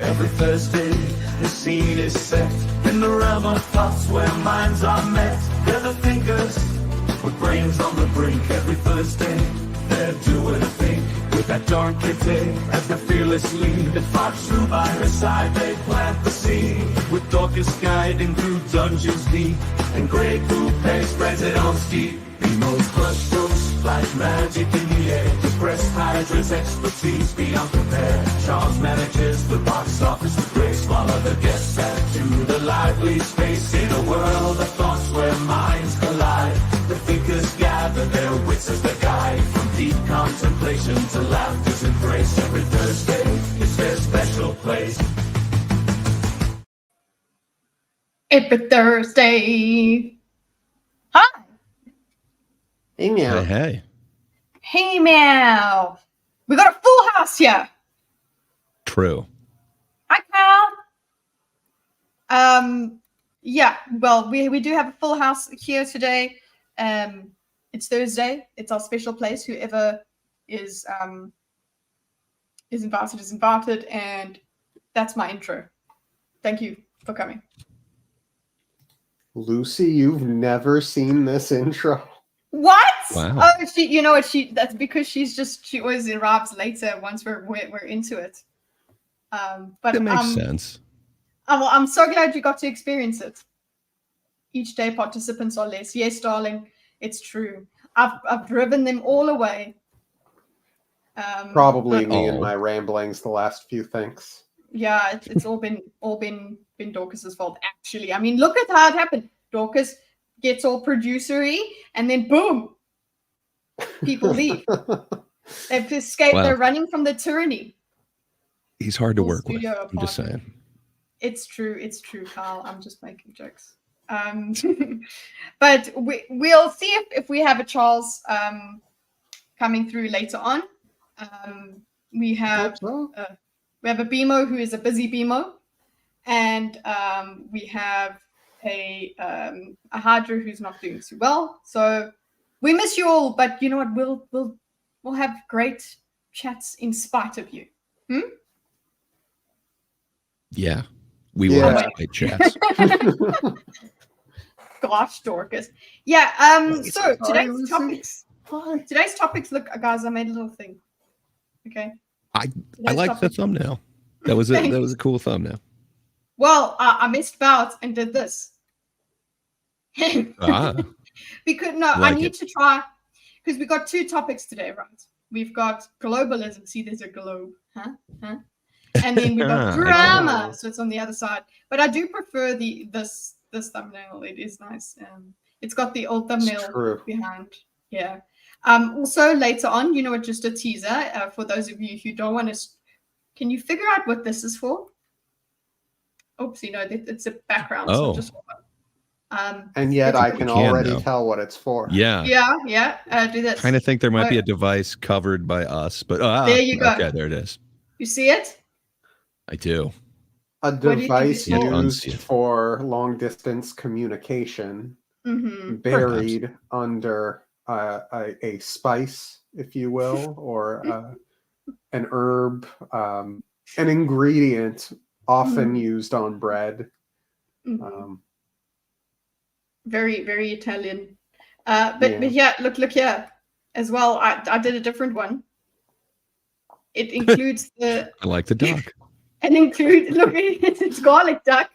Every Thursday, the scene is set in the realm of thoughts where minds are met. They're the thinkers with brains on the brink. Every Thursday, they're doing a thing with that darn kitty as the fearless lead. That fox through by her side, they plant the seed with Dorkus guiding through dungeons deep, and Grey Coupe spreads it on steep. Nemo's crush goes like magic in the air to press Hydra's expertise beyond compare. Charles manages the box office with grace, while other guests add to the lively space. In a world of thoughts where minds collide, the thinkers gather their wits as their guide. From deep contemplation to laughter's embrace, every Thursday is their special place. Every Thursday. Hi. Hey, meow. Hey. Hey, meow. We got a full house here. True. Hi, Cal. Yeah, well, we do have a full house here today. It's Thursday. It's our special place. Whoever is invited is invited, and that's my intro. Thank you for coming. Lucy, you've never seen this intro? What? Wow. Oh, you know what? That's because she always arrives later once we're into it. But That makes sense. I'm so glad you got to experience it. Each day participants are less. Yes, darling, it's true. I've driven them all away. Probably me and my ramblings the last few things. Yeah, it's all been Dorcas's fault, actually. I mean, look at how it happened. Dorkus gets all producery, and then boom, people leave. They've escaped. Wow. They're running from the tyranny. He's hard to Full work with. studio I'm just saying. It's true, Carl. I'm just making jokes. But we'll see if we have a Charles coming through later on. We have a BMO who is a busy BMO, and we have a Hydra who's not doing too well. So we miss you all, but you know what? We'll have great chats in spite of you. Yeah. We will have great chats. Gosh, Dorkus. Yeah, so today's topics, look, guys, I made a little thing. Okay. I like the thumbnail. That was a cool thumbnail. Well, I missed about and did this. Ah. Because I need to try, because we got two topics today, right? We've got globalism. See, there's a globe, huh? And then we've got grammar, so it's on the other side. But I do prefer this thumbnail. It is nice. It's got the old thumbnail behind. Yeah. Also later on, you know what? Just a teaser for those of you who don't want to. Can you figure out what this is for? Oops, it's a background. Oh. So just, and yet I can already tell what it's for. Yeah. Do this. Kind of think there might be a device covered by us, but there you go. Okay, there it is. You see it? I do. A device used for long distance communication, buried under a spice, if you will, or an herb, an ingredient often used on bread. Very, very Italian. But yeah, look here as well. I did a different one. It includes the. I like the duck. And look, it's garlic duck.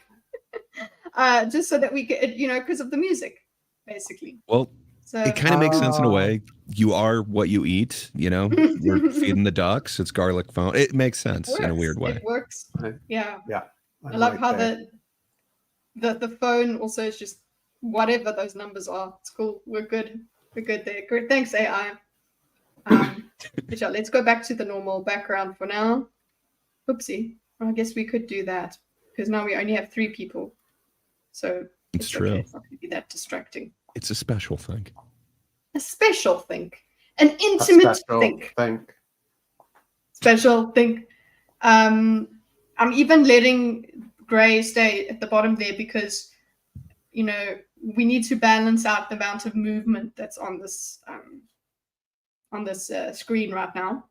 Just so that we could, because of the music, basically. Well, so, it kind of makes sense in a way. You are what you eat, We're feeding the ducks. It's garlic phone. It makes sense in a weird way. It works. Yeah. I love how the phone also is just whatever those numbers are. It's cool. We're good. We're good there. Great. Thanks, AI. Let's go back to the normal background for now. Oopsie. Well, I guess we could do that because now we only have 3 people. So it's true. Okay. It's not going to be that distracting. It's a special thing. A special thing. An intimate thing. Special thing. I'm even letting Gray stay at the bottom there because, we need to balance out the amount of movement that's on this screen right now.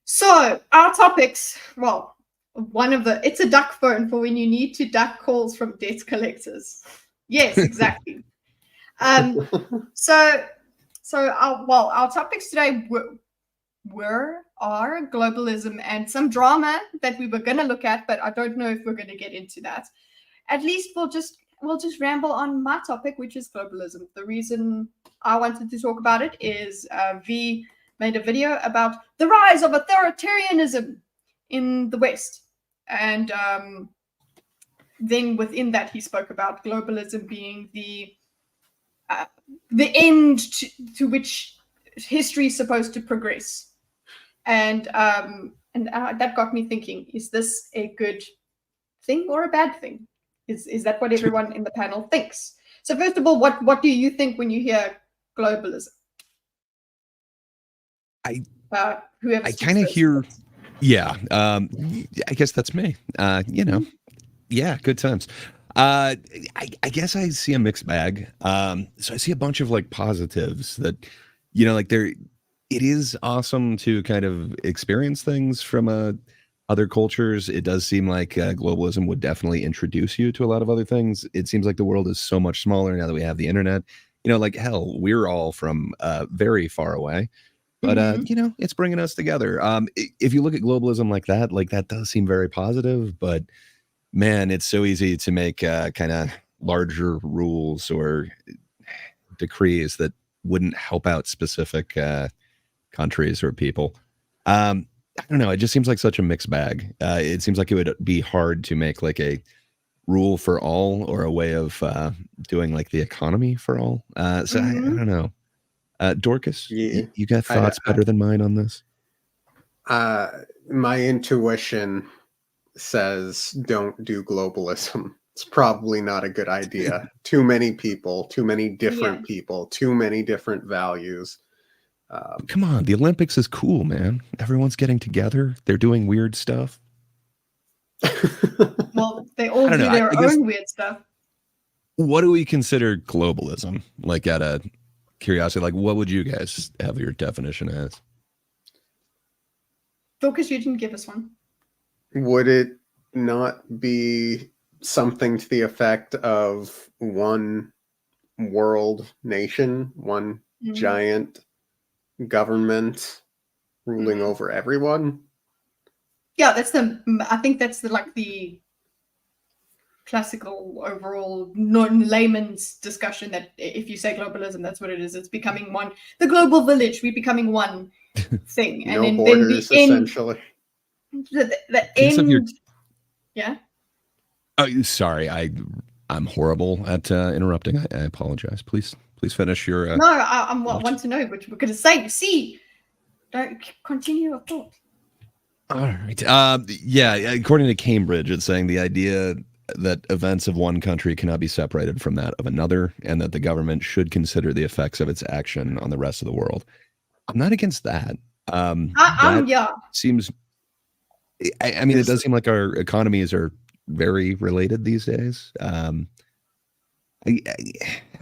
So our topics, well, it's a duck phone for when you need to duck calls from debt collectors. Yes, exactly. So our topics today are globalism and some drama that we were going to look at, but I don't know if we're going to get into that. At least we'll just ramble on my topic, which is globalism. The reason I wanted to talk about it is V made a video about the rise of authoritarianism in the West. And then within that, he spoke about globalism being the end to which history is supposed to progress. And that got me thinking, is this a good thing or a bad thing? Is that what everyone in the panel thinks? So first of all, what do you think when you hear globalism? I kind of hear, yeah. I guess that's me. Yeah, good times. I guess I see a mixed bag. So I see a bunch of like positives that, like it is awesome to kind of experience things from other cultures. It does seem like globalism would definitely introduce you to a lot of other things. It seems like the world is so much smaller now that we have the internet. Like hell, we're all from very far away. But, it's bringing us together. If you look at globalism like that does seem very positive. But, man, it's so easy to make kind of larger rules or decrees that wouldn't help out specific countries or people. I don't know. It just seems like such a mixed bag. It seems like it would be hard to make like a rule for all or a way of doing like the economy for all. So I don't know. Dorkus, you got thoughts better than mine on this? My intuition says don't do globalism. It's probably not a good idea. Too many people, too many different people, too many different values. Come on, the Olympics is cool, man. Everyone's getting together. They're doing weird stuff. Well, they all do their own weird stuff. What do we consider globalism? Like out of curiosity, like what would you guys have your definition as? Dorkus, you didn't give us one. Would it not be something to the effect of one world nation, one giant government ruling over everyone? Yeah, I think that's the classical overall non-layman's discussion that if you say globalism, that's what it is. It's becoming one, the global village, we're becoming one thing. And no borders, essentially. The end. Yeah. Oh, sorry. I'm horrible at interrupting. I apologize. Please finish your. No, I want to know what we're going to say. See, don't continue your thought. All right. Yeah. According to Cambridge, it's saying the idea that events of one country cannot be separated from that of another, and that the government should consider the effects of its action on the rest of the world. I'm not against that. Seems. I mean, it does seem like our economies are very related these days. I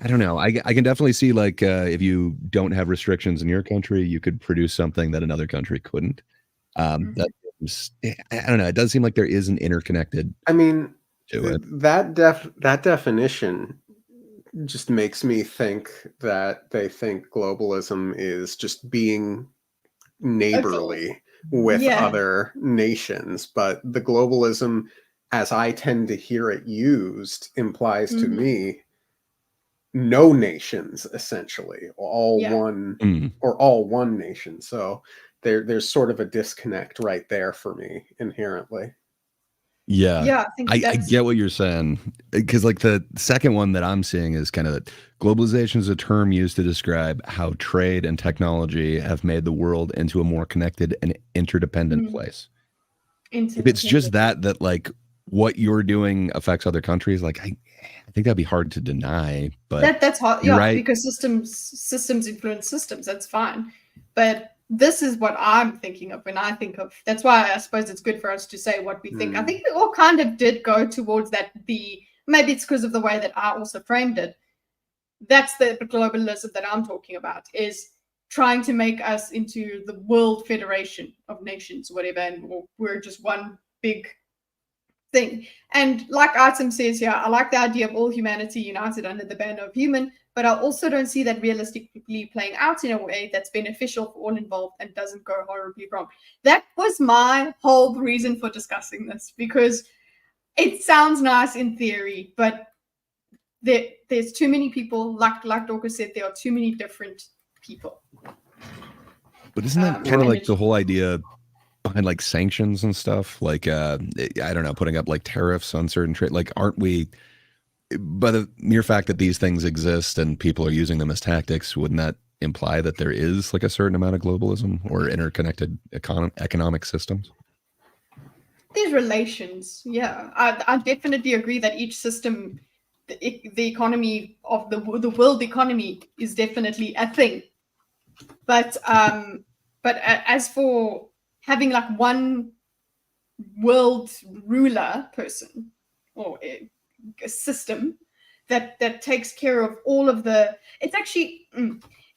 don't know. I can definitely see like if you don't have restrictions in your country, you could produce something that another country couldn't. I don't know. It does seem like there is an interconnected. I mean, to it. That definition just makes me think that they think globalism is just being neighborly with other nations, but the globalism, as I tend to hear it used, implies to me no nations, essentially, all one nation. So there's sort of a disconnect right there for me inherently. Yeah, I get what you're saying, because like the second one that I'm seeing is kind of that globalization is a term used to describe how trade and technology have made the world into a more connected and interdependent place. If it's just that like what you're doing affects other countries, like I think that'd be hard to deny. But that's hard, right? Because systems influence systems. That's fine, but this is what I'm thinking of when I think of. That's why I suppose it's good for us to say what we think. I think we all kind of did go towards that. Maybe it's because of the way that I also framed it. That's the globalism that I'm talking about, is trying to make us into the World Federation of Nations, whatever, and we're just one big thing. And like Item says here, I like the idea of all humanity united under the banner of human, but I also don't see that realistically playing out in a way that's beneficial for all involved and doesn't go horribly wrong. That was my whole reason for discussing this, because it sounds nice in theory, but there's too many people, like Dorkus said, there are too many different people. But isn't that kind of like the whole idea behind like sanctions and stuff? Like, I don't know, putting up like tariffs on certain trade. Like, aren't we, by the mere fact that these things exist and people are using them as tactics, wouldn't that imply that there is like a certain amount of globalism or interconnected economic systems? There's relations. Yeah, I definitely agree that each system, the economy of the world economy is definitely a thing. But as for having like one world ruler person or a system that takes care of all of it's actually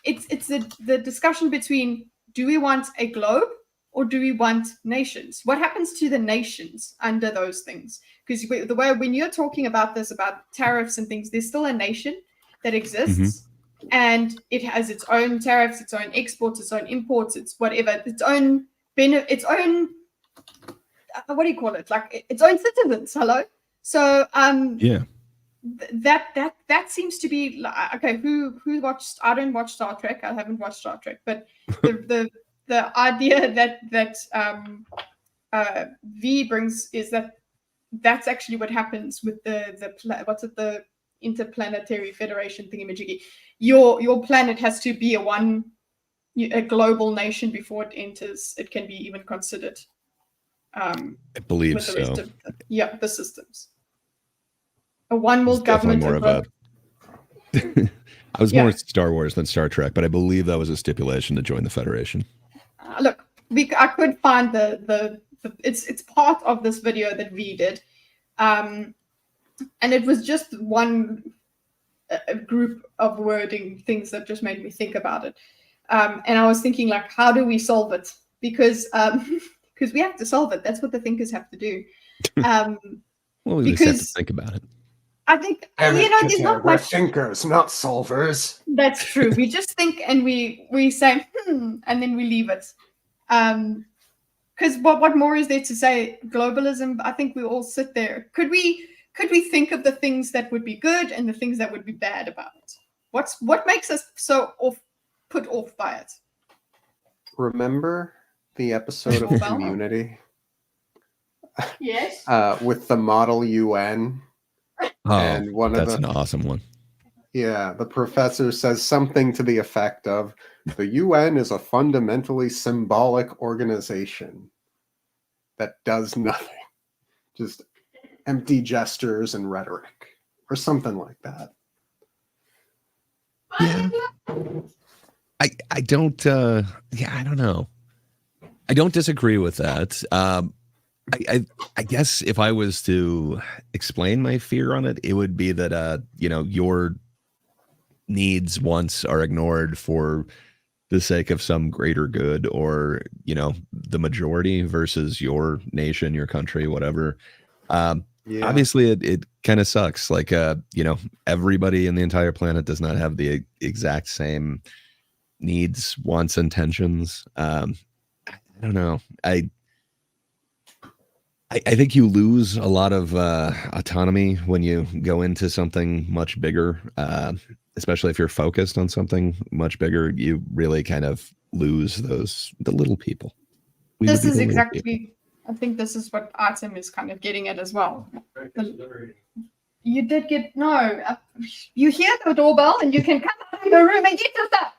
it's the discussion between, do we want a globe or do we want nations? What happens to the nations under those things? Because the way when you're talking about this, about tariffs and things, there's still a nation that exists, and it has its own tariffs, its own exports, its own imports, its whatever, its own what do you call it? Like its own citizens. Hello. So that seems to be okay. Who watched? I don't watch Star Trek. I haven't watched Star Trek, but the idea that V brings is that that's actually what happens with the Interplanetary Federation thingamajiggy. Your planet has to be a global nation before it enters. It can be even considered. I believe with the so. rest of the systems. A one world government. I was more Star Wars than Star Trek, but I believe that was a stipulation to join the Federation. Look, I could find it's part of this video that we did, and it was just one group of wording things that just made me think about it, and I was thinking, like, how do we solve it? Because we have to solve it. That's what the thinkers have to do. Well, we just have to think about it. I think there's not we're much. thinkers, not solvers. That's true. We just think and we say and then we leave it. Because what more is there to say? Globalism. I think we all sit there. Could we think of the things that would be good and the things that would be bad about it? What makes us so put off by it? Remember the episode of Community? Yes. With the model UN. Oh, and that's an awesome one. Yeah, the professor says something to the effect of, the UN is a fundamentally symbolic organization that does nothing. Just empty gestures and rhetoric, or something like that. Yeah. I don't I don't know. I don't disagree with that. I guess if I was to explain my fear on it, it would be that your needs, wants are ignored for the sake of some greater good, or the majority versus your nation, your country, whatever. Obviously it kind of sucks. Like everybody in the entire planet does not have the exact same needs, wants, intentions. I don't know. I think you lose a lot of autonomy when you go into something much bigger, especially if you're focused on something much bigger. You really kind of lose the little people. This is exactly, I think this is what Item is kind of getting at as well. You did get, you hear the doorbell and you can come out of the room and get your stuff.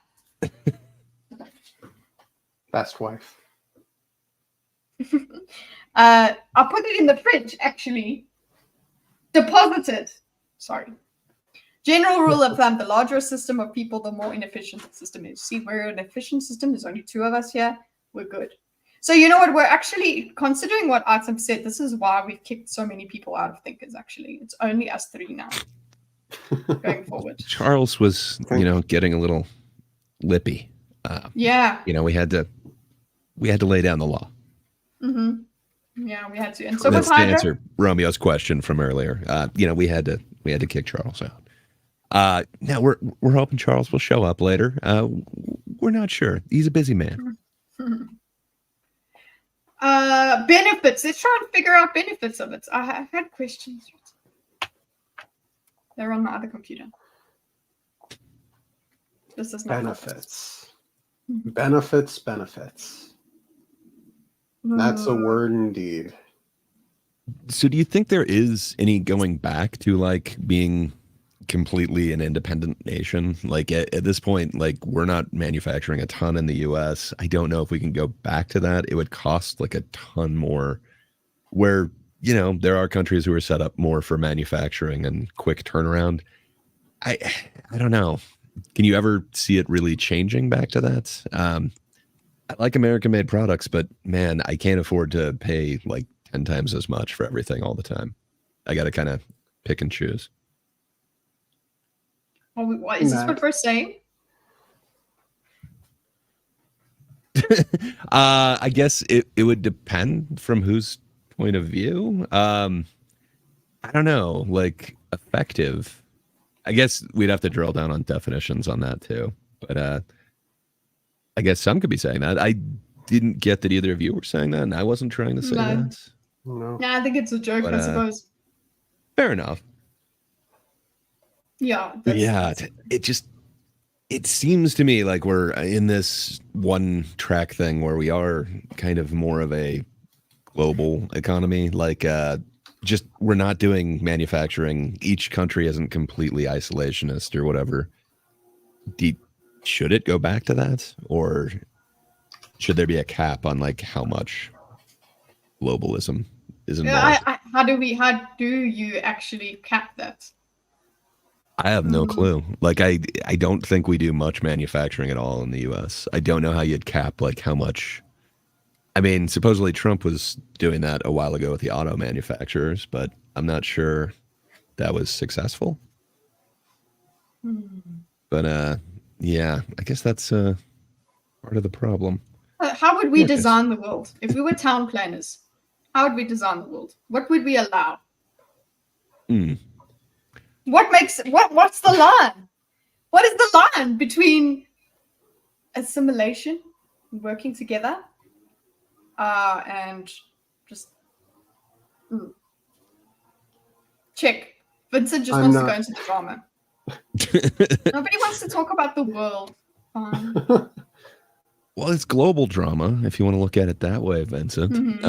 Best wife. I put it in the fridge, actually. Deposited. Sorry. General rule of thumb, the larger a system of people, the more inefficient the system is. See, we're an efficient system. There's only 2 of us here. We're good. So you know what? We're actually, considering what Item said, this is why we've kicked so many people out of thinkers, actually. It's only us 3 now. Going forward. Charles was, getting a little lippy. Yeah. We had to lay down the law. Mm-hmm. Yeah, we had to. And so that's was to Hydra. answer Romeo's question from earlier. We had to kick Charles out. Now we're hoping Charles will show up later. We're not sure. He's a busy man. Benefits. Let's try and figure out benefits of it. I had questions. They're on my other computer. This is not benefits. Benefits. That's a word indeed. So do you think there is any going back to like being completely an independent nation? Like at this point, like we're not manufacturing a ton in the US. I don't know if we can go back to that. It would cost like a ton more, where, there are countries who are set up more for manufacturing and quick turnaround. I don't know. Can you ever see it really changing back to that? I like American-made products, but man, I can't afford to pay like 10 times as much for everything all the time. I got to kind of pick and choose. What is this what we're saying? I guess it would depend from whose point of view. I don't know, like effective. I guess we'd have to drill down on definitions on that too. But I guess some could be saying that. I didn't get that either of you were saying that, and I wasn't trying to say that. No. Nah, I think it's a joke, I suppose. Fair enough. Yeah. It seems to me like we're in this one track thing where we are kind of more of a global economy. Like just we're not doing manufacturing. Each country isn't completely isolationist or whatever. Should it go back to that, or should there be a cap on like how much globalism is involved? How do you actually cap that? I have no clue. Like I don't think we do much manufacturing at all in the US. I don't know how you'd cap like how much. I mean, supposedly Trump was doing that a while ago with the auto manufacturers, but I'm not sure that was successful. But yeah, I guess that's part of the problem. How would we design the world? If we were town planners, how would we design the world? What would we allow? What's the line? What is the line between assimilation, working together, and just check? Vincent just wants to go into the drama. Nobody wants to talk about the world. Well, it's global drama, if you want to look at it that way, Vincent.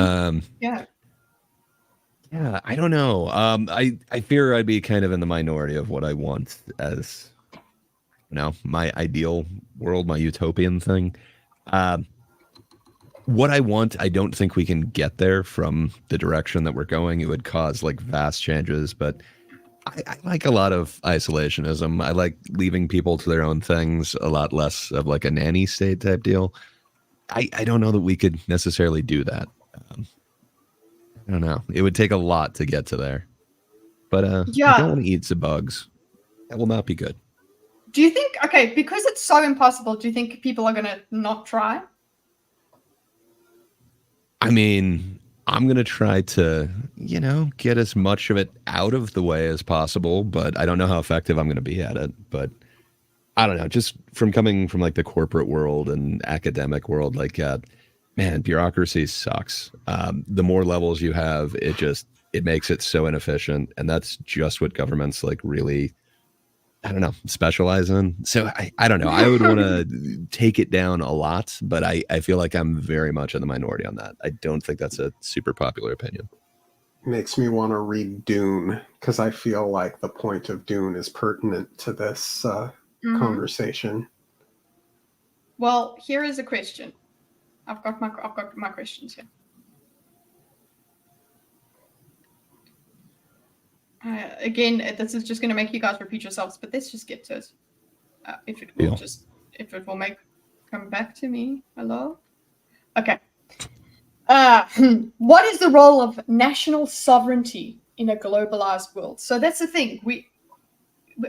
Yeah, I don't know. I fear I'd be kind of in the minority of what I want as, my ideal world, my utopian thing. What I want, I don't think we can get there from the direction that we're going. It would cause like vast changes, but I like a lot of isolationism. I like leaving people to their own things, a lot less of like a nanny state type deal. I don't know that we could necessarily do that. I don't know. It would take a lot to get to there. But I don't want to eat some bugs. That will not be good. Do you think, because it's so impossible, do you think people are going to not try? I mean, I'm going to try to, get as much of it out of the way as possible, but I don't know how effective I'm going to be at it. But I don't know, just from coming from like the corporate world and academic world, like, man, bureaucracy sucks. The more levels you have, it makes it so inefficient. And that's just what governments like really, specialize in. So I don't know. I would want to take it down a lot, but I feel like I'm very much in the minority on that. I don't think that's a super popular opinion. Makes me want to read Dune, because I feel like the point of Dune is pertinent to this conversation. Well, here is a question. I've got my questions here. Again, this is just going to make you guys repeat yourselves, but let's just get to it. If it will come back to me. Hello? Okay. What is the role of national sovereignty in a globalized world? So that's the thing.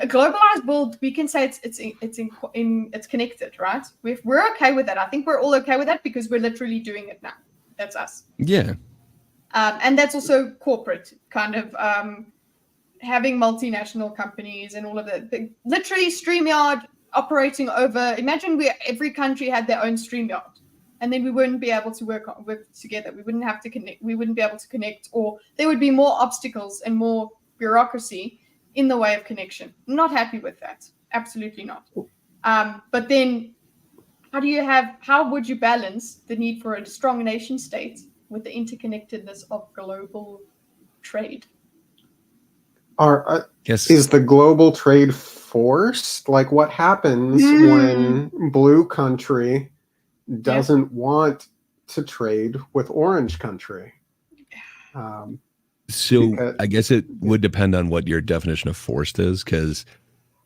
A globalized world, we can say it's connected, right? We're okay with that. I think we're all okay with that because we're literally doing it now. That's us. Yeah. And that's also corporate kind of having multinational companies and all of that. Literally, StreamYard operating over. Imagine every country had their own StreamYard, and then we wouldn't be able to work together. We wouldn't have to connect. We wouldn't be able to connect, or there would be more obstacles and more bureaucracy in the way of connection. Not happy with that. Absolutely not. But then, how would you balance the need for a strong nation state with the interconnectedness of global trade? Is the global trade forced? Like, what happens when blue country doesn't want to trade with orange country? So I guess it would depend on what your definition of forced is, because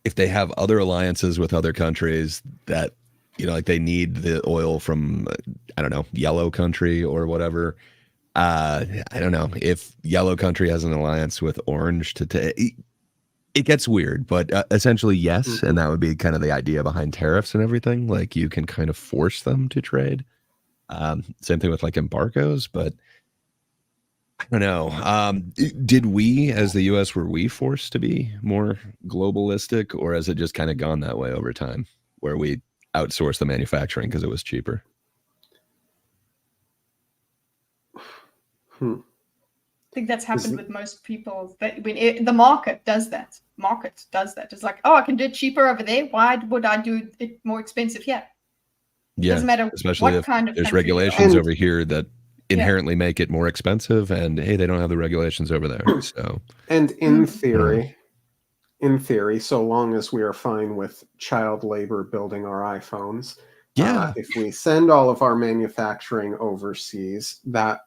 if they have other alliances with other countries that, like they need the oil from, I don't know, yellow country or whatever. I don't know if yellow country has an alliance with orange it gets weird, but essentially yes. And that would be kind of the idea behind tariffs and everything. Like you can kind of force them to trade. Same thing with like embargoes, but I don't know. Did we, as the U.S., were we forced to be more globalistic, or has it just kind of gone that way over time, where we outsourced the manufacturing because it was cheaper? I think that's happened with most people. That the market does that. It's like, oh, I can do it cheaper over there. Why would I do it more expensive here? Yeah, doesn't matter especially what if kind of there's country regulations over here that inherently make it more expensive, and hey, they don't have the regulations over there. So, and in theory, so long as we are fine with child labor building our iPhones, if we send all of our manufacturing overseas, that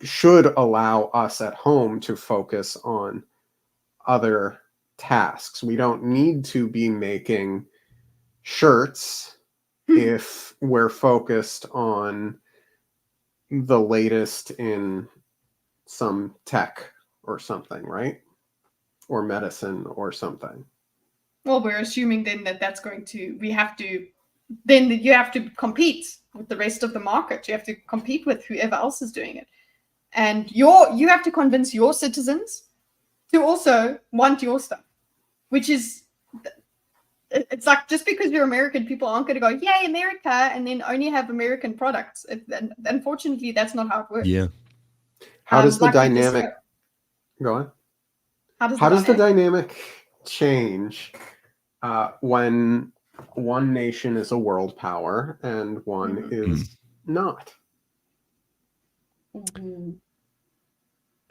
should allow us at home to focus on other tasks. We don't need to be making shirts if we're focused on the latest in some tech or something, right? Or medicine or something. Well, we're assuming then that's going to, then you have to compete with the rest of the market. You have to compete with whoever else is doing it. And you have to convince your citizens to also want your stuff, which is, it's like, just because you're American, people aren't going to go, yay, America, and then only have American products. Unfortunately, that's not how it works. Yeah. How does the dynamic go on? How does the dynamic change when one nation is a world power and one is not?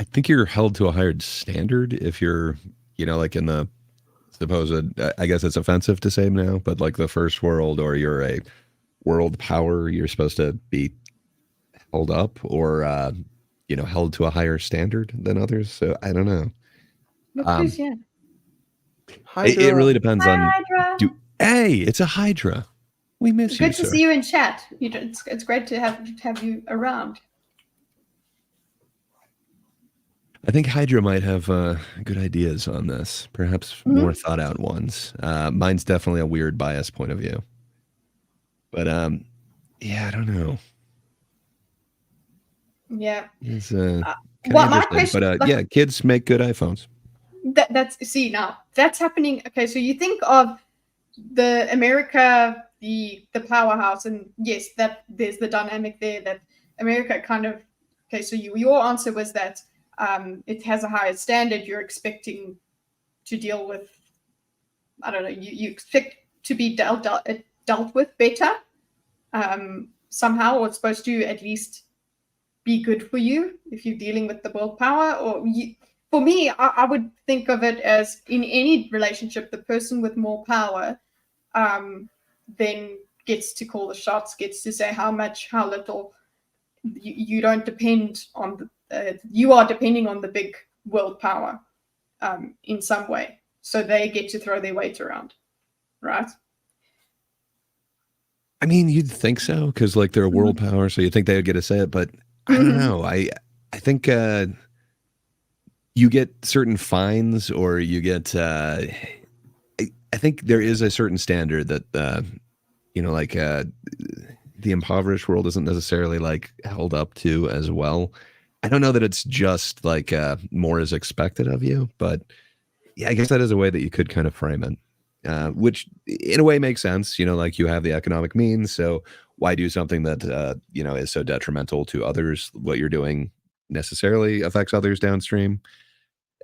I think you're held to a higher standard if you're, like in the supposed, I guess it's offensive to say now, but like the first world, or you're a world power, you're supposed to be held up or, held to a higher standard than others. So I don't know. It really depends on. Hey, it's a Hydra. We miss you. Good to see you in chat. It's great to have you around. I think Hydra might have good ideas on this, perhaps more thought out ones. Mine's definitely a weird bias point of view. But I don't know. Yeah. It's my question, but kids make good iPhones. That's happening. Okay, so you think of the America, the powerhouse, and yes, that there's the dynamic there that America kind of. Okay, so your answer was that it has a higher standard. You're expecting to deal with, I don't know, you expect to be dealt with better somehow, or it's supposed to at least be good for you if you're dealing with the world power. Or for me, I would think of it as, in any relationship, the person with more power then gets to call the shots, gets to say how much, how little. You don't depend on you are depending on the big world power in some way, so they get to throw their weight around, right? I mean, you'd think so, because like they're a world power, so you think they would get to say it, but I don't know. I think you get certain fines, or you get. I think there is a certain standard that like the impoverished world isn't necessarily like held up to as well. I don't know that it's just like more is expected of you, but yeah, I guess that is a way that you could kind of frame it, which in a way makes sense. You know, like you have the economic means, so why do something that you know, is so detrimental to others? What you're doing necessarily affects others downstream.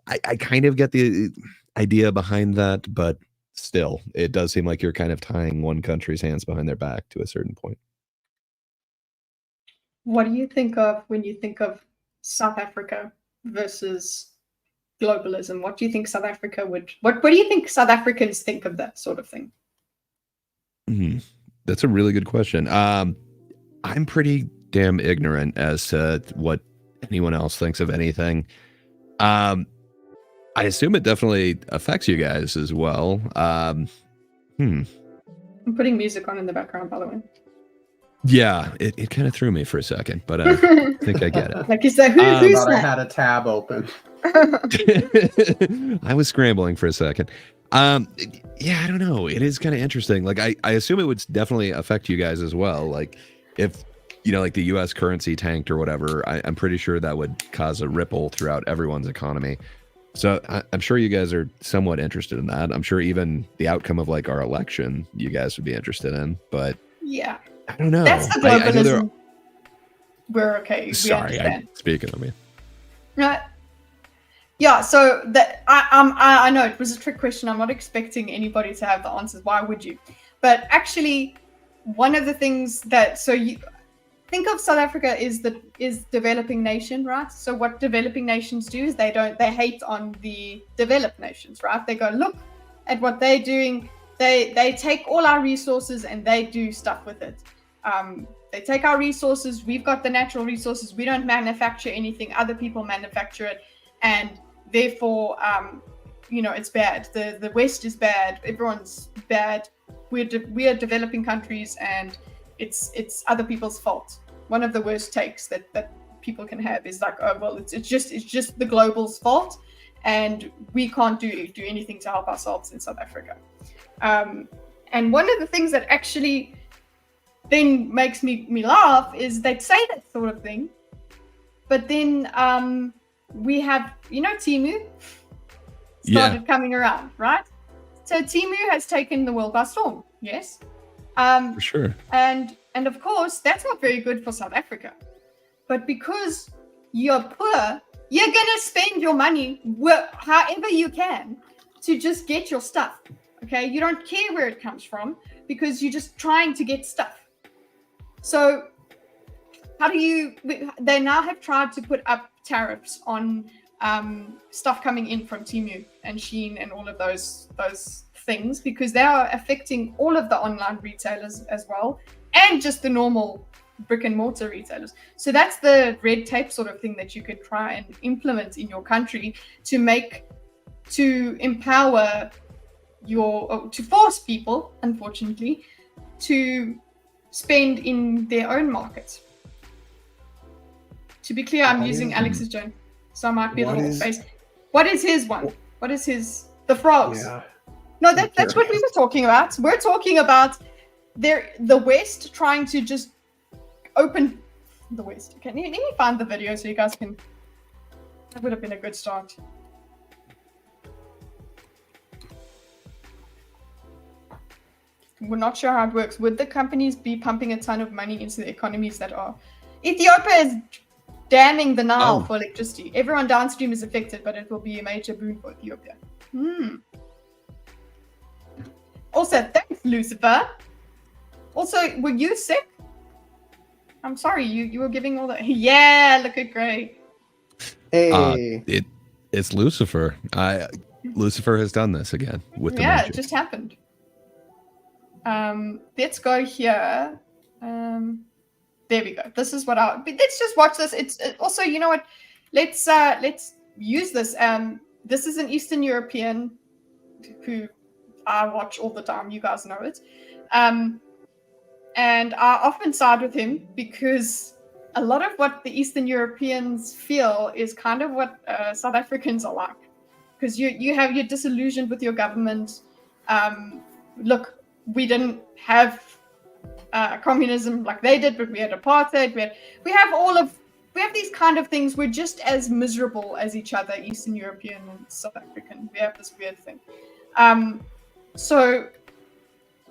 I kind of get the idea behind that, but still, it does seem like you're kind of tying one country's hands behind their back to a certain point. What do you think of when you think of South Africa versus globalism? What do you think South Africa would, what do you think South Africans think of that sort of thing? That's a really good question. I'm pretty damn ignorant as to what anyone else thinks of anything. I assume it definitely affects you guys as well. I'm putting music on in the background, by the way. Yeah, it kind of threw me for a second, but I think I get it. Like you said, who's that? I had a tab open. I was scrambling for a second. Yeah, I don't know. It is kind of interesting. Like I assume it would definitely affect you guys as well. Like if, you know, like the US currency tanked or whatever, I'm pretty sure that would cause a ripple throughout everyone's economy. So I'm sure you guys are somewhat interested in that. I'm sure even the outcome of like our election, you guys would be interested in, but yeah, I don't know. That's the globalism. We're okay. Sorry, I'm speaking of me. Right. Yeah, so that I know it was a trick question. I'm not expecting anybody to have the answers. Why would you? But actually, one of the things that, so you think of South Africa is developing nation, right? So what developing nations do is they hate on the developed nations, right? They go, look at what they're doing. They take all our resources and they do stuff with it. They take our resources. We've got the natural resources. We don't manufacture anything. Other people manufacture it, and therefore, you know, it's bad. The West is bad. Everyone's bad. We are developing countries, and it's other people's fault. One of the worst takes that people can have is like, oh well, it's just the global's fault, and we can't do anything to help ourselves in South Africa. And one of the things that actually then makes me laugh is they'd say that sort of thing, but then we have, you know, Temu started coming around, right? So Temu has taken the world by storm, yes. For sure. And of course, that's not very good for South Africa. But because you're poor, you're gonna spend your money however you can to just get your stuff. Okay, you don't care where it comes from because you're just trying to get stuff. So they now have tried to put up tariffs on stuff coming in from Temu and Shein and all of those things, because they are affecting all of the online retailers as well, and just the normal brick and mortar retailers. So that's the red tape sort of thing that you could try and implement in your country to empower to force people, unfortunately, to spend in their own markets. To be clear, I'm using Alex's joke, so I might be a little space. What is his one? What is his? The frogs. Yeah. No, that's what we were talking about. We're talking about the West trying to just open the West. Okay, let me find the video so you guys can. That would have been a good start. We're not sure how it works. Would the companies be pumping a ton of money into the economies that are? Ethiopia is damming the Nile for electricity. Everyone downstream is affected, but it will be a major boon for Ethiopia. Also, thanks, Lucifer. Also, were you sick? I'm sorry, you were giving all that. Yeah, look at Gray. Hey. It's Lucifer. Lucifer has done this again with the magic. It just happened. Let's go here. There we go. This is what let's just watch this. It's also, you know what? Let's use this. This is an Eastern European who I watch all the time. You guys know it. And I often side with him because a lot of what the Eastern Europeans feel is kind of what South Africans are like. Because you're disillusioned with your government. Look, we didn't have communism like they did, but we had apartheid. We have these kind of things. We're just as miserable as each other, Eastern European and South African. We have this weird thing. So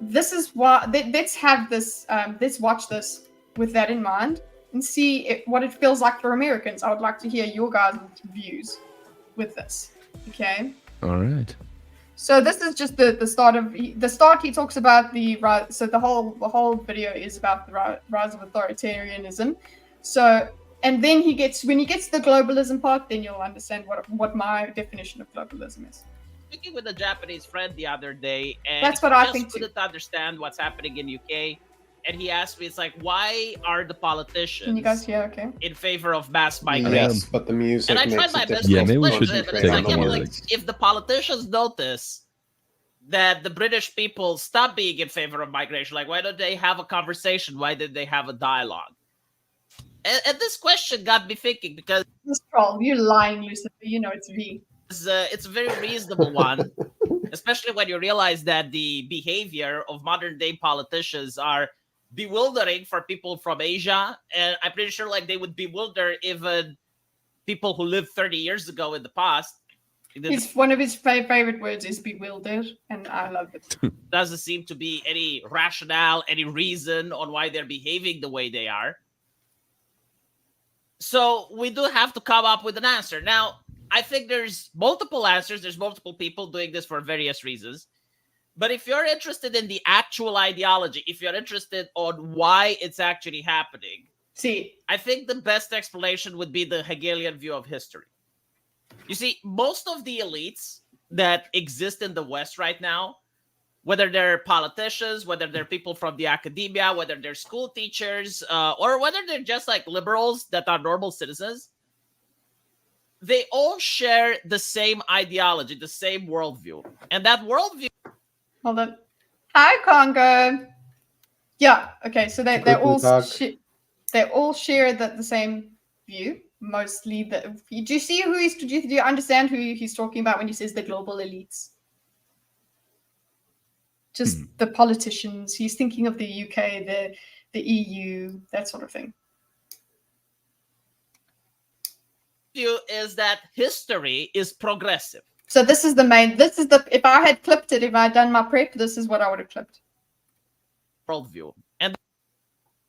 this is why let's have this. Let's watch this with that in mind and see what it feels like for Americans. I would like to hear your guys' views with this. Okay. All right. So this is just the start of the start. He talks about the rise. So the whole video is about the rise of authoritarianism. So and then when he gets to the globalism part, then you'll understand what my definition of globalism is. Speaking with a Japanese friend the other day, and that's what I think too. Couldn't understand what's happening in UK, and he asked me, "It's like, why are the politicians Can you guys hear? Okay. in favor of mass migration?" Yes, but the music. And I makes tried my it best. difficult. To maybe we should explain it, but take it's like, the yeah, but lyrics. like, if the politicians notice that the British people stop being in favor of migration, like, why don't they have a conversation? Why did they have a dialogue? And this question got me thinking, because this troll, you lying, Lucifer. You know it's V. It's a very reasonable one, especially when you realize that the behavior of modern day politicians are bewildering for people from Asia, and I'm pretty sure like they would bewilder even people who lived 30 years ago in the past. One of his favorite words is bewildered, and I love it. Doesn't seem to be any rationale, any reason on why they're behaving the way they are. So we do have to come up with an answer. Now, I think there's multiple answers. There's multiple people doing this for various reasons. But if you're interested in the actual ideology, if you're interested on why it's actually happening, I think the best explanation would be the Hegelian view of history. You see, most of the elites that exist in the West right now, whether they're politicians, whether they're people from the academia, whether they're school teachers, or whether they're just like liberals that are normal citizens, they all share the same ideology, the same worldview. And that worldview... Hold on. Hi, Congo. Yeah, okay, so they all share the same view. Mostly, do you see do you understand who he's talking about when he says the global elites? Just the politicians. He's thinking of the UK, the EU, that sort of thing. View is that history is progressive. So this is if I had clipped it, if I had done my prep, this is what I would have clipped. Worldview. And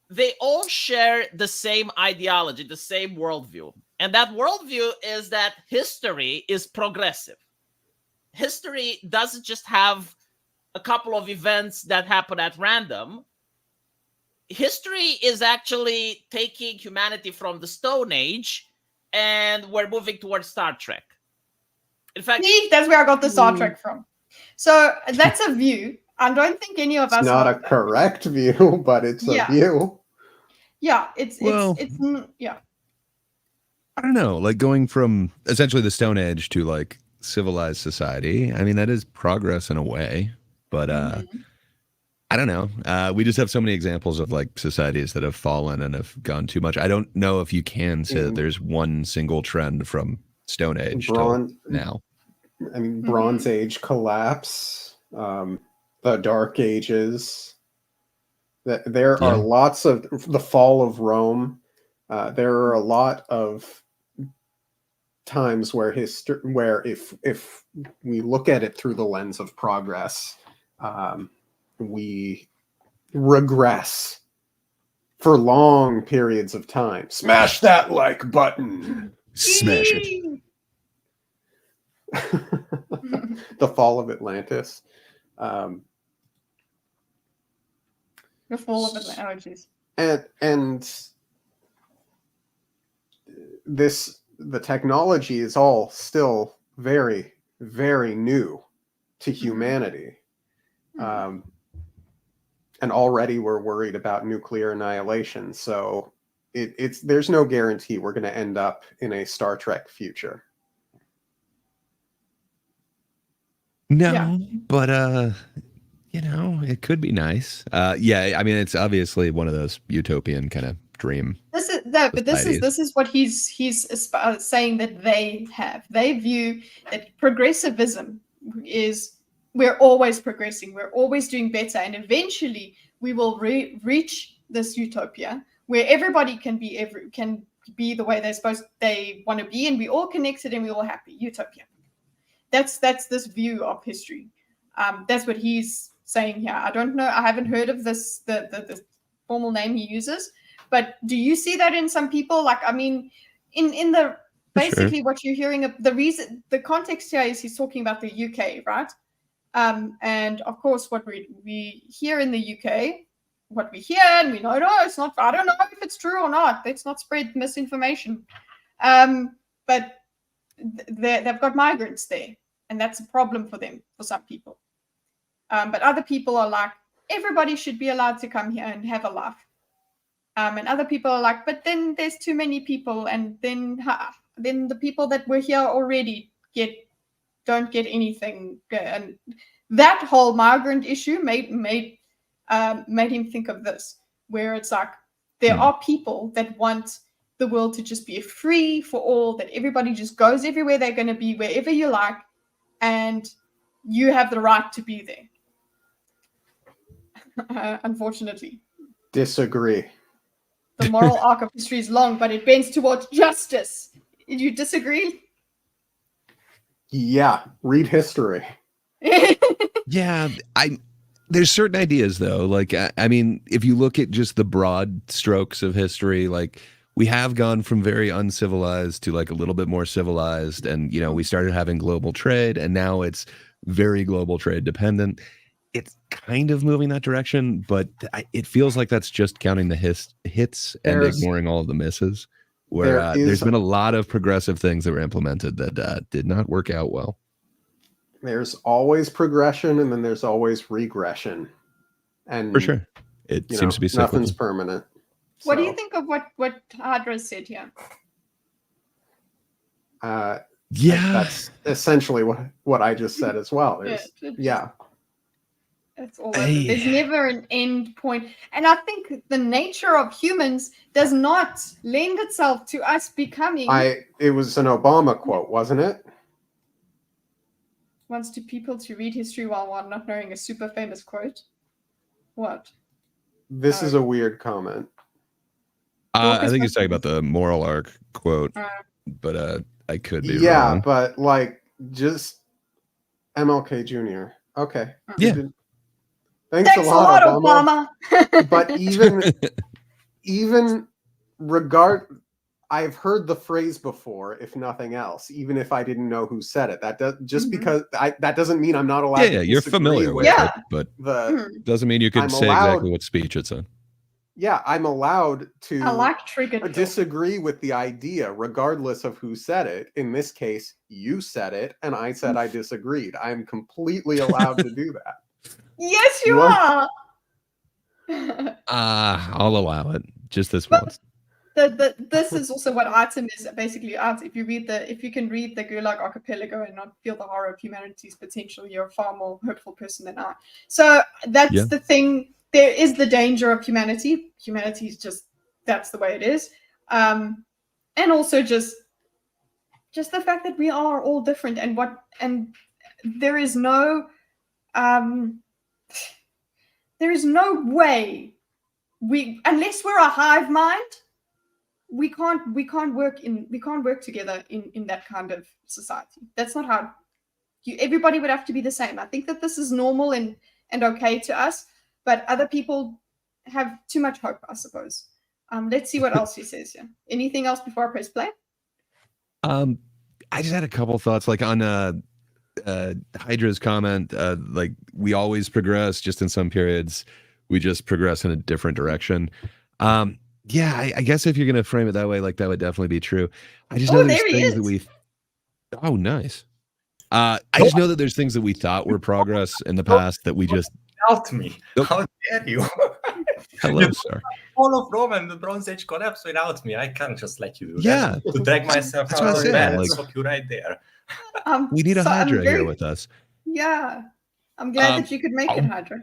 they all share the same ideology, the same worldview. And that worldview is that history is progressive. History doesn't just have a couple of events that happen at random. History is actually taking humanity from the Stone Age, and we're moving towards Star Trek. In fact, that's where I got the Star Trek from. So that's a view. I don't think any of us. It's not a correct view, but it's a view. Yeah, it's yeah. I don't know, like going from essentially the Stone Age to like civilized society. I mean, that is progress in a way, but I don't know. We just have so many examples of like societies that have fallen and have gone too much. I don't know if you can say that there's one single trend from Stone Age to now. I mean, Bronze Age collapse, the Dark Ages. There are lots of the fall of Rome. There are a lot of times where if we look at it through the lens of progress, we regress for long periods of time. Smash that like button. Smash it. The fall of Atlantis. The fall of Atlantis. And the technology is all still very, very new to humanity. And already we're worried about nuclear annihilation. So there's no guarantee we're going to end up in a Star Trek future. No, but it could be nice. Yeah, I mean, it's obviously one of those utopian kind of dream. This is what he's saying that they have. They view that progressivism is we're always progressing, we're always doing better, and eventually we will reach this utopia where everybody can be the way they want to be, and we all connected and we all happy. Utopia. That's this view of history. That's what he's saying here. I don't know. I haven't heard of this the formal name he uses, but do you see that in some people? Like, I mean, in the basically what you're hearing of the context here is he's talking about the UK, right? And of course, what we hear in the UK, what we hear, and we know, no, it's not. I don't know if it's true or not. Let's not spread misinformation. But they've got migrants there, and that's a problem for them, for some people. But other people are like, everybody should be allowed to come here and have a life. And other people are like, but then there's too many people, and then the people that were here already don't get anything. And that whole migrant issue made him think of this, where it's like there are people that want the world to just be free for all, that everybody just goes everywhere they're going to be, wherever you like, and you have the right to be there. Unfortunately. Disagree. The moral arc of history is long, but it bends towards justice. Did you disagree? Yeah, read history. Yeah, there's certain ideas though. Like, I mean, if you look at just the broad strokes of history, like we have gone from very uncivilized to like a little bit more civilized, and we started having global trade, and now it's very global trade dependent. It's kind of moving that direction, but it feels like that's just counting the hits and ignoring all of the misses. Where there's been a lot of progressive things that were implemented that did not work out well. There's always progression, and then there's always regression. And for sure, it seems to be cyclical. Nothing's permanent. What do you think of what Hydra said here? Yeah, that's essentially what I just said as well. That's all. There's never an end point, and I think the nature of humans does not lend itself to us becoming. It was an Obama quote, wasn't it? Wants to people to read history while not knowing a super famous quote. What? This is a weird comment. I think he's talking about the moral arc quote, but I could be wrong. Yeah, but like just MLK Jr. Okay. Yeah. Thanks a lot, Obama. But even I've heard the phrase before, if nothing else, even if I didn't know who said it. That because that doesn't mean I'm not allowed. Yeah, you're familiar with it, but doesn't mean you can say exactly what speech it's in. Yeah, I'm allowed to triggered disagree with the idea, regardless of who said it. In this case, you said it, and I said I disagreed. I'm completely allowed to do that. Yes, you are. I'll allow it. Just this once. This is also what item is basically. If you can read the Gulag Archipelago and not feel the horror of humanity's potential, you're a far more hopeful person than I. So that's the thing. There is the danger of humanity. Humanity is just, that's the way it is. And also just the fact that we are all different, and there is no way unless we're a hive mind, we can't work together in that kind of society. That's not how everybody would have to be the same. I think that this is normal and okay to us. But other people have too much hope, I suppose. Let's see what else he says here. Anything else before I press play? I just had a couple thoughts, like on Hydra's comment, like we always progress, just in some periods we just progress in a different direction. Yeah, I guess if you're going to frame it that way, like that would definitely be true. I just know there's things that we. Oh, nice. I just know that there's things that we thought were progress in the past that we just. Out me. How dare you? Hello, sir. All of Rome and the Bronze Age collapsed without me. I can't just let you do that. To drag myself That's out of bed. like, Stop you right there. We need a Hydra here with us. Yeah. I'm glad that you could make it, Hydra.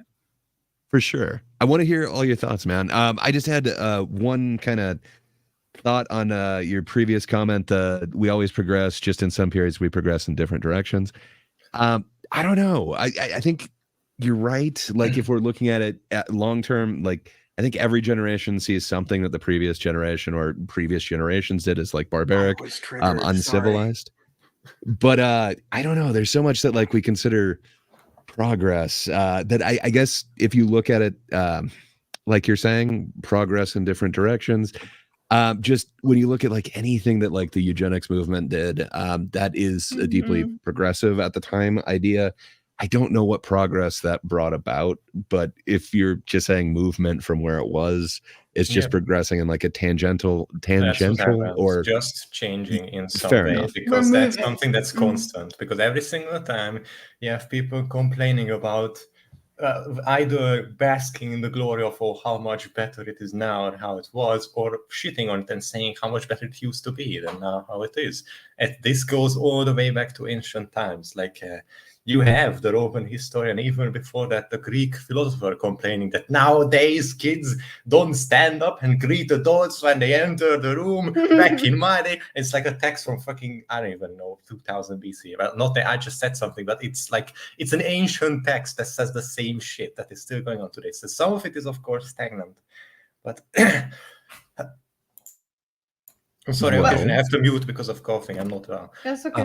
For sure. I want to hear all your thoughts, man. I just had one kind of thought on your previous comment. We always progress, just in some periods we progress in different directions. I don't know. I think you're right. Like if we're looking at it at long term, like I think every generation sees something that the previous generation or previous generations did as like barbaric, uncivilized. But I don't know. There's so much that like we consider progress that I guess if you look at it, like you're saying, progress in different directions. Just when you look at like anything that like the eugenics movement did, that is a deeply progressive at the time idea. I don't know what progress that brought about, but if you're just saying movement from where it was, it's just progressing in like a tangential or just changing in some fair way enough. because that's something that's constant. Because every single time you have people complaining about either basking in the glory of how much better it is now and how it was, or shitting on it and saying how much better it used to be than now how it is. And this goes all the way back to ancient times. Like you have the Roman historian, even before that, the Greek philosopher complaining that nowadays kids don't stand up and greet adults when they enter the room. Back in my day, it's like a text from fucking, I don't even know, 2000 BC. Well, not that I just said something, but it's like, it's an ancient text that says the same shit that is still going on today. So some of it is, of course, stagnant. But I'm sorry, I have to mute because of coughing. I'm not well. That's okay.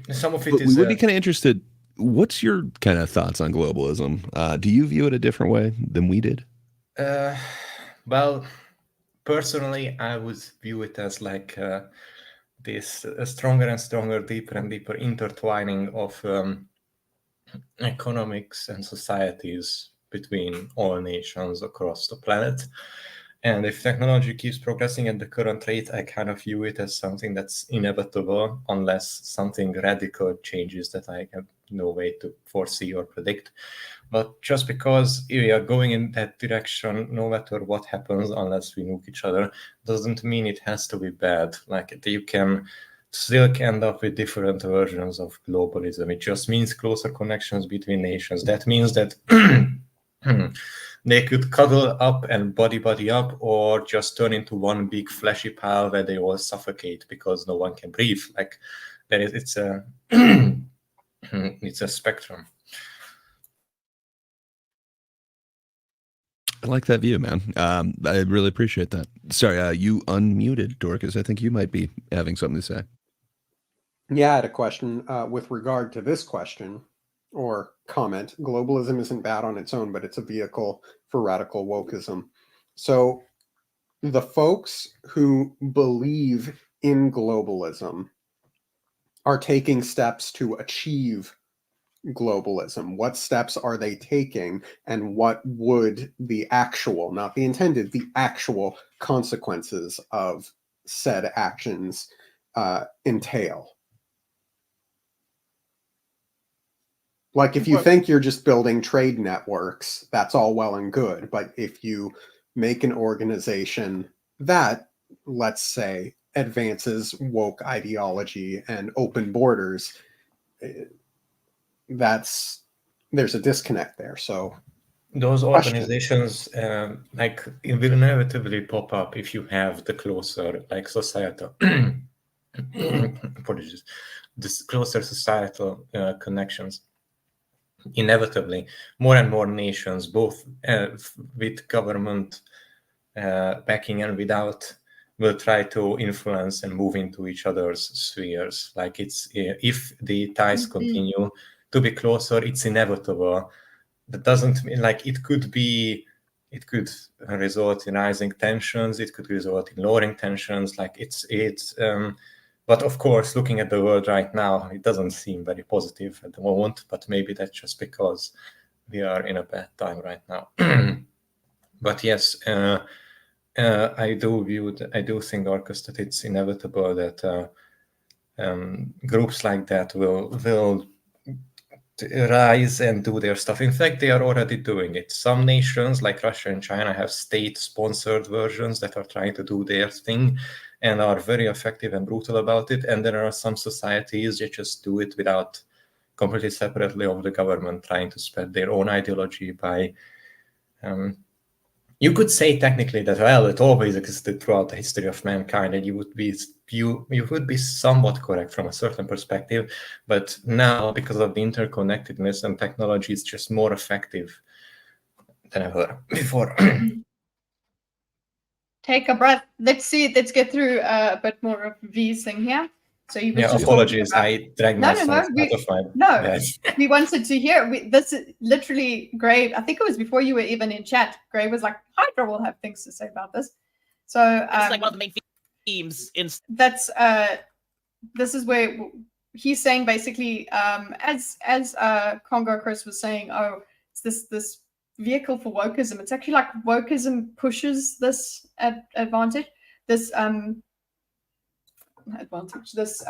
Some of it but is. We would be kind of interested. What's your kind of thoughts on globalism? Do you view it a different way than we did? Well, personally, I would view it as like this stronger and stronger, deeper and deeper intertwining of economics and societies between all nations across the planet. And if technology keeps progressing at the current rate, I kind of view it as something that's inevitable unless something radical changes that I have no way to foresee or predict. But just because we are going in that direction, no matter what happens, unless we nuke each other, doesn't mean it has to be bad. Like you can still end up with different versions of globalism. It just means closer connections between nations. That means that they could cuddle up and buddy up, or just turn into one big fleshy pile where they all suffocate because no one can breathe. Like it's a it's a spectrum. I like that view, man. I really appreciate that. Sorry, you unmuted, Dorkus. I think you might be having something to say. Yeah, I had a question with regard to this question or comment. Globalism isn't bad on its own, but it's a vehicle for radical wokeism. So the folks who believe in globalism are taking steps to achieve globalism. What steps are they taking, and what would the actual, not the intended, the actual consequences of said actions entail? Like if you think you're just building trade networks, that's all well and good. But if you make an organization that, let's say, advances woke ideology and open borders, there's a disconnect there. So those organizations like it will inevitably pop up if you have the closer like societal apologies, this closer societal connections. Inevitably, more and more nations, both with government backing and without, will try to influence and move into each other's spheres. Like it's if the ties continue to be closer, it's inevitable. That doesn't mean like it could result in rising tensions. It could result in lowering tensions. Like it's but of course, looking at the world right now, it doesn't seem very positive at the moment, but maybe that's just because we are in a bad time right now. But yes, I do think, Dorkus, that it's inevitable that groups like that will rise and do their stuff. In fact, they are already doing it. Some nations like Russia and China have state-sponsored versions that are trying to do their thing and are very effective and brutal about it. And there are some societies that just do it without completely separately of the government, trying to spread their own ideology by You could say technically that, well, it always existed throughout the history of mankind, and you would be somewhat correct from a certain perspective. But now, because of the interconnectedness and technology, it's just more effective than ever before. Take a breath. Let's get through a bit more of V's thing here. So you was just apologies. About... I dragged myself out of my bed. We wanted to hear. This is literally Gray. I think it was before you were even in chat. Gray was like, Hydra will have things to say about this. So it's like one of the main themes in. That's this is where he's saying basically, as Congo Chris was saying, oh, it's this vehicle for wokeism. It's actually like wokeism pushes this advantage. This advantage. This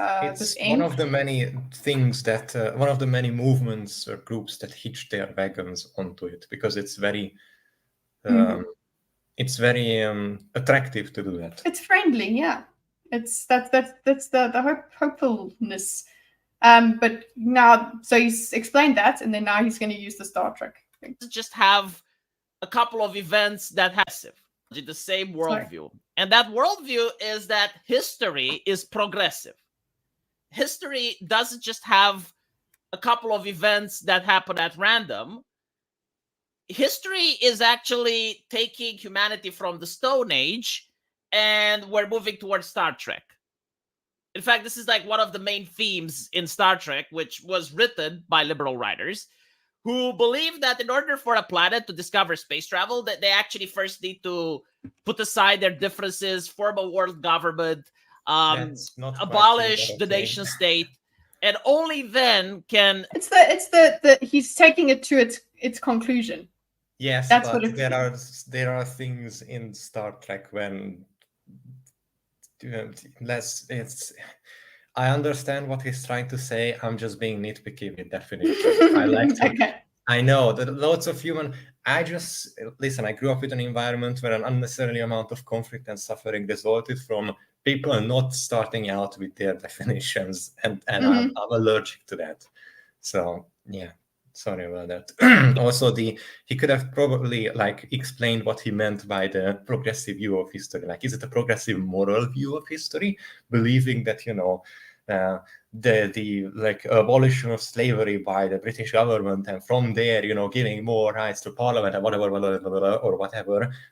aim. One of the many things that one of the many movements or groups that hitch their wagons onto it, because it's very attractive to do that. It's friendly, yeah. It's that's the hopefulness. But now, so he's explained that, and then now he's going to use the Star Trek thing. Just have a couple of events that have the same worldview. And that worldview is that history is progressive. History doesn't just have a couple of events that happen at random. History is actually taking humanity from the Stone Age, and we're moving towards Star Trek. In fact, this is like one of the main themes in Star Trek, which was written by liberal writers who believe that in order for a planet to discover space travel, that they actually first need to put aside their differences, form a world government, abolish the nation state, and only then can. It's the he's taking it to its conclusion. Yes, that's but there are things in Star Trek when I understand what he's trying to say. I'm just being nitpicky with definition. I like to. Okay. I know that lots of human. I grew up with an environment where an unnecessary amount of conflict and suffering resulted from people not starting out with their definitions, and I'm allergic to that. So yeah, sorry about that. Also, he could have probably explained what he meant by the progressive view of history. Like, is it a progressive moral view of history, believing that the abolition of slavery by the British government, and from there, giving more rights to parliament and whatever,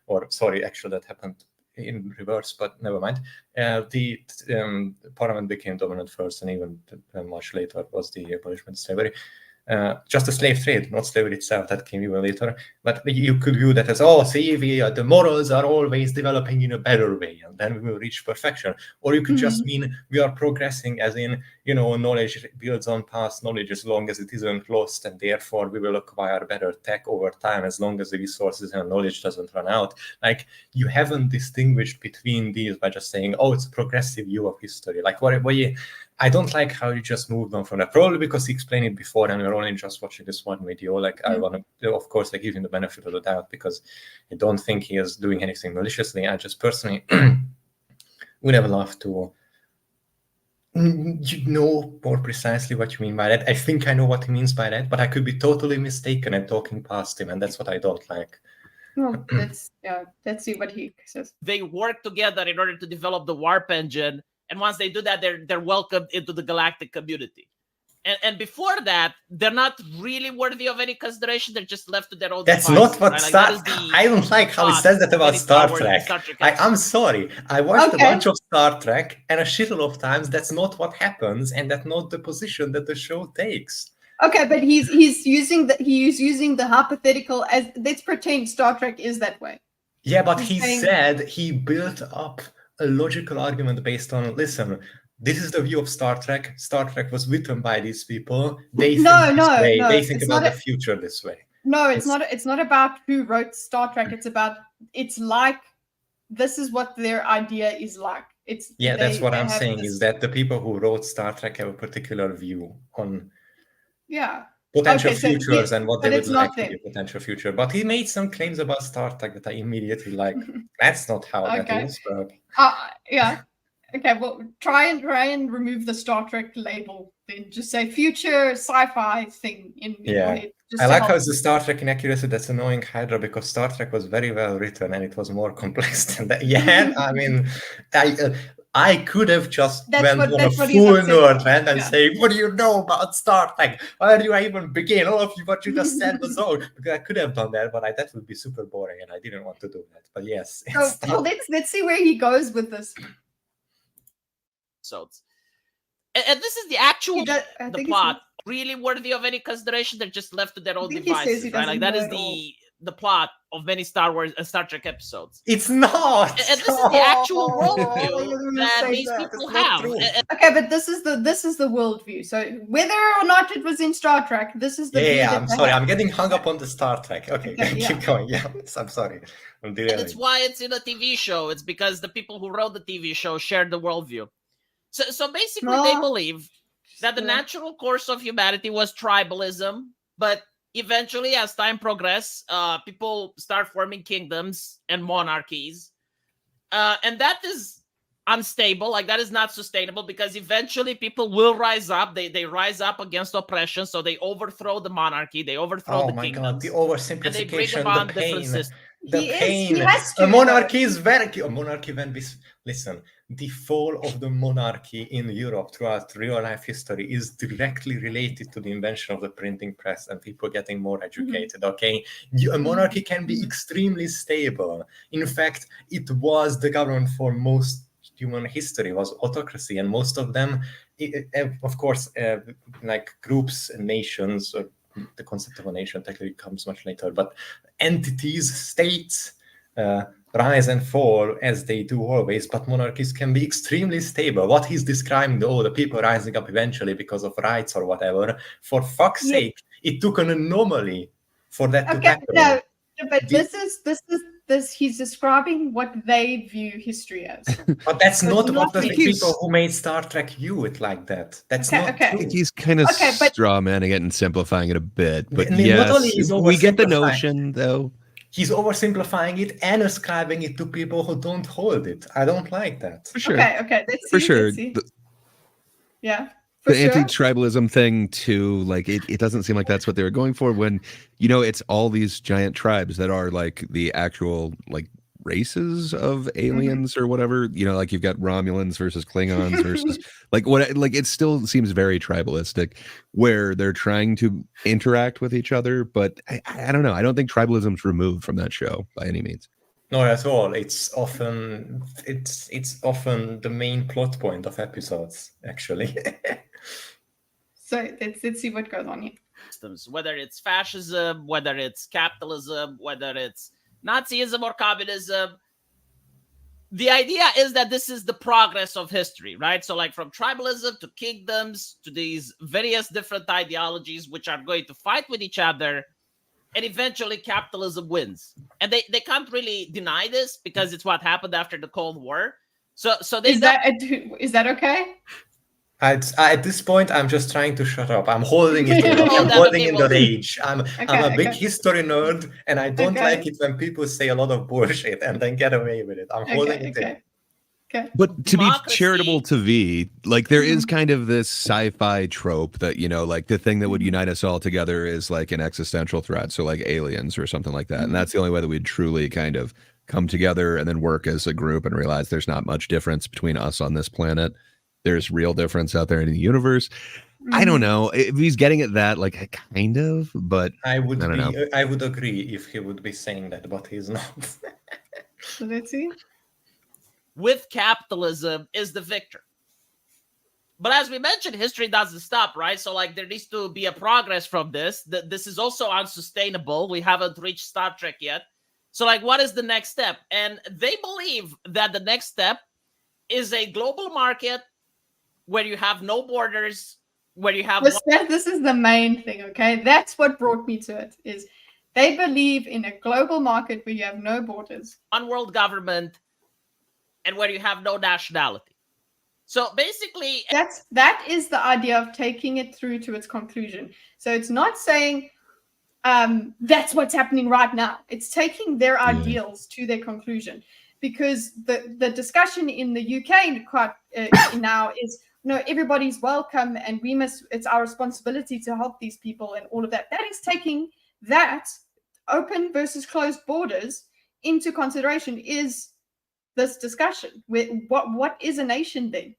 or sorry, actually that happened in reverse, but never mind. The parliament became dominant first, and even much later was the abolishment of slavery. Just the slave trade, not slavery itself, that came even later. But you could view that as, the morals are always developing in a better way, and then we will reach perfection. Or you could just mean we are progressing, as in, knowledge builds on past knowledge as long as it isn't lost, and therefore we will acquire better tech over time as long as the resources and knowledge doesn't run out. Like, you haven't distinguished between these by just saying, it's a progressive view of history. Like, I don't like how you just moved on from that. Probably because he explained it before and we're only just watching this one video. I want to, of course, give him the benefit of the doubt, because I don't think he is doing anything maliciously. I just personally would have loved to know more precisely what you mean by that. I think I know what he means by that, but I could be totally mistaken and talking past him, and that's what I don't like. Well, let's see what he says. They work together in order to develop the warp engine. And once they do that, they're welcomed into the galactic community. And before that, they're not really worthy of any consideration. They're just left to their own devices. That's not what I don't like how he says that about Star Trek. I'm sorry. I watched a bunch of Star Trek, and a shitload of times that's not what happens, and that's not the position that the show takes. Okay, but he's using the hypothetical as, let's pretend Star Trek is that way. Yeah, but he said he built up a logical argument based on, listen, this is the view of Star Trek. Star Trek was written by these people. They think this way. They think about the future this way. No, it's not about who wrote Star Trek. It's like this is what their idea is like. That's what I'm saying, is that the people who wrote Star Trek have a particular view on potential futures and what they would like to be a potential future. But he made some claims about Star Trek that I immediately that's not how that is. But Okay, well, try and remove the Star Trek label. Then just say future sci-fi thing in your head. I like how it's the Star Trek inaccuracy that's annoying Hydra, because Star Trek was very well written and it was more complex than that. Yeah, I mean, I could have just went on a full nerd rant and say, what do you know about Star Trek? Where do I even begin? All of you, what you just said was all. Because I could have done that, but that would be super boring and I didn't want to do that. But yes. So let's see where he goes with this. So, and this is the actual the plot. Really worthy of any consideration. They're just left to their own devices, right? Like that is the plot of many Star Trek episodes. It's not. And this is the actual worldview that these people have. Okay, but this is the worldview. So whether or not it was in Star Trek, this is the yeah. I'm sorry. I'm getting hung up on the Star Trek. Okay, keep going. Yeah, I'm sorry. And it's why it's in a TV show. It's because the people who wrote the TV show shared the worldview. So basically, they believe that the natural course of humanity was tribalism, but eventually, as time progressed, people start forming kingdoms and monarchies, and that is unstable. Like that is not sustainable, because eventually people will rise up. They rise up against oppression, so they overthrow the monarchy, they overthrow the kingdoms. God, the oversimplification, and they bring about the pain. Different systems. The pain. A monarchy is a monarchy when we listen. The fall of the monarchy in Europe throughout real life history is directly related to the invention of the printing press and people getting more educated. Okay, a monarchy can be extremely stable. In fact, it was the government for most human history was autocracy, and most of them, of course, like groups and nations. The concept of a nation technically comes much later, but entities, states, rise and fall as they do always, but monarchies can be extremely stable. What he's describing, the people rising up eventually because of rights or whatever, for fuck's sake, it took an anomaly for that to happen. No, but he's describing what they view history as. But that's not what the people who made Star Trek view it like that. That's not true. I think he's kind of straw manning it and simplifying it a bit. But yes, we get the notion, though. He's oversimplifying it and ascribing it to people who don't hold it. I don't like that. For sure. Okay. For sure. The anti-tribalism thing too, like it doesn't seem like that's what they were going for, when it's all these giant tribes that are like the actual like races of aliens or whatever, like you've got Romulans versus Klingons versus like it still seems very tribalistic, where they're trying to interact with each other, but I don't know, I don't think tribalism's removed from that show by any means. Not at all. It's often the main plot point of episodes, actually. So let's see what goes on here. Whether it's fascism, whether it's capitalism, whether it's Nazism or communism, the idea is that this is the progress of history, right? So like from tribalism to kingdoms to these various different ideologies which are going to fight with each other, and eventually capitalism wins. And they can't really deny this because it's what happened after the Cold War. So is that okay? At this point, I'm just trying to shut up. I'm holding it in. I'm holding in the rage. I'm a big history nerd, and I don't like it when people say a lot of bullshit and then get away with it. I'm holding it in. Okay. But to be charitable to V, like there is kind of this sci-fi trope that, like the thing that would unite us all together is like an existential threat. So like aliens or something like that. And that's the only way that we'd truly kind of come together and then work as a group and realize there's not much difference between us on this planet. There's real difference out there in the universe. I don't know if he's getting at that, like kind of, but I would agree if he would be saying that, but he's not. So let's see. With capitalism is the victor. But as we mentioned, history doesn't stop, right? So like there needs to be a progress from this. This is also unsustainable. We haven't reached Star Trek yet. So like what is the next step? And they believe that the next step is a global market where you have no borders, where you have... This is the main thing, okay? That's what brought me to it, is they believe in a global market where you have no borders. One world government, and where you have no nationality. So basically... That is the idea of taking it through to its conclusion. So it's not saying that's what's happening right now. It's taking their ideals to their conclusion. Because the discussion in the UK now is, everybody's welcome, and it's our responsibility to help these people and all of that. That is taking that open versus closed borders into consideration. Is this discussion what is a nation then?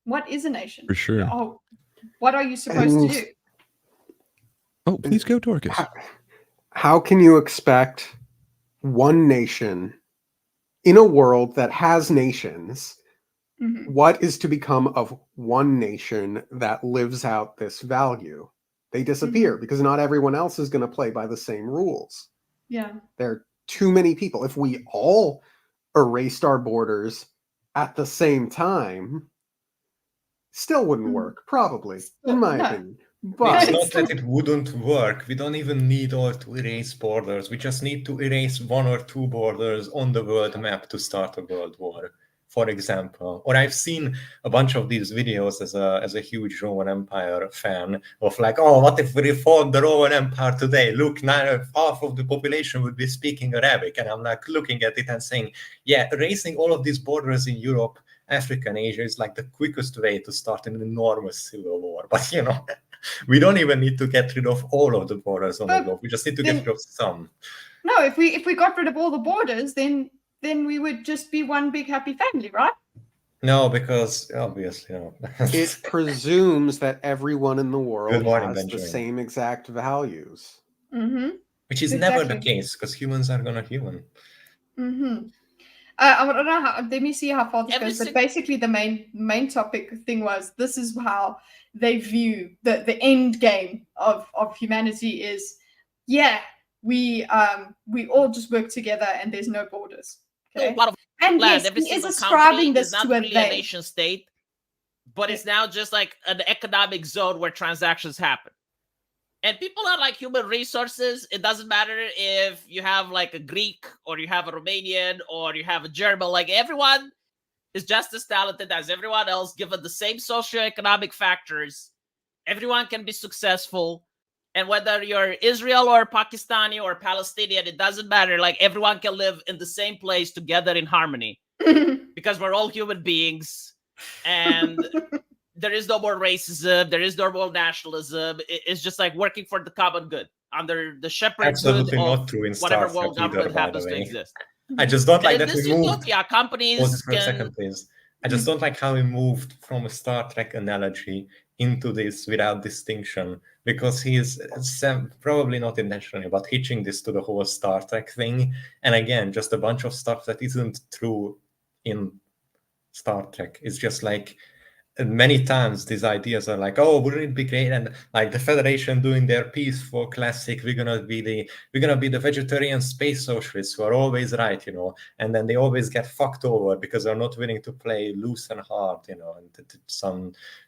What is a nation? For sure. Oh, what are you supposed to do? Oh, please go, Dorkus. How can you expect one nation in a world that has nations? Mm-hmm. What is to become of one nation that lives out this value? They disappear because not everyone else is going to play by the same rules. Yeah. There are too many people. If we all erased our borders at the same time, still wouldn't work, probably, in my opinion. But it's not that it wouldn't work. We don't even need all to erase borders. We just need to erase 1 or 2 borders on the world map to start a world war, for example. Or I've seen a bunch of these videos as a huge Roman Empire fan of like, oh, what if we reformed the Roman Empire today? Look, now half of the population would be speaking Arabic. And I'm like looking at it and saying, yeah, erasing all of these borders in Europe, Africa, and Asia is like the quickest way to start an enormous civil war. But, we don't even need to get rid of all of the borders on the globe. We just need to get rid of some. No, if we got rid of all the borders, then we would just be one big happy family, right? No, because obviously, it presumes that everyone in the world has the same exact values. Mm-hmm. Which is never the case, because humans are gonna human. Mm-hmm. I don't know how. Let me see how far this goes. But basically, the main topic thing was, this is how they view the end game of humanity is. Yeah, we all just work together, and there's no borders. Okay? And yes, he is ascribing this to a nation state, but it's now just like an economic zone where transactions happen. And people are like human resources. It doesn't matter if you have like a Greek or you have a Romanian or you have a German. Like everyone is just as talented as everyone else, given the same socioeconomic factors. Everyone can be successful. And whether you're Israel or Pakistani or Palestinian, it doesn't matter. Like everyone can live in the same place together in harmony because we're all human beings. And there is no more racism. There is no more nationalism. It's just like working for the common good under the shepherd's good not true in whatever world government happens to exist. I just don't like that we moved. Yeah, companies for a second, please. I just don't like how we moved from a Star Trek analogy into this without distinction, because he is probably not intentionally, but hitching this to the whole Star Trek thing. And again, just a bunch of stuff that isn't true in Star Trek. It's just like, many times these ideas are like, oh, wouldn't it be great? And like the Federation doing their peaceful classic, we're gonna be the vegetarian space socialists who are always right, and then they always get fucked over because they're not willing to play loose and hard, and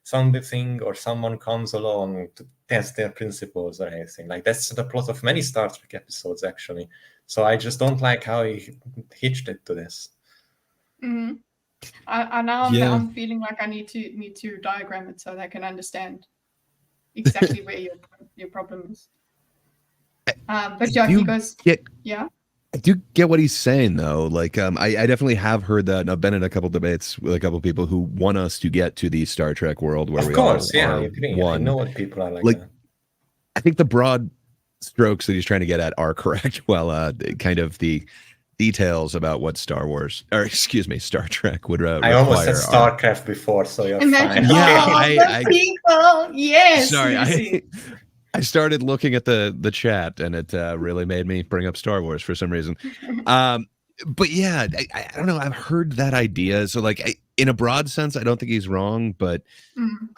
something or someone comes along to test their principles or anything. Like that's the plot of many Star Trek episodes, actually. So I just don't like how he hitched it to this. Mm-hmm. I'm feeling like I need to diagram it so that I can understand exactly where your problem is. But yeah, he goes, yeah. I do get what he's saying though. Like, I definitely have heard that. And I've been in a couple debates with a couple people who want us to get to the Star Trek world where I agree. I know what people are like that. I think the broad strokes that he's trying to get at are correct. Well, kind of the details about what Star Trek would require. I almost said StarCraft before, so you're fine. Yeah, people. Yes. Sorry, I started looking at the chat, and it really made me bring up Star Wars for some reason. But yeah, I don't know. I've heard that idea. So like, in a broad sense, I don't think he's wrong, but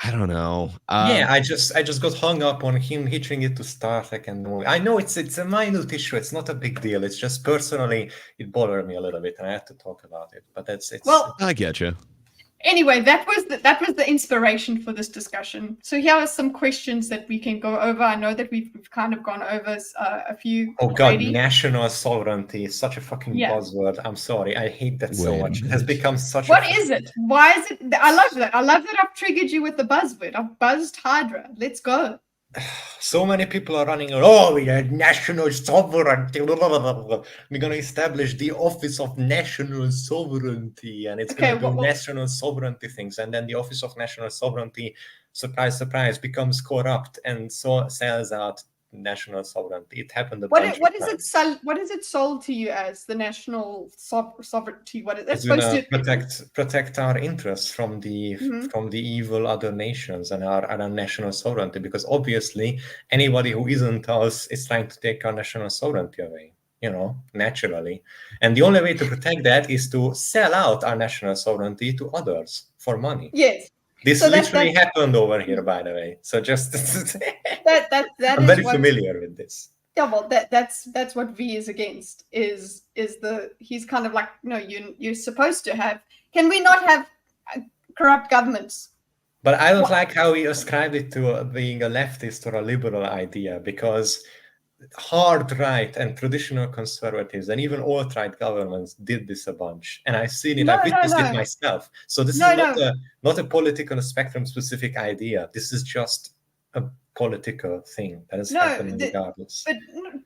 I don't know. I just got hung up on him hitching it to Star Trek and movie. I know it's a minute issue. It's not a big deal. It's just personally, it bothered me a little bit, and I had to talk about it. But well, I get you. Anyway, that was the inspiration for this discussion. So here are some questions that we can go over. I know that we've kind of gone over a few. Oh God, already. National sovereignty is such a fucking buzzword. I'm sorry, I hate that so much. It has become such. What is it? Why is it? I love that. I love that I've triggered you with the buzzword. I've buzzed Hydra. Let's go. so many people are running, oh, we are national sovereignty. We're going to establish the Office of National Sovereignty, and it's going to do national sovereignty things. And then the Office of National Sovereignty, surprise, surprise, becomes corrupt and so sells out national sovereignty. It happened. What is it sold to you as the national sovereignty? What is it supposed to protect our interests from the from the evil other nations and our national sovereignty? Because obviously, anybody who isn't us is trying to take our national sovereignty away. Naturally, and the only way to protect that is to sell out our national sovereignty to others for money. Yes. This literally happened over here, by the way. So just I'm very familiar with this. Yeah, well, that's what V is against. He's kind of like, no, you're supposed to have. Can we not have corrupt governments? But I don't like how he ascribed it to being a leftist or a liberal idea, because hard right and traditional conservatives and even alt-right governments did this a bunch, and I've seen it. I witnessed it myself. So this is not a political spectrum specific idea. This is just a political thing that is happening regardless. But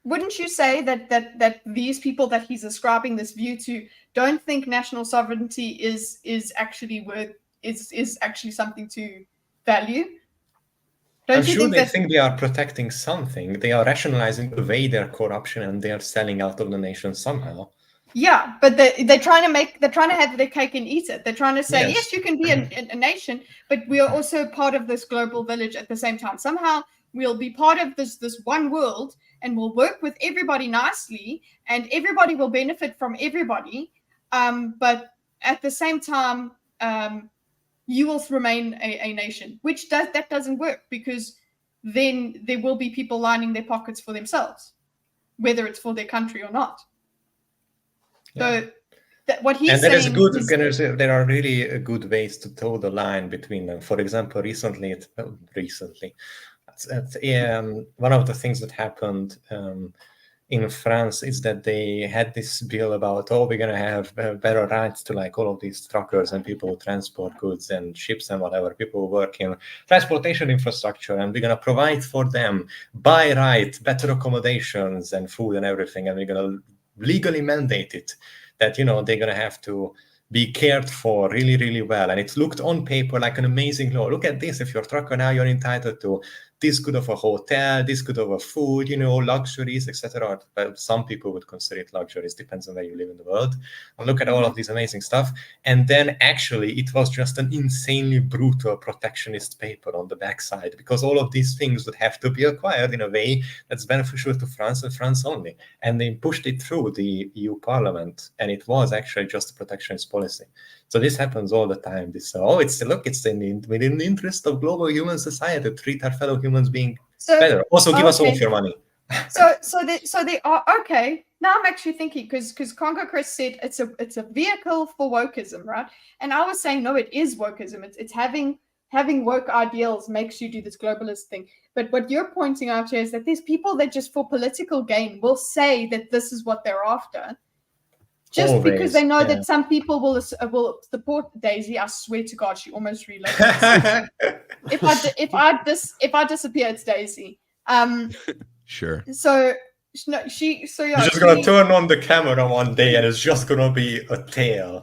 wouldn't you say that these people that he's ascribing this view to don't think national sovereignty is actually something to value? I'm sure they think they are protecting something. They are rationalizing away their corruption, and they are selling out of the nation somehow. Yeah, but they're trying to have their cake and eat it. They're trying to say, yes, you can be a nation, but we are also part of this global village at the same time. Somehow we'll be part of this one world, and we'll work with everybody nicely, and everybody will benefit from everybody. But at the same time, you will remain a nation, which doesn't work, because then there will be people lining their pockets for themselves, whether it's for their country or not. Yeah. So what he's saying is good. There are really good ways to toe the line between them. For example, recently, one of the things that happened in France is that they had this bill about, we're going to have better rights to like all of these truckers and people who transport goods and ships and whatever, people who work in transportation infrastructure, and we're going to provide for them by right better accommodations and food and everything, and we're going to legally mandate it that they're going to have to be cared for really, really well. And it looked on paper like an amazing law. Look at this. If you're a trucker now, you're entitled to this good of a hotel, this good of a food, luxuries, etc. But some people would consider it luxuries. Depends on where you live in the world. And look at all of this amazing stuff. And then actually it was just an insanely brutal protectionist paper on the backside, because all of these things would have to be acquired in a way that's beneficial to France and France only. And they pushed it through the EU Parliament, and it was actually just a protectionist policy. So this happens all the time. It's within the interest of global human society to treat our fellow humans being better. Also, give us all of your money. So they are okay. Now I'm actually thinking, because Congo Chris said it's a vehicle for wokeism, right? And I was saying no, it is wokeism. It's having woke ideals makes you do this globalist thing. But what you're pointing out here is that there's people that just for political gain will say that this is what they're after. Just because they know that some people will support Daisy. I swear to God, she almost relocated. if I disappear, it's Daisy. Sure. So you're just gonna turn on the camera one day, and it's just gonna be a tail.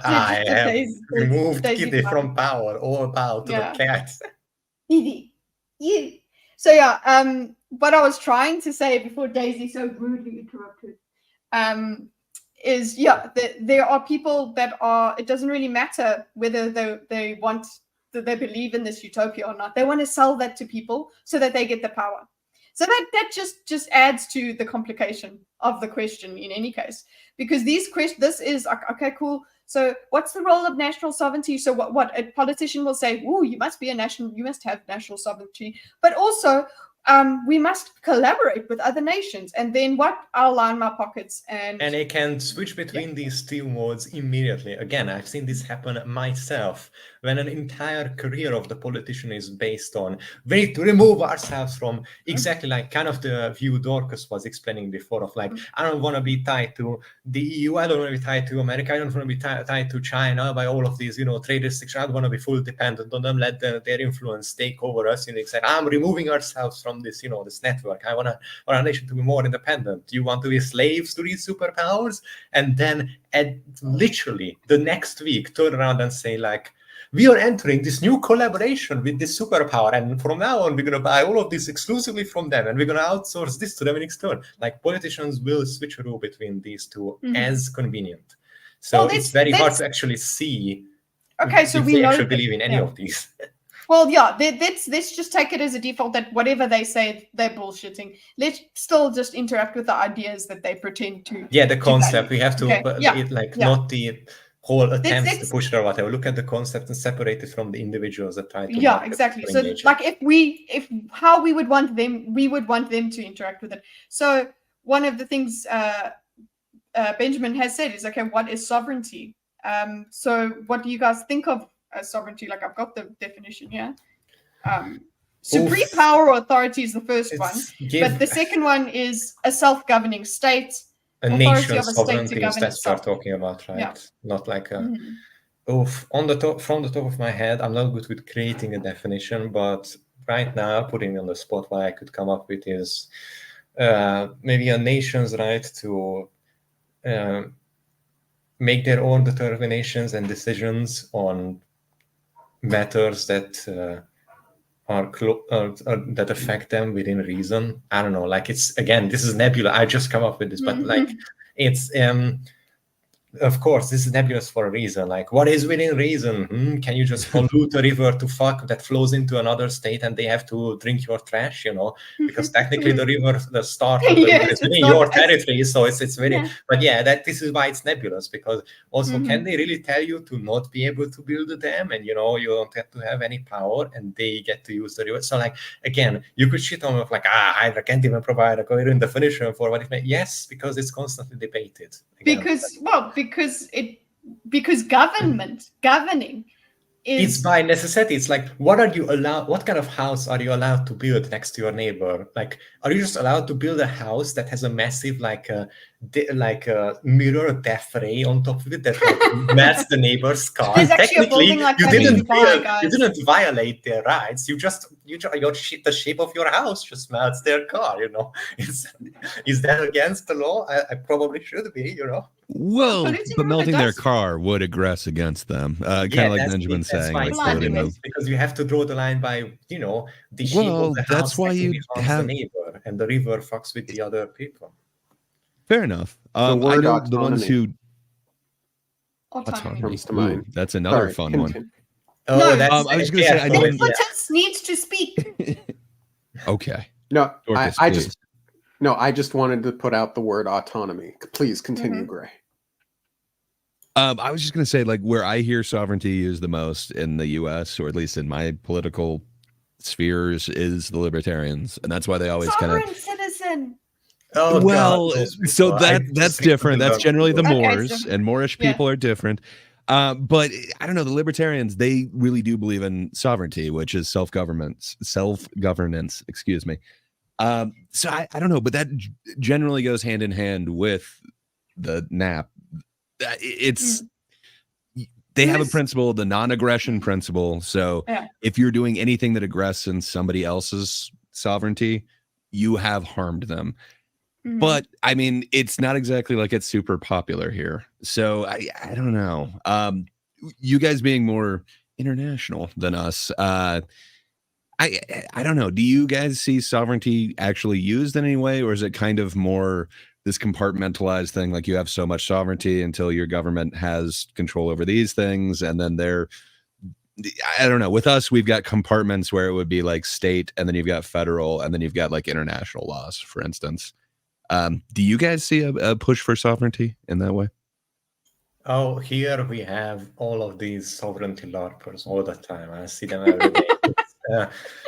I have removed Kitty from power. All about the cat. Kitty, you. So yeah. What I was trying to say before Daisy so rudely interrupted. Is there are people that are, it doesn't really matter whether they believe in this utopia or not. They want to sell that to people so that they get the power. So that just adds to the complication of the question in any case, because this is okay, cool. So what's the role of national sovereignty? So what a politician will say, you must have national sovereignty, but also we must collaborate with other nations. And then what? I'll line my pockets and I can switch between these two modes immediately. Again, I've seen this happen myself when an entire career of the politician is based on we need to remove ourselves from exactly like kind of the view Dorkus was explaining before of like, I don't want to be tied to the EU, I don't want to be tied to America, I don't want to be tied to China by all of these, trade restrictions. I don't want to be fully dependent on them, let their influence take over us. It's like, I'm removing ourselves from this, this network. I want our nation to be more independent. You want to be slaves to these superpowers? And then literally the next week, turn around and say like, we are entering this new collaboration with this superpower, and from now on, we're going to buy all of this exclusively from them, and we're going to outsource this to them in external. Like, politicians will switch rule between these two as convenient. So it's very hard to actually see. Okay, so we actually believe in any of these. Well, yeah, let's just take it as a default that whatever they say, they're bullshitting. Let's still just interact with the ideas that they pretend to. Yeah, the concept. We have to, not the whole attempts to push it or whatever. Look at the concept and separate it from the individuals that try to. Yeah, exactly. So, like, if how we would want them to interact with it. So, one of the things Benjamin has said is, okay, what is sovereignty? So, what do you guys think of as sovereignty? Like, I've got the definition here. Supreme power or authority is the first one, but the second one is a self-governing state. A nation's sovereignty is that we're talking about, right? Yeah. Not like a from the top of my head, I'm not good with creating a definition, but right now putting on the spot what I could come up with is maybe a nation's right to make their own determinations and decisions on matters that that affect them within reason. I don't know, like, it's, again, this is nebula. I just come up with this, but like, it's of course this is nebulous for a reason. Like, what is within reason? Can you just pollute a river to fuck that flows into another state and they have to drink your trash, because technically the river, the start of the river is within your territory, so it's very but this is why it's nebulous, because also can they really tell you to not be able to build a dam, and you don't have to have any power and they get to use the river? So, like, again, you could shit on like, Hydra can't even provide a coherent definition for what it means. Yes, because it's constantly debated. Again, because governing it's by necessity. It's like, what kind of house are you allowed to build next to your neighbor? Like, are you just allowed to build a house that has a massive mirror death ray on top of it that melts the neighbor's car? Technically, you didn't violate their rights. The shape of your house just melts their car. Is that against the law? I probably should be. Well, but melting their car would aggress against them. Kind of like Benjamin saying, because you have to draw the line by the shape of the house. That's why you have the neighbor, and the river fucks with the other people. Fair enough. I know autonomy. The ones who autonomy comes to mind. That's another fun one. Oh, no, that's, I was going to say, Impotence needs to speak. Okay. No, Dorkus, I just wanted to put out the word autonomy. Please continue, Gray. I was just going to say, like, where I hear sovereignty used the most in the U.S., or at least in my political spheres, is the libertarians, and that's why they always kind of citizen. Oh, well, God, so that's different. That's generally the Moors, and Moorish people are different. But I don't know, the libertarians, they really do believe in sovereignty, which is self-governance, excuse me. So I don't know, but that generally goes hand in hand with the NAP. They have a principle, the non-aggression principle. So if you're doing anything that aggresses somebody else's sovereignty, you have harmed them. But I mean, it's not exactly like it's super popular here. So I don't know. You guys being more international than us, I don't know. Do you guys see sovereignty actually used in any way, or is it kind of more this compartmentalized thing? Like, you have so much sovereignty until your government has control over these things, and then I don't know. With us, we've got compartments where it would be like state, and then you've got federal, and then you've got like international laws, for instance. Do you guys see a push for sovereignty in that way? Oh, here we have all of these sovereignty LARPers all the time. I see them every day.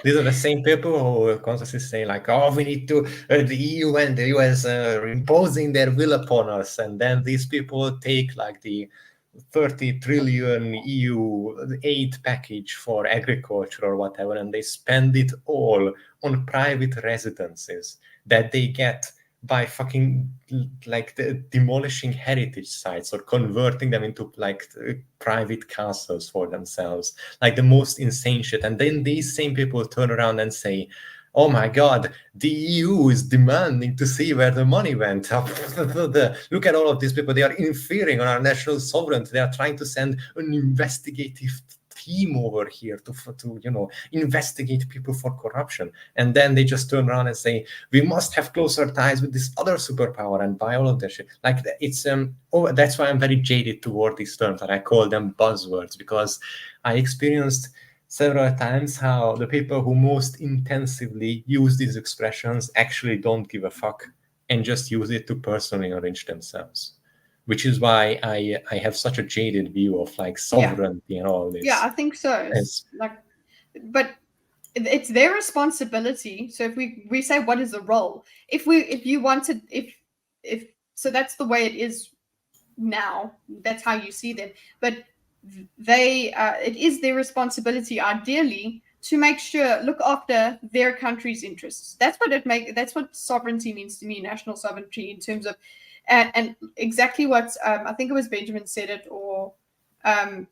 These are the same people who constantly say like, "Oh, we need to the EU and the US are imposing their will upon us," and then these people take like the 30 trillion EU aid package for agriculture or whatever, and they spend it all on private residences that they get by fucking like demolishing heritage sites or converting them into like private castles for themselves, like the most insane shit. And then these same people turn around and say, "Oh my God, the EU is demanding to see where the money went." Look at all of these people. They are interfering on our national sovereignty. They are trying to send an investigative team over here to investigate people for corruption. And then they just turn around and say, "We must have closer ties with this other superpower," and buy all of their shit. Like it's that's why I'm very jaded toward these terms, and I call them buzzwords, because I experienced several times how the people who most intensively use these expressions actually don't give a fuck and just use it to personally enrich themselves, which is why I have such a jaded view of like sovereignty and all this. Yeah, I think so. But it's their responsibility. So if we say, what is the role? If so that's the way it is now. That's how you see them. But it is their responsibility, ideally, to look after their country's interests. That's what sovereignty means to me, national sovereignty, in terms of, and exactly what I think it was Benjamin said it, or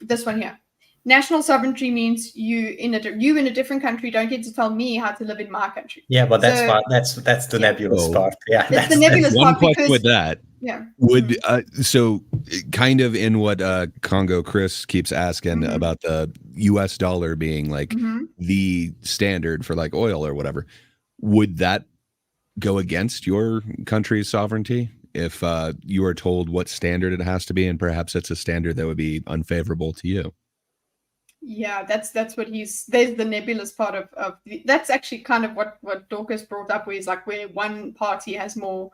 this one here. National sovereignty means you in a different country don't get to tell me how to live in my country. Yeah, but that's the nebulous part. Yeah, that's the nebulous part. One question with that. Yeah. Would so kind of in what Congo Chris keeps asking about the US dollar being like the standard for like oil or whatever, would that go against your country's sovereignty if you are told what standard it has to be, and perhaps it's a standard that would be unfavorable to you? Yeah, that's what there's the nebulous part of that's actually kind of what Dorkus brought up, where he's like, where one party has more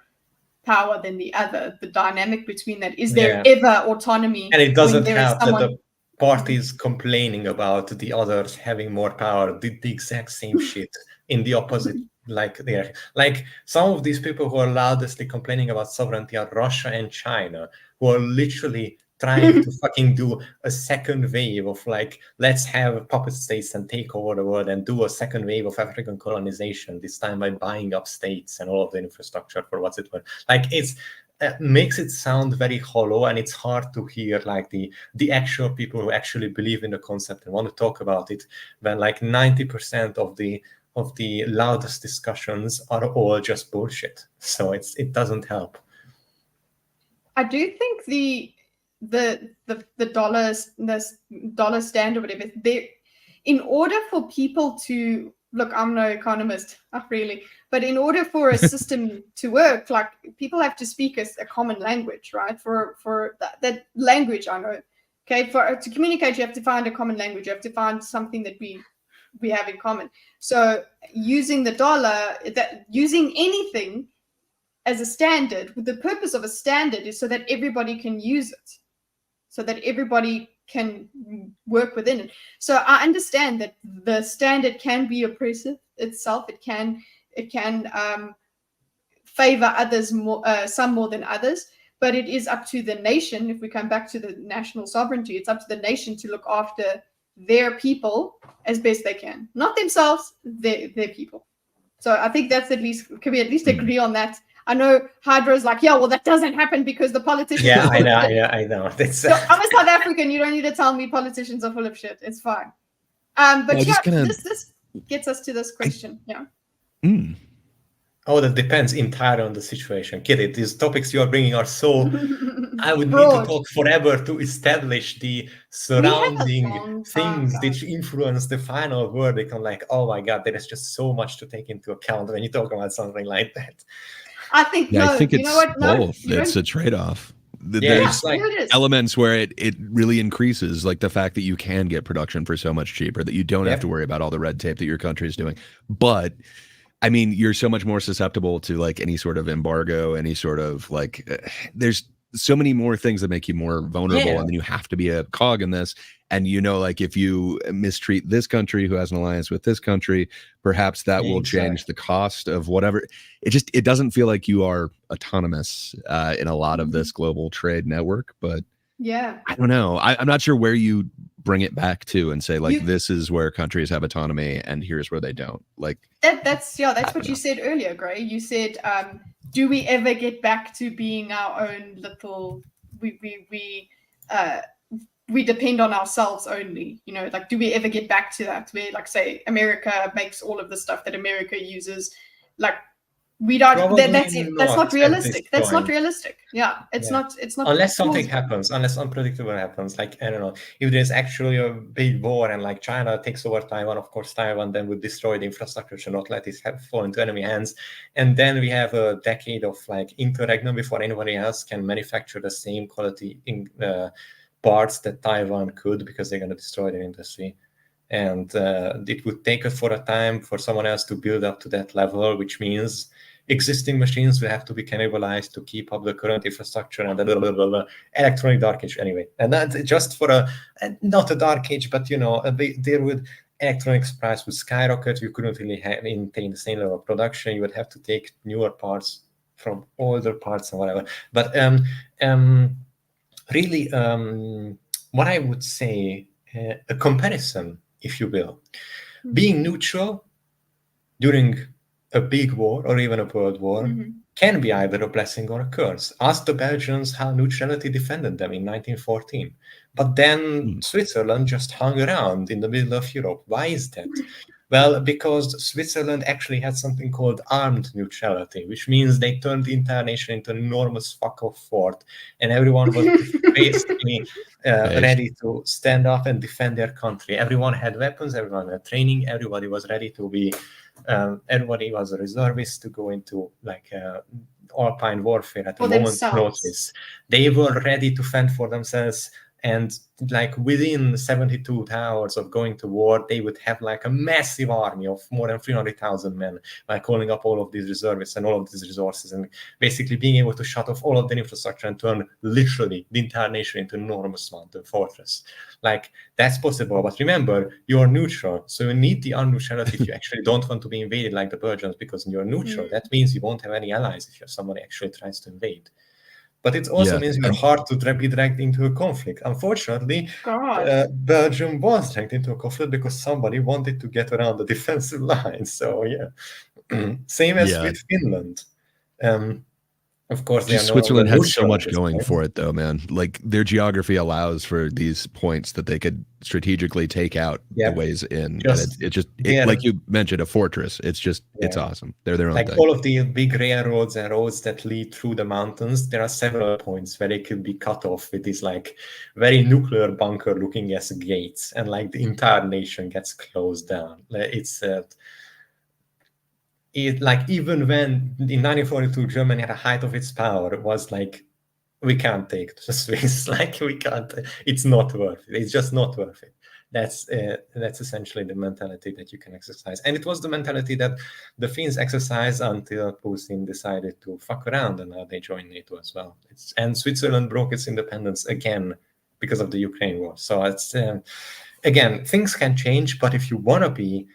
power than the other, the dynamic between that. Is there ever autonomy? And it doesn't help that the parties complaining about the others having more power did the exact same shit in the opposite. Like some of these people who are loudestly complaining about sovereignty are Russia and China, who are literally trying to fucking do a second wave of like, let's have puppet states and take over the world and do a second wave of African colonization, this time by buying up states and all of the infrastructure for what's it worth. Like it makes it sound very hollow, and it's hard to hear like the actual people who actually believe in the concept and want to talk about it, when like 90% of the loudest discussions are all just bullshit. So it doesn't help. I do think the dollar stand or whatever, in order for people to look, I'm no economist, not really, but in order for a system to work, like people have to speak a common language, right? For that language, I know. Okay, to communicate, you have to find a common language. You have to find something that we have in common. So using the dollar, using anything as a standard, the purpose of a standard is so that everybody can use it, so that everybody can work within it. So I understand that the standard can be oppressive itself. It can favor others more, some more than others, but it is up to the nation. If we come back to the national sovereignty, it's up to the nation to look after their people as best they can, not themselves, their people. So I think that's can we at least agree on that? I know Hydra is like, yeah, well, that doesn't happen because the politicians. Yeah, I know. So I'm a South African. You don't need to tell me politicians are full of shit. It's fine. But this gets us to this question. Oh, that depends entirely on the situation. Kitty, these topics you are bringing are so... I would need to talk forever to establish the surrounding things that influence the final verdict. I'm like, oh my God, there is just so much to take into account when you talk about something like that. I think I think it's both. It's a trade-off. There's like elements where it really increases, like the fact that you can get production for so much cheaper, that you don't have to worry about all the red tape that your country is doing. But I mean, you're so much more susceptible to like any sort of embargo, any sort of like there's so many more things that make you more vulnerable, and then you have to be a cog in this. And like if you mistreat this country who has an alliance with this country, perhaps that will change the cost of whatever. It doesn't feel like you are autonomous in a lot of this global trade network. But I don't know. I'm not sure where you bring it back to and say this is where countries have autonomy and here's where they don't. Like that's what you said earlier, Gray. You said, do we ever get back to being our own little? We depend on ourselves only, like, do we ever get back to that where, like, say America makes all of the stuff that America uses, like we don't, that's not realistic. That's not realistic. It's not unless something happens, unless unpredictable happens, like, I don't know, if there's actually a big war and like China takes over Taiwan, of course Taiwan then would destroy the infrastructure to not let it fall into enemy hands, and then we have a decade of like interregnum before anybody else can manufacture the same quality in parts that Taiwan could, because they're going to destroy their industry. And it would take us for a time for someone else to build up to that level, which means existing machines will have to be cannibalized to keep up the current infrastructure and the electronic dark age anyway. And that's just for not a dark age, but there would electronics price would skyrocket. You couldn't really maintain the same level of production. You would have to take newer parts from older parts and whatever. But really, what I would say, a comparison, if you will, being neutral during a big war or even a world war can be either a blessing or a curse. Ask the Belgians how neutrality defended them in 1914. But then Switzerland just hung around in the middle of Europe. Why is that? Well, because Switzerland actually had something called armed neutrality, which means they turned the entire nation into an enormous fuck-off fort, and everyone was basically ready to stand up and defend their country. Everyone had weapons, everyone had training, everybody was ready to be, everybody was a reservist to go into like alpine warfare at a moment's notice. They were ready to fend for themselves. And like within 72 hours of going to war, they would have like a massive army of more than 300,000 men, like calling up all of these reservists and all of these resources, and basically being able to shut off all of their infrastructure and turn literally the entire nation into an enormous mountain fortress. Like, that's possible. But remember, you're neutral. So you need the unneutrality if you actually don't want to be invaded like the Belgians, because you're neutral. That means you won't have any allies if somebody actually tries to invade. But it also means you're hard to be dragged into a conflict. Unfortunately, Belgium was dragged into a conflict because somebody wanted to get around the defensive line. So, same as with Finland. Of course, Switzerland has so much going for it, though, man. Like, their geography allows for these points that they could strategically take out the ways in. Like you mentioned, a fortress. It's just, it's awesome. They're their own thing. Like all of the big railroads and roads that lead through the mountains, there are several points where they could be cut off with these like very nuclear bunker looking as gates, and like the entire nation gets closed down. Like even when in 1942 Germany at the height of its power, it was like, we can't take the Swiss, like we can't, it's not worth it. It's just not worth it. That's essentially the mentality that you can exercise. And it was the mentality that the Finns exercised until Putin decided to fuck around, and now they joined NATO as well. And Switzerland broke its independence again because of the Ukraine war. So it's, again, things can change, but if you want to be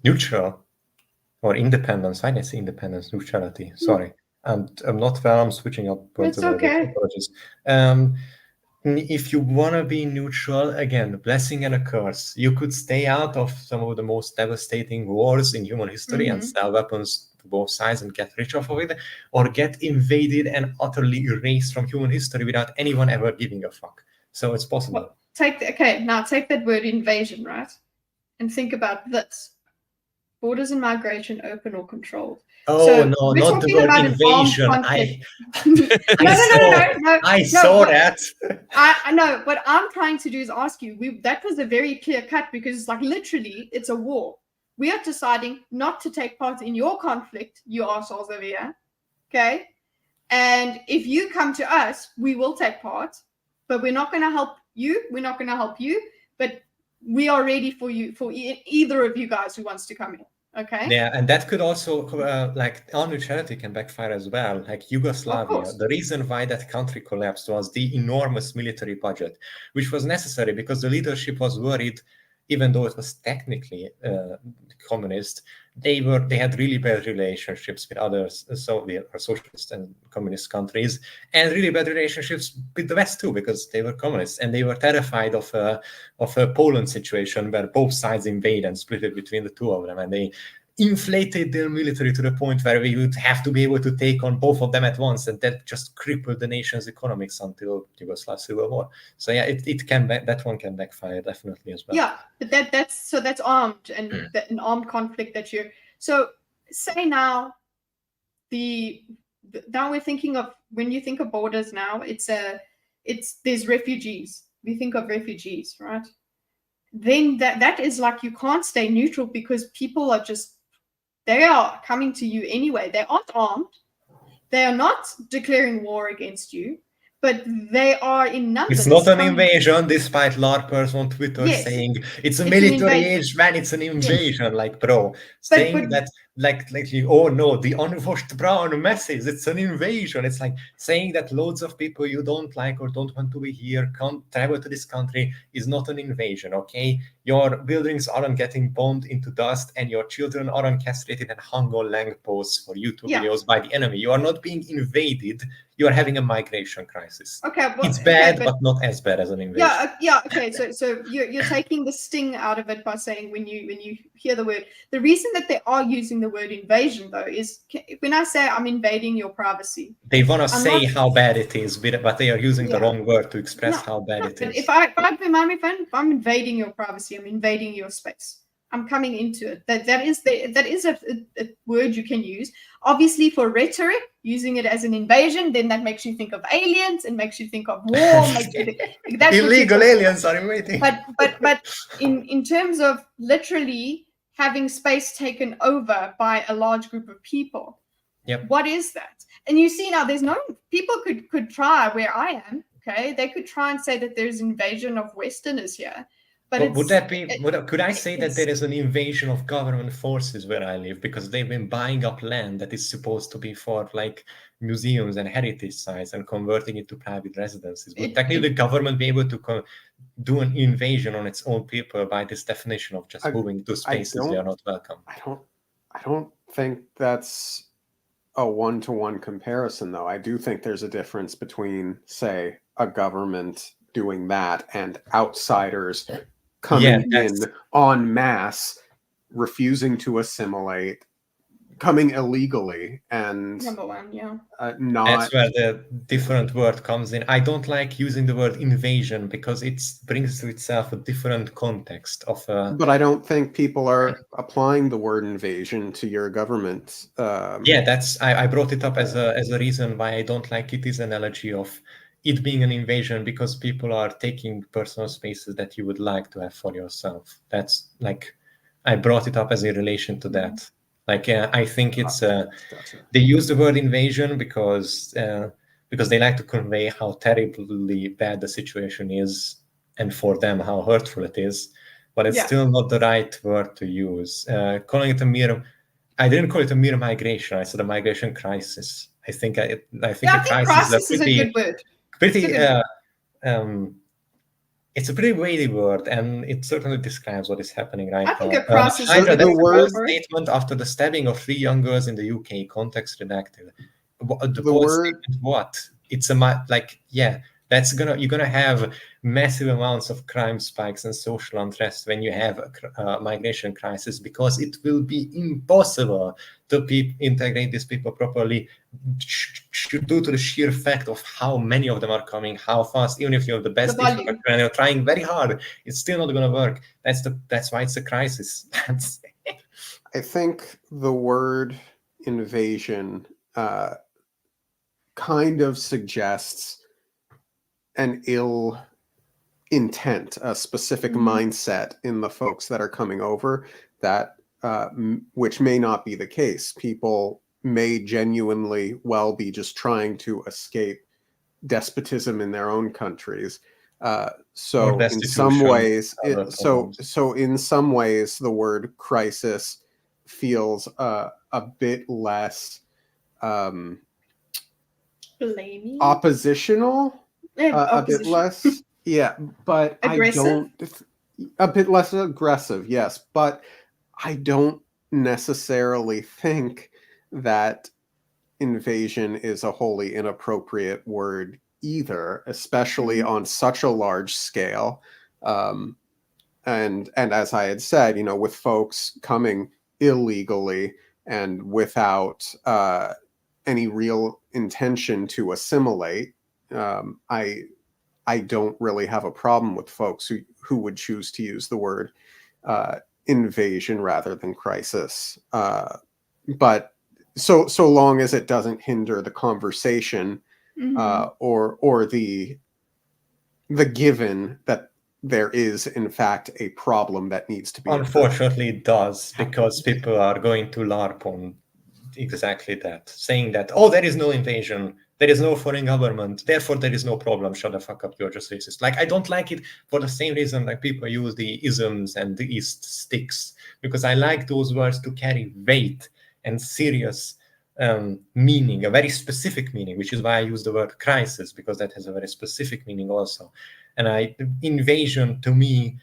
neutral or independence, I didn't say independence, neutrality, sorry. And I'm not well, I'm switching up. It's okay. If you want to be neutral, again, a blessing and a curse. You could stay out of some of the most devastating wars in human history and sell weapons to both sides and get rich off of it, or get invaded and utterly erased from human history without anyone ever giving a fuck. So it's possible. Well, take that word invasion, right? And think about this. Borders and migration open or controlled. Oh, so no, not the word invasion. I saw that. I know. What I'm trying to do is ask you, that was a very clear cut, because like literally it's a war. We are deciding not to take part in your conflict, you assholes over here. Okay? And if you come to us, we will take part, but we're not going to help you. We're not going to help you, but we are ready for you, for either of you guys who wants to come in. Okay. Yeah, and that could also, like, our neutrality can backfire as well. Like Yugoslavia, the reason why that country collapsed was the enormous military budget, which was necessary because the leadership was worried, even though it was technically communist, they had really bad relationships with other Soviet or socialist and communist countries, and really bad relationships with the West too, because they were communists, and they were terrified of a Poland situation where both sides invade and split it between the two of them, and they inflated their military to the point where we would have to be able to take on both of them at once, and that just crippled the nation's economics until Yugoslav civil war. So yeah, it can that one can backfire definitely as well. Yeah, but that's armed, and an armed conflict that you're. So say now, now we're thinking of, when you think of borders now, there's refugees. We think of refugees, right? Then that is like, you can't stay neutral because people are just, they are coming to you anyway. They aren't armed. They are not declaring war against you, but they are in numbers. It's not an invasion, despite LARPers on Twitter saying it's a military age, man, it's an invasion. Yes. Like, bro, saying that, like, oh no, the unwashed brown masses, it's an invasion. It's like saying that loads of people you don't like or don't want to be here can't travel to this country is not an invasion, okay? Your buildings aren't getting bombed into dust, and your children aren't castrated and hung on lampposts for YouTube videos by the enemy. You are not being invaded. You are having a migration crisis. Okay, well, it's bad, but not as bad as an invasion. Yeah. Okay, so you're taking the sting out of it by saying when you hear the word. The reason that they are using the word invasion, though, is when I say I'm invading your privacy, they want to say how bad it is, but they are using the wrong word to express how bad it is. If I'm invading your privacy, I'm invading your space. I'm coming into it. That is a word you can use. Obviously, for rhetoric, using it as an invasion, then that makes you think of aliens and makes you think of war. That's illegal aliens are invading. But in terms of literally having space taken over by a large group of people, what is that? And you see now, there's no people could try where I am. Okay, they could try and say that there's invasion of Westerners here. But would that be? Could I say that there is an invasion of government forces where I live, because they've been buying up land that is supposed to be for like museums and heritage sites and converting it to private residences? Would technically the government be able to do an invasion on its own people by this definition of just moving to spaces they are not welcome? I don't think that's a one-to-one comparison, though. I do think there's a difference between, say, a government doing that and outsiders coming in en masse, refusing to assimilate, coming illegally, and number one, not. That's where the different word comes in. I don't like using the word invasion because it brings to itself a different context of. But I don't think people are applying the word invasion to your government. That's I brought it up as a reason why I don't like it. Is analogy of it being an invasion because people are taking personal spaces that you would like to have for yourself. That's like, I brought it up as a relation to that. Like, I think it's, they use the word invasion because they like to convey how terribly bad the situation is, and for them, how hurtful it is. But it's still not the right word to use. Calling it a mere, I didn't call it a mere migration. I said a migration crisis. I think a crisis is a good word. It's a pretty weighty word, and it certainly describes what is happening right now. I think a crisis is Hydra, the word statement after the stabbing of 3 young girls in the UK, context redacted. The word statement, what? It's that's you're gonna have massive amounts of crime spikes and social unrest when you have a migration crisis, because it will be impossible to integrate these people properly due to the sheer fact of how many of them are coming, how fast. Even if you have the best infrastructure and you're trying very hard, it's still not going to work. That's why it's a crisis. I think the word invasion kind of suggests an ill intent, a specific mindset in the folks that are coming over, that which may not be the case. People may genuinely well be just trying to escape despotism in their own countries. So in some ways, the word crisis feels a bit less blaming, oppositional, a bit less, yeah, but aggressive? I don't, a bit less aggressive, yes, but I don't necessarily think that invasion is a wholly inappropriate word either, especially on such a large scale. And as I had said, you know, with folks coming illegally and without any real intention to assimilate, I don't really have a problem with folks who would choose to use the word invasion rather than crisis. But so long as it doesn't hinder the conversation or the given that there is in fact a problem that needs to be unfortunately addressed. It does, because people are going to LARP on exactly that, saying that, oh, there is no invasion, there is no foreign government, therefore there is no problem, shut the fuck up, you're just racist. Like, I don't like it for the same reason like people use the isms and the East sticks, because I like those words to carry weight and serious meaning, a very specific meaning, which is why I use the word crisis, because that has a very specific meaning also. And invasion to me,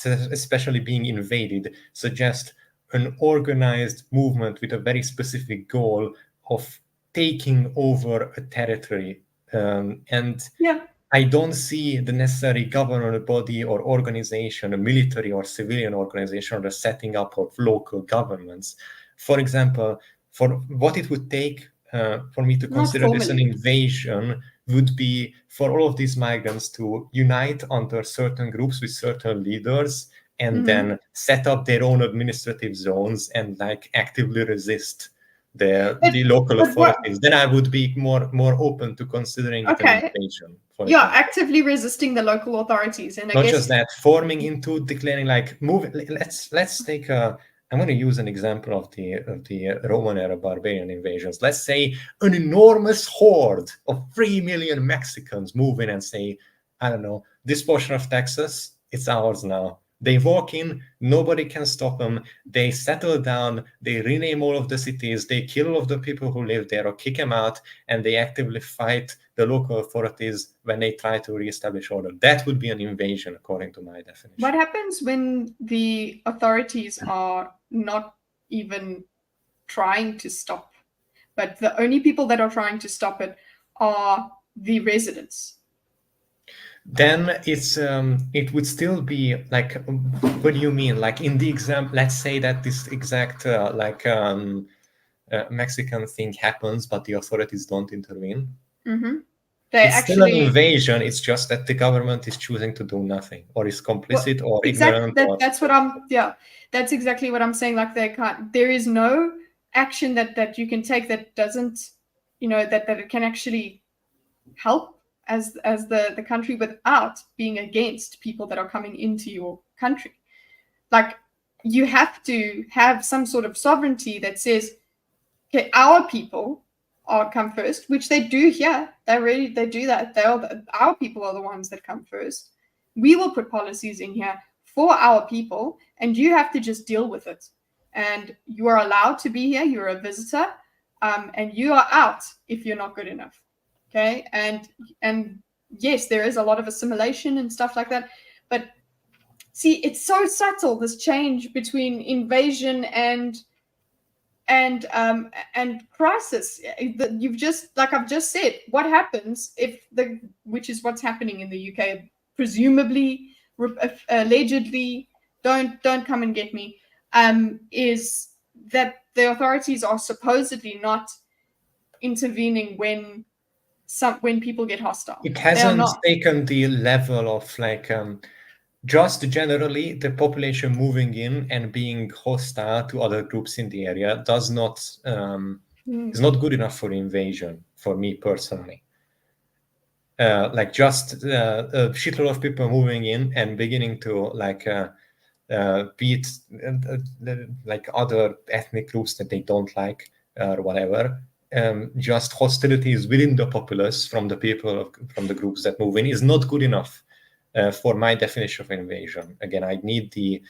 especially being invaded, suggests an organized movement with a very specific goal of taking over a territory. I don't see the necessary governmental body or organization, a military or civilian organization, or the setting up of local governments. For example, for what it would take for me to consider this an invasion would be for all of these migrants to unite under certain groups with certain leaders and then set up their own administrative zones and like actively resist the local authorities. Then I would be more open to considering it an invasion. Actively resisting the local authorities, and not just that, forming into declaring like let's take a. I'm going to use an example of the Roman era barbarian invasions. Let's say an enormous horde of 3 million Mexicans move in and say, I don't know, this portion of Texas, it's ours now. They walk in, nobody can stop them. They settle down, they rename all of the cities, they kill all of the people who live there or kick them out, and they actively fight the local authorities when they try to reestablish order. That would be an invasion, according to my definition. What happens when the authorities are not even trying to stop, but the only people that are trying to stop it are the residents? Then it would still be like, what do you mean? Like in the example, let's say that this exact Mexican thing happens, but the authorities don't intervene. It's still an invasion. It's just that the government is choosing to do nothing, or is complicit, or ignorant. That's what I'm. Yeah, that's exactly what I'm saying. Like there is no action that you can take that doesn't, that it can actually help as the country without being against people that are coming into your country. Like, you have to have some sort of sovereignty that says, okay, our people come first, which they do here. They do that. Our people are the ones that come first. We will put policies in here for our people, and you have to just deal with it. And you are allowed to be here. You're a visitor, and you are out if you're not good enough. Okay, and yes, there is a lot of assimilation and stuff like that, but see, it's so subtle, this change between invasion and crisis. You've just, like I've just said, what happens which is what's happening in the UK, presumably, allegedly, don't come and get me, is that the authorities are supposedly not intervening when people get hostile. It hasn't taken the level of like just generally the population moving in and being hostile to other groups in the area does not is not good enough for invasion for me personally. Like just a shitload of people moving in and beginning to like beat like other ethnic groups that they don't like or whatever. Just hostilities within the populace from the people from the groups that move in is not good enough for my definition of invasion. Again, I need the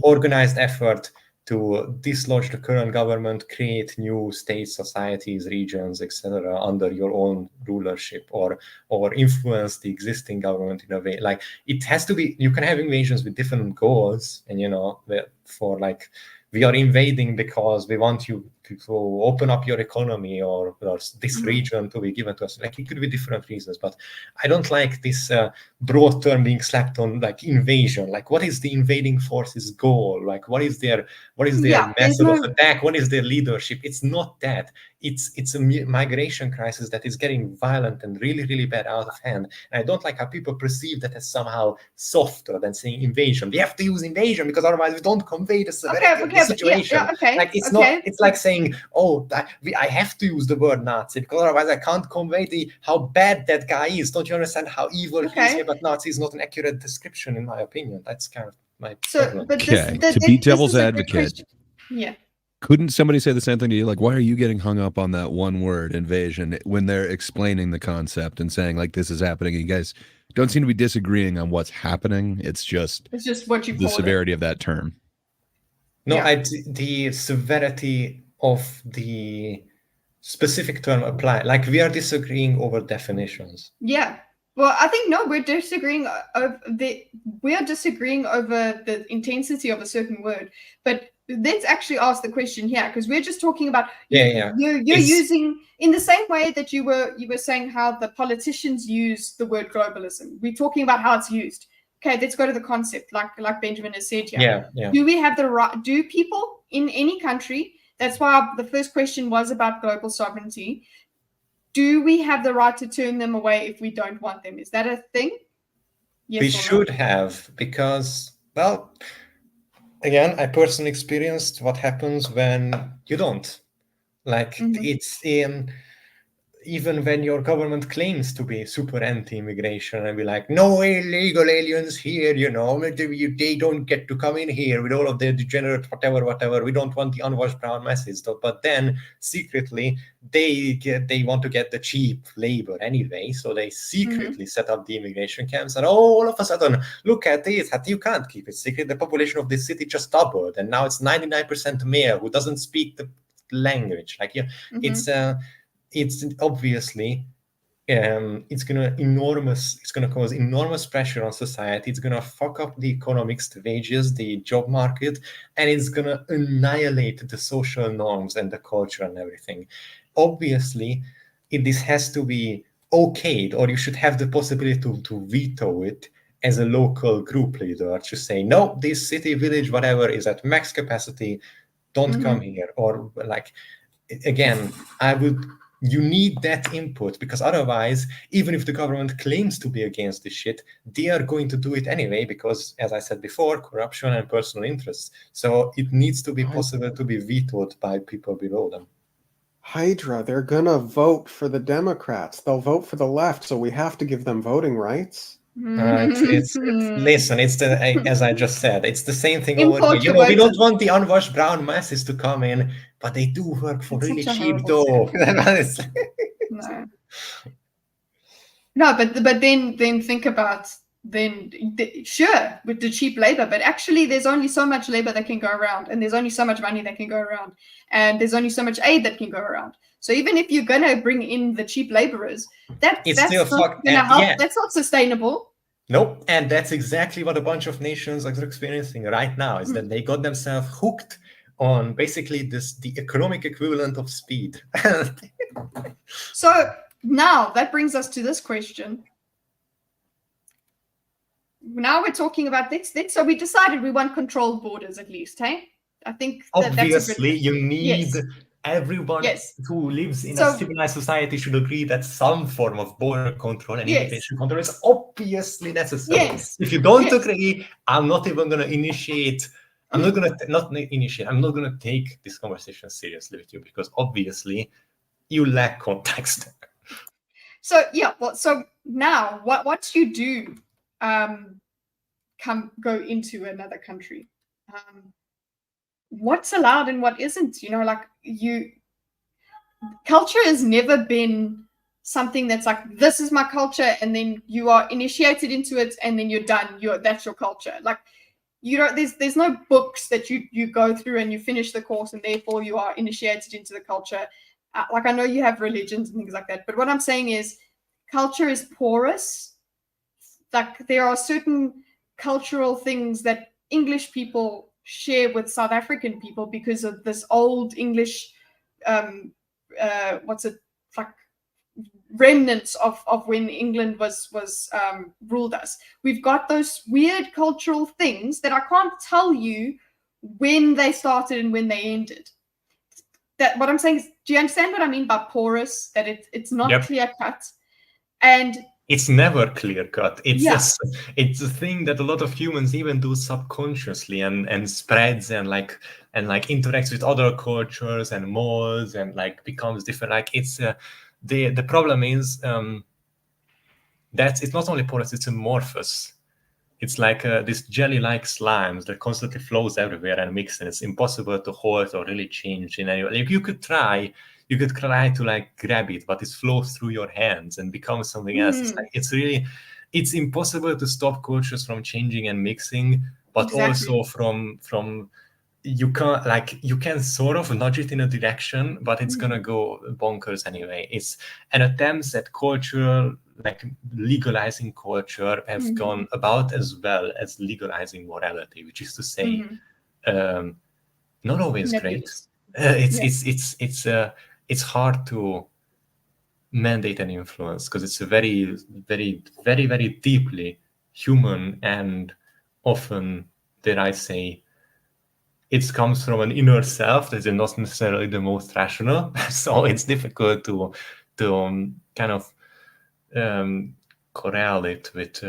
organized effort to dislodge the current government, create new states, societies, regions, etc., under your own rulership, or influence the existing government in a way. Like, it has to be. You can have invasions with different goals, and for like, we are invading because we want you to open up your economy, or this region to be given to us. Like, it could be different reasons, but I don't like this broad term being slapped on, like, invasion. Like, what is the invading force's goal? Like, what is their method of attack? What is their leadership? It's not that. It's a migration crisis that is getting violent and really, really bad out of hand. And I don't like how people perceive that as somehow softer than saying invasion. We have to use invasion because otherwise we don't convey the severity of the situation. Like, it's not. It's like saying, oh, I have to use the word Nazi because otherwise I can't convey how bad that guy is. Don't you understand how evil he is here? But Nazi is not an accurate description, in my opinion. That's kind of my problem. But to be devil's advocate, yeah. Couldn't somebody say the same thing to you? Like, why are you getting hung up on that one word, invasion, when they're explaining the concept and saying, like, this is happening? You guys don't seem to be disagreeing on what's happening. It's just what you the severity of that term. No, the severity of the specific term apply. Like, we are disagreeing over definitions. Yeah. Well, I think we're disagreeing over the intensity of a certain word. But let's actually ask the question here, because we're just talking about you're using, in the same way that you were saying how the politicians use the word globalism. We're talking about how it's used. Okay, let's go to the concept, like Benjamin has said here. Yeah. Do we have the right? Do people in any country? That's why the first question was about global sovereignty. Do we have the right to turn them away if we don't want them? Is that a thing? Yes, we should have, because, well, again, I personally experienced what happens when you don't. Like, it's even when your government claims to be super anti-immigration and be like, no illegal aliens here, they don't get to come in here with all of their degenerate whatever. We don't want the unwashed brown masses. But then secretly they want to get the cheap labor anyway, so they secretly set up the immigration camps, and all of a sudden, look at this, you can't keep it secret. The population of this city just doubled, and now it's 99% male who doesn't speak the language. Like, it's obviously it's gonna cause enormous pressure on society. It's gonna fuck up the economics, the wages, the job market, and it's gonna annihilate the social norms and the culture and everything. Obviously, this has to be okayed, or you should have the possibility to veto it as a local group leader, to say, no, this city, village, whatever is at max capacity, don't come here. Or, like, again, you need that input, because otherwise, even if the government claims to be against this shit, they are going to do it anyway, because, as I said before, corruption and personal interests. So it needs to be possible to be vetoed by people below them. Hydra, they're gonna vote for the Democrats. They'll vote for the left, so we have to give them voting rights. Listen, as I just said, it's the same thing over here. We don't want the unwashed brown masses to come in, but they do work for really cheap though. No, but then think about, sure, with the cheap labor, but actually there's only so much labor that can go around, and there's only so much money that can go around, and there's only so much aid that can go around. So even if you're going to bring in the cheap laborers, that's not going to help. That's not sustainable. Nope. And that's exactly what a bunch of nations are experiencing right now, is that they got themselves hooked on basically the economic equivalent of speed. So now that brings us to this question. Now we're talking about this. So we decided we want controlled borders, at least, hey? I think obviously you need everyone who lives in a civilized society should agree that some form of border control and immigration control is obviously necessary. If you don't agree, I'm not even going to initiate. I'm not going to take this conversation seriously with you, because obviously you lack context. So so now what you do go into another country, what's allowed and what isn't, culture has never been something that's like, this is my culture, and then you are initiated into it, and then you're done. That's your culture. Like, you don't, there's no books that you go through and you finish the course and therefore you are initiated into the culture. Like I know you have religions and things like that, but what I'm saying is culture is porous. Like there are certain cultural things that English people share with South African people because of this old English, remnants of when England was ruled us. We've got those weird cultural things that I can't tell you when they started and when they ended. That what I'm saying is, do you understand what I mean by porous? That it's not clear cut, and it's never clear cut. It's it's a thing that a lot of humans even do subconsciously and spreads and interacts with other cultures and molds and like becomes different. Like it's the problem is that it's not only porous, it's amorphous. It's like this jelly-like slimes that constantly flows everywhere and mix, and it's impossible to hold or really change in any way. Like you could try to like grab it, but it flows through your hands and becomes something else. It's like it's impossible to stop cultures from changing and mixing, but also from you can sort of nudge it in a direction, but it's gonna go bonkers anyway. It's an attempts at cultural, like legalizing culture, have gone about as well as legalizing morality, which is to say, not always great. It's hard to mandate and influence because it's a very, very, very, very deeply human and often, dare I say, it comes from an inner self that is not necessarily the most rational. So it's difficult to kind of corral it with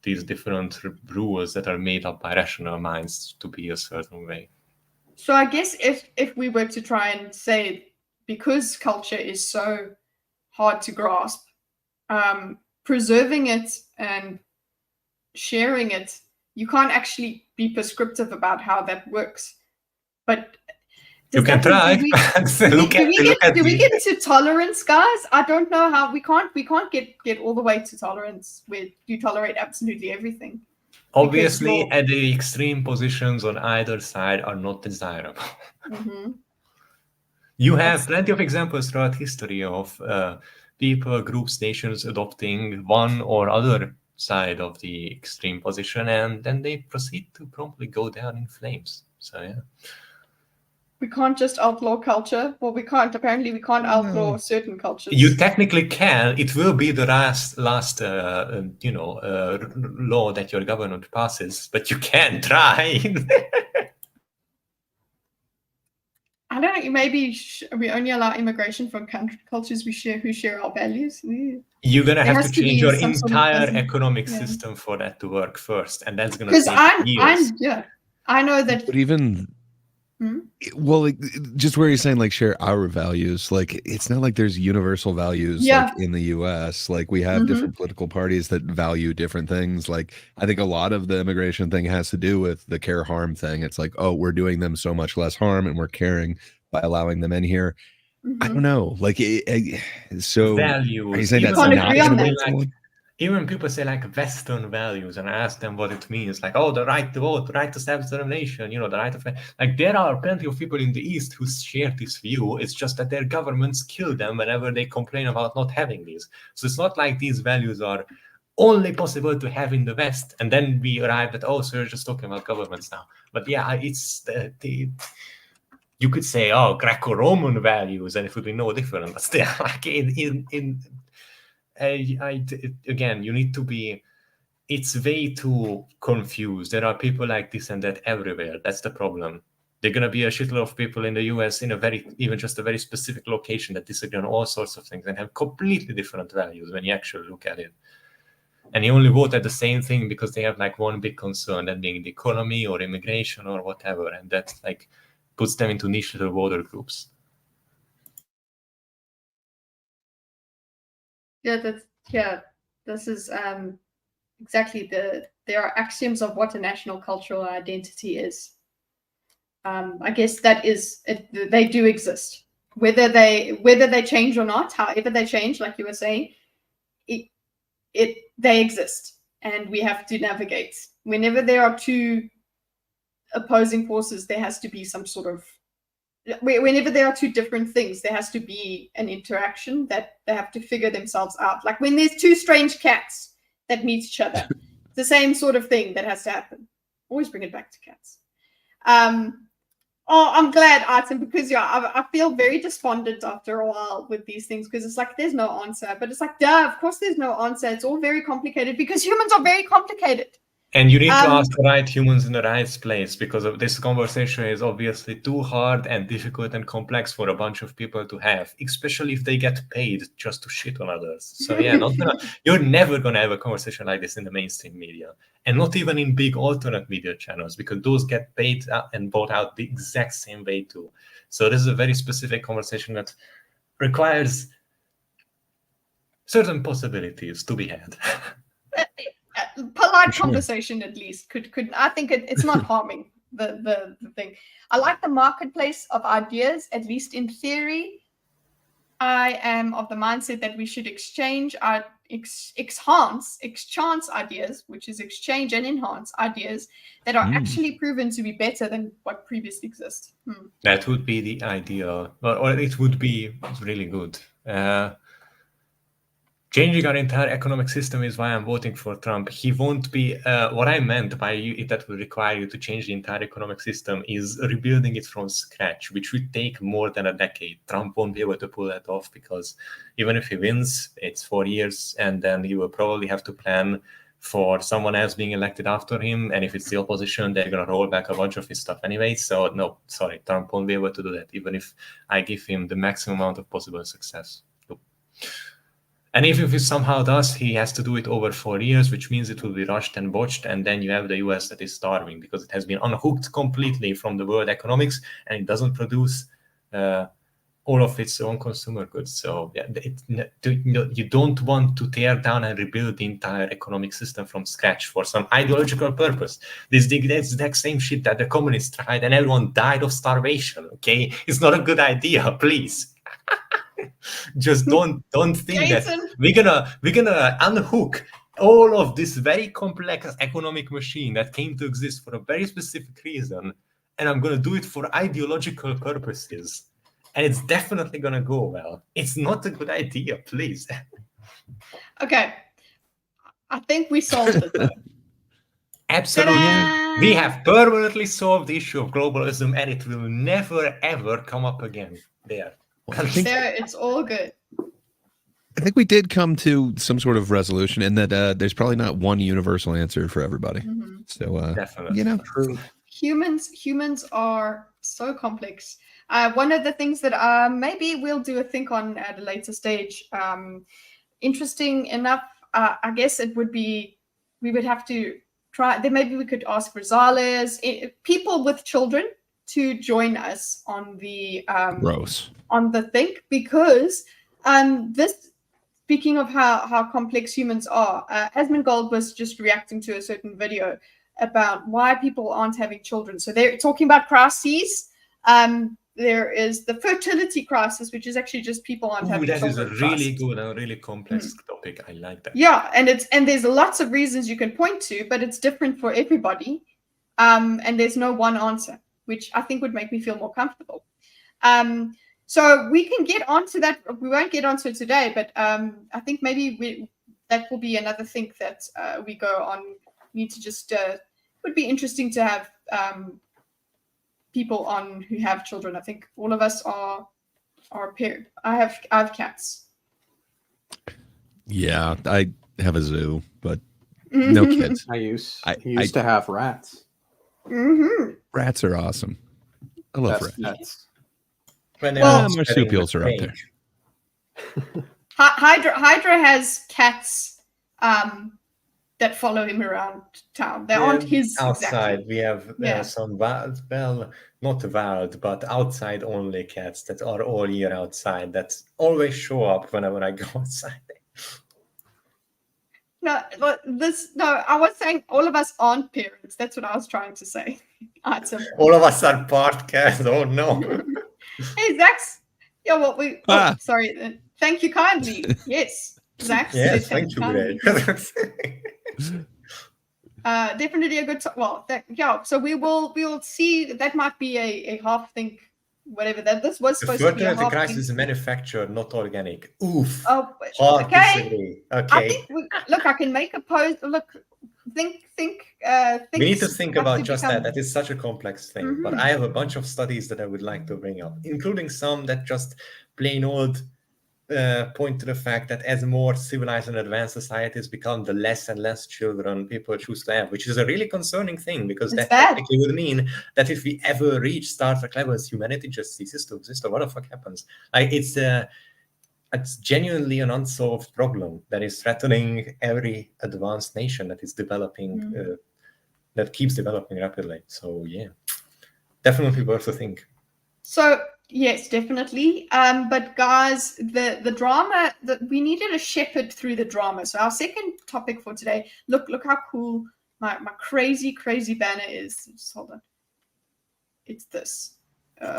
these different rules that are made up by rational minds to be a certain way. So I guess if we were to try and say, because culture is so hard to grasp, preserving it and sharing it, you can't actually be prescriptive about how that works. But you can try. Do we get to tolerance, guys? I don't know how we can't get all the way to tolerance where you tolerate absolutely everything. Obviously, at the extreme positions on either side are not desirable. You have plenty of examples throughout history of people, groups, nations adopting one or other side of the extreme position, and then they proceed to promptly go down in flames. So yeah. We can't just outlaw culture. Well, we can't outlaw certain cultures. You technically can. It will be the last law that your government passes, but you can try. I don't know. Maybe we only allow immigration from cultures who share our values. You're gonna have to change your entire economic system for that to work first, and that's gonna take years. I know that. But even. Well, just where you're saying like share our values, like it's not like there's universal values like in the US. Like we have different political parties that value different things. Like I think a lot of the immigration thing has to do with the care harm thing. It's like, oh, we're doing them so much less harm and we're caring by allowing them in here. I don't know. Like so values. Are you saying that's not that? Even people say like Western values, and I ask them what it means, like, oh, the right to vote, the right to self-determination, the right of, like, there are plenty of people in the East who share this view. It's just that their governments kill them whenever they complain about not having these. So it's not like these values are only possible to have in the West, and then we arrive at, oh, so you're just talking about governments now. But yeah, it's you could say, oh, Greco-Roman values, and it would be no different. But still, like again, you need to be. It's way too confused. There are people like this and that everywhere. That's the problem. There are gonna be a shitload of people in the US in a very specific location that disagree on all sorts of things and have completely different values when you actually look at it. And you only vote at the same thing because they have like one big concern, that being the economy or immigration or whatever, and that like puts them into niche little voter groups. This is exactly there are axioms of what a national cultural identity is. I guess that is they do exist, whether they change or not. However they change, like you were saying, they exist, and we have to navigate. Whenever there are two opposing forces, there has to be some sort of, whenever there are two different things, there has to be an interaction that they have to figure themselves out. Like when there's two strange cats that meet each other, it's the same sort of thing that has to happen. Always bring it back to cats. I'm glad, Artem, because I feel very despondent after a while with these things, because it's like there's no answer. But it's like, duh, of course there's no answer. It's all very complicated because humans are very complicated. And you need to ask the right humans in the right place, because this conversation is obviously too hard and difficult and complex for a bunch of people to have, especially if they get paid just to shit on others. So yeah, you're never going to have a conversation like this in the mainstream media, and not even in big alternate media channels, because those get paid and bought out the exact same way too. So this is a very specific conversation that requires certain possibilities to be had. Polite conversation, at least, could I think it's not harming the thing. I like the marketplace of ideas, at least in theory. I am of the mindset that we should exchange our exchange ideas, which is exchange and enhance ideas that are actually proven to be better than what previously exists. That would be the idea, or it would be really good. Changing our entire economic system is why I'm voting for Trump. He won't be, what I meant by it that will require you to change the entire economic system is rebuilding it from scratch, which would take more than a decade. Trump won't be able to pull that off, because even if he wins, it's 4 years, and then you will probably have to plan for someone else being elected after him. And if it's the opposition, they're going to roll back a bunch of his stuff anyway. So no, sorry, Trump won't be able to do that, even if I give him the maximum amount of possible success. Nope. And even if he somehow does, he has to do it over 4 years, which means it will be rushed and botched. And then you have the US that is starving because it has been unhooked completely from the world economics, and it doesn't produce all of its own consumer goods. So yeah, you don't want to tear down and rebuild the entire economic system from scratch for some ideological purpose. This is the exact same shit that the communists tried, and everyone died of starvation. Okay, it's not a good idea, please. Just don't think Jason. that we're gonna unhook all of this very complex economic machine that came to exist for a very specific reason, and I'm gonna do it for ideological purposes, and it's definitely gonna go well. It's not a good idea, please. Okay, I think we solved it though. Absolutely. Ta-da! We have permanently solved the issue of globalism, and it will never ever come up again. There. It's all good. I think we did come to some sort of resolution, in that there's probably not one universal answer for everybody. Mm-hmm. So, definitely. True. Humans are so complex. One of the things that maybe we'll do a think on at a later stage. Interesting enough, I guess it would be, we would have to try. Then maybe we could ask Rosales, people with children, to join us on the on the think, because this, speaking of how complex humans are, Asmongold was just reacting to a certain video about why people aren't having children. So they're talking about crises. There is the fertility crisis, which is actually just people aren't having children. That is a really good and really complex topic. I like that. Yeah, and there's lots of reasons you can point to, but it's different for everybody. And there's no one answer, which I think would make me feel more comfortable. So we can get onto that. We won't get onto it today, but I think maybe that will be another thing that we go on. Need to just would be interesting to have people on who have children. I think all of us are paired. I have cats. Yeah, I have a zoo, but no kids. I used to have rats. Mm-hmm. Rats are awesome. I love rats. Marsupials are up there. Hydra has cats that follow him around town. They aren't his outside. Exactly. We have some wild, well, not wild, but outside only cats that are all year outside, that always show up whenever I go outside. No, I was saying all of us aren't parents. That's what I was trying to say. All of us are part cats. Oh no. Hey, Zax. Yeah, well, sorry. Thank you kindly. Yes, Zax. Yes, thank you. Definitely a good. So we will see. That might be a half think. Whatever that this was supposed to be. The crisis is manufactured, not organic. Oof. Oh, Hard okay. Disagree. Okay. I think look, I can make a post. Look, think. We need to think about just that. That is such a complex thing. But I have a bunch of studies that I would like to bring up, including some that just plain old point to the fact that as more civilized and advanced societies become, the less and less children people choose to have, which is a really concerning thing, because that technically would mean that if we ever reach Star Trek levels, humanity just ceases to exist, or what the fuck happens? Like, it's genuinely an unsolved problem that is threatening every advanced nation that is developing, that keeps developing rapidly. So yeah, definitely worth to think. So yes, definitely. But guys, the drama that we needed a shepherd through the drama. So our second topic for today. Look how cool my crazy banner is. Just hold on. It's this.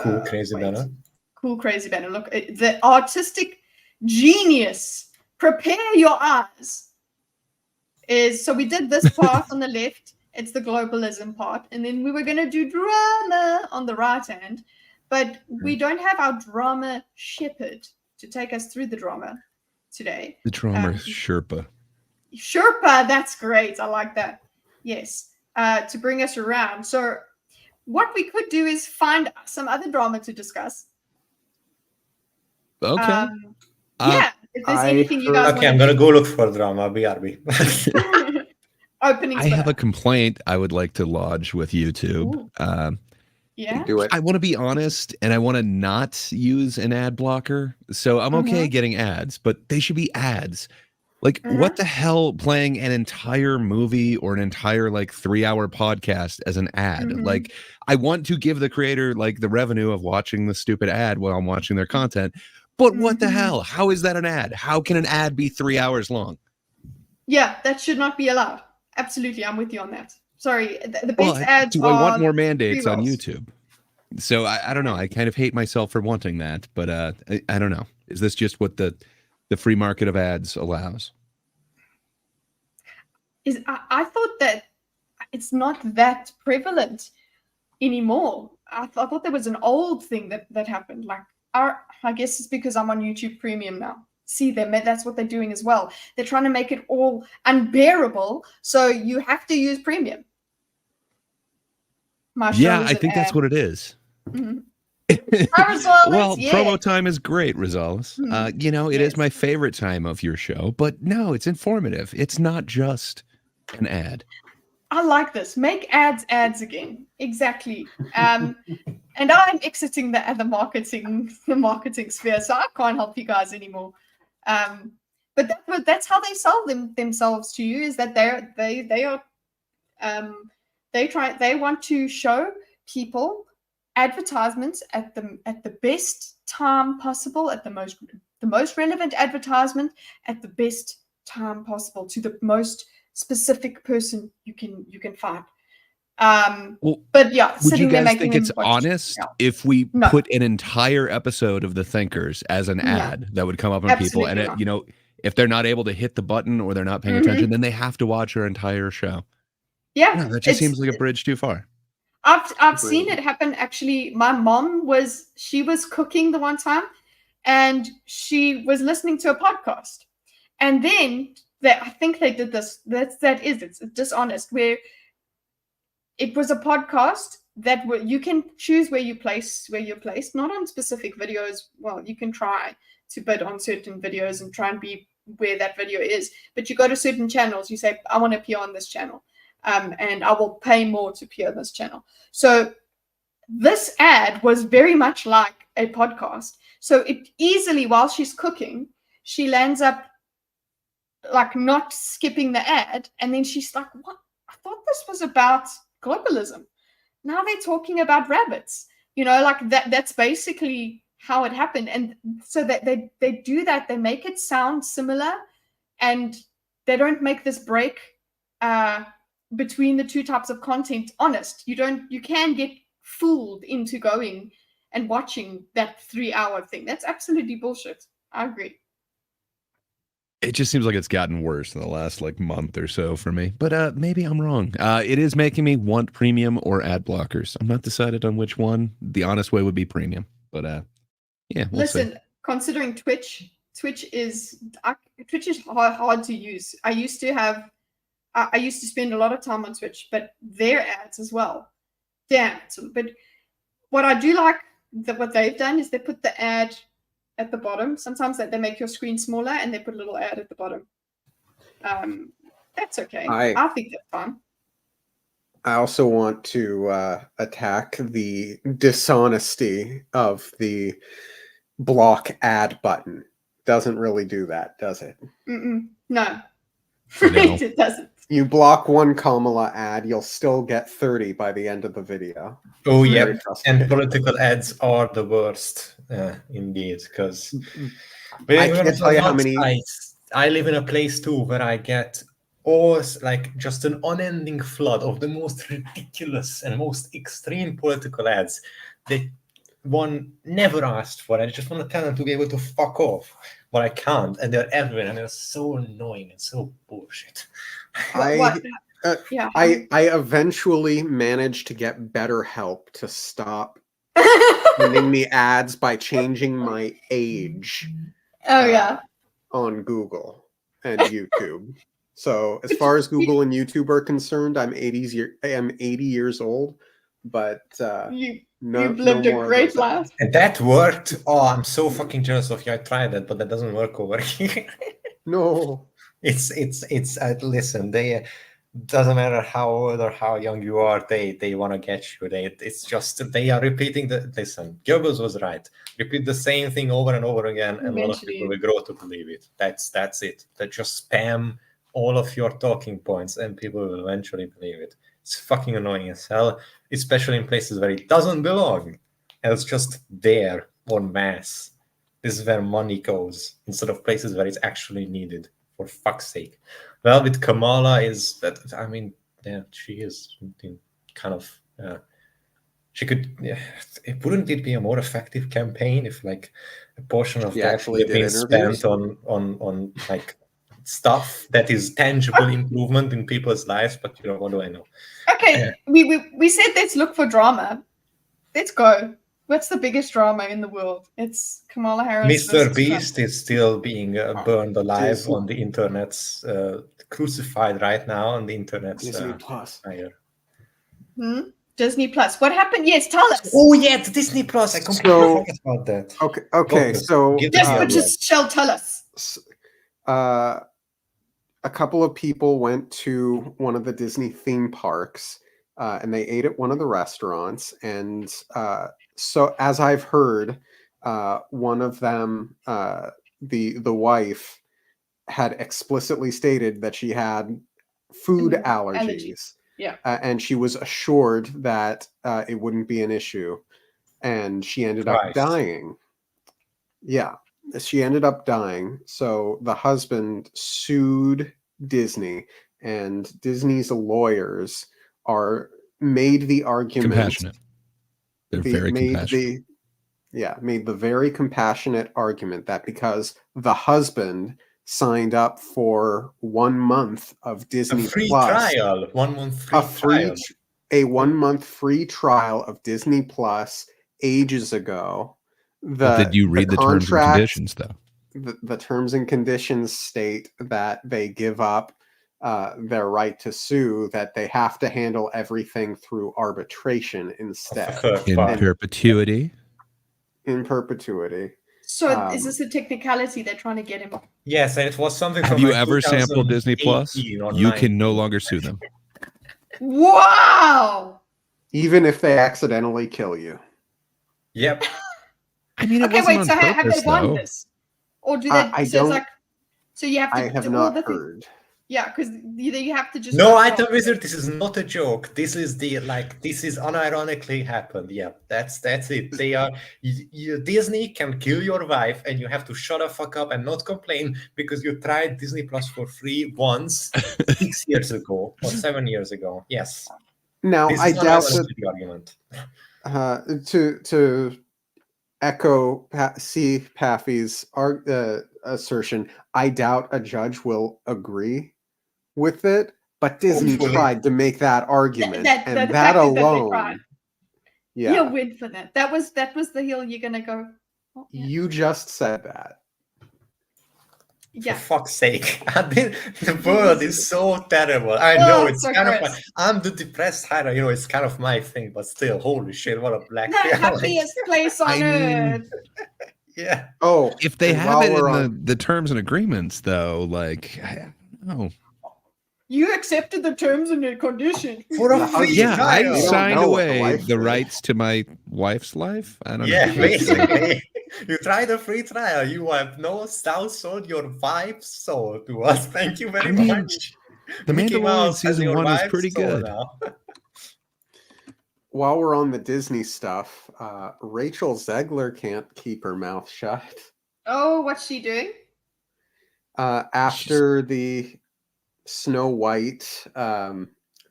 Cool crazy banner. Cool crazy banner. Look, the artistic genius. Prepare your eyes. So we did this part on the left. It's the globalism part, and then we were going to do drama on the right hand. But we don't have our drama shepherd to take us through the drama today. The drama Sherpa. Sherpa, that's great. I like that. Yes, to bring us around. So what we could do is find some other drama to discuss. Okay. Yeah, if there's anything you guys want I'm going to go look for drama, BRB. Openings. I have a complaint I would like to lodge with YouTube. Yeah. Do it. I want to be honest, and I want to not use an ad blocker. So I'm okay getting ads, but they should be ads. Like, what the hell, playing an entire movie or an entire 3-hour podcast as an ad? Like, I want to give the creator the revenue of watching the stupid ad while I'm watching their content. But what the hell? How is that an ad? How can an ad be 3 hours long? Yeah, that should not be allowed. Absolutely, I'm with you on that. Sorry, the best ads do I want more mandates on YouTube? So I don't know. I kind of hate myself for wanting that, but I don't know. Is this just what the free market of ads allows? I thought that it's not that prevalent anymore. I thought there was an old thing that happened. I guess it's because I'm on YouTube Premium now. See them, that's what they're doing as well. They're trying to make it all unbearable, so you have to use Premium. I think that's what it is. Well, promo time is great, Rosales. It is my favorite time of your show, but no, it's informative. It's not just an ad. I like this. Make ads again. Exactly. And I'm exiting the marketing sphere, so I can't help you guys anymore. But that's how they sell themselves to you, is that they want to show people advertisements at the best time possible, at the most relevant advertisement at the best time possible to the most specific person you can find. But yeah, would you guys think it's honest if we put an entire episode of The Thinkers as an ad that would come up on people, and if they're not able to hit the button or they're not paying attention, then they have to watch our entire show? Yeah, no, that just seems like a bridge too far. I've seen it happen. Actually, my mom was cooking the one time, and she was listening to a podcast, and then I think they did this. It's dishonest, where it was a podcast that you can choose where you're placed, not on specific videos. Well, you can try to bid on certain videos and try and be where that video is, but you go to certain channels. You say, I want to appear on this channel. And I will pay more to appear on this channel. So this ad was very much like a podcast. So it easily, while she's cooking, she lands up not skipping the ad. And then she's like, what? I thought this was about globalism. Now they're talking about rabbits. That's basically how it happened. And so that they do that. They make it sound similar, and they don't make this break between the two types of content honest. You can get fooled into going and watching that 3-hour thing. That's absolutely bullshit. I agree. It just seems like it's gotten worse in the last like month or so for me. But maybe I'm wrong. It is making me want premium or ad blockers. I'm not decided on which one. The honest way would be premium. But yeah, we'll Listen, see. considering Twitch is hard to use. I used to spend a lot of time on Twitch, but their ads as well. Damn. But what I do like what they've done is they put the ad at the bottom. Sometimes they make your screen smaller and they put a little ad at the bottom. That's okay. I think that's fine. I also want to attack the dishonesty of the block ad button. Doesn't really do that, does it? No. It doesn't. You block one Kamala ad, you'll still get 30 by the end of the video. Oh, yeah. And political ads are the worst, indeed, because I can't tell you how many. I live in a place too where I get always like just an unending flood of the most ridiculous and most extreme political ads that one never asked for. I just want to tell them to be able to fuck off, but I can't, and they're everywhere, and they're so annoying and so bullshit. I eventually managed to get BetterHelp to stop sending me ads by changing my age. On Google and YouTube. So as far as Google and YouTube are concerned, I'm 80 years old, but you've lived a great life. And that worked. Oh, I'm so fucking jealous of you. I tried that, but that doesn't work over here. No. It's listen, they doesn't matter how old or how young you are, they want to get you. It's just they are repeating listen, Goebbels was right. Repeat the same thing over and over again, and a lot of people will grow to believe it. That's it. They just spam all of your talking points and people will eventually believe it. It's fucking annoying as hell, especially in places where it doesn't belong. And it's just there en masse. This is where money goes instead of places where it's actually needed. For fuck's sake. Well, with Kamala is that, I mean, yeah, she is kind of, she could, wouldn't it be a more effective campaign if like a portion of that had been spent on like stuff that is tangible improvement in people's lives? But you know, what do I know? Okay, we said let's look for drama. Let's go. What's the biggest drama in the world? It's Kamala Harris. Mr. Beast is still being burned alive on the internet's crucified right now on the internet's Disney Plus. Disney Plus. What happened? Yes, tell us. Oh yeah, the Disney Plus. I completely forgot about that. Okay. So just shall tell us. A couple of people went to one of the Disney theme parks, and they ate at one of the restaurants, and so as I've heard, one of them, the wife, had explicitly stated that she had food allergies. Yeah. And she was assured that it wouldn't be an issue. And she ended up dying. Yeah, she ended up dying. So the husband sued Disney, and Disney's lawyers made the argument. Compassionate. They're very compassionate. Made the very compassionate argument that because the husband signed up for 1 month of Disney Plus, trial, 1 month free trial. A 1 month free trial of Disney Plus ages ago. Did you read the terms and conditions, though? The terms and conditions state that they give up their right to sue, that they have to handle everything through arbitration instead. In perpetuity? In perpetuity. So is this a technicality they're trying to get him on? Yes, and it was something Have you ever sampled Disney Plus? You can no longer sue them. Wow! Even if they accidentally kill you. Yep. I mean, have they won this? Or do they... So you have to... I have not heard. Yeah, because you have to just... No, Item Wizard, this is not a joke. This is this is unironically happened. Yeah, that's it. They are... Disney can kill your wife and you have to shut the fuck up and not complain because you tried Disney Plus for free once 6 years ago or 7 years ago. Yes. Now, I doubt that... The argument. echo C. Paffy's assertion. I doubt a judge will agree with it, but Disney Hopefully. tried to make that argument, That and the that fact is that they alone, tried. yeah, He'll win for that. That was the hill you're gonna go. Oh, yeah. You just said that. Yeah. For fuck's sake. The world is so terrible. I know it's so kind gross. of I'm the depressed Hydra, it's kind of my thing, but still, holy shit, what a black The happiest place on earth. Yeah. Oh, If they and have while it we're in the terms and agreements, though, like, I don't know. You accepted the terms and the conditions. For a free Yeah, I trial. signed know what the away wife the did. rights to my wife's life. I don't Yeah, know. basically. You tried a free trial. You have no sold your wife's soul to us. Thank you very much. The Mickey Mandalorian Mouse has season your 1 was wife's pretty soul good. now. While we're on the Disney stuff, Rachel Zegler can't keep her mouth shut. Oh, what's she doing? After the Snow White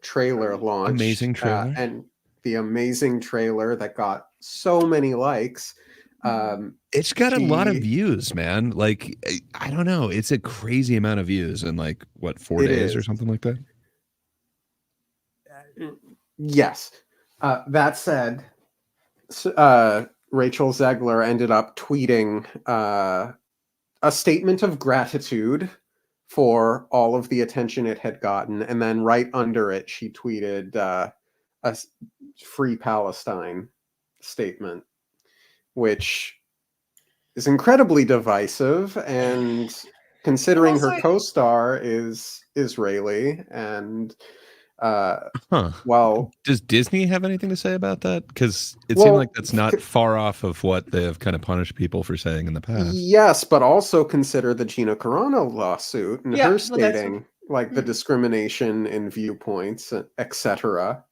trailer launched, Amazing trailer. and the amazing trailer that got so many likes. It's got a lot of views, man. Like, I don't know. It's a crazy amount of views in like, what, 4 days or something like that? Yes. That said, Rachel Zegler ended up tweeting a statement of gratitude for all of the attention it had gotten. And then right under it, she tweeted a Free Palestine statement, which is incredibly divisive. And considering her co-star is Israeli, and well, does Disney have anything to say about that? Because it seemed like that's not far off of what they have kind of punished people for saying in the past. Yes, but also consider the Gina Carano lawsuit and her stating like the discrimination in viewpoints, etc.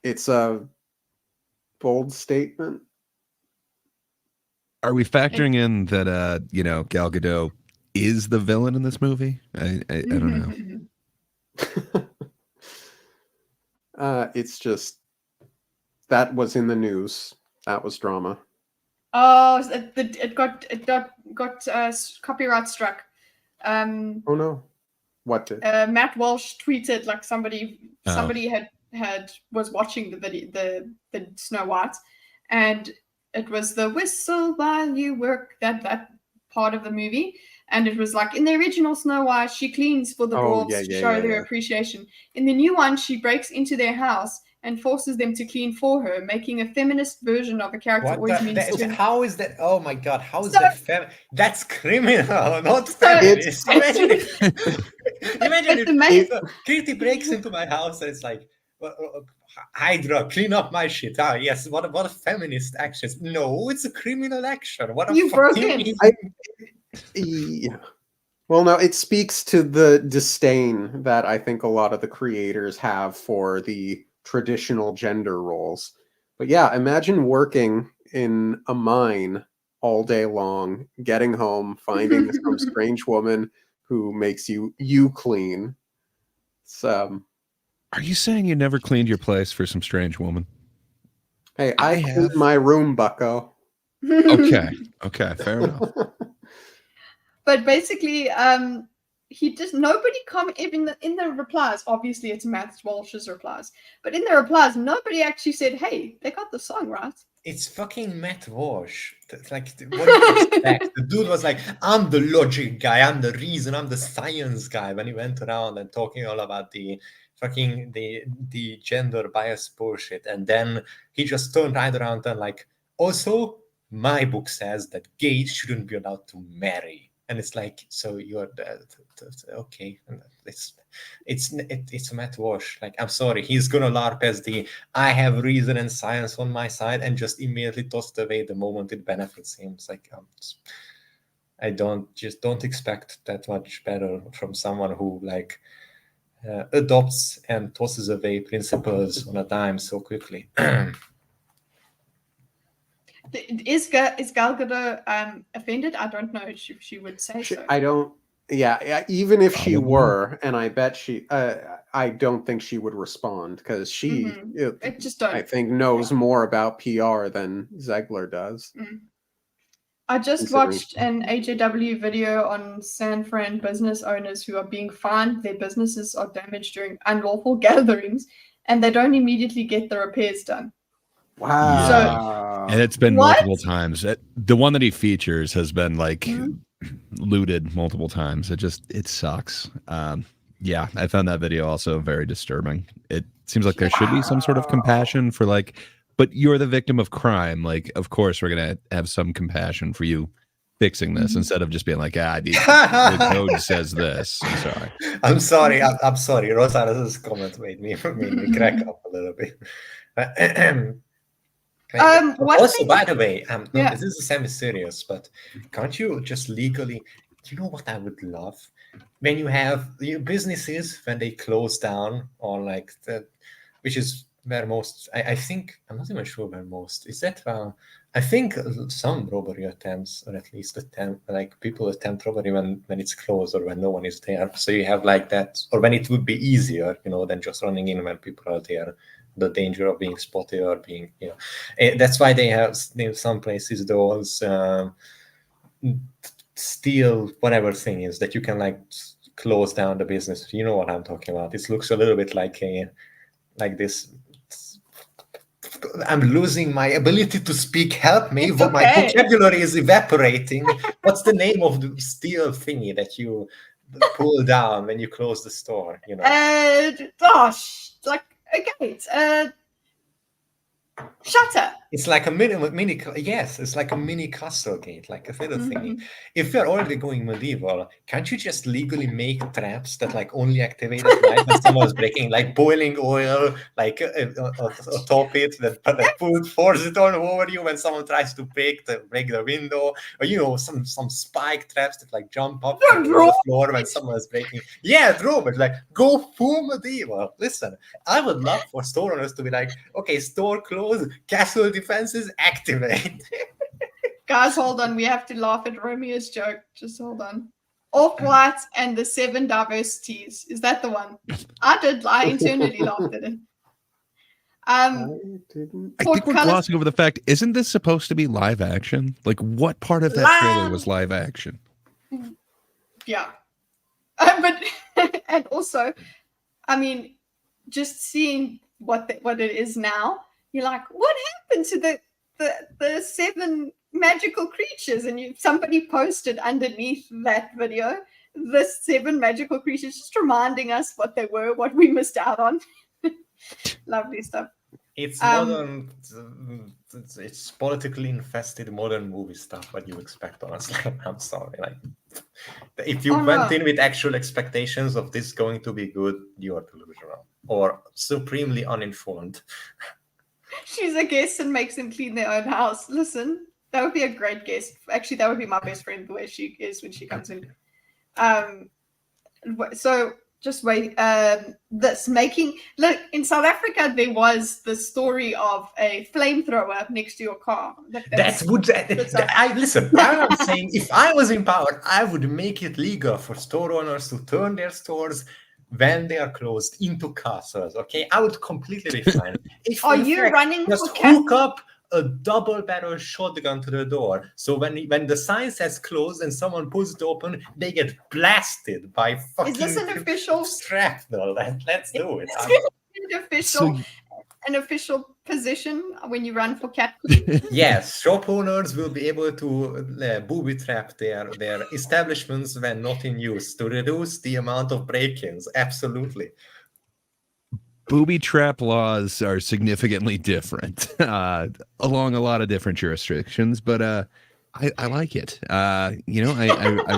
It's a bold statement. Are we factoring in that Gal Gadot is the villain in this movie? I don't know. It's just that was in the news. That was drama. Oh, it got copyright struck. Oh no! What did? Matt Walsh tweeted like somebody was watching the video, the Snow White, and it was the whistle while you work, that part of the movie. And it was like in the original Snow White, she cleans for the dwarves to show their appreciation. In the new one, she breaks into their house and forces them to clean for her, making a feminist version of a character. How is that? Oh my god! How is that? That's criminal, not feminist. Imagine if Kitty breaks into my house and it's like, Hydra, clean up my shit. Ah, yes. What a feminist action? No, it's a criminal action. What a you broken. Yeah. Well, no, it speaks to the disdain that I think a lot of the creators have for the traditional gender roles. But yeah, imagine working in a mine all day long, getting home, finding some strange woman who makes you clean. So, are you saying you never cleaned your place for some strange woman? Hey, I cleaned my room, bucko. Okay, fair enough. But basically, nobody even in the replies. Obviously, it's Matt Walsh's replies, but in the replies, nobody actually said, "Hey, they got the song right." It's fucking Matt Walsh. Like, what do you expect? The dude was like, "I'm the logic guy. I'm the reason. I'm the science guy." When he went around and talking all about the fucking the gender bias bullshit, and then he just turned right around and like, also, my book says that gays shouldn't be allowed to marry. And it's like, so you're okay. It's Matt Walsh. Like, I'm sorry, he's gonna LARP as the I have reason and science on my side, and just immediately tossed away the moment it benefits him. It's like, I don't expect that much better from someone who like adopts and tosses away principles on a dime so quickly. Is Gal Gadot offended? I don't know if she would say so. I don't Yeah, even if she Probably. were, and I bet she, I don't think she would respond because she, It just don't. I think, knows more about PR than Zegler does. I just watched an AJW video on San Fran business owners who are being fined. Their businesses are damaged during unlawful gatherings, and they don't immediately get the repairs done. Wow. And it's been multiple times. The one that he features has been like looted multiple times. It sucks. Yeah, I found that video also very disturbing. It seems like there should be some sort of compassion for like, but you're the victim of crime. Like, of course, we're going to have some compassion for you fixing this instead of just being like, the code says this. I'm sorry. I'm sorry. Rosanna's comment made me crack up a little bit. Also, by the way, this is semi-serious, but can't you just legally? You know what I would love? When you have businesses when they close down, or like which is where most. I think I'm not even sure where most is that. I think some robbery attempts, or at least people attempt robbery when it's closed or when no one is there. So you have like that, or when it would be easier, than just running in when people are there. The danger of being spotted or being, that's why they have in some places those steel whatever thing is that you can like close down the business. You know what I'm talking about. It looks a little bit like this. I'm losing my ability to speak. Help me! Okay. My vocabulary is evaporating. What's the name of the steel thingy that you pull down when you close the store? Like a gate. Shutter. It's like a mini. Yes, it's like a mini castle gate, like a little thingy. If you're already going medieval, can't you just legally make traps that like only activate at night when someone's breaking, like boiling oil, like atop it, that force it on over you when someone tries to break the window, or some spike traps that like jump up on the floor when someone is breaking. Yeah, draw it. Like go full medieval. Listen, I would love for store owners to be like, okay, store closed, castle defenses activate. Guys, hold on. We have to laugh at Romeo's joke. Just hold on. Off-White and the 7 diversities. Is that the one? I internally laughed at it. I think we're glossing over the fact, isn't this supposed to be live action? Like, what part of that trailer was live action? Yeah. But, and also, I mean, just seeing what it is now, you're like, what happened to the 7 magical creatures? And somebody posted underneath that video the 7 magical creatures, just reminding us what they were, what we missed out on. Lovely stuff. It's modern. It's politically infested modern movie stuff. What you expect, honestly. I'm sorry. Like, if you went in with actual expectations of this going to be good, you are delusional or supremely uninformed. She's a guest and makes them clean their own house. Listen, that would be a great guest. Actually, that would be my best friend, the way she is when she comes in. So just wait. Look, in South Africa, there was the story of a flamethrower next to your car. Listen, I'm saying if I was in power, I would make it legal for store owners to turn their stores when they are closed into castles. Okay, I would completely be fine. Are you running just hook up a double-barrel shotgun to the door, so when the sign says closed and someone pulls it open, they get blasted by fucking. Is this an official shrapnel? Let's do it. An official position when you run for cat? Yes, shop owners will be able to booby trap their establishments when not in use to reduce the amount of break-ins. Absolutely. Booby trap laws are significantly different along a lot of different jurisdictions, but I like it. I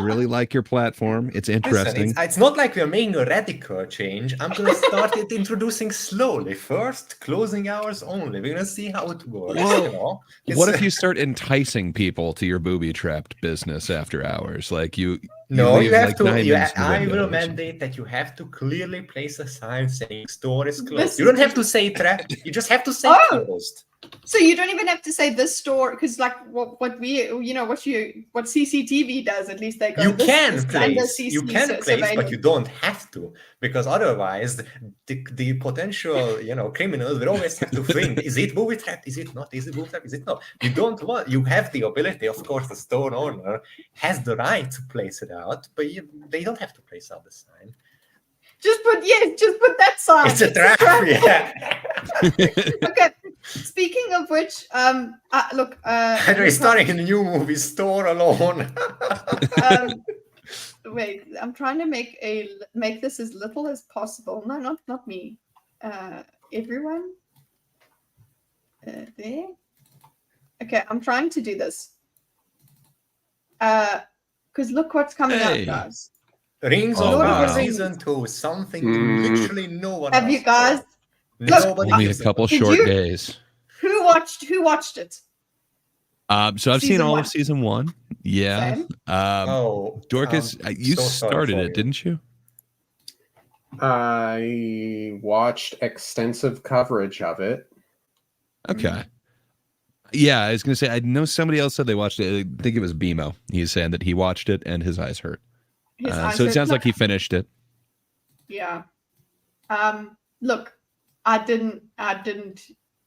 really like your platform. It's interesting. Listen, it's not like we're making a radical change. I'm going to start it introducing slowly. First, closing hours only. We're going to see how it works. Well, what if you start enticing people to your booby trapped business after hours? Like you have to. I will mandate that you have to clearly place a sign saying store is closed. You don't have to say trap. You just have to say closed. So you don't even have to say this store, because like what CCTV does, at least they go. You can place, but you don't have to, because otherwise the potential criminals will always have to think: is it booby trapped? Is it not? Is it booby trapped? Is it not? You don't want. You have the ability, of course. The store owner has the right to place it out, but they don't have to place out the sign. Just put that sign. It's a trap. Yeah. Okay. Speaking of which, look. Hydra is starring in the new movie Store Alone. Wait, I'm trying to make this as little as possible. No, not me. Everyone. There. Okay, I'm trying to do this. Because look what's coming up, guys. Rings of Power Season 2, something literally no one have you guys? Only a couple short days. Who watched it? So I've seen all of season 1. Yeah. Dorkus, you started it, didn't you? I watched extensive coverage of it. Okay. Yeah, I was going to say, I know somebody else said they watched it. I think it was BMO. He's saying that he watched it and his eyes hurt. So it sounds like he finished it. Yeah. Look, I didn't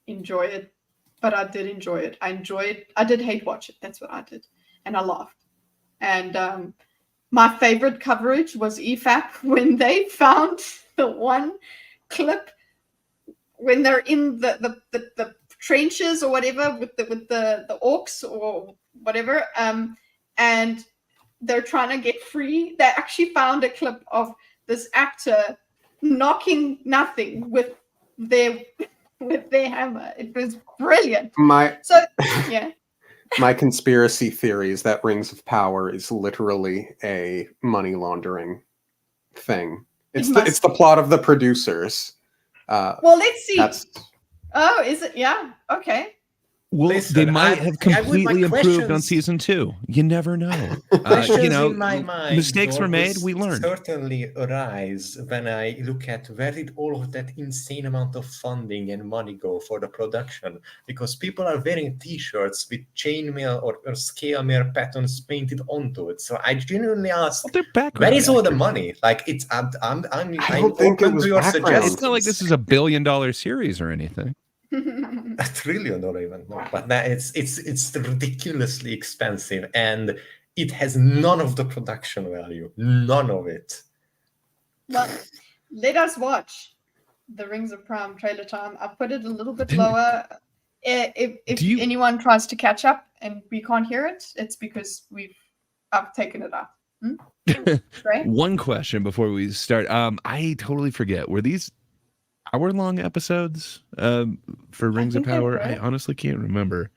enjoy it, but I did enjoy it. I did hate watch it. That's what I did. And I laughed. And my favorite coverage was EFAP when they found the one clip when they're in the trenches or whatever with the orcs or whatever. And they're trying to get free. They actually found a clip of this actor knocking nothing with their hammer. It was brilliant. My conspiracy theory is that Rings of Power is literally a money laundering thing. It's the plot of the producers. Well, let's see. Oh, is it? Yeah. Okay. Well, they might have completely improved on season 2. You never know. In my mind, mistakes were made. We learned. Certainly arise when I look at where did all of that insane amount of funding and money go for the production? Because people are wearing T-shirts with chainmail or scale mail patterns painted onto it. So I genuinely ask, where is all the money? Like it's I'm open to your suggestions. It's not like this is $1 billion series or anything. A trillion, don't even know, but that it's ridiculously expensive, and it has none of the production value, none of it. Well, let us watch the Rings of Prime trailer time. I put it a little bit lower. If anyone tries to catch up and we can't hear it, it's because I've taken it up. Right? One question before we start. I totally forget. Were these hour-long episodes for Rings of Power? I honestly can't remember.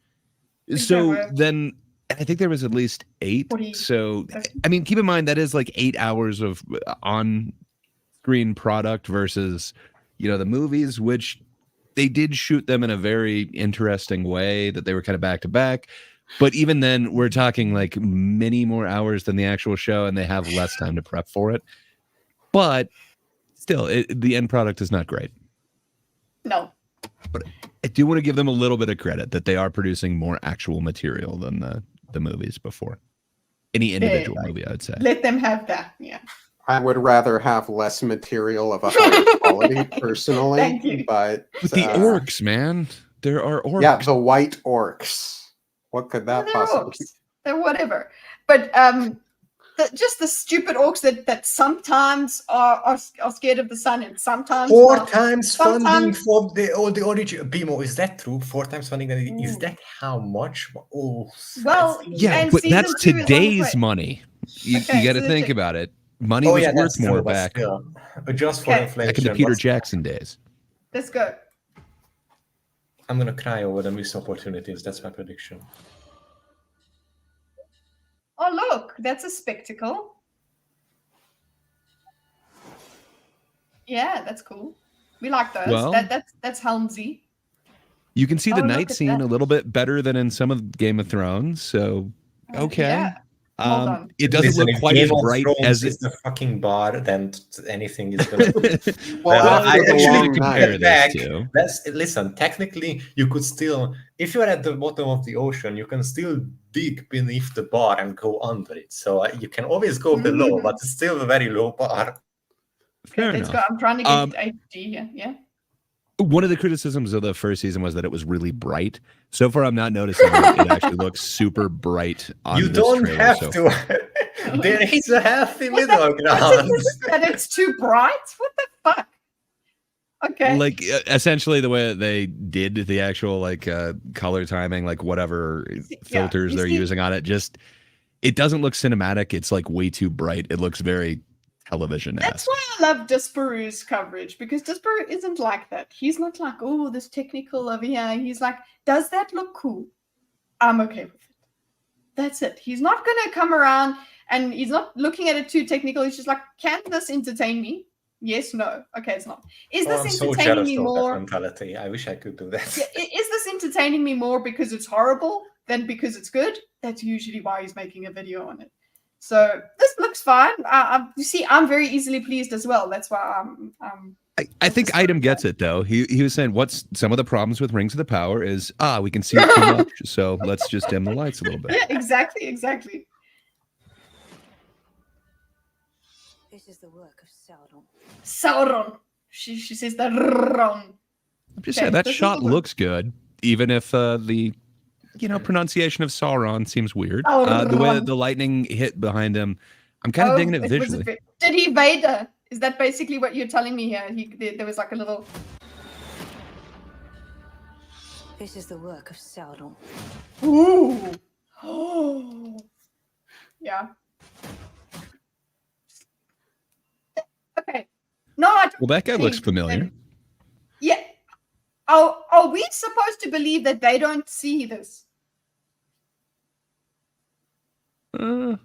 So then I think there was at least 8. 40. So, I mean, keep in mind that is like 8 hours of on-screen product versus, the movies, which they did shoot them in a very interesting way that they were kind of back-to-back. But even then, we're talking like many more hours than the actual show, and they have less time to prep for it. But still, the end product is not great. No. But I do want to give them a little bit of credit that they are producing more actual material than the movies before. Any individual movie, I would say. Let them have that, yeah. I would rather have less material of a higher quality, personally. Thank you. But the orcs, man. There are orcs. Yeah, the white orcs. What could that possibly be? They're whatever. But just the stupid orcs that sometimes are scared of the sun and sometimes 4 times funding for the origin. BMO, is that true? 4 times funding? Is that how much? Oh, well, yeah, but that's today's money. You got to think about it. Money was worth more back. Just for inflation. Back in the Peter Jackson days. Let's go. I'm gonna cry over the missed opportunities. That's my prediction. Oh, look, that's a spectacle. Yeah, that's cool. We like those. Well, that's Helmsy. You can see the night scene a little bit better than in some of Game of Thrones. So, okay. Yeah. Hold on. It doesn't Listen, look if quite Game as of bright Thrones as is it. the fucking bar, then anything is gonna. Well, I after the actually long compare night, this back. to. Listen. Technically, you could still, if you're at the bottom of the ocean, you can still dig beneath the bar and go under it. So you can always go below, but it's still a very low bar. Fair Let's enough. go. I'm trying to get HD here. Yeah. One of the criticisms of the first season was that it was really bright. So far, I'm not noticing that it actually looks super bright on You this don't trailer. have So to. There is a healthy middle ground. That it's too bright? What the fuck? Okay. like essentially the way that they did the actual like color timing, like whatever filters they're using on it, just it doesn't look cinematic. It's like way too bright. It looks very television-esque. That's why I love Disparu's coverage, because Disparu isn't like that. He's not like, oh, this technical over here. He's like, does that look cool? I'm okay with it. That's it. He's not going to come around and he's not looking at it too technical. He's just like, can this entertain me? Yes, no. Okay, it's not. Is this I'm so entertaining jealous me of more? that mentality. I wish I could do that. Is this entertaining me more because it's horrible than because it's good? That's usually why he's making a video on it. So this looks fine. You see, I'm very easily pleased as well. That's why I think Item gets it though. He was saying what's some of the problems with Rings of the Power is we can see too much, so let's just dim the lights a little bit. Yeah, exactly. This is the work of Sauron. Sauron. She says that wrong. I'm just saying that shot looks good, even if the pronunciation of Sauron seems weird. The way that the lightning hit behind him, I'm kind of digging it visually. Did he Vader? Is that basically what you're telling me here? There was like a little. This is the work of Sauron. Ooh. Oh. Yeah. Okay. No, Well, that guy looks familiar. Yeah. Oh, are we supposed to believe that they don't see this? That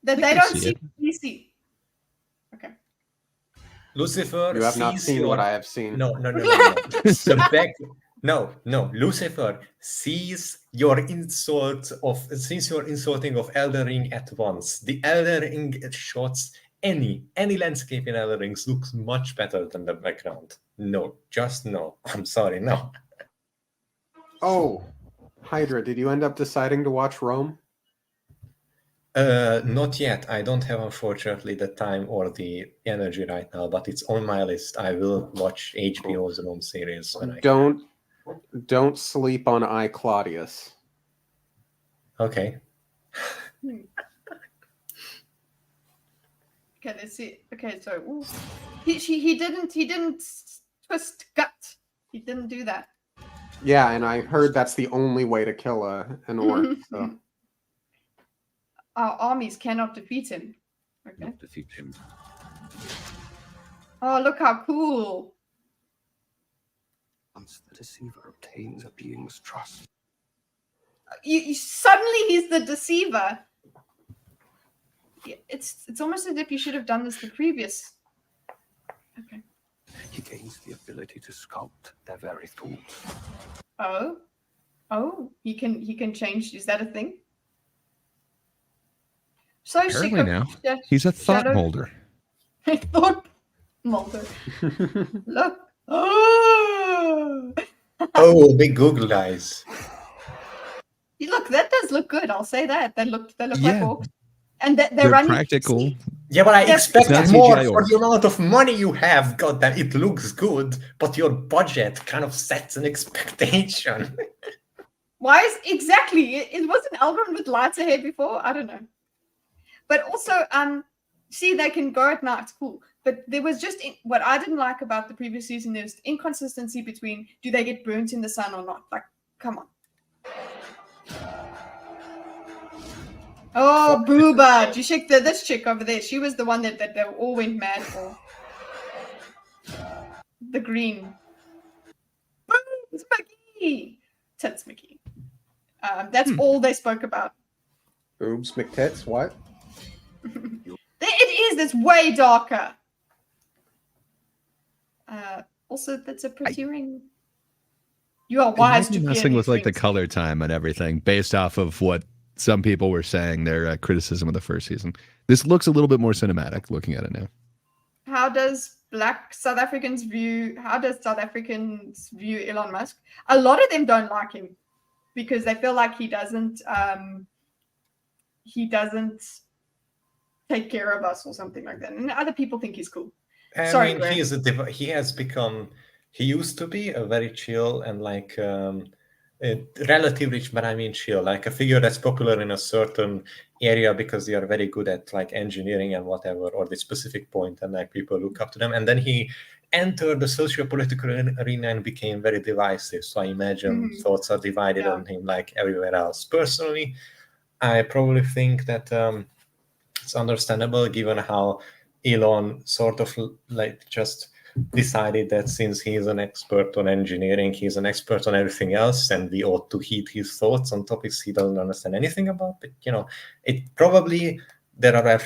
they don't see what we see. Okay. Lucifer. You have not seen what I have seen. No. No. Lucifer sees your insulting of Elden Ring at once. The Elden Ring shots. Any landscape in Elden Rings looks much better than the background. No, just no. I'm sorry, no. Oh, Hydra, did you end up deciding to watch Rome? Not yet. I don't have, unfortunately, the time or the energy right now, but it's on my list. I will watch HBO's Rome series when Don't sleep on I, Claudius. Okay. Okay, let's see. Okay, so he didn't twist gut. He didn't do that. Yeah, and I heard that's the only way to kill an orc. So. Our armies cannot defeat him. Okay. Not defeat him. Oh, look how cool! Once the deceiver obtains a being's trust. Suddenly he's the deceiver. It's almost as if you should have done this the previous. Okay. He gains the ability to sculpt their very thoughts. Oh, he can change. Is that a thing? So Apparently now he's a thought molder. Thought molder. Look. Oh, big Google eyes. Look, that does look good. I'll say that. They look like orcs. And they're running practical. Yeah, but I expected more for the amount of money you have. God damn, it looks good, but your budget kind of sets an expectation. Why is exactly? It wasn't Elrond with lighter hair before. I don't know. But also, see, they can go at night. It's cool. But there was just what I didn't like about the previous season. There's inconsistency between do they get burnt in the sun or not? Like, come on. Oh, Booba! Did you check this chick over there? She was the one that they all went mad for. The green. Boobs, Mickey! Tits, Mickey. That's all they spoke about. Boobs, McTits, what? It is. It's way darker. Also, that's a pretty ring. You are wise to be messing with like the color time and everything based off of what some people were saying their criticism of the first season. This looks a little bit more cinematic looking at it now. How does South Africans view Elon Musk? A lot of them don't like him because they feel like he doesn't take care of us or something like that. And other people think he's cool. I mean, he has become, he used to be a very chill and like relatively, but I mean chill, like a figure that's popular in a certain area because they are very good at like engineering and whatever, or the specific point, and like people look up to them. And then he entered the socio-political arena and became very divisive. So I imagine thoughts are divided on him like everywhere else. Personally, I probably think that it's understandable given how Elon sort of like just decided that since he's an expert on engineering, he's an expert on everything else, and we ought to heed his thoughts on topics he doesn't understand anything about. But it probably there are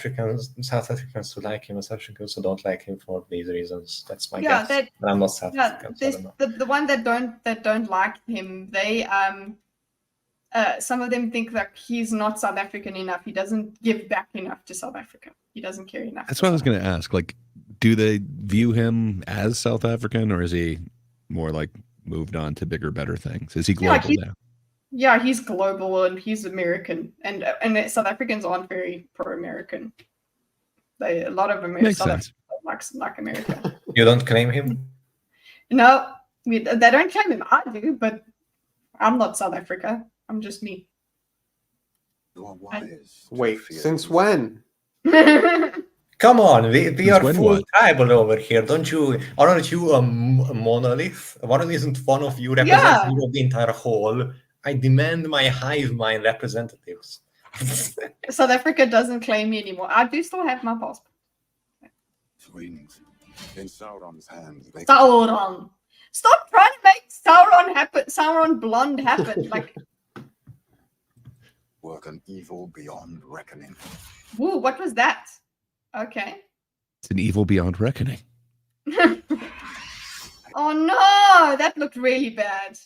South Africans who like him and South Africans who don't like him for these reasons. That's my guess. But I'm not South African. So the one that don't like him, they some of them think that he's not South African enough. He doesn't give back enough to South Africa. He doesn't care enough. That's what I was going to ask. Like, do they view him as South African, or is he more like moved on to bigger, better things? Is he global now? Yeah, he's global and he's American, and South Africans aren't very pro-American. A lot of Americans like America. You don't claim him? No, they don't claim him. I do, but I'm not South Africa. I'm just me. Wait, since when? Come on, we are full tribal over here. Aren't you a monolith? One isn't one of you representative of the entire whole. I demand my hive mind representatives. South Africa doesn't claim me anymore. I do still have my passport. Swings in Sauron's hands. Sauron. Stop trying to make Sauron blonde happen. Like work an evil beyond reckoning. Ooh, what was that? Okay. It's an evil beyond reckoning. Oh no, that looked really bad.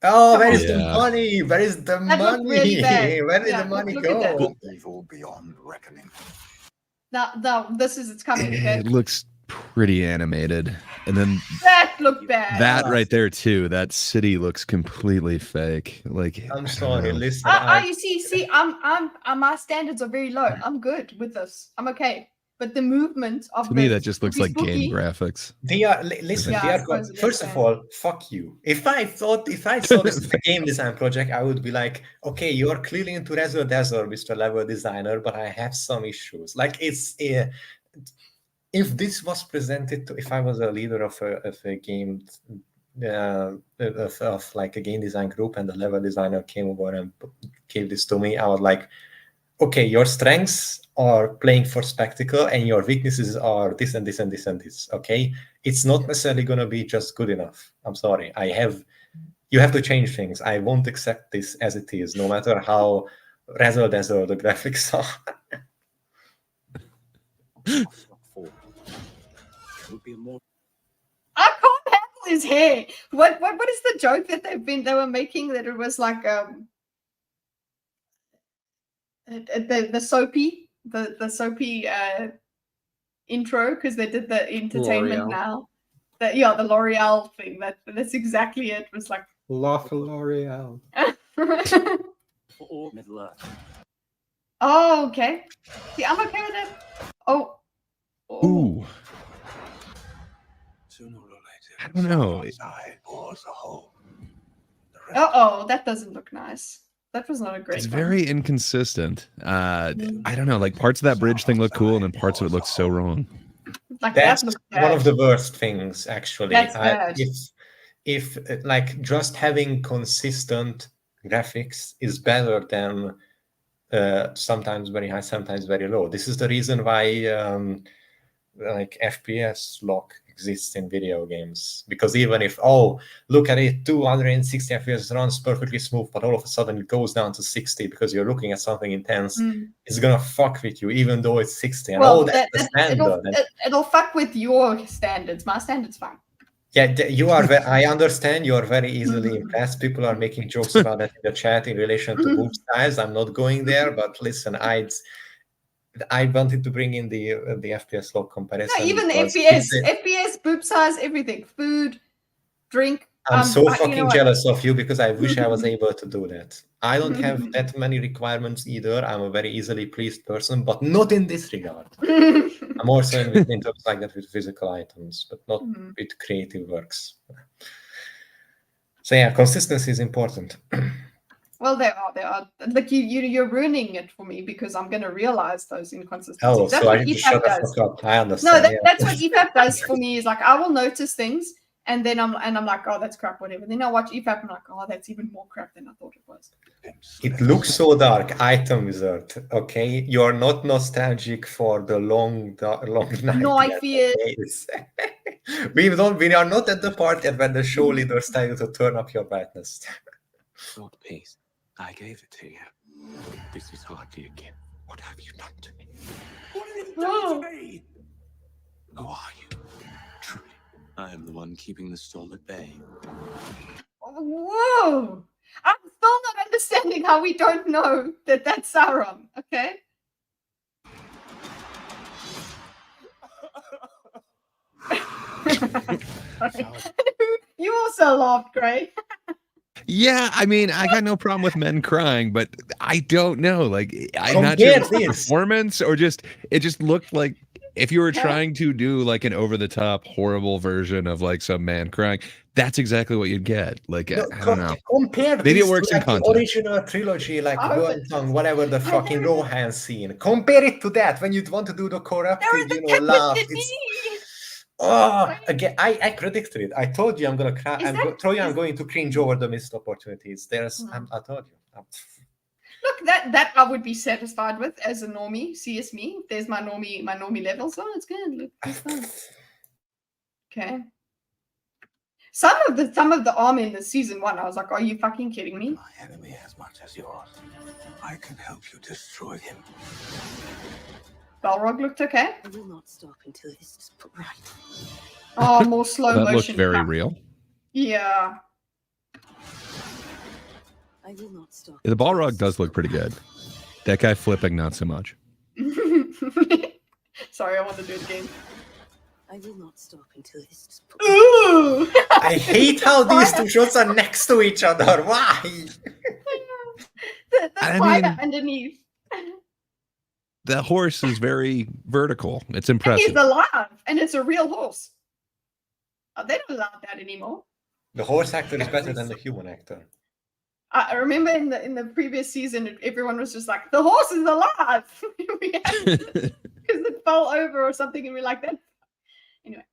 Oh, where is the money? Where is the money? Really Where did the money go? Evil beyond reckoning. No, it's coming. Okay? It looks pretty animated, and then that looked bad. That right there too. That city looks completely fake. Like, I'm sorry, listen. You see, I'm my standards are very low. I'm good with this. I'm okay. But the movement of to me that just looks like game graphics. First of all, fuck you. If I saw this as a game design project, I would be like, okay, you are clearly into Razzle Dazzle, Mr. Level Designer, but I have some issues. Like if this was presented if I was a leader of a game of like a game design group and the level designer came over and gave this to me, I was like, okay, your strengths are playing for spectacle and your weaknesses are this and this and this and this. Okay, it's not necessarily going to be just good enough. I'm sorry. You have to change things. I won't accept this as it is, no matter how razzle dazzle the graphics are. I can't handle his hair. What is the joke that they were making that it was like the soapy intro because they did the entertainment now. The L'Oreal thing. That's exactly it. It was like L'Oreal. Oh, okay. See, I'm okay with it. Oh. Ooh. Sooner or later, I don't know. That doesn't look nice. That was not a great. It's very inconsistent. I don't know. Like parts of that bridge thing look cool, and then parts of it look so wrong. Like that's one of the worst things, actually. That's bad. If like just having consistent graphics is better than sometimes very high, sometimes very low. This is the reason why like FPS lock exists in video games, because even if look at it, 260 FPS runs perfectly smooth, but all of a sudden it goes down to 60 because you're looking at something intense, it's gonna fuck with you even though it's 60. And that's the standard. It'll fuck with your standards. My standard's fine. Yeah, you are. I understand you are very easily impressed. People are making jokes about that in the chat in relation to boob size. I'm not going there, but listen, I wanted to bring in the FPS log comparison. No, even the FPS, boob size, everything, food, drink. I'm so fucking jealous of you because I wish I was able to do that. I don't have that many requirements either. I'm a very easily pleased person, but not in this regard. I'm also in terms like that with physical items, but not with creative works. So yeah, consistency is important. Well, they are. Like you're ruining it for me because I'm going to realize those inconsistencies. Oh, that's so what I need to EFAP shut the does. fuck up. I understand. No, that's what EFAP does for me. Is like I will notice things, and then I'm like, oh, that's crap, whatever. Then I watch EFAP, and I'm like, oh, that's even more crap than I thought it was. It looks so dark. Item wizard. Okay, you're not nostalgic for the long night. No, I fear. We are not at the part when the show leaders tell you to turn up your brightness. Lord Peace, I gave it to you. This is hardly a gift. What have you done to me? What have you done to me? Who are you? Truly, I am the one keeping the storm at bay. Whoa! I'm still not understanding how we don't know that that's Sauron. Okay. You also laughed, Gray. Yeah, I mean, I got no problem with men crying, but I don't know. Like, I'm not sure if it's performance or just it just looked like if you were trying to do like an over-the-top horrible version of like some man crying, that's exactly what you'd get. Like, I don't know. Maybe it works in context. The original trilogy, like Doin, whatever the fucking Rohan scene. Compare it to that when you want to do the corrupted, laugh. Again, I predicted it. I told you I'm gonna cry. I'm going to cringe over the missed opportunities. I told you. Look, that I would be satisfied with as a normie. CS me. There's my normie levels. Oh, it's good. Look, it's fine. Okay. Some of the armor in the season 1, I was like, are you fucking kidding me? My enemy as much as yours. I can help you destroy him. Balrog looked okay. I will not stop until this is put right. Oh, more slow motion. That looked very real. Yeah. I will not stop. The Balrog does look pretty good. That guy flipping, not so much. Sorry, I want to do it again. I will not stop until this is put Ooh! I hate how these two shots are next to each other. Why? the spider underneath. The horse is very vertical. It's impressive. And he's alive, and it's a real horse. Oh, they don't allow that anymore. The horse actor is better than the human actor. I remember in the previous season, everyone was just like, the horse is alive! Because it fell over or something, and we're like, that. Anyway.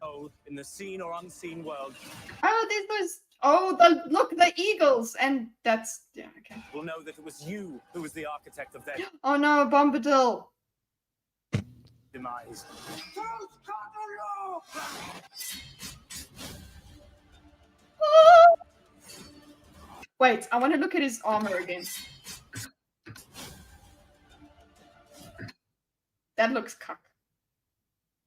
Oh, in the seen or unseen world. Oh, there's those. Oh, look, the eagles, and that's okay. We'll know that it was you who was the architect of their Oh no, Bombadil. demise. Wait, I want to look at his armor again. That looks cuck.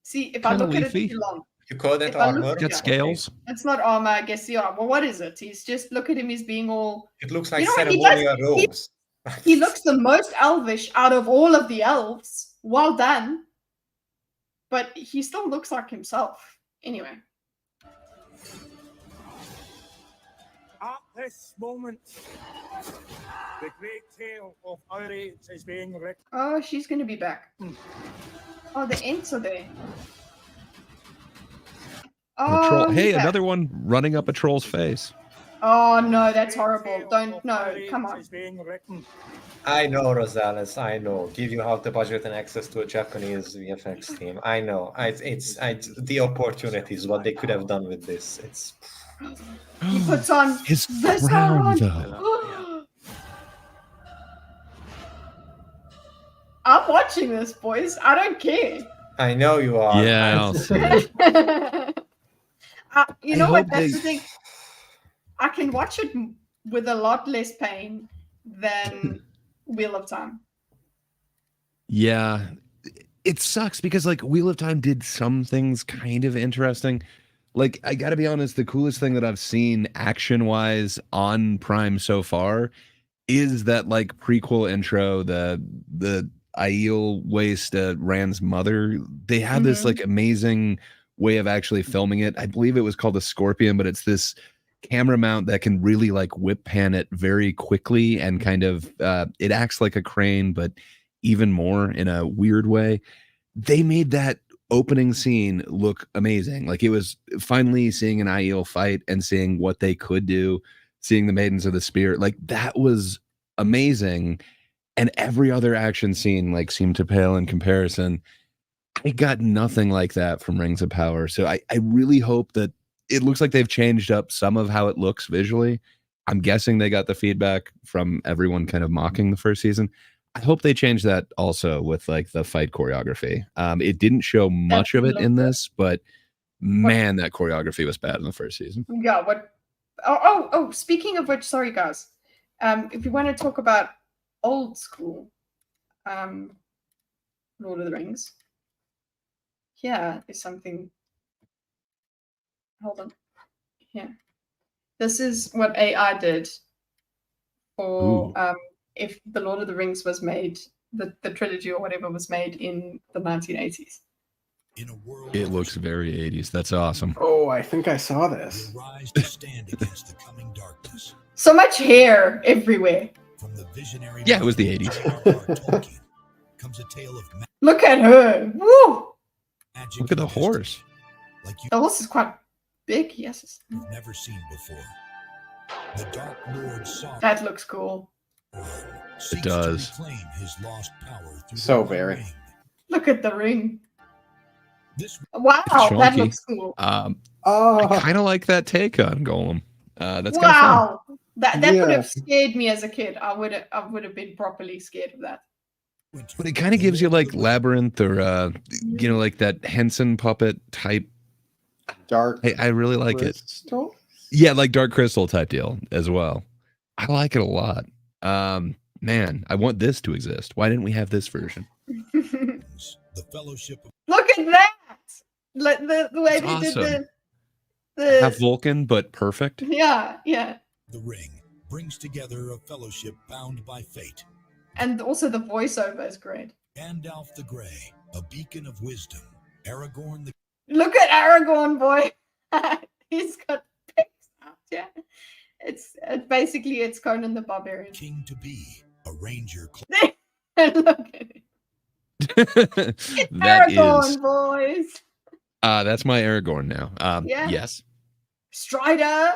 See, if I look at it too long. You call that armor? Got scales. That's not armor, I guess. Yeah. Well, what is it? He's just look at him. He's being all. It looks like ceremonial robes. He looks the most elvish out of all of the elves. Well done. But he still looks like himself. Anyway. At this moment, the great tale of our age is being written. Oh, she's going to be back. Oh, the Ents are there. Oh, hey, another one running up a troll's face. Oh no, that's horrible. Don't, no, come on. I know, Rosales, I know. Give you half the budget and access to a Japanese VFX team. I know. It's the opportunities, what they could have done with this. It's. He puts on his crown, though. I'm watching this, boys. I don't care. I know you are. Yeah, I'll see. You know what? That's the thing. I can watch it with a lot less pain than Wheel of Time. Yeah, it sucks because like Wheel of Time did some things kind of interesting, Like, I gotta be honest, the coolest thing that I've seen action-wise on Prime so far is that like prequel intro, the Aiel waste Rand's mother. They have this like amazing way of actually filming it. I believe it was called a Scorpion, but it's this camera mount that can really like whip pan it very quickly and kind of it acts like a crane, but even more in a weird way. They made that opening scene look amazing. Like, it was finally seeing an Aiel fight and seeing what they could do, seeing the Maidens of the Spear. Like, that was amazing. And every other action scene like seemed to pale in comparison. I got nothing like that from Rings of Power. So I really hope that it looks like they've changed up some of how it looks visually. I'm guessing they got the feedback from everyone kind of mocking the first season. I hope they change that also with like the fight choreography. It didn't show much of it in this, but man, that choreography was bad in the first season. Yeah. What? Oh. Speaking of which, sorry guys. If you want to talk about old school, Lord of the Rings. Here is something. Hold on. Here. This is what AI did for if the Lord of the Rings was made, the trilogy or whatever was made in the 1980s. It looks very 80s. That's awesome. Oh, I think I saw this. Rise to stand against the coming darkness. So much hair everywhere. From the visionary Yeah, it was the 80s. Comes a tale of Look at her. Woo! Look at the horse. Like The horse is quite big, yes. you've never seen before. The Dark Lord saw That looks cool. it does. Reclaim his lost power through So the very. ring. Look at the ring. This Wow, It's that chunky. looks cool. I Oh, kind of like that take on Golem. That's kind of fun. Wow. That would Yeah. have scared me as a kid. I would have been properly scared of that. But it kind of gives you like Labyrinth or like that Henson puppet type. Dark. I really like it. Crystal? Yeah, like Dark Crystal type deal as well. I like it a lot. Man, I want this to exist. Why didn't we have this version? the fellowship of Look at that! Like the way It's they awesome. did the Have Vulcan, but perfect. yeah. the ring brings together a fellowship bound by fate. And also the voiceover is great. Gandalf the Grey, a beacon of wisdom. Aragorn the Look at Aragorn, boy. He's got pics out, yeah. It's basically it's Conan the Barbarian. king to be, a ranger. Look at it. That Aragorn, is. boys. That's my Aragorn now. Yeah. Yes. Strider.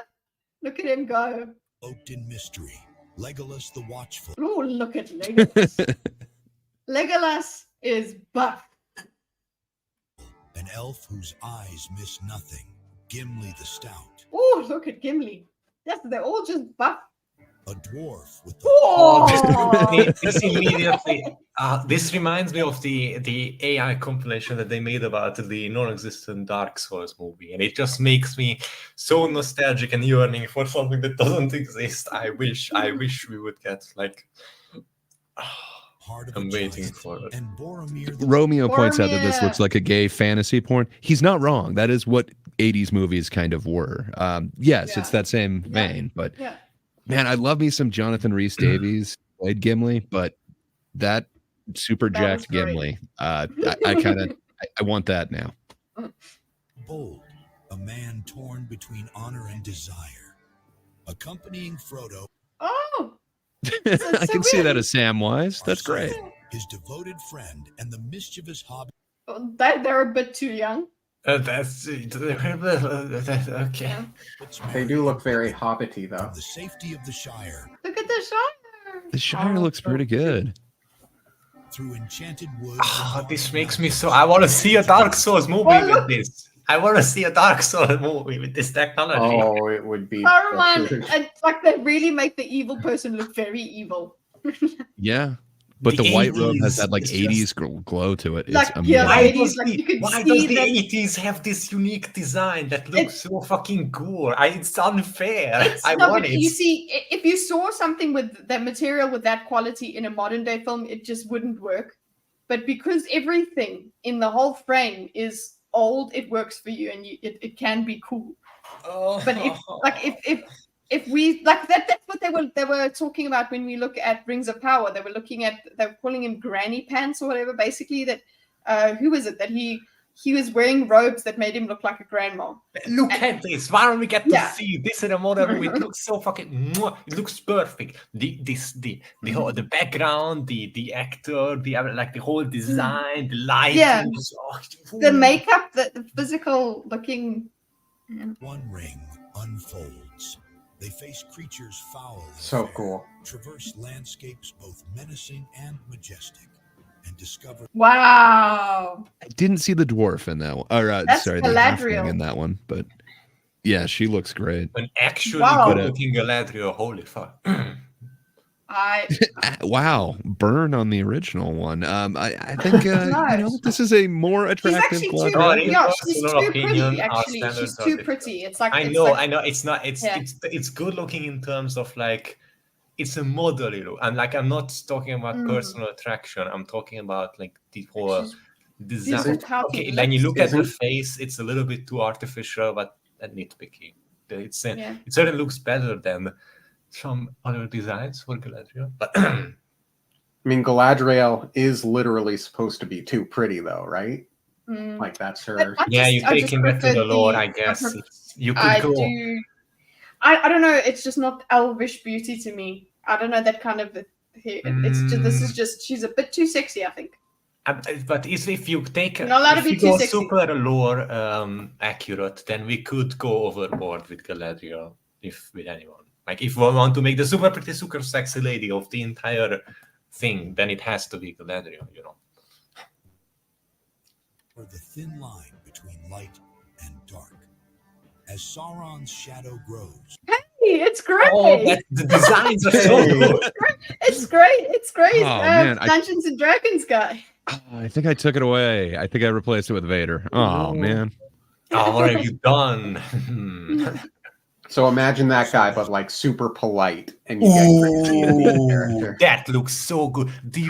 Look at him go. Cloaked in mystery. Legolas the Watchful. Oh, look at Legolas. Legolas is buff. An elf whose eyes miss nothing. Gimli the Stout. Oh, look at Gimli. Yes, they're all just buff. A dwarf with the Oh, This immediately. This reminds me of the AI compilation that they made about the non-existent Dark Souls movie, and it just makes me so nostalgic and yearning for something that doesn't exist. I wish we would get like. Heart of I'm a waiting Giant for it. And Boromir the Romeo points out that this Boromir. looks like a gay fantasy porn. He's not wrong. That is what 80s movies kind of were. Yes, Yeah. it's that same vein, but yeah. man, I love me some Jonathan Rhys Davies played Gimli, but that super That was jacked great. Gimli, I want that now. Bold, a man torn between honor and desire. Accompanying Frodo, Oh, I can see that as Samwise. That's great. his devoted friend, and the mischievous hobbit. they're a bit too young. That's okay. They do look very hobbity, though. From the safety of the Shire, Look at the Shire. The Shire looks pretty good. through enchanted woods. This makes me so. I want to see a Dark Souls movie Oh, with look. this. I want to see a Dark Souls movie with this technology. Oh, it would be. Saruman, butchered. it's like they really make the evil person look very evil. Yeah. But The the white robe has 80s that like is 80s just- glow to it. It's Like, amazing. yeah, Why it does is like you could why see does the that- 80s have this unique design that looks It's- so fucking cool? It's unfair. It's I not, want but it. you see, if you saw something with that material with that quality in a modern day film, it just wouldn't work. But because everything in the whole frame is old, it works for you, and it can be cool. But if we like that's what they were talking about when we look at Rings of Power. They were calling him Granny Pants or whatever. Basically, that who was it that he was wearing robes that made him look like a grandma. Look at this! Why don't we get to see this in a modern movie? It looks so fucking. It looks perfect. The whole the background, the actor, the whole design, the lighting. The makeup, the physical looking. One ring unfolds. They face creatures foul and So fair, cool. traverse landscapes both menacing and majestic, and discover. Wow! I didn't see the dwarf in that one. Or That's sorry, the Galadriel halfling in that one, but yeah, she looks great. An actually Wow. good-looking Galadriel. Holy fuck! Wow, burn on the original one. I think this is a more attractive. She's Galadriel. she's too pretty. Actually, she's too pretty. It's like I know. It's not. It's good looking in terms of like, it's a model look. And like, I'm not talking about personal attraction. I'm talking about like the whole design. Okay, when you look at her face, it's a little bit too artificial, but nitpicky. It certainly looks better than some other designs for Galadriel. But I mean, Galadriel is literally supposed to be too pretty, though, right? Like that's her. You taking that to the lore, I guess. You could go. I don't know. It's just not elvish beauty to me. I don't know that kind of. This is just she's a bit too sexy, I think. But if you take You're not allowed to be too sexy. Super lore accurate, then we could go overboard with Galadriel with anyone. Like if we want to make the super pretty, super sexy lady of the entire thing, then it has to be Galadriel, Or the thin line between light and dark. As Sauron's shadow grows. Hey, it's great. The designs are so good. It's great. It's great. Oh, man, Dungeons and Dragons guy. I think I took it away. I think I replaced it with Vader. Oh man. Oh, what have you done? So imagine that guy, but like super polite, and you get the character. That looks so good. The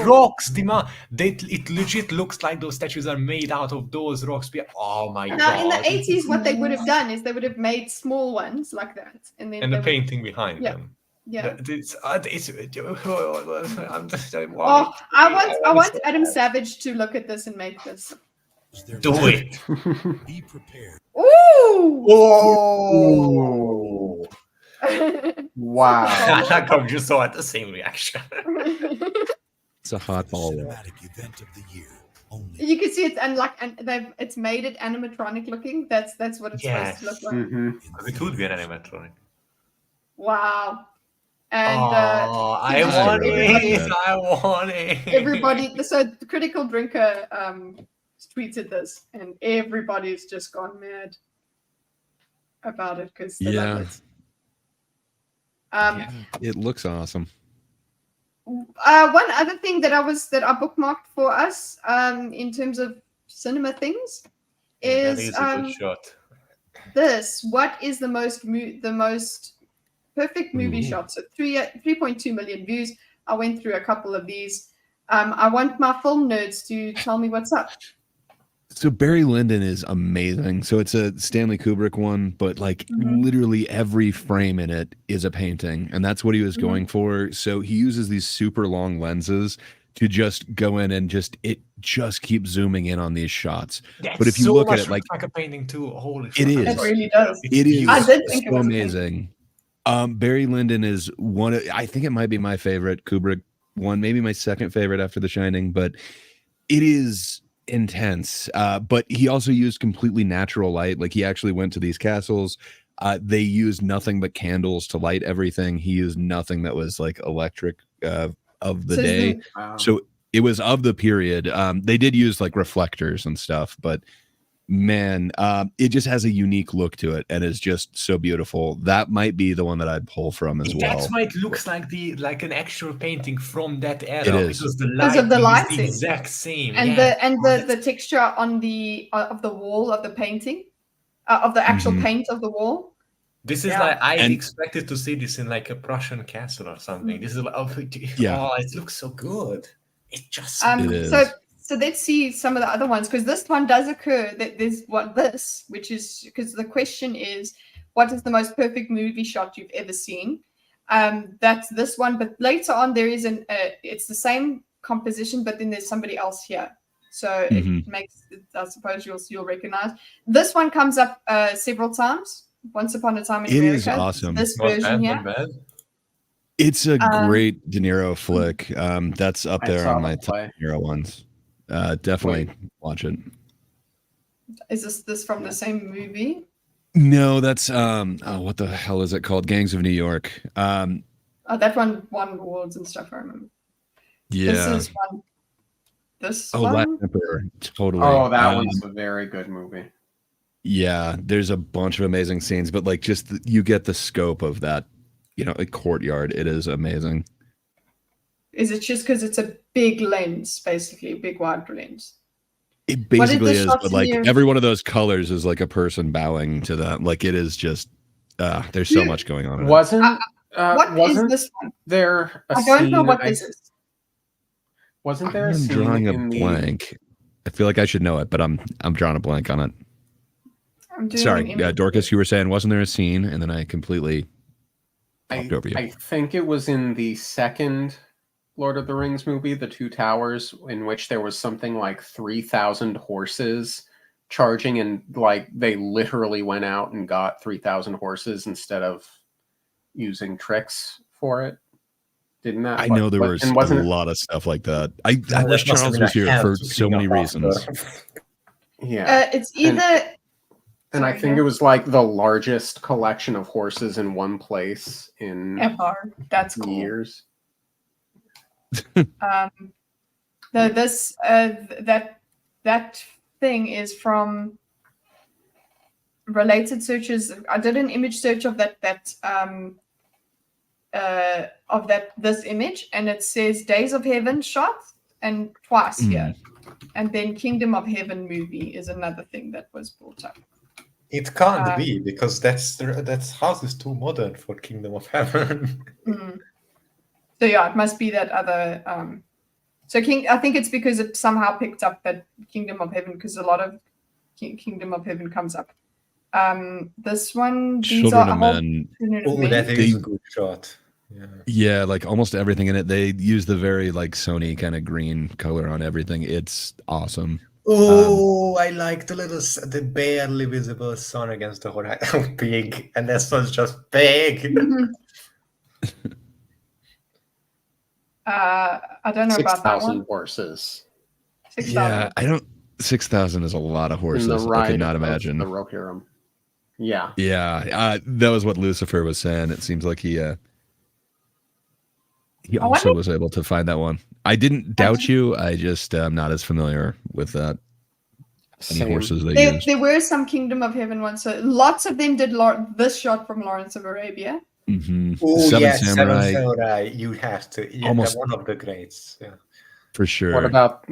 rocks, it legit looks like those statues are made out of those rocks. Oh my god! Now in the 80s, what they would have done is they would have made small ones like that, and then the painting behind them. Yeah. I'm just, I want Adam Savage to look at this and make this. Do it. Be prepared. Ooh! Oh! Wow! I come just saw at the same reaction. It's a hot ball. Cinematic event of the year. Only. You can see it's made it animatronic looking. That's what it's supposed to look like. Mm-hmm. It would be an animatronic. Wow. And I want it. Everybody, so the Critical Drinker tweeted this, and everybody's just gone mad about it because they love it. It looks awesome. One other thing that I bookmarked for us in terms of cinema things is that is a good shot. This. What is the most perfect movie shot? So 3.2 million views. I went through a couple of these. I want my film nerds to tell me what's up. So Barry Lyndon is amazing. So it's a Stanley Kubrick one, but like literally every frame in it is a painting, and that's what he was going for. So he uses these super long lenses to just go in and just keep zooming in on these shots. But if you look at it like a painting too, holy shit. It really does. It is I did think it was amazing. Barry Lyndon is I think it might be my favorite Kubrick one, maybe my second favorite after The Shining, but it is intense. But he also used completely natural light. Like he actually went to these castles. They used nothing but candles to light everything. He used nothing that was like electric of the day. So it was of the period. They did use like reflectors and stuff, but man, it just has a unique look to it and is just so beautiful. That might be the one that I'd pull from as well. That's why it looks like an actual painting from that era. It is. Because of the lighting, the exact same. And the texture on the of the wall of the painting, of the actual paint of the wall. This is like I expected to see this in like a Prussian castle or something. This is like it looks so good. It just So So let's see some of the other ones, because this one does occur. That there's which is because the question is, what is the most perfect movie shot you've ever seen? That's this one, but later on there is it's the same composition, but then there's somebody else here. So it makes, I suppose you'll recognize. This one comes up several times. Once Upon a Time in America. It is awesome. This version here. It's a great De Niro flick. That's up there on my top De Niro ones. Definitely watch it. Is this from the same movie? No, that's what the hell is it called? Gangs of New York. That one won awards and stuff, I remember. Yeah. This is one. This one? Last Emperor. Totally. Oh, that one's a very good movie. Yeah, there's a bunch of amazing scenes, but like just you get the scope of that, a courtyard. It is amazing. Is it just because it's a big lens, basically, a big wide lens? It basically is, but like every one of those colors is like a person bowing to that. Like it is just, there's so much going on. Wasn't this one? There a I don't scene know what this is. Wasn't there a I'm scene drawing a in blank. I feel like I should know it, but I'm drawing a blank on it. Sorry, Dorkus, you were saying, wasn't there a scene? And then I completely talked over you. I think it was in the second Lord of the Rings movie, The Two Towers, in which there was something like 3,000 horses charging, and like they literally went out and got 3,000 horses instead of using tricks for it. Didn't that? I know there was a lot of stuff like that. I wish Charles was here for so many reasons. Yeah. It's either... And I think it was like the largest collection of horses in one place in ever. That's cool. Years. That thing is from related searches. I did an image search of this image, and it says Days of Heaven shot and twice here, and then Kingdom of Heaven movie is another thing that was brought up. It can't be, because that's house is too modern for Kingdom of Heaven. So yeah, it must be that other. I think it's because it somehow picked up that Kingdom of Heaven, because a lot of Kingdom of Heaven comes up. This one, these Children are of Men. Oh, that is a good shot. Yeah, like almost everything in it. They use the very like Sony kind of green color on everything. It's awesome. Oh, I like the barely visible sun against the horizon. Big, and this one's just big. I don't know about that one. 6,000 horses. 6,000. Yeah, I don't. 6,000 is a lot of horses. I could not imagine. The Rohirrim. Yeah. Yeah, that was what Lucifer was saying. It seems like he also was able to find that one. I didn't doubt you. I just am not as familiar with that. Any horses they used. There were some Kingdom of Heaven ones. So lots of them did this shot from Lawrence of Arabia. Oh, Seven Samurai. You have to. Yeah, almost one of the greats. Yeah, for sure. What about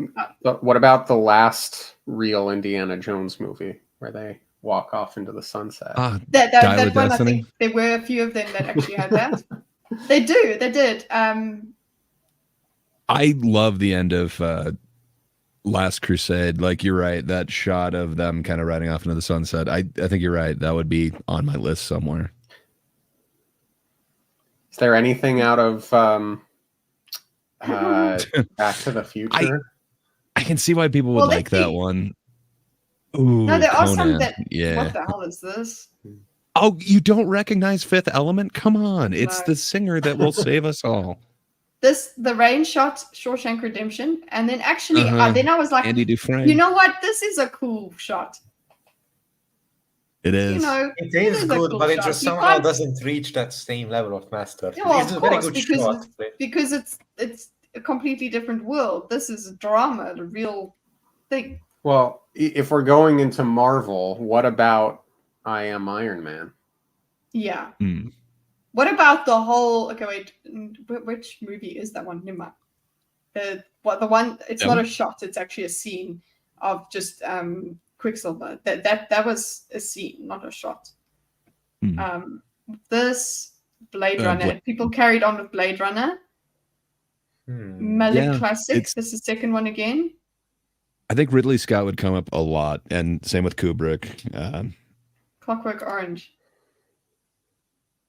the last real Indiana Jones movie where they walk off into the sunset? That one, I think there were a few of them that actually had that. They did. I love the end of Last Crusade. Like, you're right, that shot of them kind of riding off into the sunset. I think you're right. That would be on my list somewhere. Is there anything out of Back to the Future? I can see why people would like that one. Ooh, no, there Conan. are some that. Yeah. What the hell is this? Oh, you don't recognize Fifth Element? Come on, it's the singer that will save us all. The rain shot, Shawshank Redemption, and then actually, then I was like, Andy Dufresne. You know what? This is a cool shot. It is. It is good, but it just somehow doesn't reach that same level of master. Yeah, it's a very good shot. Because it's a completely different world. This is a drama, the real thing. Well, if we're going into Marvel, what about I Am Iron Man? Yeah. What about the whole? Okay, wait. Which movie is that one? Never mind. The one? It's not a shot. It's actually a scene of just Quicksilver. That was a scene, not a shot. This Blade Runner. People carried on with Blade Runner. Malik Classic. This is the second one again. I think Ridley Scott would come up a lot, and same with Kubrick. Clockwork Orange.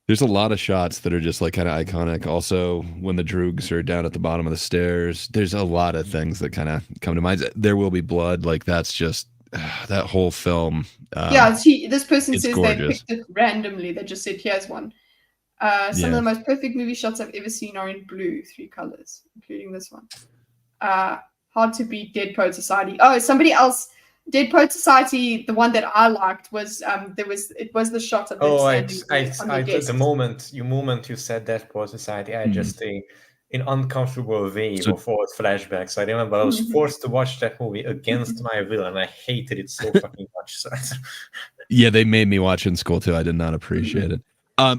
There's a lot of shots that are just like kind of iconic. Also, when the Droogs are down at the bottom of the stairs, there's a lot of things that kind of come to mind. There Will Be Blood, like that's just that whole film. This person says gorgeous. they picked it randomly. They just said, here's one. Some of the most perfect movie shots I've ever seen are in blue, 3 colors, including this one. Hard to beat Dead Poet Society. Oh, somebody else. Dead Poet Society, the one that I liked was it was the shot of them the moment you said Dead Poet Society, I just in uncomfortable wave of forward flashbacks. I remember I was forced to watch that movie against my will, and I hated it so fucking much. So. Yeah, they made me watch it in school too. I did not appreciate it.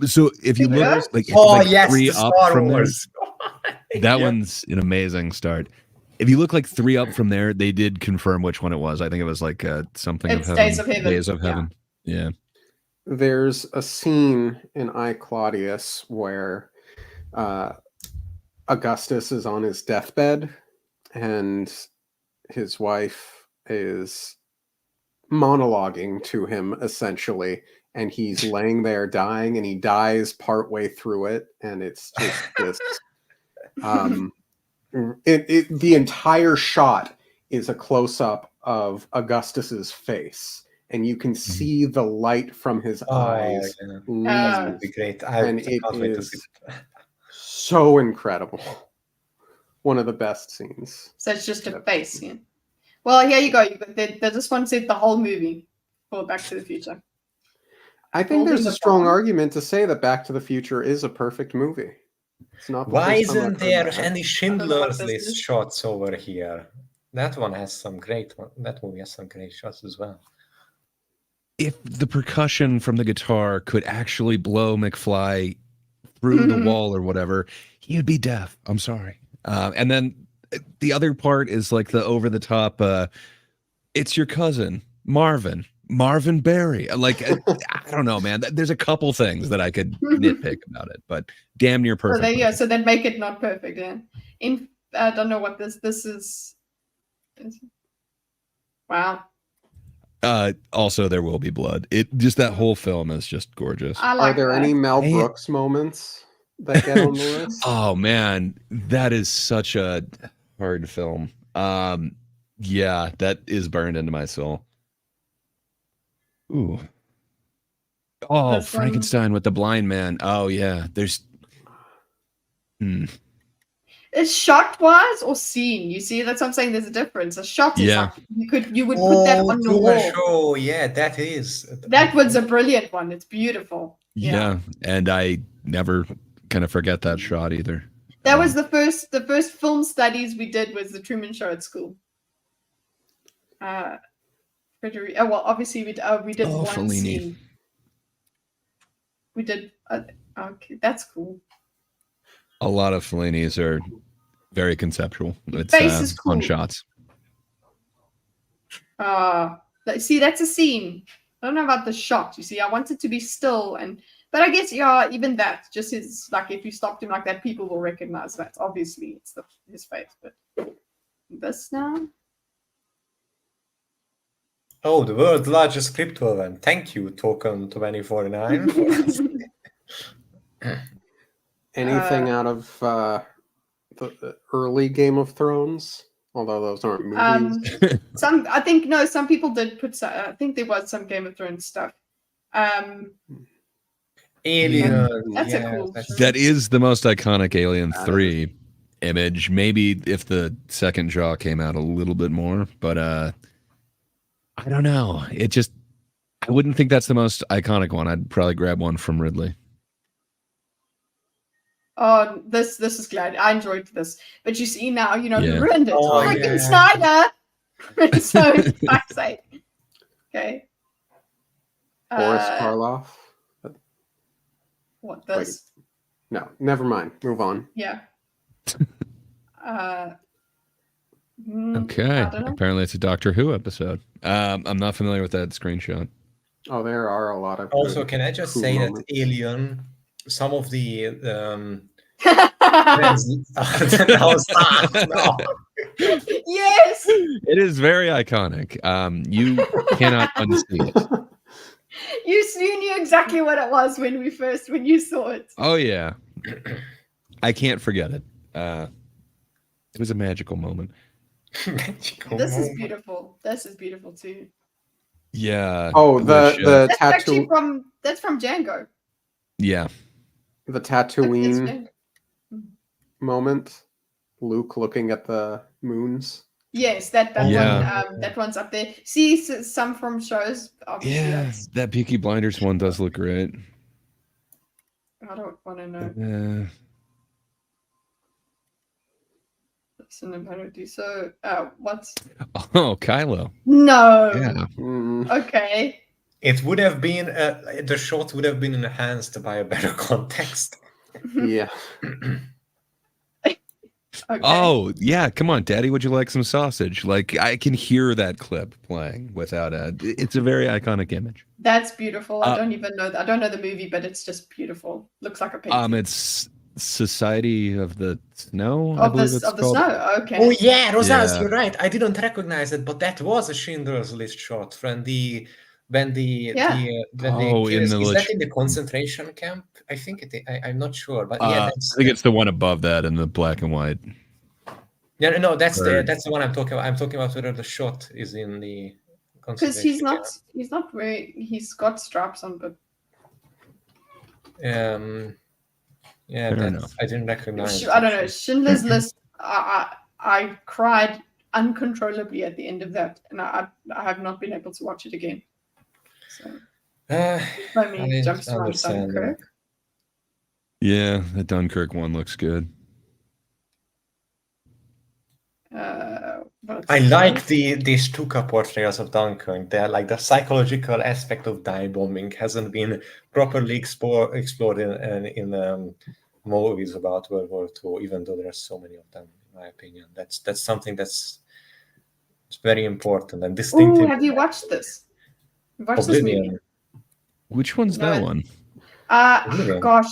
So if you look like, yes, 3 the up Star from Wars. there, that one's an amazing start. If you look like 3 up from there, they did confirm which one it was. I think it was like something it's of Heaven. Days of Heaven. Days of Heaven. Yeah. There's a scene in I, Claudius where Augustus is on his deathbed and his wife is monologuing to him essentially, and he's laying there dying, and he dies partway through it, and it's just this the entire shot is a close-up of Augustus's face, and you can see the light from his eyes. That would be great. And it is so incredible. One of the best scenes. So it's just a face, yeah. Well, here you go. They just one said the whole movie for Back to the Future. I think there's a strong argument to say that Back to the Future is a perfect movie. It's not. Why isn't there any Schindler's List shots over here? That one has some great one. That movie has some great shots as well. If the percussion from the guitar could actually blow McFly through the wall or whatever, he would be deaf. I'm sorry. And then the other part is like the over the top. It's your cousin Marvin Berry. Like I don't know, man. There's a couple things that I could nitpick about it, but damn near perfect. So then make it not perfect. Yeah. I don't know what this is. Wow. Also, There Will Be Blood. It just that whole film is just gorgeous. Are there any Mel Brooks moments that get on the list? Oh man, that is such a hard film. Yeah, that is burned into my soul. Ooh. Oh, that's Frankenstein with the blind man. Oh yeah, there's. Is shot wise or scene? You see, that's what I'm saying. There's a difference. A shot is like you would put that on the wall. Oh yeah, that is. That was a brilliant one. It's beautiful. Yeah, and I never kind of forget that shot either. That was the first film studies we did was the Truman Show at school. Well, obviously we did one Fellini. scene. We did. Okay, that's cool. A lot of Fellini's are very conceptual. It's is cool. Fun shots. See, that's a scene. I don't know about the shot. You see, I want it to be still, but I guess even that just is like if you stopped him like that, people will recognize that. Obviously, it's his face. But this now. Oh, the world's largest crypto event. Thank you, Token 2049. Anything out of the early Game of Thrones? Although those aren't movies. Some people did put. I think there was some Game of Thrones stuff. Alien. That's a cool. That is the most iconic Alien 3 image. Maybe if the second Jaw came out a little bit more, but I don't know. I wouldn't think that's the most iconic one. I'd probably grab one from Ridley. Oh, this is glad. I enjoyed this. But you see now, you ruined it. Freaking Snyder! So, for sake. Okay. Boris Karloff. What, this? Wait. No, never mind. Move on. Yeah. Okay. Apparently it's a Doctor Who episode. I'm not familiar with that screenshot. Oh, there are a lot of. Also, can I just say that Alien, some of the Yes. It is very iconic. You cannot unsee it. You knew exactly what it was when you saw it. Oh yeah, I can't forget it. It was a magical moment. This is beautiful. This is beautiful too. Yeah. Oh, the that's tattoo. actually that's from Django. Yeah. The Tatooine moment. Luke looking at the moons. Yes, that one. That one's up there. See, some from shows. Yeah, that Peaky Blinders one does look great. I don't want to know. So, what's? Oh, Kylo. No. Yeah. Okay. It would have been the shot would have been enhanced by a better context. Yeah. Okay. Oh yeah, come on, Daddy. Would you like some sausage? Like I can hear that clip playing without a. It's a very iconic image. That's beautiful. I don't even know. I don't know the movie, but it's just beautiful. Looks like a painting. It's Society of the Snow. Of the snow. Okay. Oh yeah, Rosales, you're right. I didn't recognize it, but that was a Schindler's List shot when the is that in the concentration camp? I think I'm not sure, but yeah, I think it's the one above that in the black and white. Yeah, no, that's the one I'm talking about. I'm talking about whether the shot is in the concentration camp. Because he's not very. He's got straps on, but yeah, I didn't recognize. I don't know. Schindler's List. I cried uncontrollably at the end of that, and I have not been able to watch it again. So, I jumps around Dunkirk. Yeah, the Dunkirk one looks good. I like these Stuka portrayals of Dunkirk. They're like the psychological aspect of dive bombing hasn't been properly explored in movies about World War II, even though there are so many of them. In my opinion, that's something that's very important and distinctive. Ooh, have you watched this? Watch this movie. Which one's that one? Gosh,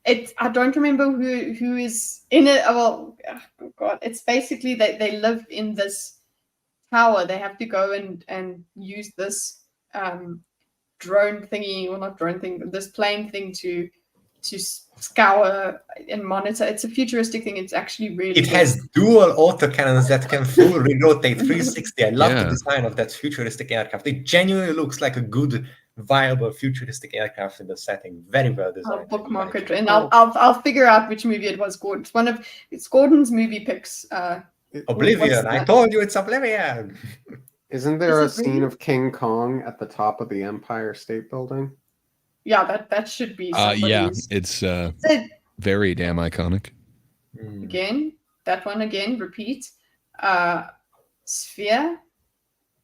I don't remember who is in it. Well, oh God, it's basically they live in this tower. They have to go and use this drone thingy, or not drone thing, but this plane thing to scour and monitor. It's a futuristic thing. It's actually really. It has dual autocannons that can fully rotate 360. I love the design of that futuristic aircraft. It genuinely looks like a good, viable futuristic aircraft in the setting. Very well designed. I'll bookmark it, and I'll figure out which movie it was. Gordon. It's Gordon's movie picks. Oblivion. I told you it's Oblivion. Isn't there a scene of King Kong at the top of the Empire State Building? Yeah, that should be. Yeah, it's very damn iconic. Again, that one again. Repeat. Sphere.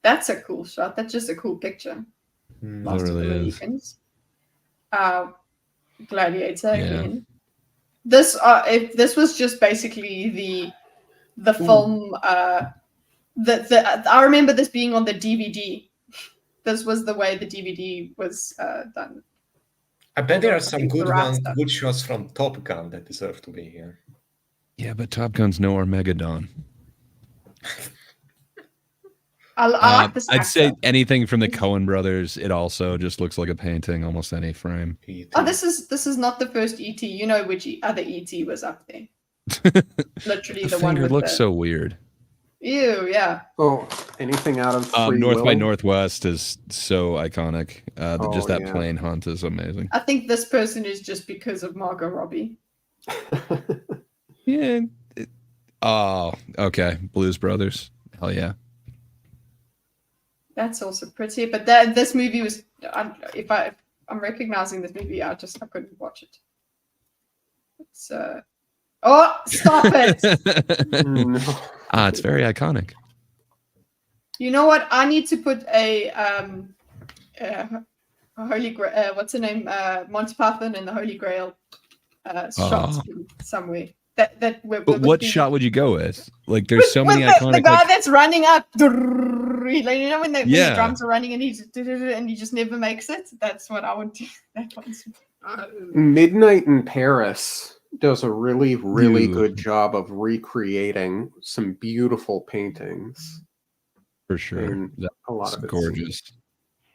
That's a cool shot. That's just a cool picture. It really is. Gladiator again. This if this was just basically the film. I remember this being on the DVD. This was the way the DVD was done. I bet there are some good shots from Top Gun that deserve to be here. Yeah, but Top Gun's no Armageddon. I like this. I'd say anything from the Coen brothers. It also just looks like a painting, almost any frame. Oh, this is not the first ET. You know which other ET was up there? Literally the one with looks so weird. Ew, yeah. Oh, anything out of Free North Will? by Northwest is so iconic. Just that plane hunt is amazing. I think this person is just because of Margot Robbie. Yeah. Oh, okay. Blues Brothers. Hell yeah. That's also pretty. But this movie was. If I'm recognizing this movie, I couldn't watch it. It's Oh, stop it! No. It's very iconic. You know what? I need to put a Holy Grail. What's the name? Monty Python and the Holy Grail shot somewhere. But what shot would you go with? Like, there's so many iconic. The guy that's running up. Like, you know when the drums are running and he just never makes it. That's what I would do. That one's Midnight in Paris does a really, really good job of recreating some beautiful paintings. For sure. A lot of it's gorgeous.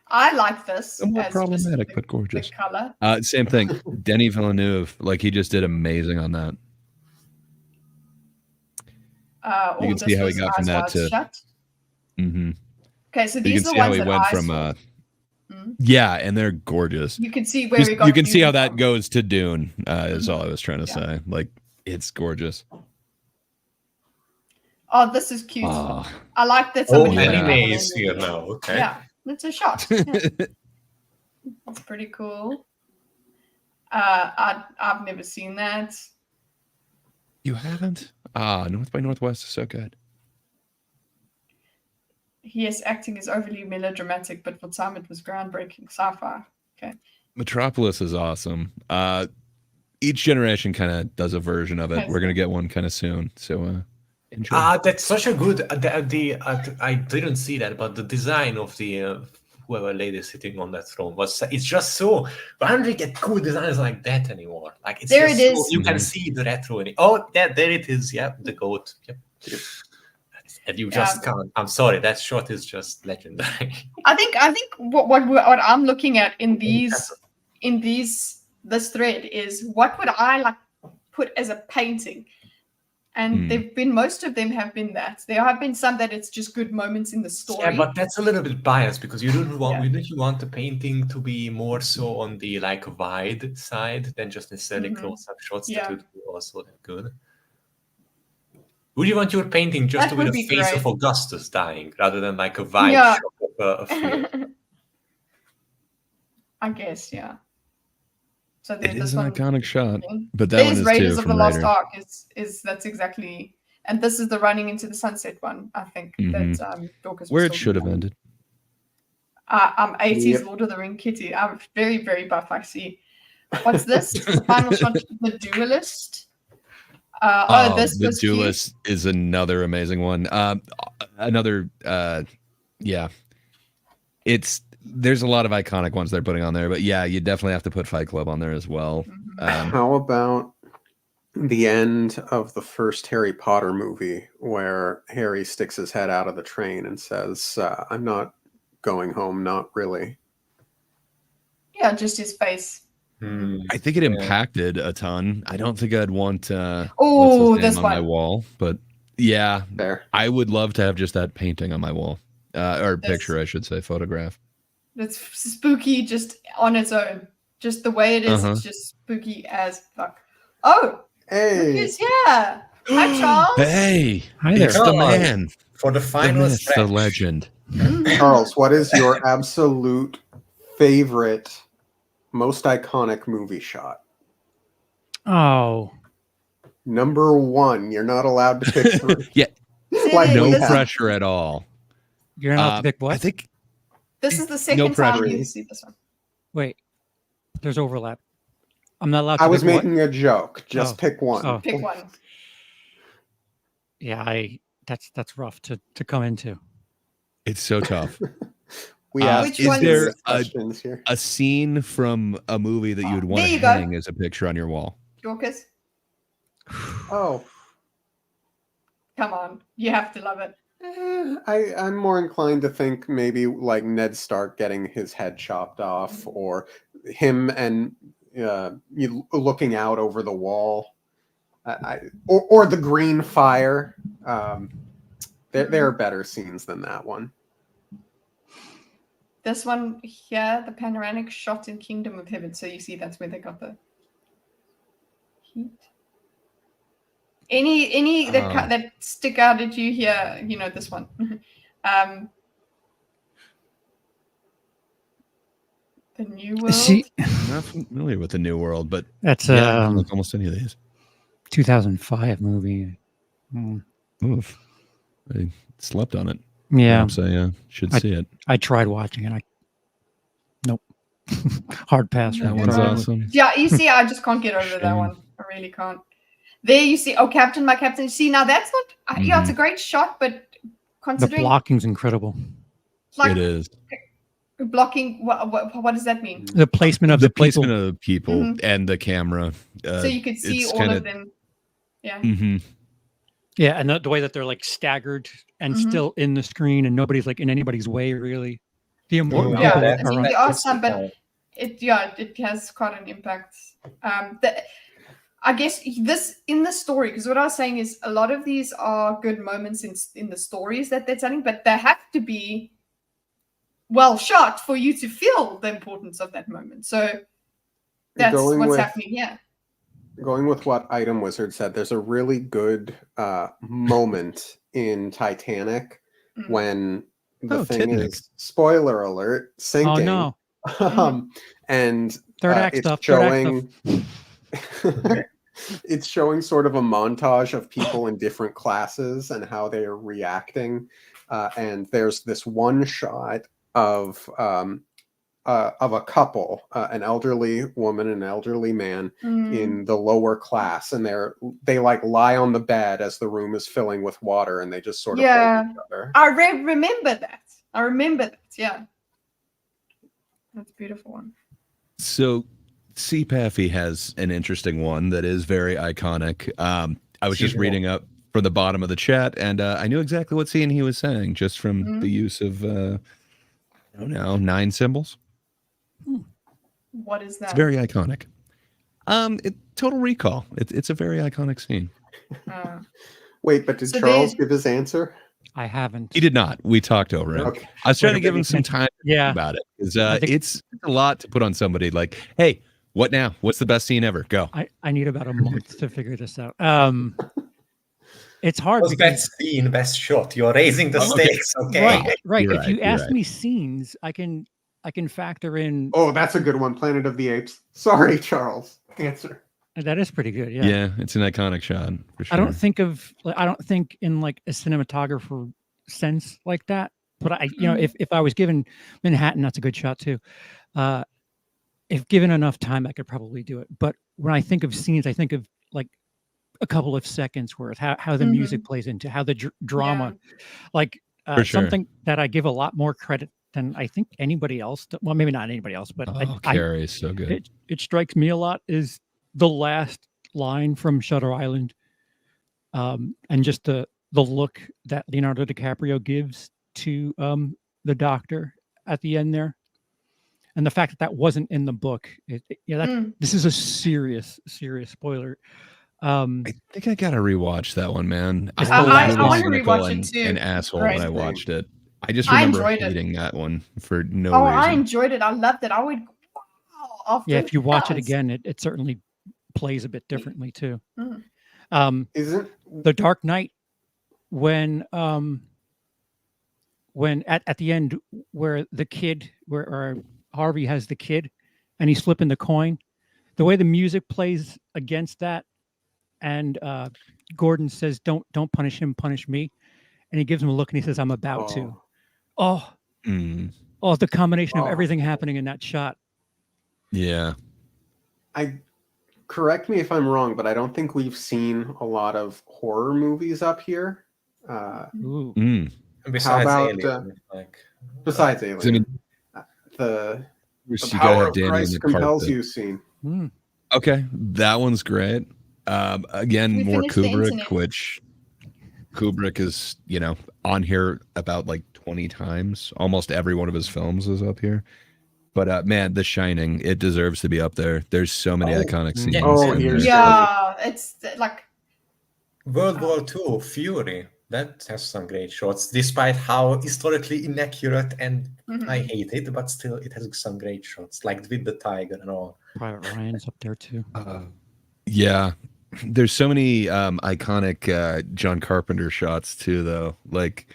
I like this. Somewhat problematic, but gorgeous. The color. Same thing. Denis Villeneuve, like he just did amazing on that. You can see how he got from that to. Mm-hmm. Okay, so these you can are the see how ones he that went I from. saw. Yeah, and they're gorgeous. You can see where he got. You can see how that from. goes to Dune. Is all I was trying to say. Like it's gorgeous. Oh, this is cute. Oh. I like that. Anime is here now. Okay. Yeah, it's a shot. Yeah. It's pretty cool. I've never seen that. You haven't? North by Northwest is so good. Yes, acting is overly melodramatic, but for time it was groundbreaking sci-fi. Okay. Metropolis is awesome. Each generation kind of does a version of it. We're gonna get one kind of soon. So enjoy. That's such a good. I didn't see that, but the design of the whoever lady sitting on that throne it's just so. I don't really get cool designs like that anymore. Like it's there just it is. So, you can see the retro in it. Oh, there it is. Yep, the goat. Yep. And you just can't. I'm sorry, that shot is just legendary. I think what I'm looking at in this thread is what would I like put as a painting, and most of them have been that. There have been some that it's just good moments in the story. Yeah, but that's a little bit biased because you don't want the painting to be more so on the like wide side than just necessarily close-up shots that would be also that good. Would you want your painting just to be the face of Augustus dying rather than like a wide shot of a I guess, yeah. So it is an iconic shot, but that there's one is Raiders too, of the Lost Ark is that's exactly, and this is the running into the sunset one. I think that Dorkus where it should have ended. I'm 80s Lord of the Ring kitty. I'm very, very buff. I see. What's this? The final shot, The Duelist. The Duelist is another amazing one. There's a lot of iconic ones they're putting on there, but yeah, you definitely have to put Fight Club on there as well. How about the end of the first Harry Potter movie where Harry sticks his head out of the train and says, I'm not going home, not really. Yeah, just his face. I think it impacted a ton. I don't think I'd want this on my wall, but yeah, there. I would love to have just that painting on my wall, or picture, I should say, photograph. It's spooky just on its own. Just the way it is, it's just spooky as fuck. Oh, hey, who's here? Hi, Charles. Hey, hi there. It's the man for the final the legend. Charles, what is your absolute favorite, most iconic movie shot? Oh, number one. You're not allowed to pick three. Yeah, like no pressure at all. You're not allowed to pick what? I think this is the second time you see this one. Wait, there's overlap. I'm not allowed to I was pick making a joke. Just pick one. Oh. Pick one. Yeah, that's rough to come into. It's so tough. Is there a scene from a movie that you would want to hang as a picture on your wall? Dorkus? Oh. Come on. You have to love it. I'm more inclined to think maybe like Ned Stark getting his head chopped off, or him and you looking out over the wall, or the green fire. There are better scenes than that one. This one here, the panoramic shot in Kingdom of Heaven. So you see that's where they got the heat. Any that stick out at you here, you know, this one. The New World. I'm not familiar with the New World, but that's like almost any of these. 2005 movie. Oof. I slept on it. Yeah. So yeah, should see it. I tried watching it. Nope. Hard pass. That one's awesome. Yeah, you see, I just can't get over that one. I really can't. There you see, oh, Captain, my Captain. See, now that's not, yeah, it's a great shot, but considering the blocking's incredible. Like, it is. Blocking. What does that mean? The placement of the placement people. of people and the camera. So you could see all of them. Yeah. Yeah, and the way that they're like staggered and still in the screen, and nobody's like in anybody's way really. The important people I are mean, there are some, but it has quite an impact. I guess this in the story, because what I was saying is a lot of these are good moments in the stories that they're telling, but they have to be well shot for you to feel the importance of that moment. So that's what's happening here. Going with what Item Wizard said, there's a really good moment in Titanic when the thing is, spoiler alert, sinking. Oh no. And third act it's stuff. showing it's showing sort of a montage of people in different classes and how they are reacting. And there's this one shot of a couple, an elderly woman and an elderly man in the lower class, and they like lie on the bed as the room is filling with water, and they just sort of hold each other. I remember that. Yeah, that's a beautiful one. So CPAFI has an interesting one that is very iconic. I was just reading up from the bottom of the chat, and I knew exactly what scene he was saying just from the use of I don't know, 9 symbols. What is that? It's very iconic. Total Recall. It's a very iconic scene. Wait, but did Charles give his answer? I haven't. He did not. We talked over it. Okay. I was trying to give him some time to think about it. Because it's a lot to put on somebody. Like, hey, what now? What's the best scene ever? Go. I need about a month to figure this out. It's hard. Best scene, best shot. You're raising the stakes. Okay. Right. If you ask me scenes, I can factor in. Oh, that's a good one. Planet of the Apes. Sorry, Charles. Answer. That is pretty good. Yeah, it's an iconic shot for sure. I don't think in like a cinematographer sense like that. But if I was given Manhattan, that's a good shot too. If given enough time, I could probably do it. But when I think of scenes, I think of like a couple of seconds worth, how the music plays into, how the drama, like something that I give a lot more credit than I think anybody else. Well, maybe not anybody else, but Carrie is so good. It strikes me a lot is the last line from Shutter Island, and just the look that Leonardo DiCaprio gives to the doctor at the end there, and the fact that wasn't in the book. This is a serious spoiler. I think I gotta rewatch that one, man. I want to rewatch it too. An asshole when I watched it. I just remember hating that one for no reason. I enjoyed it. I loved it. I would. If you watch it again, it certainly plays a bit differently too. Isn't The Dark Knight when at the end where the kid or Harvey has the kid and he's flipping the coin, the way the music plays against that, and Gordon says, "Don't punish him, punish me," and he gives him a look and he says, "I'm about to." The combination of everything happening in that shot. Yeah. Correct me if I'm wrong, but I don't think we've seen a lot of horror movies up here. Besides Alien, besides Alien, the you Power of Christ compels you scene. Okay, that one's great. Again, more Kubrick, which Kubrick is, on here about like 20 times. Almost every one of his films is up here. But man, The Shining, it deserves to be up there. There's so many iconic scenes. It's like World War II, Fury. That has some great shots, despite how historically inaccurate and I hate it, but still it has some great shots, like with the tiger and all. Private Ryan's up there too. Yeah. There's so many iconic John Carpenter shots too, though. Like,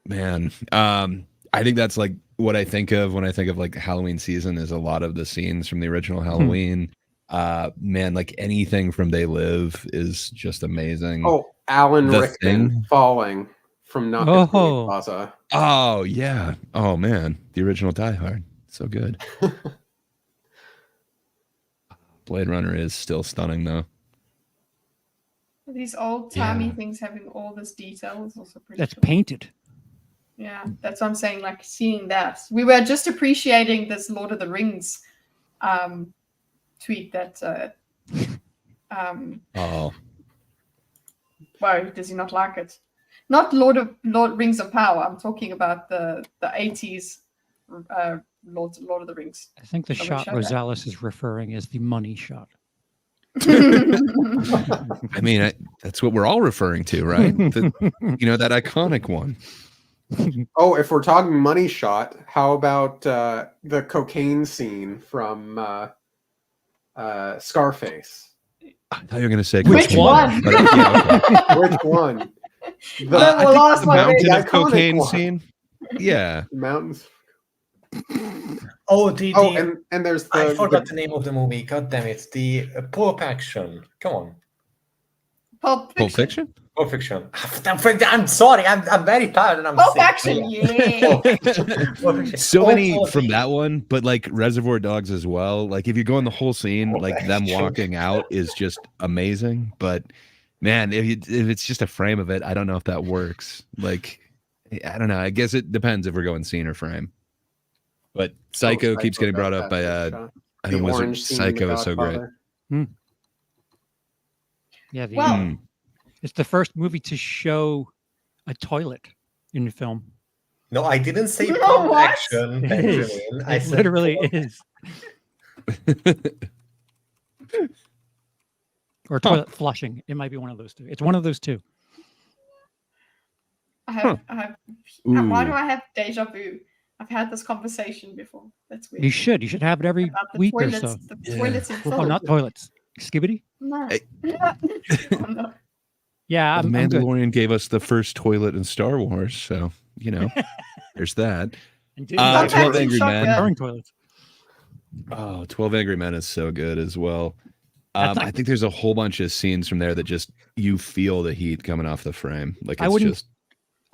man, I think that's like what I think of when I think of like Halloween season is a lot of the scenes from the original Halloween. Man, like anything from They Live is just amazing. Oh, Alan Rickman falling from Nakatomi Plaza. Oh yeah. Oh man, the original Die Hard, so good. Blade Runner is still stunning though. These old timey things having all this detail is also pretty. That's cool. painted. Yeah, that's what I'm saying. Like seeing that, we were just appreciating this Lord of the Rings tweet that. Oh, Why does he not like it? Not Lord Rings of Power. I'm talking about the 80s Lord of the Rings. I think the shot Rosales is referring is the money shot. I mean, that's what we're all referring to, right? That iconic one. Oh, if we're talking money shot, how about the cocaine scene from Scarface? I thought you were going to say which one? Yeah, okay. Which one? The mountain of cocaine scene. Yeah, mountains. And there's I forgot the name of the movie. God damn it! The Pulp Action. Come on. Pulp Fiction. Pulp Fiction. I'm sorry. I'm very tired and I'm Pulp sick. Action. Yeah. So many from that one, but like Reservoir Dogs as well. Like if you go in the whole scene, like them walking out is just amazing. But man, if it's just a frame of it, I don't know if that works. Like I don't know. I guess it depends if we're going scene or frame. But Psycho keeps getting brought up by Adam Wizard. Psycho is so great. Yeah, it's the first movie to show a toilet in the film. No, I didn't say Pulp Action. It literally is. Or toilet flushing. It might be one of those two. It's one of those two. Why do I have deja vu? I've had this conversation before. That's weird. You should have it every week or so. The toilets in Oh, not toilets. Skibbity? No. No. Yeah, the Mandalorian gave us the first toilet in Star Wars, so there's that. 12 Angry Men. Toilets. Oh, 12 Angry Men is so good as well. I think there's a whole bunch of scenes from there that just you feel the heat coming off the frame. Like it's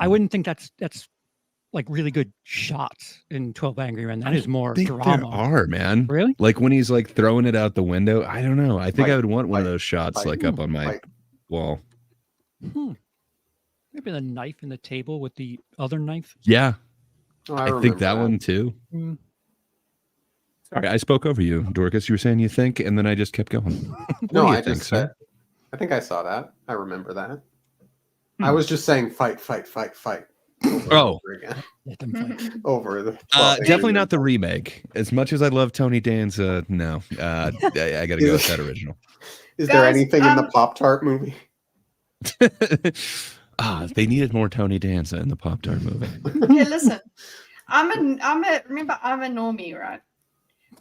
I wouldn't think that's like really good shots in 12 Angry Men. That is more drama. There are, man. Really? Like when he's like throwing it out the window. I don't know. I think I would want one of those shots like up on my wall. Maybe the knife in the table with the other knife. Yeah. I think that one too. Sorry, I spoke over you, Dorkus. You were saying you think, and then I just kept going. No, I think I saw that. I remember that. I was just saying fight. Over again. Over the definitely not the remake. As much as I love Tony Danza, no. I got to go with that original. Is there anything in the Pop-Tart movie? They needed more Tony Danza in the Pop-Tart movie. Okay, listen. Remember I'm a normie, right?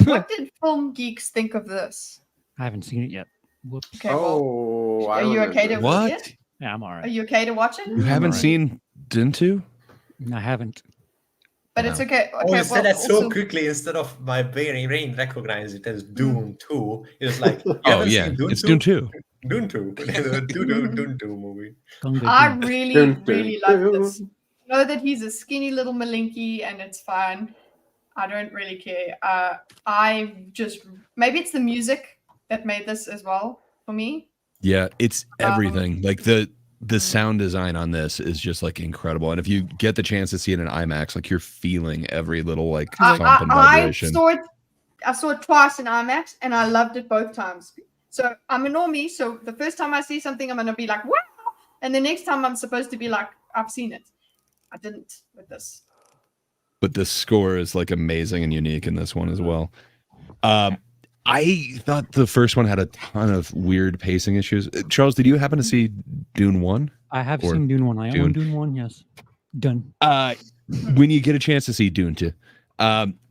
What did film geeks think of this? I haven't seen it yet. Whoops. Okay, are you okay to watch it? Yeah, I'm all right. Are you okay to watch it? You haven't seen Dintu? I haven't. But it's okay. You said that so quickly instead of my brain recognized it as Dune 2. It was like, it's Dune 2. Dune 2. Dune 2 movie. I really love this. Know that he's a skinny little Malinky and it's fine. I don't really care. Maybe it's the music that made this as well for me. Yeah, it's everything. Like the sound design on this is just like incredible. And if you get the chance to see it in IMAX, like you're feeling every little like thump and vibration. I saw it twice in IMAX and I loved it both times. So I'm a normie. So the first time I see something, I'm going to be like, wow. And the next time I'm supposed to be like, I've seen it. I didn't with this. But the score is like amazing and unique in this one as well. I thought the first one had a ton of weird pacing issues. Charles, did you happen to see Dune 1? I have seen Dune 1. I own Dune 1, yes. Done. When you get a chance to see Dune 2,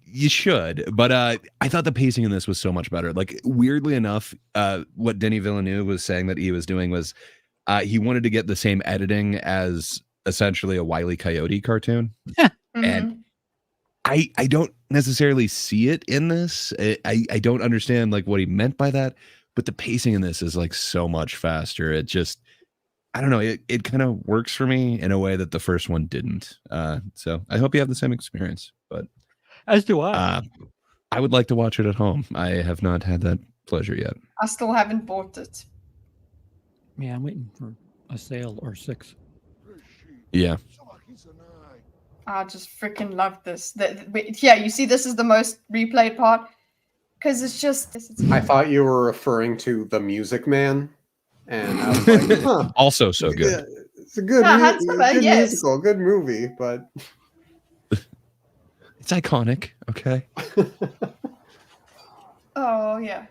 you should. But I thought the pacing in this was so much better. Like, weirdly enough, what Denis Villeneuve was saying that he was doing was he wanted to get the same editing as essentially a Wile E. Coyote cartoon. And I don't necessarily see it in this. I don't understand like what he meant by that, but the pacing in this is like so much faster. It just, I don't know. It kind of works for me in a way that the first one didn't. So I hope you have the same experience, but as do I. I would like to watch it at home. I have not had that pleasure yet. I still haven't bought it. Yeah, I'm waiting for a sale or 6. Yeah. I just freaking love this. Yeah, you see, this is the most replayed part because it's just. I thought you were referring to The Music Man, and I was like, huh. Also so good. Yeah, it's a good, good musical, good movie, but it's iconic. Okay. Oh yeah.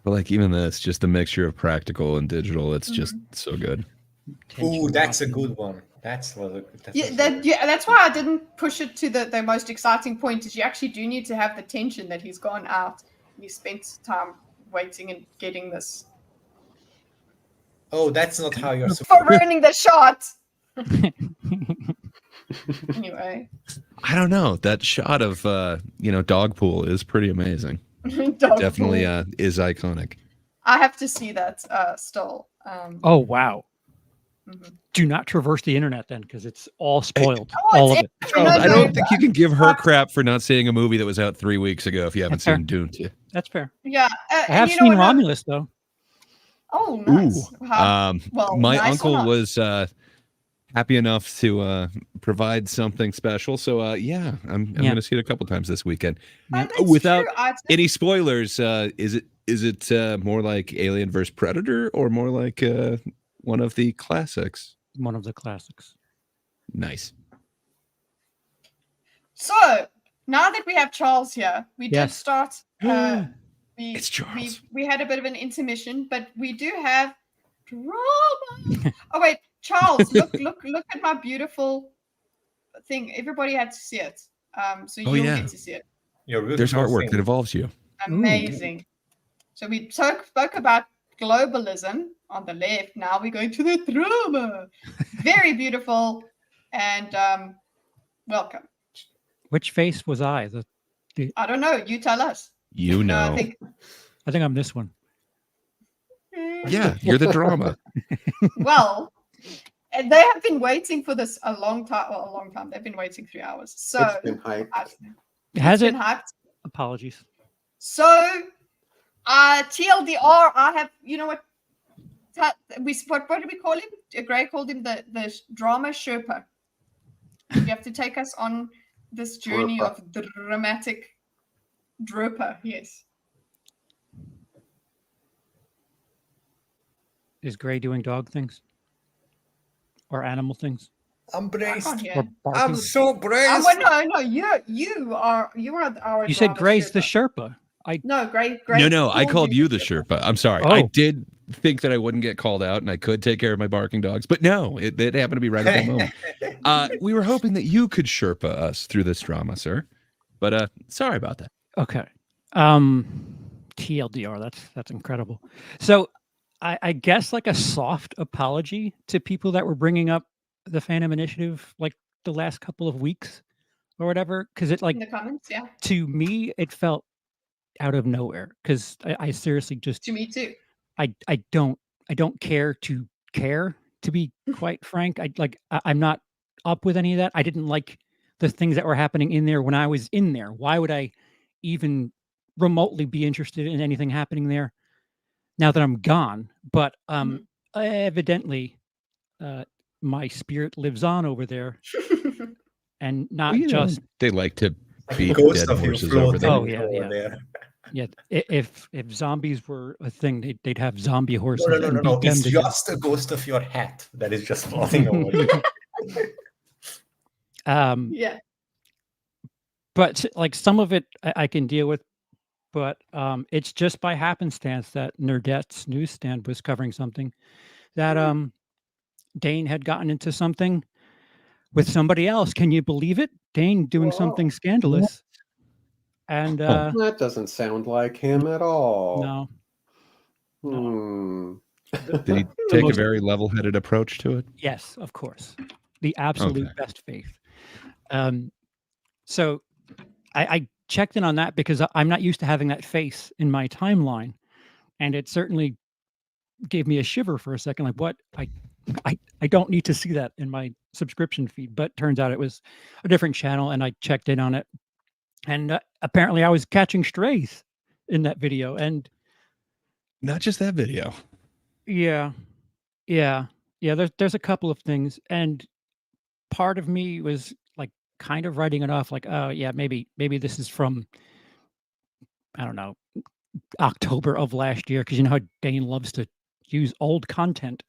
But like even this, just a mixture of practical and digital. It's just so good. Ooh, that's a good one. That's why I didn't push it to the most exciting point. Is you actually do need to have the tension that he's gone out and he spent time waiting and getting this. Oh, that's not how you're for ruining the shot. Anyway, I don't know. That shot of dog pool is pretty amazing. Definitely is iconic. I have to see that still. Oh wow. Do not traverse the internet then, because it's all spoiled. All of it. I don't think you can give her crap for not seeing a movie that was out 3 weeks ago if you haven't seen Dune 2. That's fair. Yeah. I have seen Romulus though. Oh, nice. Well, my uncle was happy enough to provide something special. So yeah, I'm going to see it a couple times this weekend. Without any spoilers, is it more like Alien vs Predator or more like one of the classics? One of the classics. Nice. So now that we have Charles here, we did start. It's Charles. We had a bit of an intermission, but we do have drama. Oh wait, Charles, look at my beautiful thing. Everybody had to see it. So you'll get to see it. There's artwork that involves you. Amazing. Ooh. So we spoke about globalism on the left. Now we're going to the drama. Very beautiful and welcome. Which face was I? I don't know. You tell us. You know. I think I'm this one. Yeah, you're the drama. Well, they have been waiting for this a long time. Well, a long time. They've been waiting 3 hours. So it's been hyped. Has it? Been hyped. Apologies. So, TLDR. I have. You know what? What do we call him? Gray called him the drama Sherpa. You have to take us on this journey of dramatic Dropa. Yes. Is Gray doing dog things? Or animal things? I'm braced. I'm so braced. No, you are our. You said Gray's Sherpa. The Sherpa. No, Gray. No, I called you the Sherpa. I'm sorry. I did think that I wouldn't get called out and I could take care of my barking dogs, but no, it happened to be right at that moment. We were hoping that you could Sherpa us through this drama, sir. But sorry about that. Okay. TLDR, that's incredible. So I guess like a soft apology to people that were bringing up the Phantom Initiative like the last couple of weeks or whatever, because it like in the comments, yeah. To me, it felt out of nowhere because I seriously just. To me too. I don't care to be quite frank. I'm not up with any of that. I didn't like the things that were happening in there when I was in there. Why would I even remotely be interested in anything happening there now that I'm gone? But evidently my spirit lives on over there. And not just they like to beat dead horses over there. Oh yeah. Yeah, if zombies were a thing, they'd have zombie horses. No. It's just a ghost of your hat that is just floating over. Yeah. But like some of it I can deal with, but it's just by happenstance that Nerdette's newsstand was covering something that Dane had gotten into something with somebody else. Can you believe it? Dane doing something scandalous. And that doesn't sound like him at all. No. Did he take a very level-headed approach to it? Yes, of course. The absolute best faith. So I checked in on that because I'm not used to having that face in my timeline. And it certainly gave me a shiver for a second. Like, what? I don't need to see that in my subscription feed. But turns out it was a different channel, and I checked in on it. And apparently I was catching strays in that video. And not just that video. Yeah. there's a couple of things, and part of me was like kind of writing it off, like, oh yeah, maybe this is from, I don't know, October of last year, because you know how Dane loves to use old content.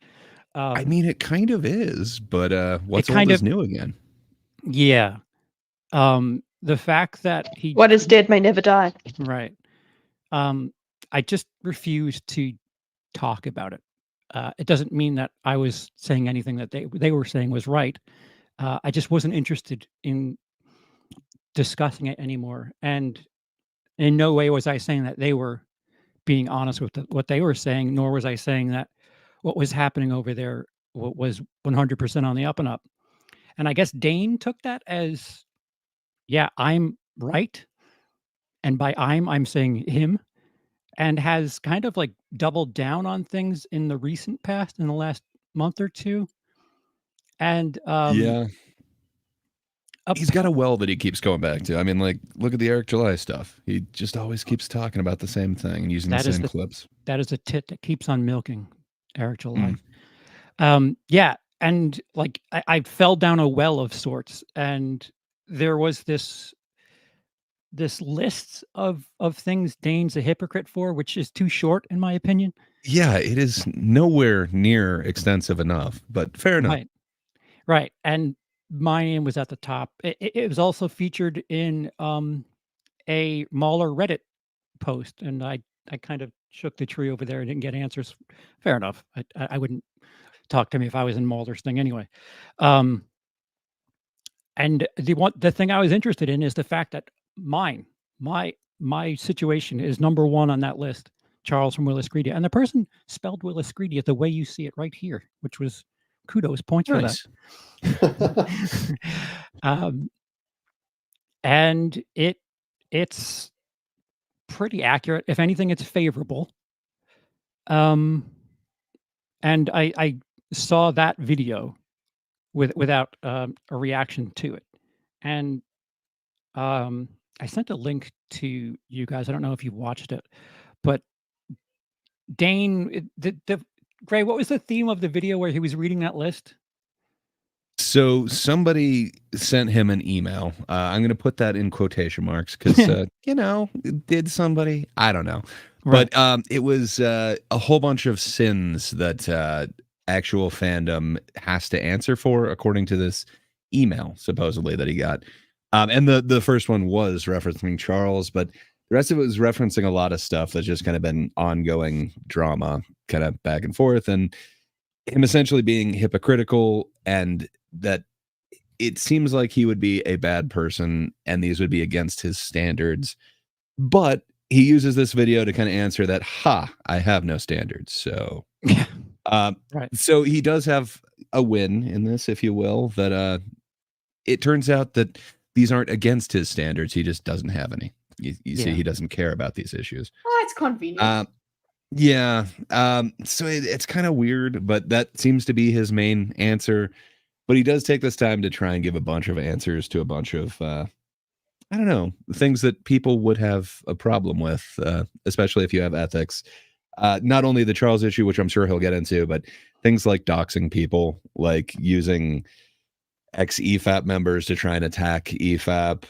I mean, it kind of is, but what's kind old is of- new again. Yeah. The fact that he What is dead may never die. right. I just refuse to talk about it. It doesn't mean that I was saying anything that they were saying was right. I just wasn't interested in discussing it anymore. And in no way was I saying that they were being honest with what they were saying, nor was I saying that what was happening over there was 100% on the up and up. And I guess Dane took that as, yeah, I'm right. And by I'm saying him, and has kind of like doubled down on things in the recent past, in the last month or two. And yeah, he's got a well that he keeps going back to. I mean, like, look at the Eric July stuff. He just always keeps talking about the same thing and using the same clips. That is a tit that keeps on milking Eric July. Yeah, and like I fell down a well of sorts, and there was this list of things Dane's a hypocrite for, which is too short in my opinion. Yeah, it is nowhere near extensive enough, but fair enough. Right. And my name was at the top. It was also featured in a Mahler Reddit post, and I kind of shook the tree over there and didn't get answers. Fair enough. I wouldn't talk to me if I was in Mahler's thing anyway. And the thing I was interested in is the fact that my situation is number one on that list, Charles from Willis Greedy, and the person spelled Willis Greedy the way you see it right here, which was kudos points for that. And it's pretty accurate. If anything, it's favorable. And I saw that video without a reaction to it, and I sent a link to you guys. I don't know if you watched it, but Dane, Gray, what was the theme of the video where he was reading that list? So somebody sent him an email. I'm going to put that in quotation marks because, did somebody? I don't know. Right. But it was a whole bunch of sins that actual fandom has to answer for, according to this email, supposedly, that he got. And the first one was referencing Charles, but the rest of it was referencing a lot of stuff that's just kind of been ongoing drama, kind of back and forth, and him essentially being hypocritical, and that it seems like he would be a bad person and these would be against his standards. But he uses this video to kind of answer that, I have no standards. So, right. So he does have a win in this, if you will, that it turns out that these aren't against his standards. He just doesn't have any. You see, he doesn't care about these issues. Oh, it's convenient. Yeah. So it's kind of weird, but that seems to be his main answer. But he does take this time to try and give a bunch of answers to a bunch of, I don't know, things that people would have a problem with, especially if you have ethics. Not only the Charles issue, which I'm sure he'll get into, but things like doxing people, like using ex-EFAP members to try and attack EFAP,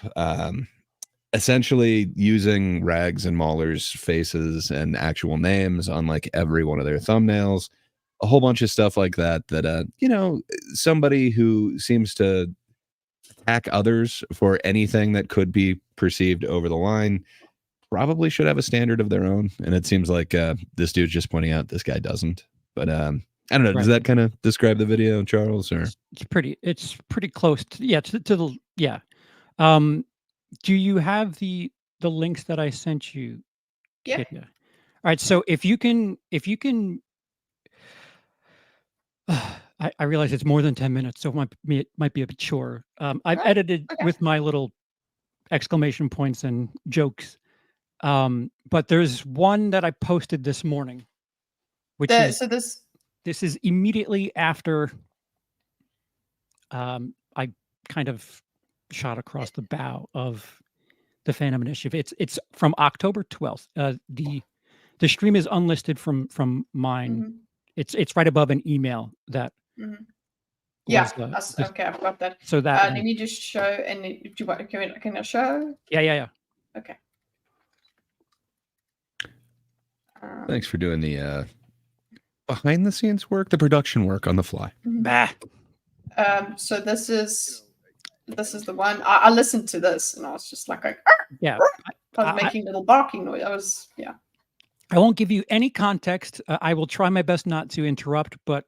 essentially using Rags and Mahler's faces and actual names on like every one of their thumbnails, a whole bunch of stuff like that, somebody who seems to attack others for anything that could be perceived over the line probably should have a standard of their own. And it seems like this dude's just pointing out this guy doesn't. But I don't know. Right. Does that kind of describe the video, Charles? Or it's pretty close to the. Do you have the links that I sent you? Yeah. All right. So if you can, I realize it's more than 10 minutes, so it might be a bit short. I've edited with my little exclamation points and jokes. But there's one that I posted this morning, which this is immediately after I kind of shot across the bow of the Phantom Initiative. It's from October 12th. The stream is unlisted from mine. Mm-hmm. It's right above an email that Mm-hmm. Yeah, was, okay, I've got that. So that let me just show, and do you want, can I show? Yeah. Okay. Thanks for doing the behind the scenes work, the production work on the fly. Bah. So this is the one. I listened to this and I was just like yeah. I was making little barking noise. I won't give you any context. I will try my best not to interrupt, but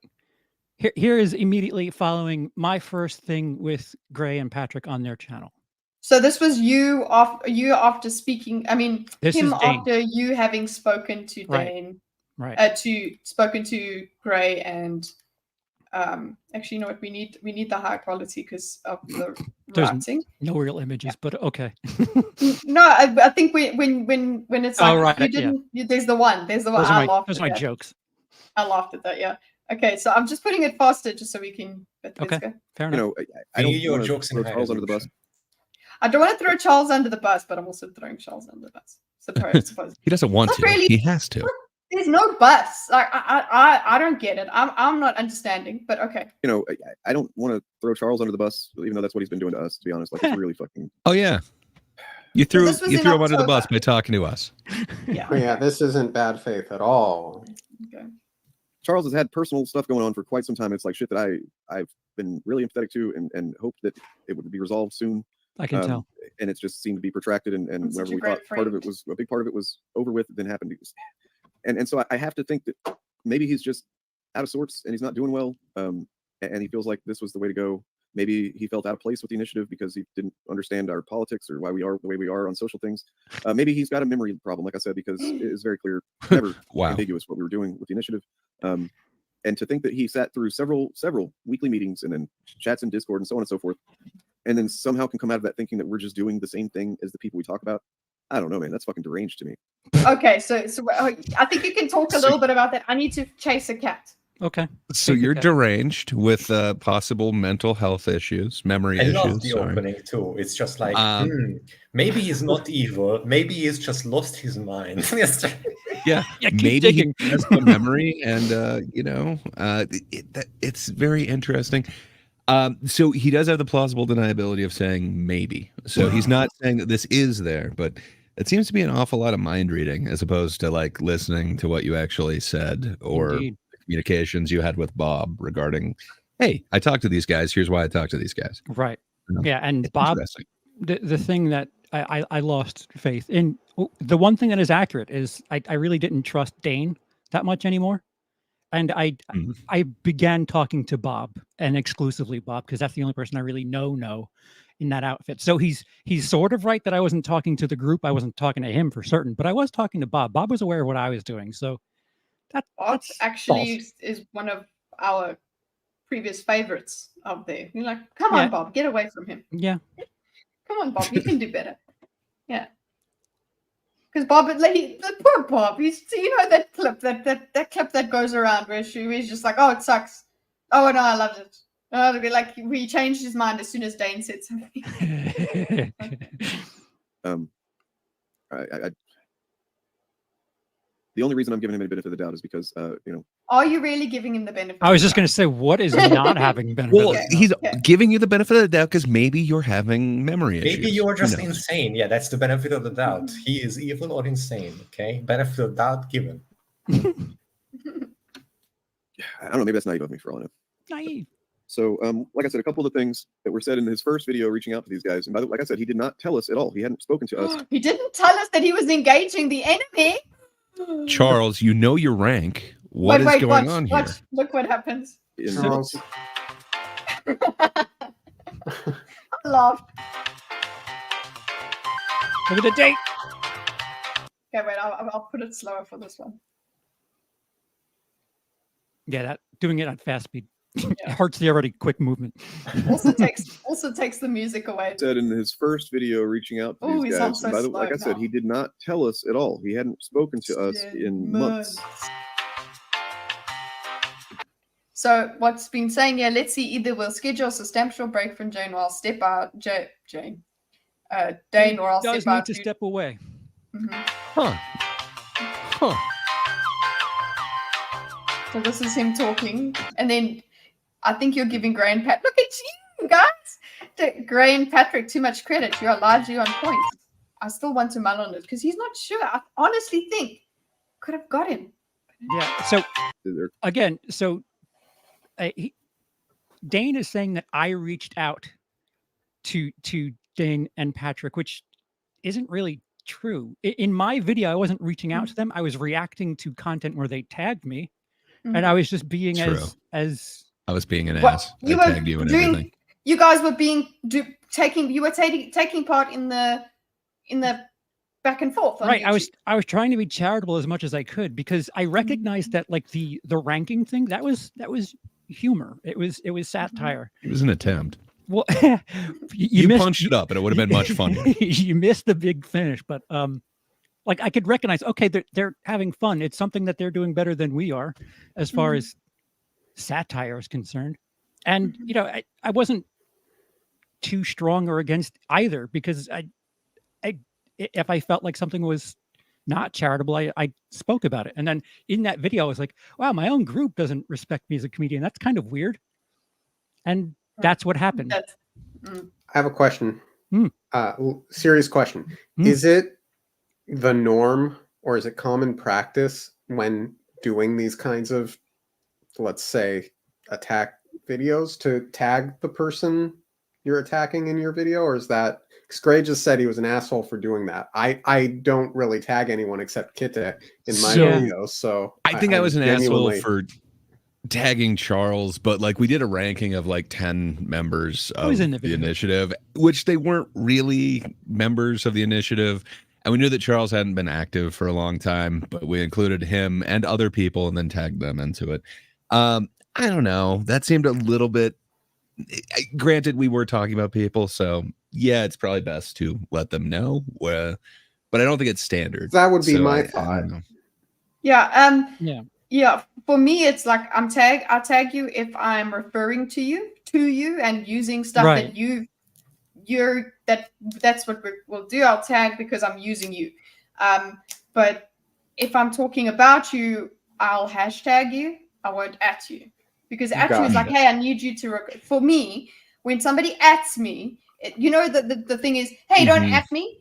here is immediately following my first thing with Gray and Patrick on their channel. So this was you after speaking. I mean, this him is Dane. After you having spoken to Dane, right? Spoken to Gray, and actually, you know what? We need the high quality because of the writing. No real images, but okay. No, I think when it's like right, you didn't. There's the one. There's those are my jokes. I laughed at that. Yeah. Okay, so I'm just putting it faster just so we can. Okay, fair enough. I don't want to throw Charles under the bus. I don't want to throw Charles under the bus, but I'm also throwing Charles under the bus. Suppose. He doesn't want to. Really, he has to. There's no bus. Like I don't get it. I'm not understanding. But okay. I don't want to throw Charles under the bus, even though that's what he's been doing to us. To be honest, like it's really fucking. Oh yeah. You threw him under the bus by talking to us. Yeah. Oh, yeah, this isn't bad faith at all. Okay. Charles has had personal stuff going on for quite some time. It's like shit that I've been really empathetic to and hoped that it would be resolved soon. I can tell. And it's just seemed to be protracted. And whenever we thought a big part of it was over with, then happened. And so I have to think that maybe he's just out of sorts and he's not doing well. And he feels like this was the way to go. Maybe he felt out of place with the initiative because he didn't understand our politics or why we are the way we are on social things. Maybe he's got a memory problem, like I said, because it is very clear, never ambiguous what we were doing with the initiative. And to think that he sat through several weekly meetings and then chats in Discord and so on and so forth, and then somehow can come out of that thinking that we're just doing the same thing as the people we talk about. I don't know, man. That's fucking deranged to me. Okay, so I think you can talk a little bit about that. I need to chase a cat. Okay. So you're deranged with possible mental health issues, memory issues. I love the opening too. It's just like, maybe he's not evil. Maybe he's just lost his mind. Yeah, maybe he has no memory, and it's very interesting. So he does have the plausible deniability of saying maybe. So he's not saying that this is there, but it seems to be an awful lot of mind reading as opposed to like listening to what you actually said or the communications you had with Bob regarding, hey, I talked to these guys. Here's why I talked to these guys. Right. Yeah. And Bob, the thing that I lost faith in, the one thing that is accurate is I really didn't trust Dane that much anymore. And I began talking to Bob, and exclusively Bob, because that's the only person I really know in that outfit. So he's sort of right that I wasn't talking to the group. I wasn't talking to him for certain, but I was talking to Bob. Bob was aware of what I was doing. So that's actually is one of our previous favorites out there. You're like, come on, Bob, get away from him. Yeah. Come on, Bob, you can do better. Yeah. Because Bob, the poor Bob, that clip that goes around where he's just like, oh, it sucks. Oh no, I loved it. Like he changed his mind as soon as Dane said something. The only reason I'm giving him a benefit of the doubt is because, Are you really giving him the benefit? I was just going to say, what is not having benefit? Well, he's giving you the benefit of the doubt because maybe you're having memory issues. Maybe you're just insane. Yeah, that's the benefit of the doubt. He is evil or insane. Okay, benefit of the doubt given. I don't know. Maybe that's naive of me for all I know. Naive. So, like I said, a couple of the things that were said in his first video reaching out to these guys, and by the way, like I said, he did not tell us at all. He hadn't spoken to us. He didn't tell us that he was engaging the enemy. Charles, you know your rank. What is going on here? Look what happens. Charles. I laughed. Look at the date. Okay, wait. I'll put it slower for this one. Yeah, doing it at fast speed hurts the already quick movement. Also takes the music away. Said in his first video reaching out to these guys, and by the way, like I said, he did not tell us at all. He hadn't spoken to us in months. So what's been saying here? Let's see. Either we'll schedule a substantial break from Jane, or I'll step out. Dane, or I'll step out. Need to step away. Mm-hmm. Huh. So this is him talking, and then I think you're giving Gray and Pat. Look at you guys. Gray and Patrick too much credit. You are largely on point. I still want to mull on it because he's not sure. I honestly think could have got him. Yeah. So again, Dane is saying that I reached out to Dane and Patrick, which isn't really true. In my video, I wasn't reaching out to them. I was reacting to content where they tagged me, and I was just being as I was being an ass. I tagged you and everything. You guys were taking part in the back and forth. Right. YouTube. I was trying to be charitable as much as I could because I recognized that like the ranking thing that was humor. It was satire. It was an attempt. Well, you punched it up, and it would have been much funnier. You missed the big finish, but like I could recognize, okay, they're having fun. It's something that they're doing better than we are, as far as satire is concerned. And you know, I wasn't too strong or against either because if I felt like something was not charitable, I spoke about it. And then in that video, I was like, wow, my own group doesn't respect me as a comedian. That's kind of weird. And that's what happened. I have a question. Serious question. Is it the norm or is it common practice when doing these kinds of, let's say, attack videos to tag the person you're attacking in your video? Or is that, because Gray just said he was an asshole for doing that. I don't really tag anyone except Kitte in my videos. So I think I was an asshole for tagging Charles, but like we did a ranking of like 10 members of the initiative, which they weren't really members of the initiative. And we knew that Charles hadn't been active for a long time, but we included him and other people and then tagged them into it. I don't know. That seemed a little bit, granted, we were talking about people, so yeah, it's probably best to let them know. But I don't think it's standard. That would be my thought. Yeah. Yeah, for me, it's like I'll tag you if I'm referring to you and using stuff that that's what we'll do. I'll tag because I'm using you. But if I'm talking about you, I'll hashtag you. I won't at you because at you is like, hey, I need you to. For me, when somebody ats me, the thing is, hey, don't at me.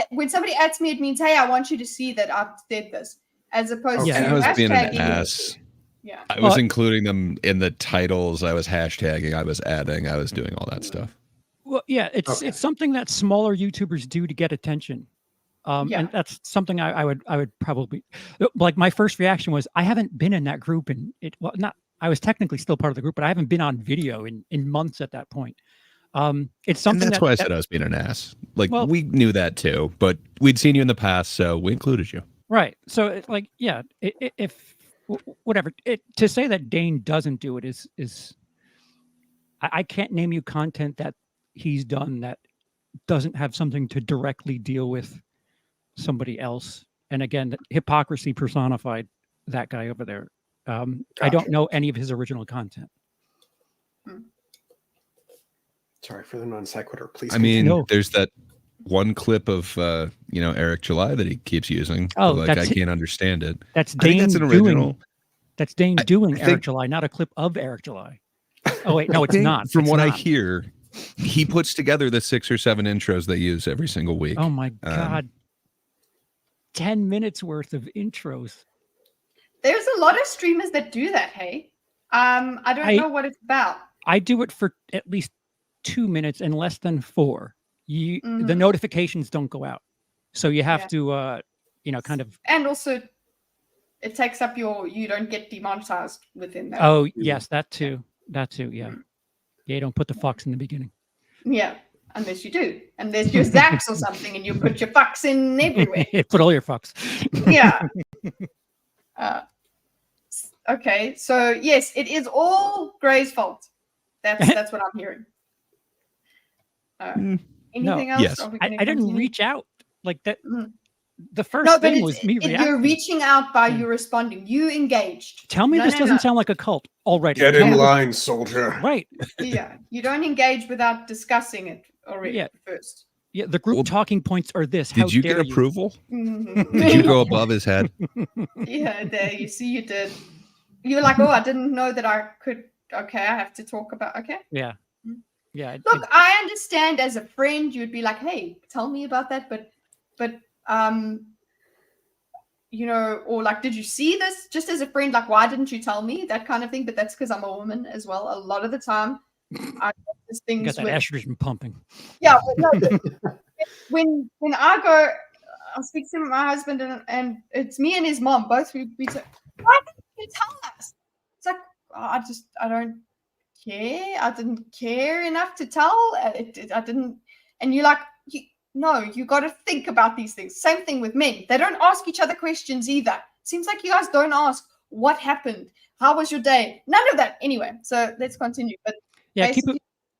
When somebody ats me, it means, hey, I want you to see that I've did this. As opposed to I was being an ass. Yeah, I was including them in the titles. I was hashtagging. I was adding. I was doing all that stuff. Well, yeah, it's something that smaller YouTubers do to get attention, and that's something I would probably like. My first reaction was I haven't been in that group, and I was technically still part of the group, but I haven't been on video in months at that point. It's something and that's why I said I was being an ass. Like we knew that too, but we'd seen you in the past, so we included you. Right. So like, yeah, if whatever to say that Dane doesn't do it is I can't name you content that he's done that doesn't have something to directly deal with somebody else. And again, hypocrisy personified, that guy over there. I don't know any of his original content. Sorry for the non sequitur, please. I mean, there's that one clip of Eric July that he keeps using. Oh, like I can't understand it. That's Dane an original. That's Dane doing Eric July, not a clip of Eric July. Oh wait, no, it's not. From what I hear, he puts together the 6 or 7 intros they use every single week. Oh my god, 10 minutes worth of intros. There's a lot of streamers that do that. Hey, I don't know what it's about. I do it for at least 2 minutes and less than 4. The notifications don't go out, so you have to kind of, and also it takes up you don't get demonetized within that. Oh yes, that too, yeah. You don't put the fucks in the beginning. Yeah, unless you do, unless you're Zax or something and you put your fucks in everywhere. Put all your fucks. Yeah. Okay, so yes, it is all Gray's fault. That's what I'm hearing. Anything else? Yes. I didn't reach out like that. The first thing was me reacting. You're reaching out by you responding. You engaged. Tell me this doesn't sound like a cult already. Get in line, soldier. Right. Yeah. You don't engage without discussing it already first. Yeah. The group talking points are this. Did you get approval? Did you go above his head? Yeah. There. You see, you did. You're like, oh, I didn't know that I could okay, I have to talk about. Okay. Yeah. Yeah. Look, I understand as a friend, you'd be like, hey, tell me about that. But you know, or like, did you see this? Just as a friend, like, why didn't you tell me? That kind of thing. But that's because I'm a woman as well. A lot of the time, I got these things. You got that estrogen pumping. Yeah, but no, when I go, I'll speak to my husband, and it's me and his mom both. We say, why didn't you tell us? It's like, I don't care. I didn't care enough to tell. I didn't. And you're like, no, you got to think about these things. Same thing with men. They don't ask each other questions either. Seems like you guys don't ask what happened. How was your day? None of that. Anyway, so let's continue. But yeah, keep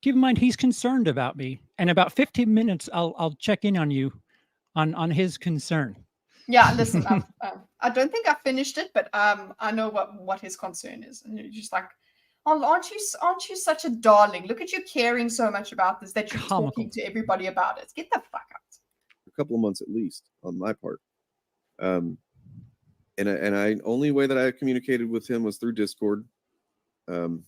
in mind he's concerned about me. And about 15 minutes, I'll check in on you on his concern. Yeah, listen, I don't think I finished it, but I know what his concern is. And you're just like, oh, aren't you such a darling? Look at you caring so much about this that you're talking to everybody about it. Get the fuck out. A couple of months at least on my part. And I only way that I communicated with him was through Discord. And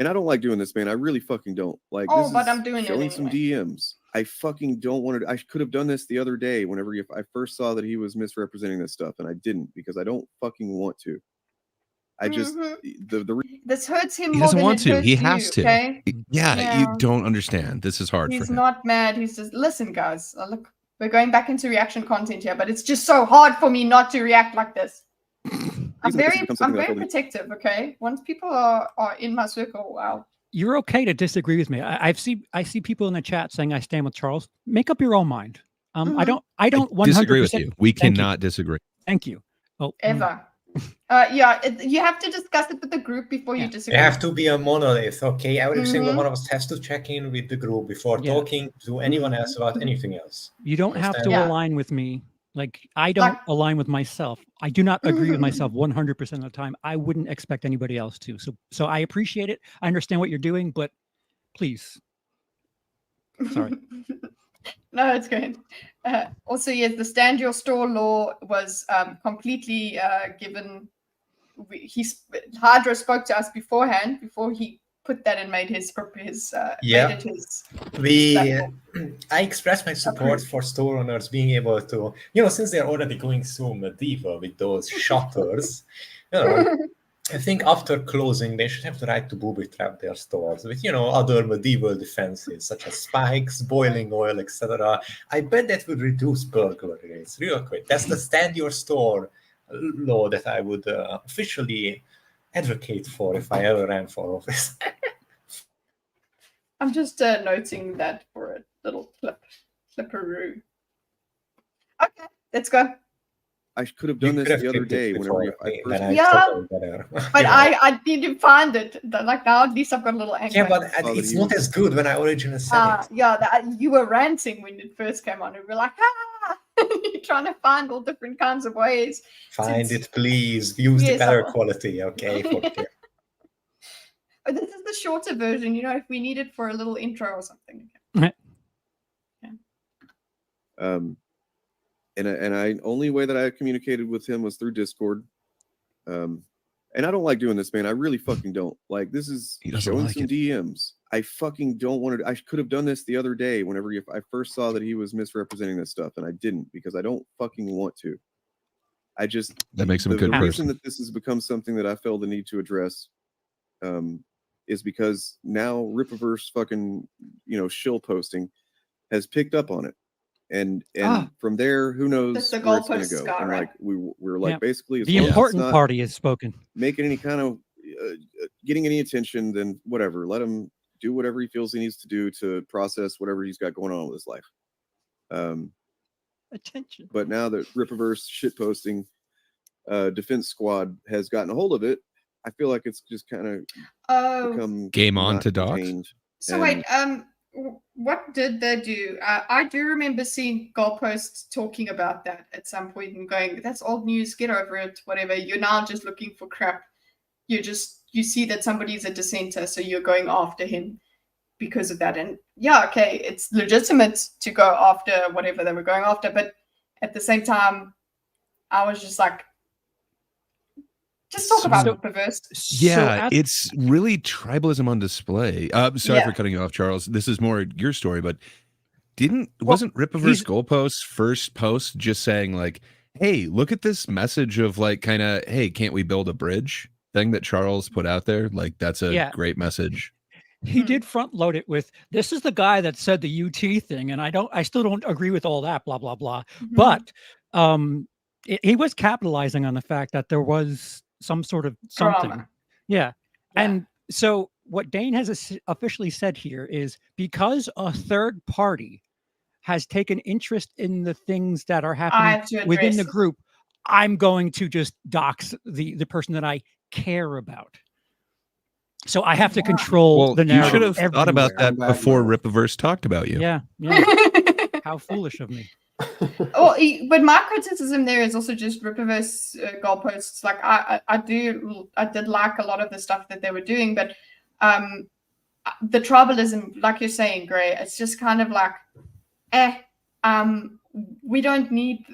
I don't like doing this, man. I really fucking don't. Like, oh, but I'm doing showing it anyway. some DMs. I fucking don't want to. I could have done this the other day whenever I first saw that he was misrepresenting this stuff, and I didn't because I don't fucking want to. I just this hurts him. He more doesn't than want it to. hurts He you, has to. Okay? Yeah, you don't understand. This is hard for him. He's not mad. He's just listen, guys. Look, we're going back into reaction content here, but it's just so hard for me not to react like this. I'm very protective. Okay, once people are in my circle, wow. You're okay to disagree with me. I see people in the chat saying I stand with Charles. Make up your own mind. I don't 100% disagree with you. We cannot disagree. Thank you. Oh, ever. Yeah, you have to discuss it with the group before you disagree. You have to be a monolith, okay? Every single one of us has to check in with the group before talking to anyone else about anything else. You don't have to align with me. Like, I don't align with myself. I do not agree with myself 100% of the time. I wouldn't expect anybody else to. So I appreciate it. I understand what you're doing, but please. Sorry. No, it's good. Also, yes, the stand your store law was completely given. Hydra spoke to us beforehand, before he put that and made his I expressed my support for store owners being able to, since they're already going so medieval with those shutters, I think after closing they should have the right to booby trap their stores with other medieval defenses such as spikes, boiling oil, etc. I bet that would reduce burglary rates real quick. That's the stand your store law that I would officially advocate for if I ever ran for office. I'm just noting that for a little flipperoo. Okay, let's go. I could have done this the other day whenever I first. But I didn't find it. Like now, at least I've got a little angle. Yeah, but it's not as good when I originally said it. Yeah, you were ranting when it first came on. And we're like, you're trying to find all different kinds of ways. Find it, please. Use the better quality, okay? This is the shorter version, if we need it for a little intro or something. And I only way that I communicated with him was through Discord. And I don't like doing this, man. I really fucking don't. Like, this is showing some DMs. I fucking don't want to. I could have done this the other day whenever I first saw that he was misrepresenting this stuff, and I didn't because I don't fucking want to. That makes him a good person. The reason that this has become something that I feel the need to address is because now Rippaverse fucking shill posting has picked up on it. And from there, who knows where it's going to go? And like we're like basically the important party has spoken. Making any kind of getting any attention, then whatever. Let him do whatever he feels he needs to do to process whatever he's got going on with his life. Attention. But now that Rippaverse shitposting defense squad has gotten a hold of it, I feel like it's just kind of become game on to dogs. So wait, what did they do? I do remember seeing goalposts talking about that at some point and going, that's old news, get over it, whatever. You're now just looking for crap. You see that somebody's a dissenter, so you're going after him because of that. And yeah, okay, it's legitimate to go after whatever they were going after, but at the same time, I was just like, Just talk about Rippaverse. Yeah, it's really tribalism on display. Sorry for cutting you off, Charles. This is more your story, but wasn't Rippaverse Goalpost's first post just saying like, hey, look at this message of like kind of, hey, can't we build a bridge thing that Charles put out there? Like, that's a great message. He did front load it with, this is the guy that said the UT thing, and I still don't agree with all that, blah, blah, blah. But he was capitalizing on the fact that there was some sort of something. Drama. Yeah. And so what Dane has officially said here is, because a third party has taken interest in the things that are happening within the group, I'm going to just dox the person that I care about. So I have to control the narrative. You should have thought about that before Rippaverse talked about you. Yeah. How foolish of me. But my criticism there is also just Rippaverse goalposts. Like I did like a lot of the stuff that they were doing, but the tribalism, like you're saying, Gray, it's just kind of like, we don't need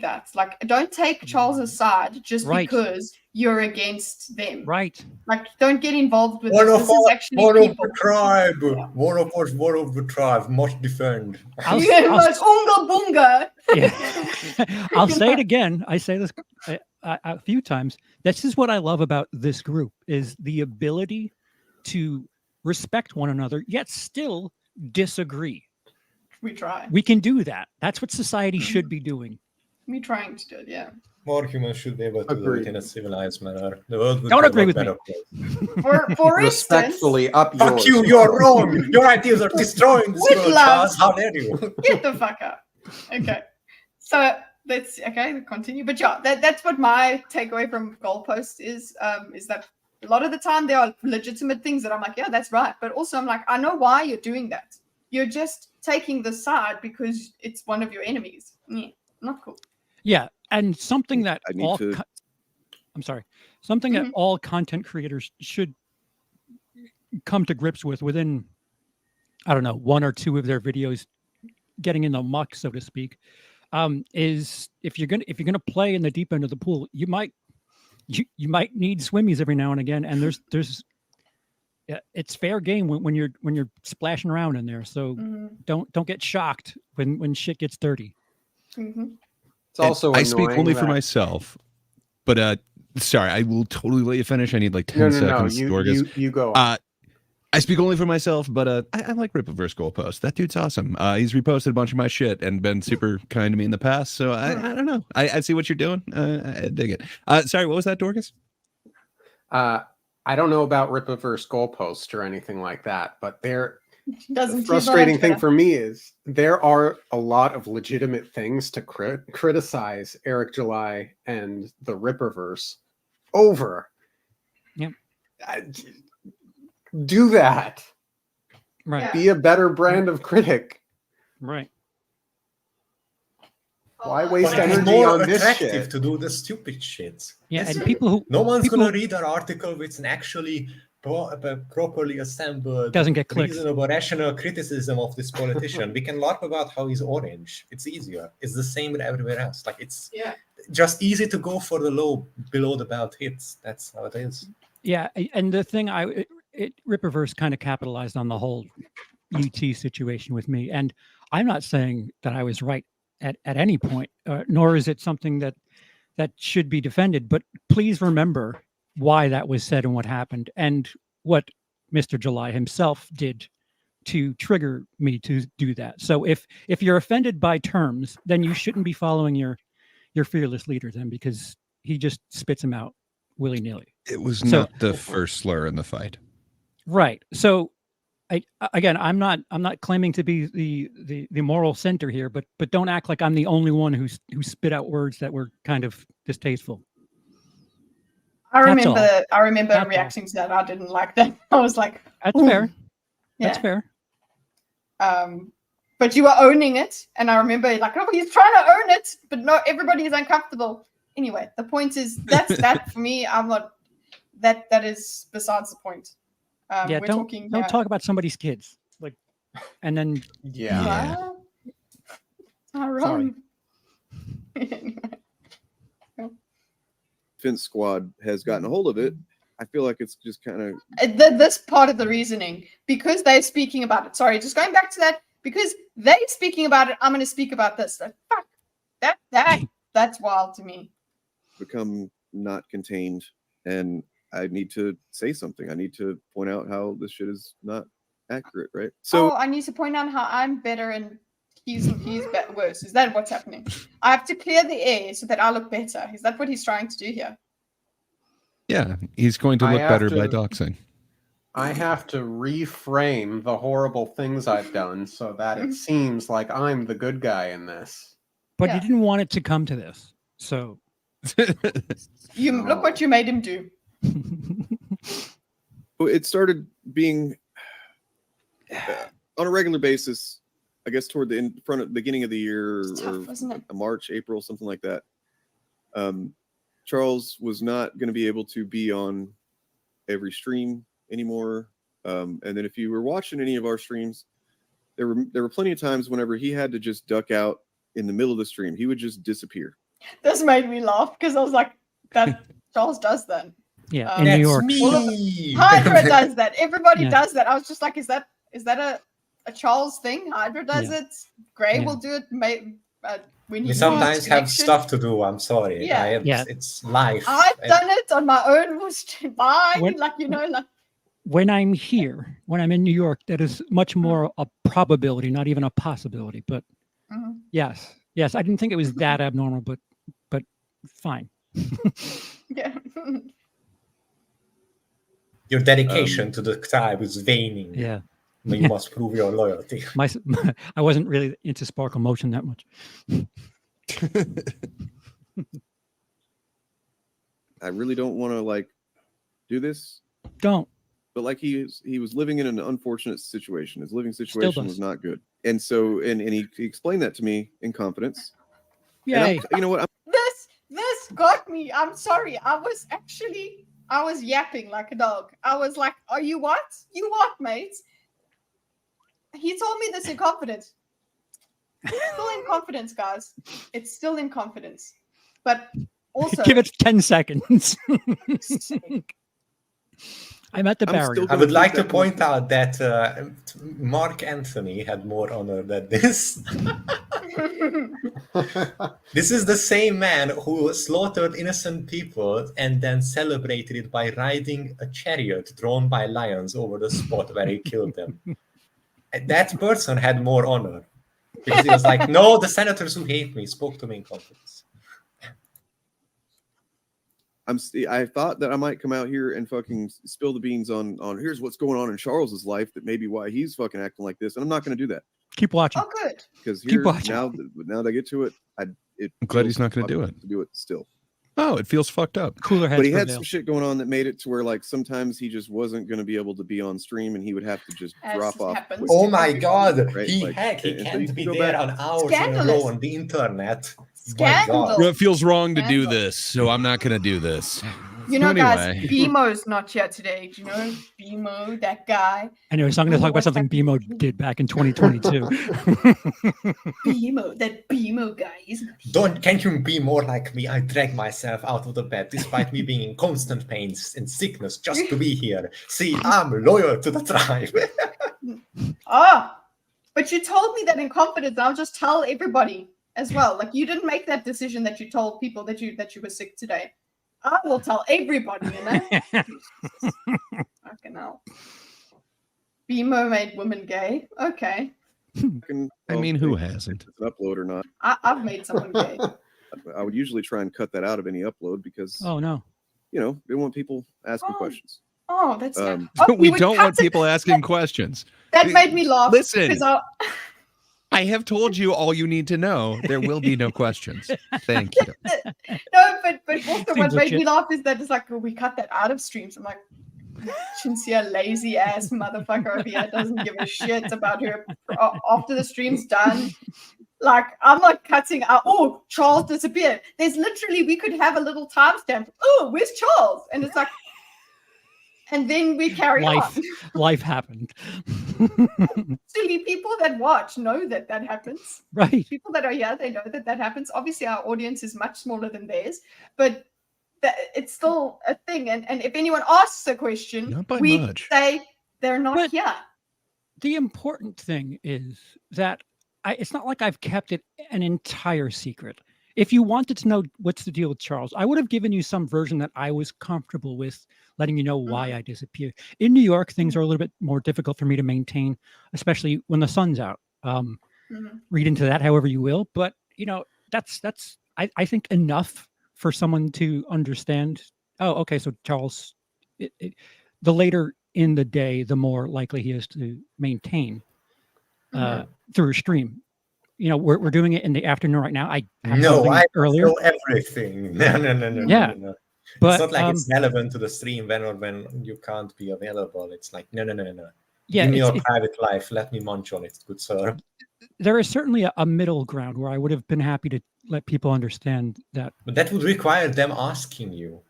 that. Like, don't take Charles's side just because you're against them. Right. Like, don't get involved with one this. Of This is actually people. Of the tribe. One of us, one of the tribe must defend. Unga bunga. Yeah. I'll say it again. I say this a few times. This is what I love about this group, is the ability to respect one another, yet still disagree. We try. We can do that. That's what society should be doing. We trying to do it, yeah. More humans should be able to do it in a civilized manner. The world would Don't be agree a with better me. place. For Respectfully, instance, up yours. Fuck you, you're wrong. Your ideas are destroying this With world, love. Charles. How dare you? Get the fuck up. Okay. So let's continue. But yeah, that's what my takeaway from goalposts is that a lot of the time there are legitimate things that I'm like, yeah, that's right. But also I'm like, I know why you're doing that. You're just taking the side because it's one of your enemies. Yeah, not cool. Yeah, and something that something that all content creators should come to grips with within, I don't know, 1 or 2 of their videos getting in the muck, so to speak, is if you're gonna play in the deep end of the pool, you might need swimmies every now and again, and there's it's fair game when you're splashing around in there. So don't get shocked when shit gets dirty. It's also I speak only for myself, but sorry, I will totally let you finish. I need like 10 seconds. You go. I speak only for myself, but I like Rippaverse Goalpost. That dude's awesome. He's reposted a bunch of my shit and been super kind to me in the past. So I don't know. I see what you're doing. I dig it. Sorry, what was that, Dorkus? I don't know about Rippaverse Goalpost or anything like that, but the frustrating thing for me is there are a lot of legitimate things to criticize Eric July and the Rippaverse over. Yep. Do that. Right. Be a better brand of critic. Right. Why waste But it's energy more on this attractive shit? to do the stupid shit. Yeah, and people who no one's gonna read an article with an actually properly assembled, doesn't get clicks. Reasonable, rational criticism of this politician. We can laugh about how he's orange. It's easier. It's the same everywhere else. Like it's just easy to go for the low below the belt hits. That's how it is. Yeah, and the thing Rippaverse kind of capitalized on the whole UT situation with me, and I'm not saying that I was right at any point, nor is it something that should be defended. But please remember why that was said and what happened, and what Mr. July himself did to trigger me to do that. So if you're offended by terms, then you shouldn't be following your fearless leader then, because he just spits them out willy-nilly. It was not the first slur in the fight. Right. So I'm not claiming to be the moral center here, but don't act like I'm the only one who spit out words that were kind of distasteful. I remember reacting to that. I didn't like that. I was like, that's fair. Yeah. That's fair. But you were owning it, and I remember like, oh, he's trying to own it, but no, everybody is uncomfortable. Anyway, the point is that's that for me. I'm not. That is besides the point. Don't talk about somebody's kids, like, and then All right. defense squad has gotten a hold of it, I feel like it's just kind of this part of the reasoning, because they're speaking about it. Sorry, just going back to that, because they're speaking about it, I'm going to speak about this. Like, fuck, that's wild to me. Become not contained, and I need to say something. I need to point out how this shit is not accurate, right? So I need to point out how I'm better and he's worse. Is that what's happening? I have to clear the air so that I look better. Is that what he's trying to do here? Yeah, he's going to look better by doxing. I have to reframe the horrible things I've done so that it seems like I'm the good guy in this. But you didn't want it to come to this, so look what you made him do. It started being on a regular basis, I guess, toward the beginning of the year, or March, April, something like that. Charles was not going to be able to be on every stream anymore. And then if you were watching any of our streams, there were plenty of times whenever he had to just duck out in the middle of the stream. He would just disappear. This made me laugh because I was like, that Charles does that. Yeah, in New York. Hydra does that. Everybody does that. I was just like, is that a Charles thing? Hydra does it. Gray will do it. When we sometimes have stuff to do. I'm sorry. Yeah. It's life. I've done it on my own. When I'm here, when I'm in New York, that is much more a probability, not even a possibility. But yes, I didn't think it was that abnormal, but fine. Yeah. Your dedication to the tribe is waning. Yeah. You must prove your loyalty. I wasn't really into sparkle motion that much. I really don't want to do this. Don't. But he was living in an unfortunate situation. His living situation was not good. And so, and he explained that to me in confidence. Yeah. You know what? This got me. I'm sorry. I was yapping like a dog. I was like, "Are you what? You what, mate?" He told me this in confidence. It's still in confidence, guys. It's still in confidence. But also, give it 10 seconds. I'm at the barrier. I would like to point out that Mark Anthony had more honor than this. This is the same man who slaughtered innocent people and then celebrated it by riding a chariot drawn by lions over the spot where he killed them. And that person had more honor because he was like, no, the senators who hate me spoke to me in confidence. I thought that I might come out here and fucking spill the beans on here's what's going on in Charles's life, that maybe why he's fucking acting like this, and I'm not going to do that. Keep watching. Oh, good. Because now that I get to it, I'm glad he's not going to do it. To do it still. Oh, it feels fucked up. Cooler heads. But he had some shit going on that made it to where sometimes he just wasn't going to be able to be on stream, and he would have to just drop off. Oh my god! Right? He can't be there on hours in a row on the internet. Scandal. It feels wrong to do this, so I'm not going to do this. Guys, BMO's not here today. Do you know BMO, that guy? Anyway, so I'm going to talk about something BMO did back in 2022. BMO, that BMO guy is not here. Can you be more like me? I drag myself out of the bed despite me being in constant pain and sickness just to be here. See, I'm loyal to the tribe. But you told me that in confidence. I'll just tell everybody as well. You didn't make that decision that you told people that you were sick today. I will tell everybody, Fucking hell. BMO made women gay. Okay. I mean, who hasn't? An upload or not? I've made someone gay. I would usually try and cut that out of any upload because. Oh no. They want people asking questions. Oh, that's. We don't want people asking questions. That made me laugh. Listen. I have told you all you need to know. There will be no questions. Thank you. No, but also what made me laugh is that it's we cut that out of streams. I'm like, sincere, lazy ass motherfucker over here doesn't give a shit about her after the stream's done. I'm not cutting out. Oh, Charles disappeared. There's literally, we could have a little timestamp. Oh, where's Charles? And it's and then we carry on. Life happened. Silly people that watch know that happens. Right. People that are here, they know that happens. Obviously, our audience is much smaller than theirs, but it's still a thing. And if anyone asks a question, we say they're not here. The important thing is that it's not like I've kept it an entire secret. If you wanted to know what's the deal with Charles, I would have given you some version that I was comfortable with, letting you know why I disappeared. In New York, things are a little bit more difficult for me to maintain, especially when the sun's out. Read into that however you will, but that's I think enough for someone to understand. Oh, okay, so Charles, the later in the day, the more likely he is to maintain through a stream. We're doing it in the afternoon right now. I earlier. Know everything. No. Yeah, no. But it's not like it's relevant to the stream when you can't be available. It's like no. Yeah, give me your private life. Let me munch on it, good sir. There is certainly a middle ground where I would have been happy to let people understand that. But that would require them asking you.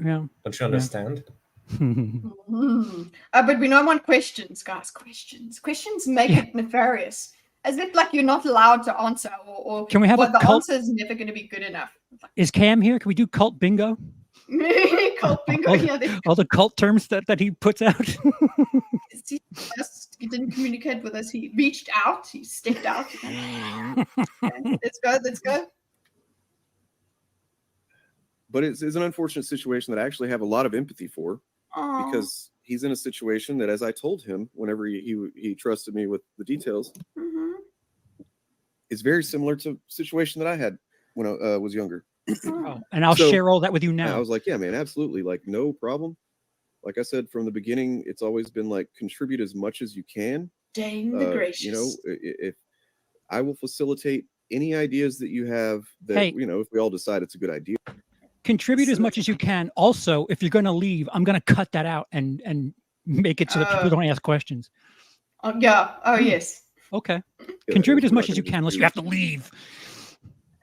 Yeah. Don't you understand? But we don't want questions, guys. Questions make it nefarious. As if like you're not allowed to answer, or can we have the answer is never going to be good enough. Is Cam here? Can we do cult bingo? Cult bingo. All the cult terms that he puts out. He didn't communicate with us. He reached out. He stepped out. Okay, let's go. But it's an unfortunate situation that I actually have a lot of empathy for, because he's in a situation that, as I told him whenever he trusted me with the details, is very similar to a situation that I had when I was younger. And I'll share all that with you now. I was like, yeah, man, absolutely. Like, no problem. Like I said, from the beginning, it's always been like, contribute as much as you can. Dang the gracious. If I will facilitate any ideas that you have that, if we all decide it's a good idea. Contribute as much as you can. Also, if you're going to leave, I'm going to cut that out and make it so that people don't ask questions. Yeah. Oh, yes. Okay. Contribute as much as you can, unless you have to leave.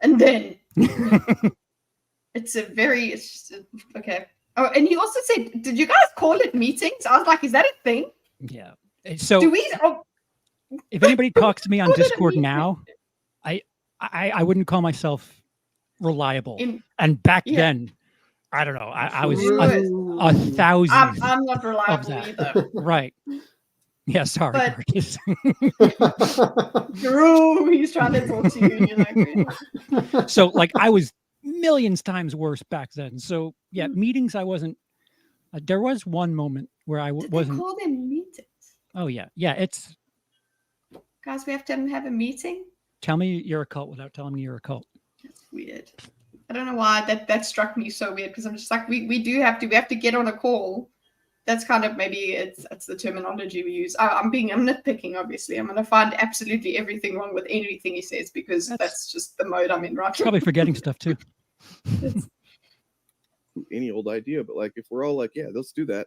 And then it's okay. Oh, and he also said, did you guys call it meetings? I was like, is that a thing? Yeah. So do we? If anybody talks to me on Discord now, I wouldn't call myself reliable. And back then, I don't know. I was a thousand. I'm not reliable either. Right. Yeah, sorry. Drew, he's trying to talk to you, and you're like, really? So, like, I was millions times worse back then. So, yeah, meetings, I wasn't. There was one moment where I wasn't. They call them meetings. Oh yeah, it's. Guys, we have to have a meeting. Tell me you're a cult without telling me you're a cult. That's weird. I don't know why that struck me so weird, because I'm just like, we have to get on a call. That's kind of, maybe it's the terminology we use. I'm nitpicking, obviously. I'm going to find absolutely everything wrong with anything he says, because that's just the mode I'm in right now. Probably forgetting stuff too. Any old idea, but like, if we're all like, yeah, let's do that,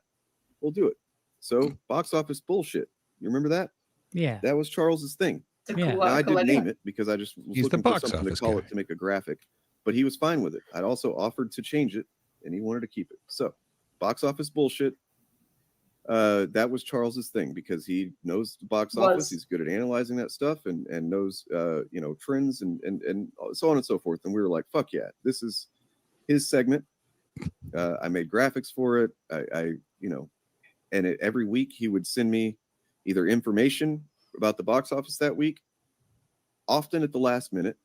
we'll do it. So box office bullshit. You remember that? Yeah. That was Charles's thing. Yeah. Now, I didn't name it because I just was looking for something to call it to make a graphic, but he was fine with it. I'd also offered to change it, and he wanted to keep it. So box office bullshit. That was Charles's thing, because he knows the box office. He's good at analyzing that stuff and knows trends and so on and so forth. And we were like, fuck yeah, this is his segment. I made graphics for it. And every week he would send me either information about the box office that week, often at the last minute,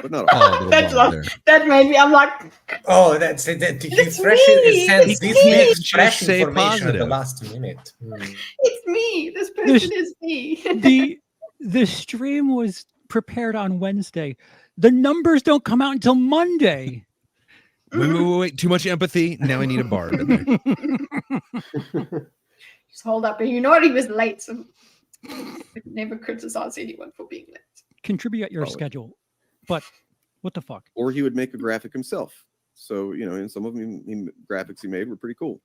but not all. That made me. I'm like, oh, that's it. He's fresh. He's fresh information at the last minute. It's me. This person is me. The stream was prepared on Wednesday. The numbers don't come out until Monday. Wait. Too much empathy. Now I need a bar. Just hold up. And you know what? He was late. So never criticize anyone for being late. Contribute at your schedule. But what the fuck? Or he would make a graphic himself. So, and some of them graphics he made were pretty cool.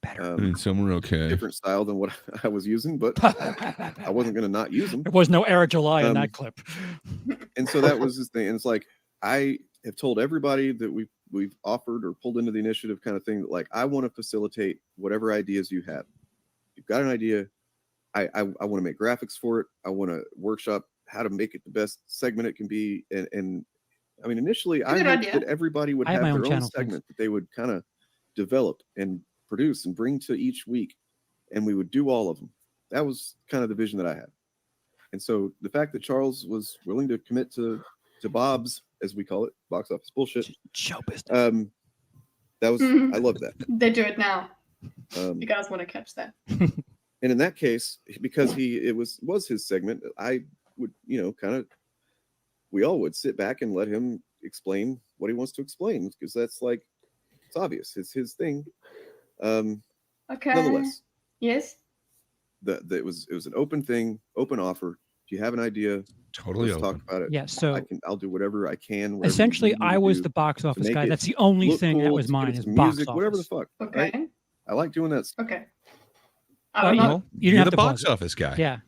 Better. And some were okay. Different style than what I was using, but I wasn't going to not use them. There was no Era July in that clip. And so that was his thing. And it's like, I have told everybody that we've offered or pulled into the initiative kind of thing, that like, I want to facilitate whatever ideas you have. If you've got an idea, I want to make graphics for it. I want to workshop how to make it the best segment it can be. And I mean, initially, I hoped that everybody would have their own segment that they would kind of develop and produce and bring to each week, and we would do all of them. That was kind of the vision that I had. And so the fact that Charles was willing to commit to Bob's, as we call it, box office bullshit, show business. That was I love that. They do it now. You guys want to catch that? And in that case, because it was his segment, I would, kind of, we all would sit back and let him explain what he wants to explain, because that's like, it's obvious, it's his thing. Okay. Nonetheless, yes. It was an open thing, open offer. If you have an idea, totally let's talk about it. Yeah, so I'll do whatever I can. Essentially, I was the box office guy. That's the only thing that was mine, is box office. Whatever the fuck. Okay. Right? I like doing that. Okay. You didn't have the to box plug it. office guy. Yeah.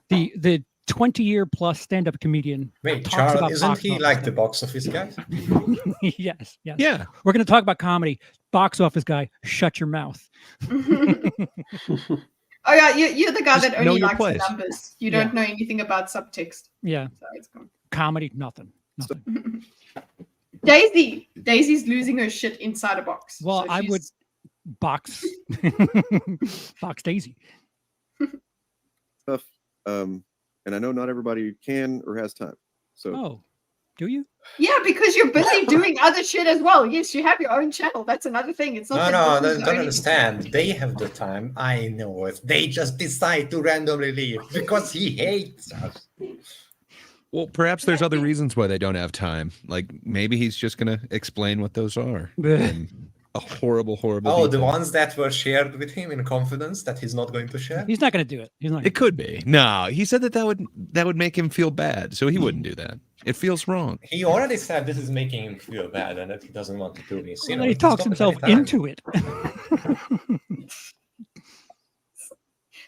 The 20-year plus stand-up comedian. Wait, talks Charles, about isn't box he office like stuff. the box office guy? Yes. Yeah. We're going to talk about comedy. Box office guy, shut your mouth. Oh yeah, you're the guy Just that only know your likes the place. numbers. You don't know anything about subtext. Yeah. So it's gone. Comedy, nothing. Daisy's losing her shit inside a box. Well, So I would she's- box box Daisy. Stuff. And I know not everybody can or has time. So Oh, do you? Yeah, because you're busy doing other shit as well. Yes, you have your own channel. That's another thing. It's not. No, that this is don't only- understand. They have the time. I know it. They just decide to randomly leave because he hates us. Well, perhaps there's other reasons why they don't have time. Like maybe he's just gonna explain what those are. And a horrible. Oh, the detail. ones that were shared with him in confidence that he's not going to share. He's not going to do it. He's not. It could be. No, he said that would make him feel bad, so he wouldn't do that. It feels wrong. He already said this is making him feel bad and that he doesn't want to do this. Well, he talks himself into it.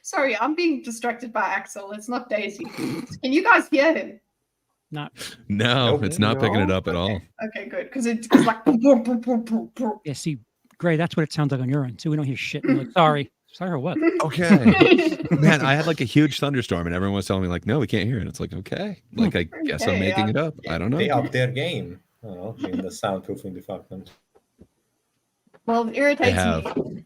Sorry, I'm being distracted by Axel. It's not Daisy. Can you guys hear him? Not. No, it's not picking it up at all. Okay, good. Because it's like. Boom, boom, boom, boom, boom. Yeah, see, Gray, that's what it sounds like on your end. So we don't hear shit. I'm like, sorry or what? Okay. Man, I had like a huge thunderstorm and everyone was telling me like, no, we can't hear it. It's like, okay. Like, I guess I'm making it up. I don't know. They up their game in the soundproofing department. Well, it irritates me.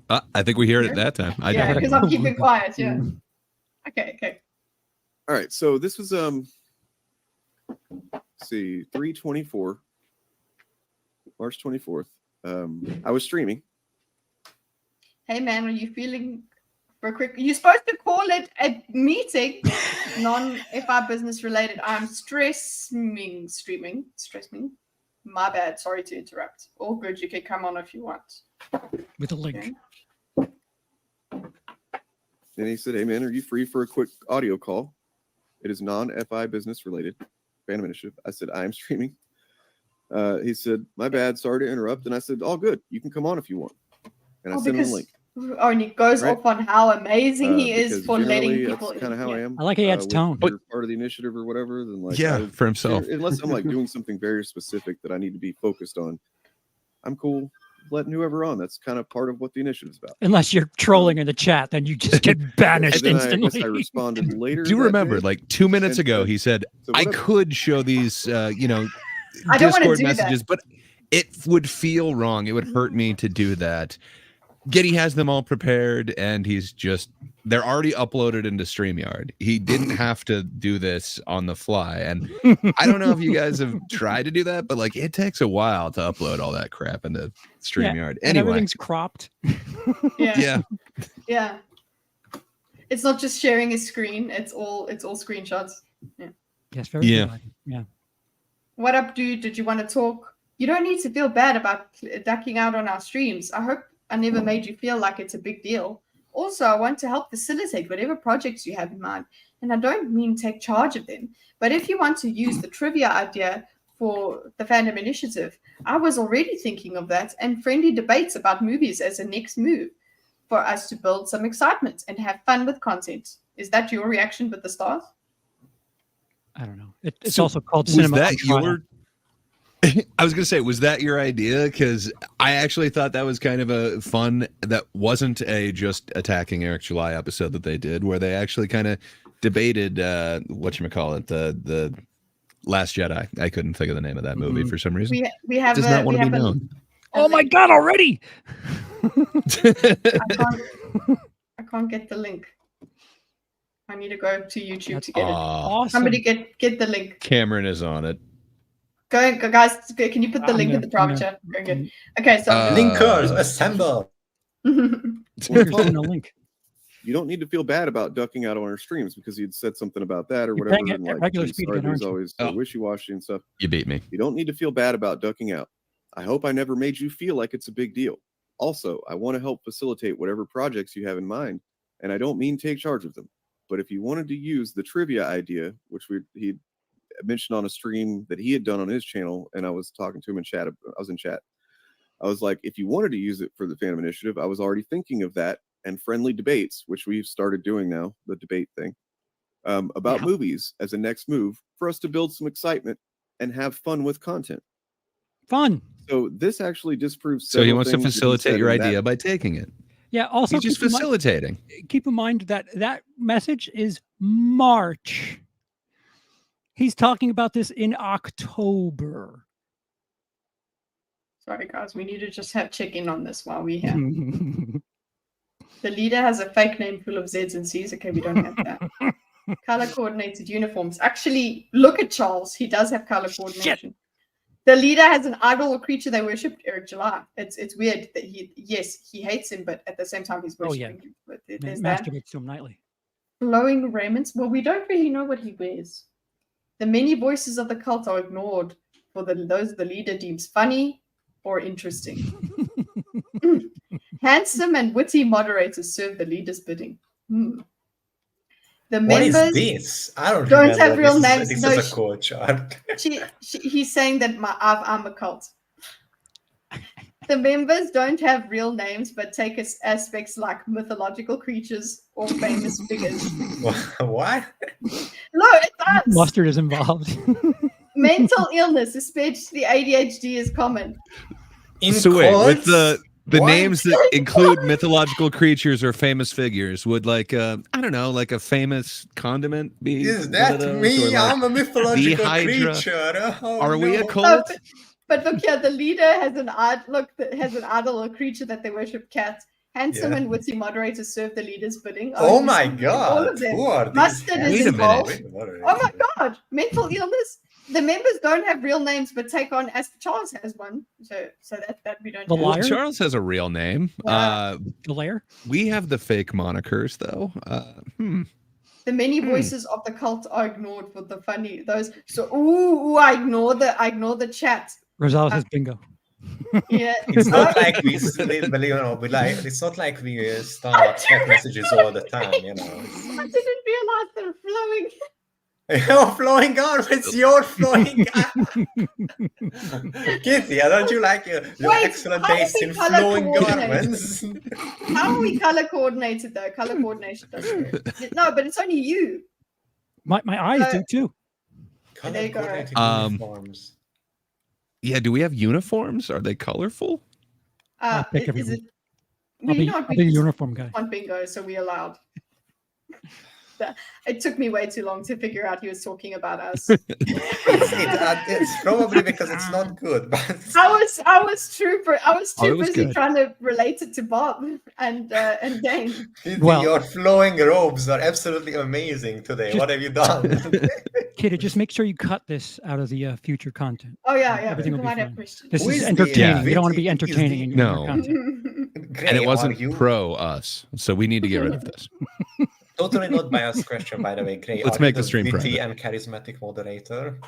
I think we hear it that time. I Yeah, don't. because I'm keeping quiet. Yeah. Okay. all right. So this was let's see, 3/24, March 24th. I was streaming. Hey man, are you feeling for a quick? You're supposed to call it a meeting, non-FI business related. I'm streaming. My bad. Sorry to interrupt. All good. You can come on if you want. With a link. Okay. And he said, "Hey man, are you free for a quick audio call? It is non-FI business related. Phantom Initiative." I said, "I am streaming." He said, "My bad, sorry to interrupt." And I said, "All good. You can come on if you want." And I sent him a link. Oh, and he goes Right. off on how amazing he is Because for letting generally, people. that's kind of how I am. I like he adds tone. If you're part of the initiative or whatever, then like Yeah, for himself. Unless I'm like doing something very specific that I need to be focused on, I'm cool letting whoever on. That's kind of part of what the initiative's about. Unless you're trolling in the chat, then you just get banished And then I instantly. guess I responded later. Do you that remember, day like 2 minutes and ago, said, he said, "So I what up?" could show these, I don't wanna Discord do that. messages, but it would feel wrong. It would hurt me to do that. Getty has them all prepared, and they're already uploaded into StreamYard. He didn't have to do this on the fly. And I don't know if you guys have tried to do that, but like it takes a while to upload all that crap into StreamYard. And Anyway. everything's cropped. Yeah. It's not just sharing a screen. It's all screenshots. Yeah. Yes, very good. Yeah. What up, dude? Did you want to talk? You don't need to feel bad about ducking out on our streams. I hope I never made you feel like it's a big deal. Also, I want to help facilitate whatever projects you have in mind. And I don't mean take charge of them. But if you want to use the trivia idea for the Fandom Initiative, I was already thinking of that and friendly debates about movies as a next move for us to build some excitement and have fun with content. Is that your reaction with the stars? I don't know. It's So also called was cinema. that on trial. your I was gonna say, was that your idea? Because I actually thought that was kind of a fun, that wasn't a just attacking Eric July episode that they did, where they actually kind of debated whatchamacallit, the Last Jedi. I couldn't think of the name of that movie for some reason. We have does not want to be known. Oh my god! Already. I can't get the link. I need to go to YouTube to get it. Awesome. Somebody get the link. Cameron is on it. Go guys. Can you put the link in the private chat? Very good. Okay, so linkers assemble. No link. You don't need to feel bad about ducking out on our streams because you'd said something about that or whatever. And like, regular speed again, there's always wishy-washy and stuff. You beat me. You don't need to feel bad about ducking out. I hope I never made you feel like it's a big deal. Also, I want to help facilitate whatever projects you have in mind, and I don't mean take charge of them. But if you wanted to use the trivia idea, which he mentioned on a stream that he had done on his channel, and I was talking to him in chat. I was in chat. I was like, if you wanted to use it for the Phantom Initiative, I was already thinking of that and friendly debates, which we've started doing now, the debate thing, about movies as a next move for us to build some excitement and have fun with content. Fun. So this actually disproves. So he wants to facilitate your idea by taking it. Yeah. Also, he's just facilitating. Keep in mind that message is March. He's talking about this in October. Sorry, guys. We need to just have check in on this while we're here. The leader has a fake name full of Zs and Cs. Okay, we don't have that. Color coordinated uniforms. Actually, look at Charles. He does have color coordination. Shit. The leader has an idol or creature they worship, Eric July. It's weird that he hates him, but at the same time he's worshiping him. But there's that. Masturbates to him nightly. Flowing raiments. Well, we don't really know what he wears. The many voices of the cult are ignored for those the leader deems funny or interesting. Handsome and witty moderators serve the leader's bidding. The members what is this? I don't have real names. This No, is a code chart. He's saying that I'm a cult. The members don't have real names, but take aspects like mythological creatures or famous figures. What? No, it does. Mustard is involved. Mental illness, especially ADHD, is common. So wait, with the names that include mythological creatures or famous figures, would like I don't know, like a famous condiment be? Is that me? Like I'm a mythological Hydra? creature. Oh, Are we a no. cult? But look here, the leader has an idol or creature that they worship, cat. Handsome and witty moderators serve the leader's bidding. Oh my god! All of them. Who are these? Mustard is involved. Minute. Oh my god! Mental illness. The members don't have real names, but take on as Charles has one. So that we don't. Well, Charles has a real name. The Lair. We have the fake monikers though. The many voices of the cult are ignored for the funny those. So I ignore the chat. Rosales has bingo. Yeah, it's not like we believe it or be like. It's not like we start chat messages all the time. You know. I didn't realize they're flowing. Your flowing garments, your flowing garments. Kitty, don't you like your excellent taste in flowing garments? How are we color coordinated though? Color coordination doesn't work. No, but it's only you. My eyes do too. There you go. Uniforms. Yeah, do we have uniforms? Are they colorful? Is it? I'll be a uniform guy. On bingo, so we allowed. It took me way too long to figure out he was talking about us. It's probably because it's not good. But I was too busy trying to relate it to Bob and Dane. Well, your flowing robes are absolutely amazing today. What have you done? Kitty, just make sure you cut this out of the future content. Oh yeah. Everything will be might fine. have questions. This is entertaining. You don't want to be entertaining in your content. And it wasn't pro us, so we need to get rid of this. Totally not biased question, by the way. Gray, let's make the stream witty private. And charismatic moderator.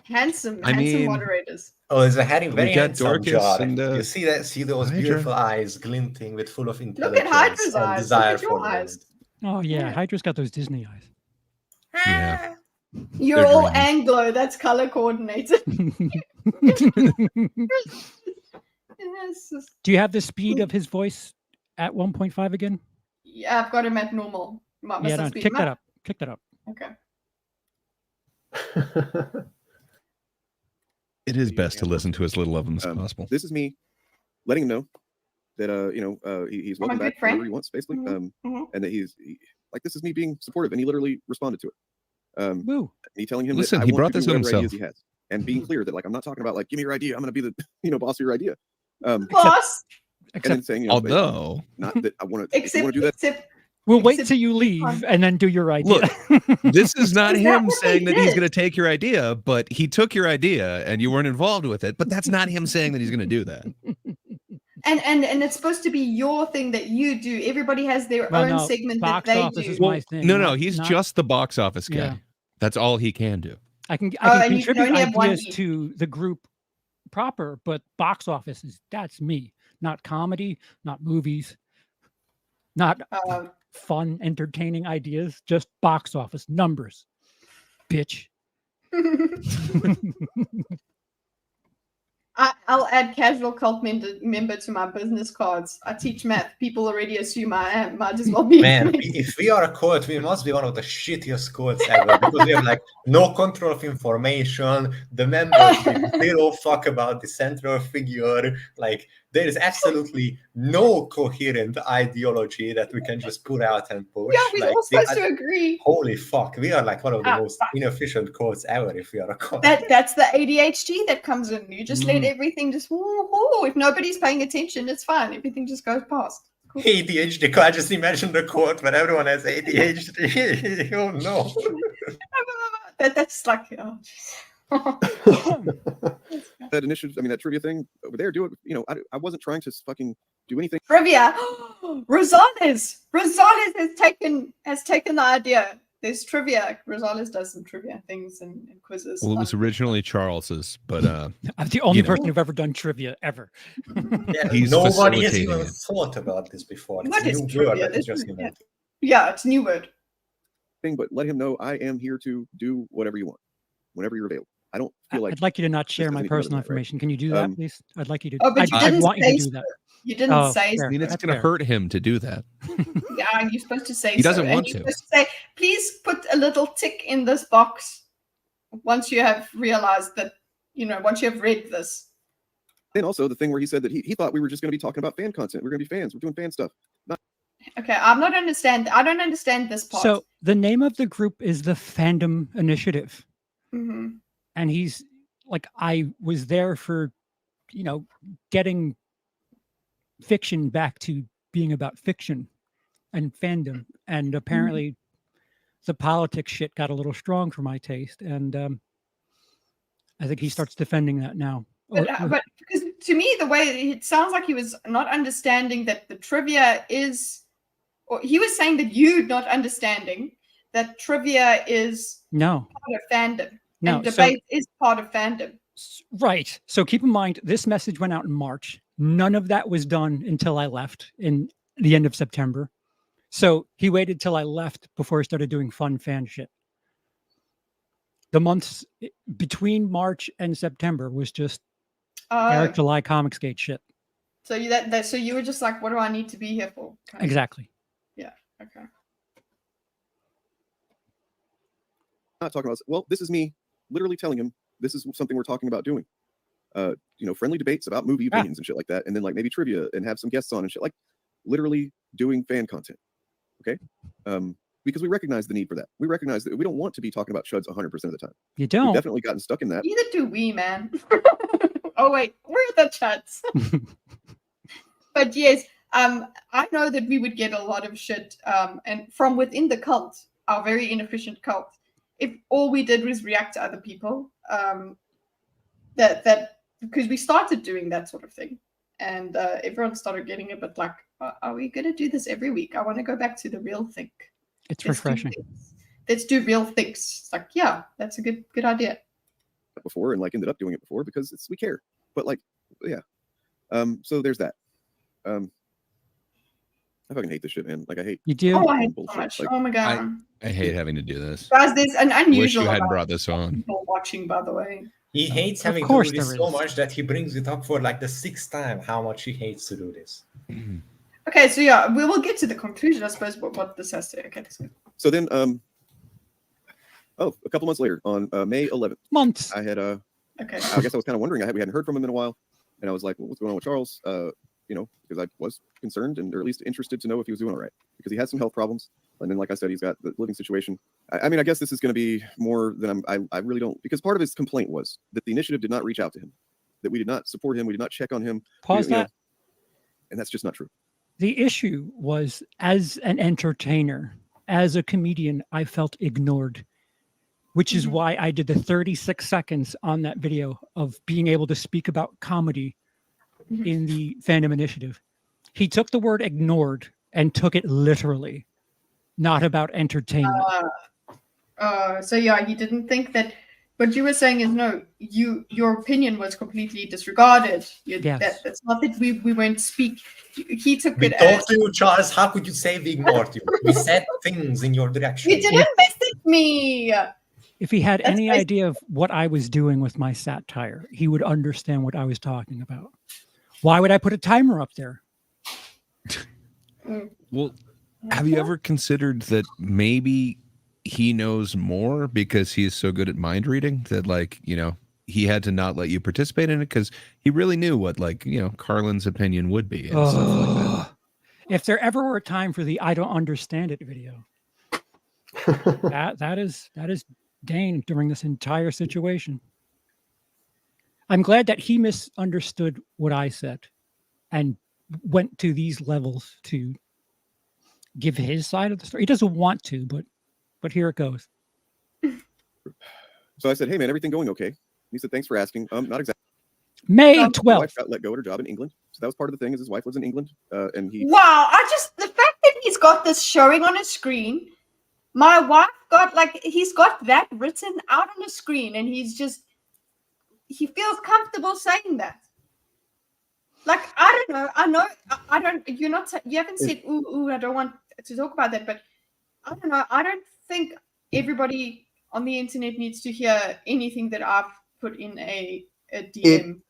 Handsome moderators. Oh, it's a very handsome Dorkus and, you see those Hydra. Beautiful eyes glinting with full of intelligence. Look at Hydra's and eyes. Desire Look at your eyes. Oh yeah, Hydra's got those Disney eyes. Yeah. You're all Anglo. That's color coordinated. Do you have the speed of his voice at 1.5 again? Yeah, I've got him at normal. Kick that up. Kick that up. Okay. It is best to listen to as little of them as possible. This is me letting him know that he's welcome back whenever he wants, basically, and that he's like, this is me being supportive, and he literally responded to it. Me telling him Listen, that I he want brought to this do on whatever ideas himself. he has, and being clear that like I'm not talking about like give me your idea, I'm going to be the boss of your idea. Boss. And then saying although not that I want to do that. We'll wait till you leave and then do your idea. Look, this is not him saying that he's did? going to take your idea, but he took your idea and you weren't involved with it. But that's not him saying that he's going to do that. And it's supposed to be your thing that you do. Everybody has their own segment that they do. Is my thing. No, he's just the box office guy. Yeah. That's all he can do. I can and you can contribute only have one ideas each. to the group proper, but box office that's me. Not comedy, not movies, not fun, entertaining ideas, just box office numbers. Bitch. I'll add casual cult member to my business cards. I teach math. People already assume I am. Might as well be. Man, if we are a cult, we must be one of the shittiest cults ever because we have like no control of information. The members give zero fuck about the central figure. Like there is absolutely no coherent ideology that we can just put out and push. Yeah, we're like, all supposed to agree. Holy fuck, we are like one of the most inefficient cults ever if we are a cult. That's the ADHD that comes in. You just let everything just if nobody's paying attention, it's fine. Everything just goes past. Cool. ADHD. I just imagine the quote where everyone has ADHD. Oh no. That's like that initiative, I mean that trivia thing over there, do it. I wasn't trying to fucking do anything. Trivia. Rosales has taken the idea. There's trivia. Rosales does some trivia things and quizzes. Well, it was originally Charles's, but I'm the only person who've ever done trivia ever. Yeah, he's nobody has facilitating even it. thought about this before. What It's is a new trivia? word that This is just is- invented. Yeah, it's a new word. But let him know I am here to do whatever you want, whenever you're available. I don't feel like I'd like you to not share this my doesn't need to go to personal that, right? information. Can you do that, please? I'd like you to. Oh, but you I didn't want you say to do that. You didn't say fair. I mean, it's That's going to fair. hurt him to do that. Yeah, you're supposed to say He doesn't so. want and you're to. supposed to say, please put a little tick in this box once you have realized that, once you have read this. And also the thing where he said that he thought we were just going to be talking about fan content. We're going to be fans. We're doing fan stuff. Okay, I don't understand this part. So the name of the group is the Fandom Initiative. Mhm. And he's like, I was there for, getting fiction back to being about fiction and fandom. And apparently the politics shit got a little strong for my taste. And I think he starts defending that now. But because to me, the way it sounds like he was not understanding that the trivia is, or he was saying that you're not understanding that trivia is No. part of fandom. No, And debate is part of fandom. Right. So keep in mind, this message went out in March. None of that was done until I left in the end of September. So he waited till I left before he started doing fun fan shit. The months between March and September was just Eric July Comicsgate shit. So so you were just like, what do I need to be here for? Kind of. Exactly. Yeah. Okay. Not talking about. Well, this is me literally telling him this is something we're talking about doing. Friendly debates about movie opinions and shit like that, and then like maybe trivia and have some guests on and shit, like literally doing fan content. Okay. Because we recognize the need for that. We recognize that we don't want to be talking about Shuds 100% of the time. You don't. We've definitely gotten stuck in that. Neither do we, man. Oh wait, where are the chats? But yes, I know that we would get a lot of shit, and from within the cult, our very inefficient cult, if all we did was react to other people, that because we started doing that sort of thing, and everyone started getting a bit like, are we going to do this every week? I want to go back to the real thing. It's refreshing. Let's do real things. It's like, yeah, that's a good idea. Before and like ended up doing it before because we care. But like, yeah. So there's that. I fucking hate this shit, man. Like I hate. You do? Oh, I hate bullshit. so much. Like, Oh my god. I hate having to do this. Guys, there's an unusual Wish you hadn't amount brought of this on. people watching, by the way. He hates having to do this so much that he brings it up for like the 6th time how much he hates to do this. Okay, so yeah, we will get to the conclusion, I suppose, what this has to. Okay, that's good. So then, a couple months later, on May 11th, I had Okay. I guess I was kind of wondering. We hadn't heard from him in a while, and I was like, well, "What's going on with Charles?" because I was concerned or at least interested to know if he was doing all right, because he had some health problems. And then, like I said, he's got the living situation. I mean, I guess this is going to be more than I really don't, because part of his complaint was that the initiative did not reach out to him, that we did not support him, we did not check on him. Pause that. And that's just not true. The issue was, as an entertainer, as a comedian, I felt ignored, which is why I did the 36 seconds on that video of being able to speak about comedy in the fandom initiative. He took the word ignored and took it literally, not about entertainment. So yeah, he didn't think that. What you were saying is no. Your opinion was completely disregarded. Yes. That's not that we won't speak. He took We it talked as. to you, Charles. How could you say we ignored you? We said things in your direction. You didn't message me. If he had any idea of what I was doing with my satire, he would understand what I was talking about. Why would I put a timer up there? Well, have you ever considered that maybe he knows more because he is so good at mind reading that, like, he had to not let you participate in it because he really knew what, like, Carlin's opinion would be and stuff like that. If there ever were a time for the I don't understand it video, that is Dane during this entire situation. I'm glad that he misunderstood what I said and went to these levels to give his side of the story. He doesn't want to, but here it goes. So I said, "Hey man, everything going okay?" He said, "Thanks for asking." Not exactly. May His 12th. wife got let go at her job in England, so that was part of the thing. Is his wife lives in England, and he. Wow! The fact that he's got this showing on his screen. My wife he's got that written out on the screen, and he feels comfortable saying that. Like, I don't know. I know I don't. You haven't said ooh. I don't want to talk about that, but I don't know. I don't think everybody on the internet needs to hear anything that I've put in a DM.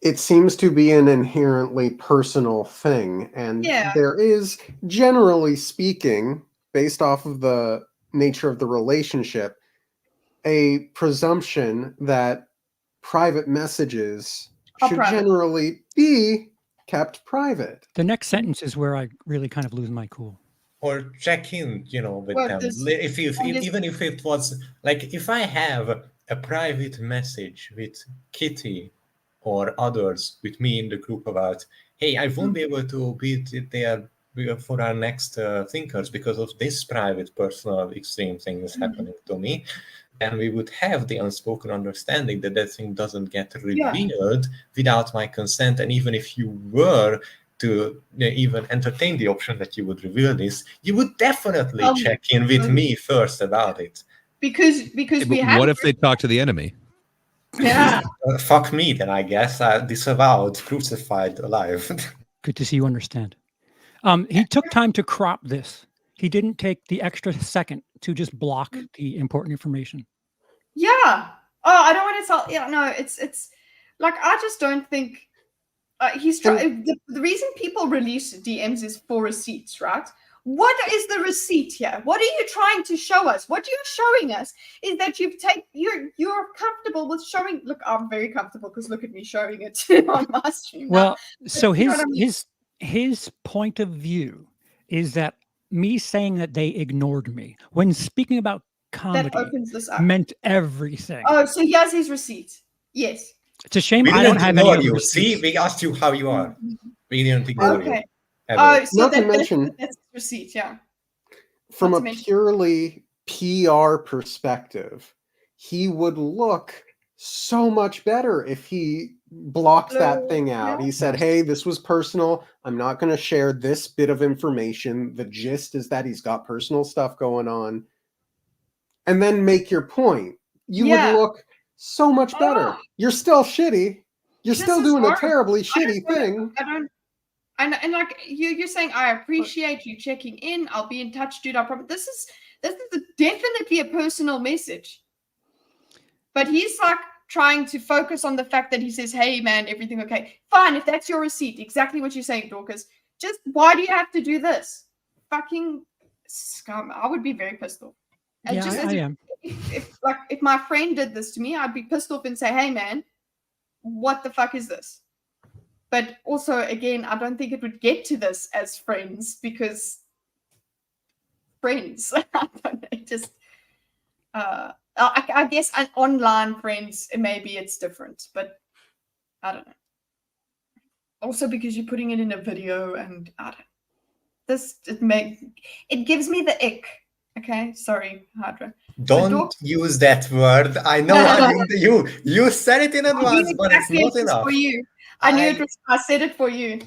It seems to be an inherently personal thing, and there is, generally speaking, based off of the nature of the relationship, a presumption that private messages should generally be kept private. The next sentence is where I really kind of lose my cool. Or check in, with them. Even if it was like, if I have a private message with Kitty or others with me in the group about, hey, I won't be able to be there for our next thinkers because of this private, personal, extreme thing is happening to me, and we would have the unspoken understanding that that thing doesn't get revealed without my consent. And even if you were to even entertain the option that you would reveal this, you would definitely check in with me first about it. Because we have. What if they talk to the enemy? Yeah. Fuck me, then I guess. Disavowed, crucified, alive. Good to see you understand. He took time to crop this. He didn't take the extra second to just block the important information. Yeah. Oh, I don't want to tell. Yeah, no, it's like, I just don't think he's trying. The reason people release DMs is for receipts, right? What is the receipt here? What are you trying to show us? What you're showing us is that you're comfortable with showing. Look, I'm very comfortable because look at me showing it on my stream. Well, so his point of view is that me saying that they ignored me when speaking about comedy that opens this up. Meant everything. Oh, so here's his receipt. Yes. It's a shame I don't have any. You see, we asked you how you are. We didn't ignore you. Oh, so Not to mention, that's receipt, yeah. From a purely PR perspective, he would look so much better if he blocked that thing out. He said, hey, this was personal. I'm not going to share this bit of information. The gist is that he's got personal stuff going on. And then make your point. You would look so much better. You're still shitty. You're still doing a terribly shitty thing. And like you're saying, I appreciate you checking in. I'll be in touch, dude. I promise. This is definitely a personal message. But he's like trying to focus on the fact that he says, "Hey, man, everything okay? Fine, if that's your receipt, exactly what you're saying, Dorkus. Just why do you have to do this? Fucking scum! I would be very pissed off. I am. If my friend did this to me, I'd be pissed off and say, "Hey, man, what the fuck is this?" But also, again, I don't think it would get to this as friends because friends. I don't know, just I guess online friends, maybe it's different, but I don't know. Also, because you're putting it in a video, and I don't. It gives me the ick. Okay, sorry, Hydra. Don't use that word. I know you said it in advance, but it's not enough. For you. I knew it was. I said it for you.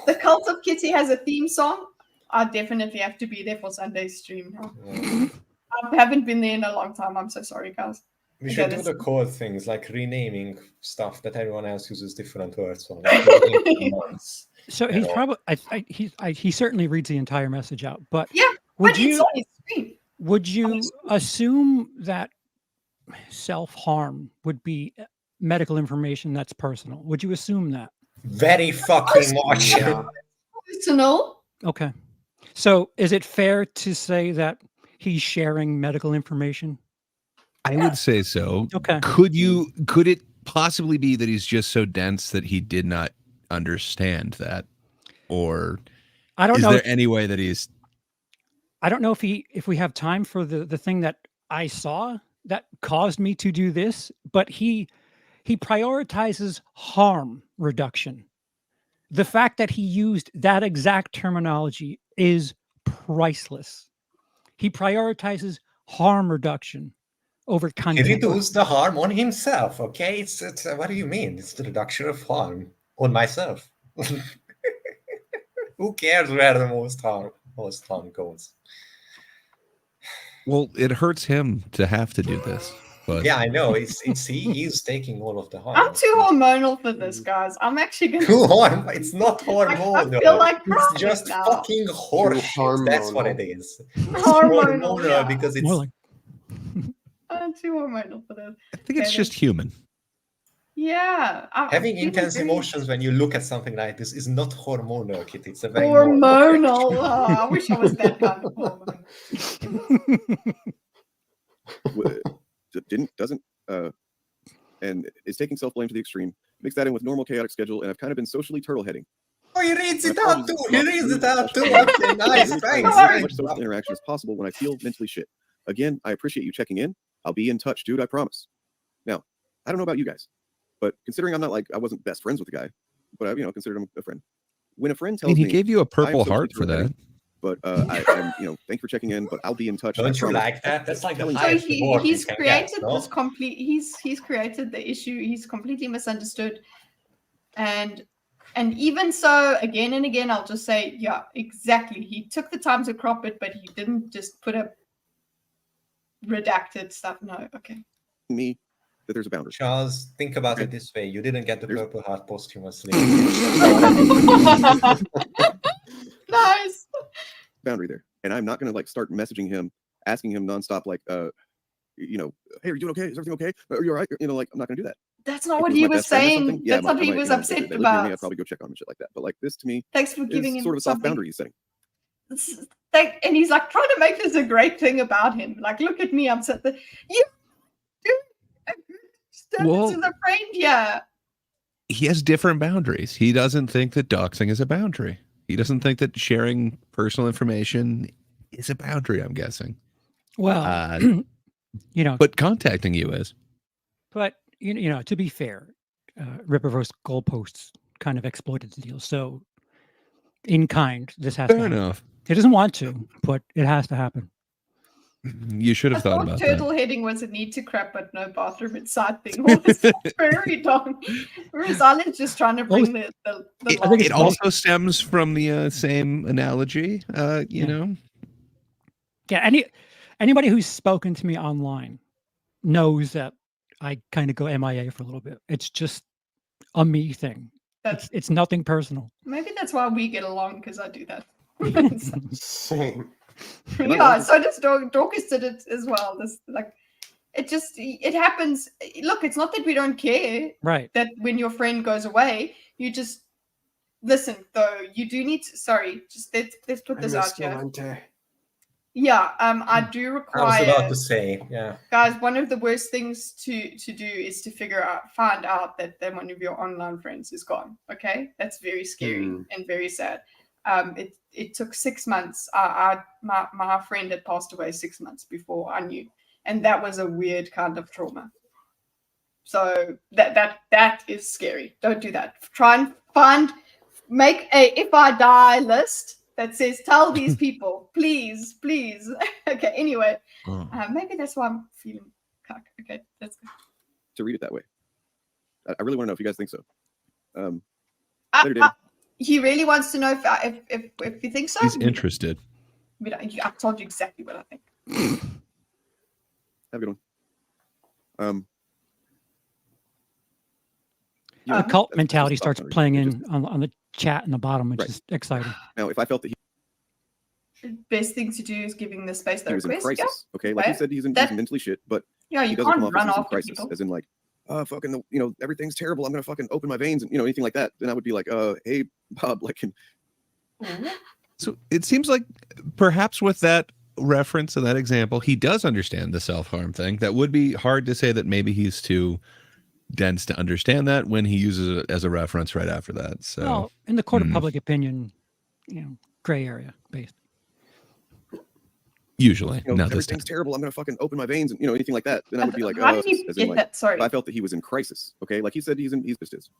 The Cult of Kitty has a theme song. I definitely have to be there for Sunday's stream now. I haven't been there in a long time. I'm so sorry, guys. We should do the core things like renaming stuff that everyone else uses different words for. Like months, so he's probably he certainly reads the entire message out. But yeah, would you assume that self-harm would be medical information that's personal? Would you assume that? Very fucking much. Personal. Okay. So is it fair to say that he's sharing medical information? I would say so. Okay. Could it possibly be that he's just so dense that he did not understand that? Or I don't know. Is there any way that he's I don't know if we have time for the thing that I saw that caused me to do this, but he prioritizes harm reduction. The fact that he used that exact terminology is priceless. He prioritizes harm reduction over content. He reduced the harm on himself, okay? It's what do you mean? It's the reduction of harm on myself. Who cares where the most harm goes? Well, it hurts him to have to do this. But yeah, I know. He's taking all of the harm. I'm too hormonal for this, guys. I'm actually going to... It's not hormonal. I feel like it's just now. fucking horseshit. That's what it is. It's hormonal yeah. Because it's... I'm too hormonal for this. I think it's just human. Yeah. Having intense emotions when you look at something like this is not hormonal, Kitty. It's a very hormonal. I wish I was that kind of hormone. And is taking self-blame to the extreme. Mix that in with normal chaotic schedule, and I've kind of been socially turtle heading. Oh, he reads it out too. He reads it out too. Okay, nice. Thanks. As much social interaction as possible when I feel mentally shit. Again, I appreciate you checking in. I'll be in touch, dude. I promise. Now, I don't know about you guys, but considering I'm not I wasn't best friends with the guy, but I considered him a friend. When a friend tells me, he gave you a Purple Heart for that. But I'm, thanks for checking in. But I'll be in touch. Don't you like that? That's like the highest reward he's created this complete. He's created the issue. He's completely misunderstood, and even so, again and again, I'll just say, yeah, exactly. He took the time to crop it, but he didn't just put a redacted stuff. No, okay. Me. That there's a boundary. Charles, think about it this way. You didn't get the Purple Heart posthumously. Nice. Boundary there. And I'm not going to start messaging him, asking him nonstop, hey, are you doing okay? Is everything okay? Are you all right? I'm not going to do that. That's not what he was saying. That's what he was upset about. I'd probably go check on him and shit like that. But this to me, thanks for giving him sort of a soft boundary setting. And he's trying to make this a great thing about him. Look at me, I'm set there. You do a good to the friend, yeah. He has different boundaries. He doesn't think that doxing is a boundary. He doesn't think that sharing personal information is a boundary, I'm guessing. Well, but contacting you is. But, to be fair, Ripperverse goalposts kind of exploited the deal. So, in kind, this has to happen. Fair enough. He doesn't want to, but it has to happen. You should have thought about turtle that. heading was a need to crap but no bathroom inside thing. Very dumb. Whereas Alan's just trying to bring the it also stems from the same analogy, know. Yeah, anybody who's spoken to me online knows that I kind of go MIA for a little bit. It's just a me thing. It's nothing personal. Maybe that's why we get along, because I do that. Same. Yeah, so does Dorkus did it as well. It happens. Look, it's not that we don't care. Right. That when your friend goes away, you just listen. Though you do need to. Sorry, just let's put this out here. Yeah, I do require. I was about to say, yeah, guys. One of the worst things to do is to find out that one of your online friends is gone. Okay, that's very scary and very sad. It took 6 months. My friend had passed away 6 months before I knew, and that was a weird kind of trauma. So that is scary. Don't do that. Try and make a if I die list that says, tell these people, please. Okay, anyway. Maybe that's why I'm feeling cuck. Okay, that's good. To read it that way. I really want to know if you guys think so. He really wants to know if you think so. He's interested. I told you exactly what I think. Have a good one. The cult mentality starts playing in on the chat in the bottom, which is exciting. Now, if I felt that the best thing to do is giving the space that he was in request. crisis, okay, like he said, he's mentally shit, but yeah, you doesn't can't come off run as he's in off crisis, people. as in like, fucking, everything's terrible. I'm gonna fucking open my veins, and anything like that. Then I would be like, hey, Bob, like. So it seems like perhaps with that reference and that example, he does understand the self-harm thing. That would be hard to say that maybe he's too dense to understand that when he uses it as a reference right after that. So, well, in the court of public opinion, gray area based. Usually, not this everything's time. terrible. I'm gonna fucking open my veins, and anything like that. Then I would be like, how did you get that? Sorry, if I felt that he was in crisis. Okay, like he said, he's just.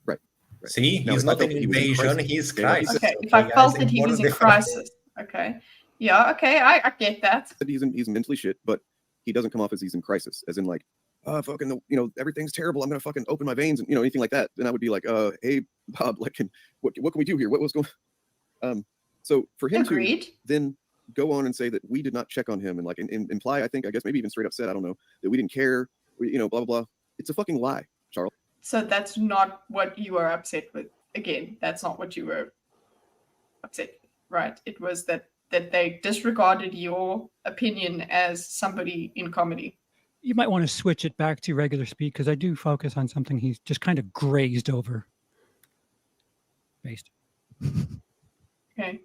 Right. See, he's not in invasion. He's crisis. Okay, if I felt that he was in crisis. Okay. Yeah. Okay. I get that. He's mentally shit, but he doesn't come off as he's in crisis, as in like, fucking, everything's terrible. I'm gonna fucking open my veins, and anything like that. Then I would be like, hey, Bob, like, what can we do here? What's going on? So for him to then go on and say that we did not check on him and like imply, I guess maybe even straight up said, I don't know, that we didn't care, blah blah blah. It's a fucking lie, Charles. So that's not what you were upset with. Again, that's not what you were upset with, right? It was that they disregarded your opinion as somebody in comedy. You might want to switch it back to regular speak because I do focus on something he's just kind of grazed over. Based. Okay.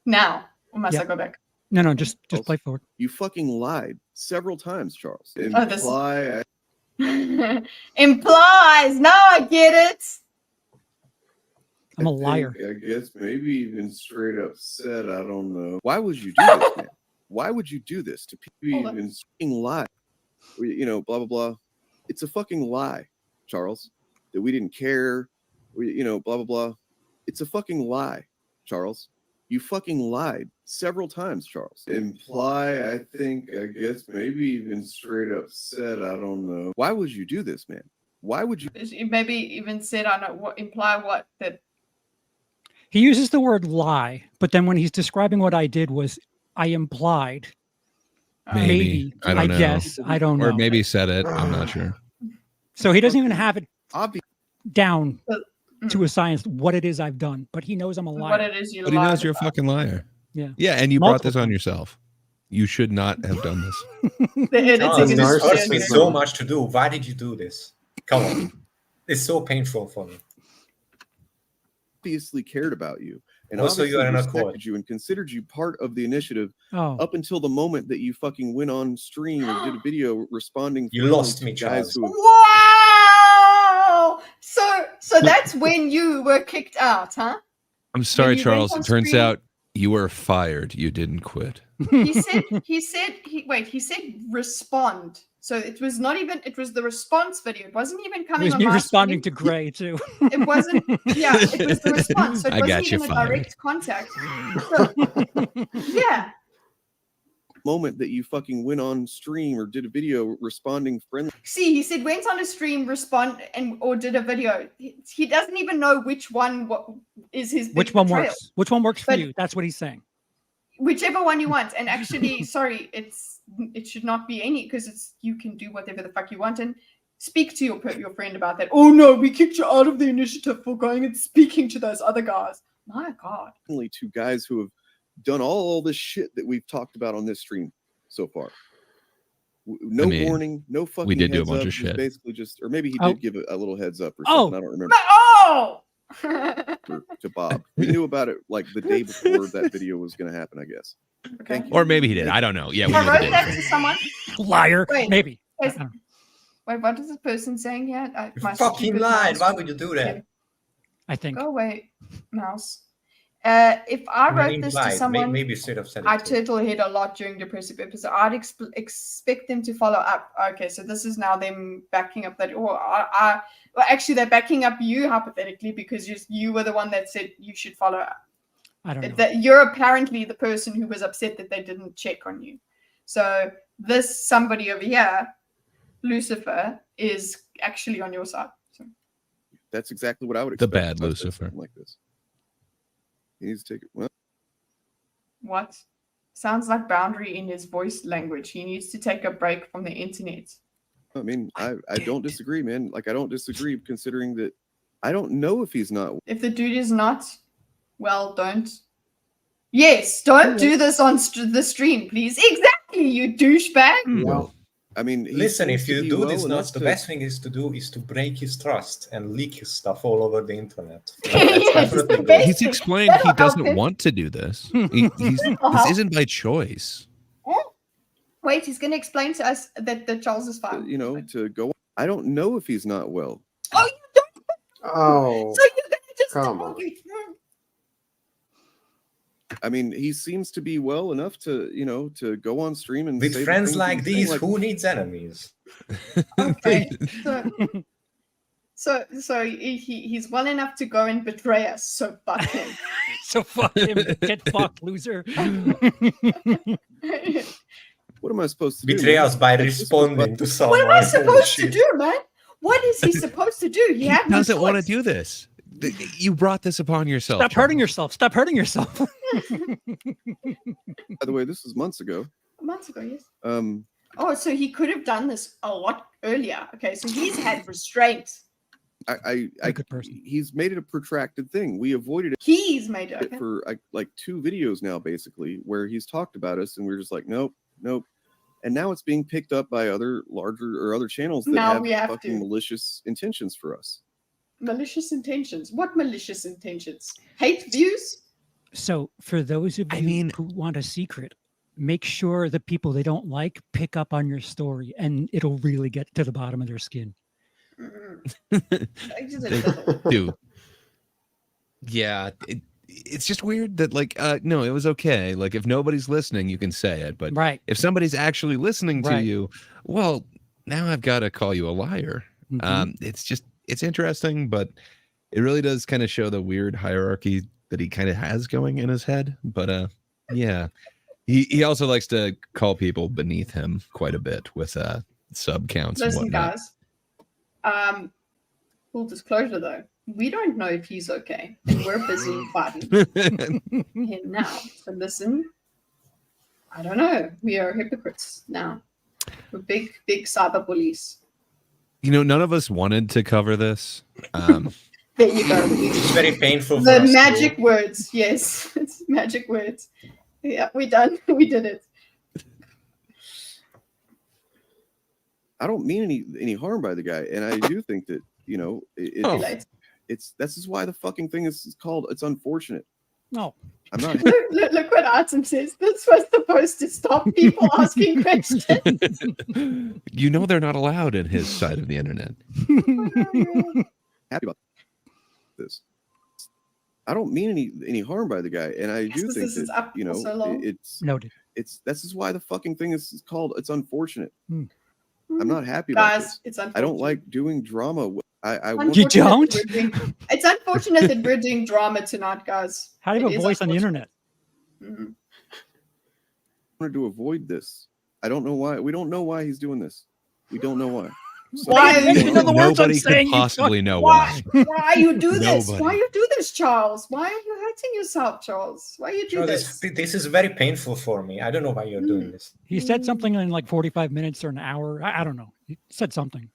Now, or must I go back? No, just play forward. You fucking lied several times, Charles. Implies. No, I get it. I'm a liar. I guess maybe even straight up said, I don't know. Why would you do this, man? Why would you do this to people? Even fucking lie. Blah blah blah. It's a fucking lie, Charles. That we didn't care. Blah blah blah. It's a fucking lie, Charles. You fucking lied several times, Charles. Imply, I guess maybe even straight up said, I don't know. Why would you do this, man? Why would you? Maybe even said, I know what, imply what, that. He uses the word lie, but then when he's describing what I did was, I implied. Maybe. I don't know. Guess. I don't know. Or maybe said it. I'm not sure. So he doesn't even have it down to a science what it is I've done, but he knows I'm a liar. What it is you But he knows you're a fucking liar. Yeah. Yeah, and you brought this on yourself. You should not have done this. This hurts me so much to do. Why did you do this? Come on. It's so painful for me. Obviously cared about you. And also you are in a respected you and considered you part of the initiative up until the moment that you fucking went on stream and did a video responding. You lost me, guys. Wow! So that's when you were kicked out, huh? I'm sorry, Charles. It turns out you were fired. You didn't quit. He said respond. So it was not even, it was the response video. It wasn't even coming on my responding screen. To Gray too. It wasn't, yeah, it was the response. So it wasn't even a direct contact. So, yeah. Moment that you fucking went on stream or did a video responding friendly. See, he said went on a stream, respond, or did a video. He doesn't even know which one is his. Which one works? Which one works for you? That's what he's saying. Whichever one you want. And actually, sorry, it should not be any, because you can do whatever the fuck you want and speak to your friend about that. Oh no, we kicked you out of the initiative for going and speaking to those other guys. My God. Only two guys who have done all this shit that we've talked about on this stream so far. No warning, no fucking. We did do a heads bunch up. of shit. Basically, just, or maybe he did give a little heads up or something. I don't remember. Oh. To Bob, we knew about it like the day before that video was going to happen, I guess. Okay. Or maybe he did. I don't know. Yeah, we I never wrote did. that to someone. Liar. Wait, Maybe. Wait, what is this person saying here? My fucking stupid lied. mouse. Why would you do that? Okay. I think. Go away, mouse. If I wrote this to Implied. someone, Maybe you should have said it I too. turtle head a lot during depressive episodes. I'd expect them to follow up. Okay, so this is now them backing up that. Or well, actually, they're backing up you hypothetically because you were the one that said you should follow up. I don't know. That you're apparently the person who was upset that they didn't check on you. So this somebody over here, Lucifer, is actually on your side. So. That's exactly what I would The expect. bad Lucifer. Like this. He needs to take it. Well, What? Sounds like boundary in his voice language. He needs to take a break from the internet. I mean, I don't disagree, man. Like, I don't disagree considering that I don't know if he's not. If the dude is not, well, don't. Yes, don't do this on the stream, please. Exactly, you douchebag. Well, I mean, listen, if you do this, not the best thing is to do is to break his trust and leak his stuff all over the internet. Yes, the best He's thing. explained That'll he doesn't help him. want to do this. This help. isn't by choice. Oh, wait, he's going to explain to us that Charles is fine. You know, to go. I don't know if he's not well. Oh, you don't. Oh, So you're going to just come on. I mean, he seems to be well enough to, you know, to go on stream and With say the friends things like he's saying, these, who needs enemies? Okay, so he's well enough to go and betray us. So fuck him. So fuck him. Get fucked, loser. What am I supposed to do? Betray man? us by responding to someone. What am I Holy supposed to shit. do, man? What is he supposed to do? He had no Doesn't want to choice. do this. You brought this upon yourself. Stop hurting yourself. Stop hurting yourself. By the way, this was months ago. Months ago, yes. Oh, so he could have done this a lot earlier. Okay, so he's had restraint. a good person. He's made it a protracted thing. We avoided it. He's made it for like 2 videos now, basically, where he's talked about us, and we're just like, nope. And now it's being picked up by other larger channels that Now have we have fucking to. malicious intentions for us. Malicious intentions. What malicious intentions? Hate views? So for those of you who want a secret, make sure the people they don't like pick up on your story, and it'll really get to the bottom of their skin. They do. Yeah, it's just weird that no, it was okay. Like if nobody's listening, you can say it, but if somebody's actually listening to you, well, now I've got to call you a liar. It's interesting, but it really does kind of show the weird hierarchy that he kind of has going in his head. But yeah, he also likes to call people beneath him quite a bit with sub counts. Listen, and whatnot. guys. Full disclosure, though, we don't know if he's okay, and we're busy fighting him now. So listen, I don't know. We are hypocrites now. We're big cyber bullies. You know, none of us wanted to cover this. There you go. It's very painful. The for us magic too. words. Yes, it's magic words. Yeah, we done. We did it. I don't mean any harm by the guy, and I do think that it's this is why the fucking thing is called. It's unfortunate. No, I'm not. Look what Artem says. This was supposed to stop people asking questions. You know they're not allowed in his side of the internet. Happy about this. I don't mean any harm by the guy, and I do think that it's noted. This is why the fucking thing is called. It's unfortunate. I'm not happy about Guys, this. it's unfortunate. I don't like doing drama. You don't? It's unfortunate that we're doing drama tonight, guys. How do you have a voice on the internet? Mm-hmm. I wanted to avoid this. I don't know why. We don't know why he's doing this. We don't know why. Nobody could possibly know why. Why you do this? Nobody. Why you do this, Charles? Why are you hurting yourself, Charles? Why you do Charles, this? this is very painful for me. I don't know why you're doing this. He said something in like 45 minutes or an hour. I don't know. He said something.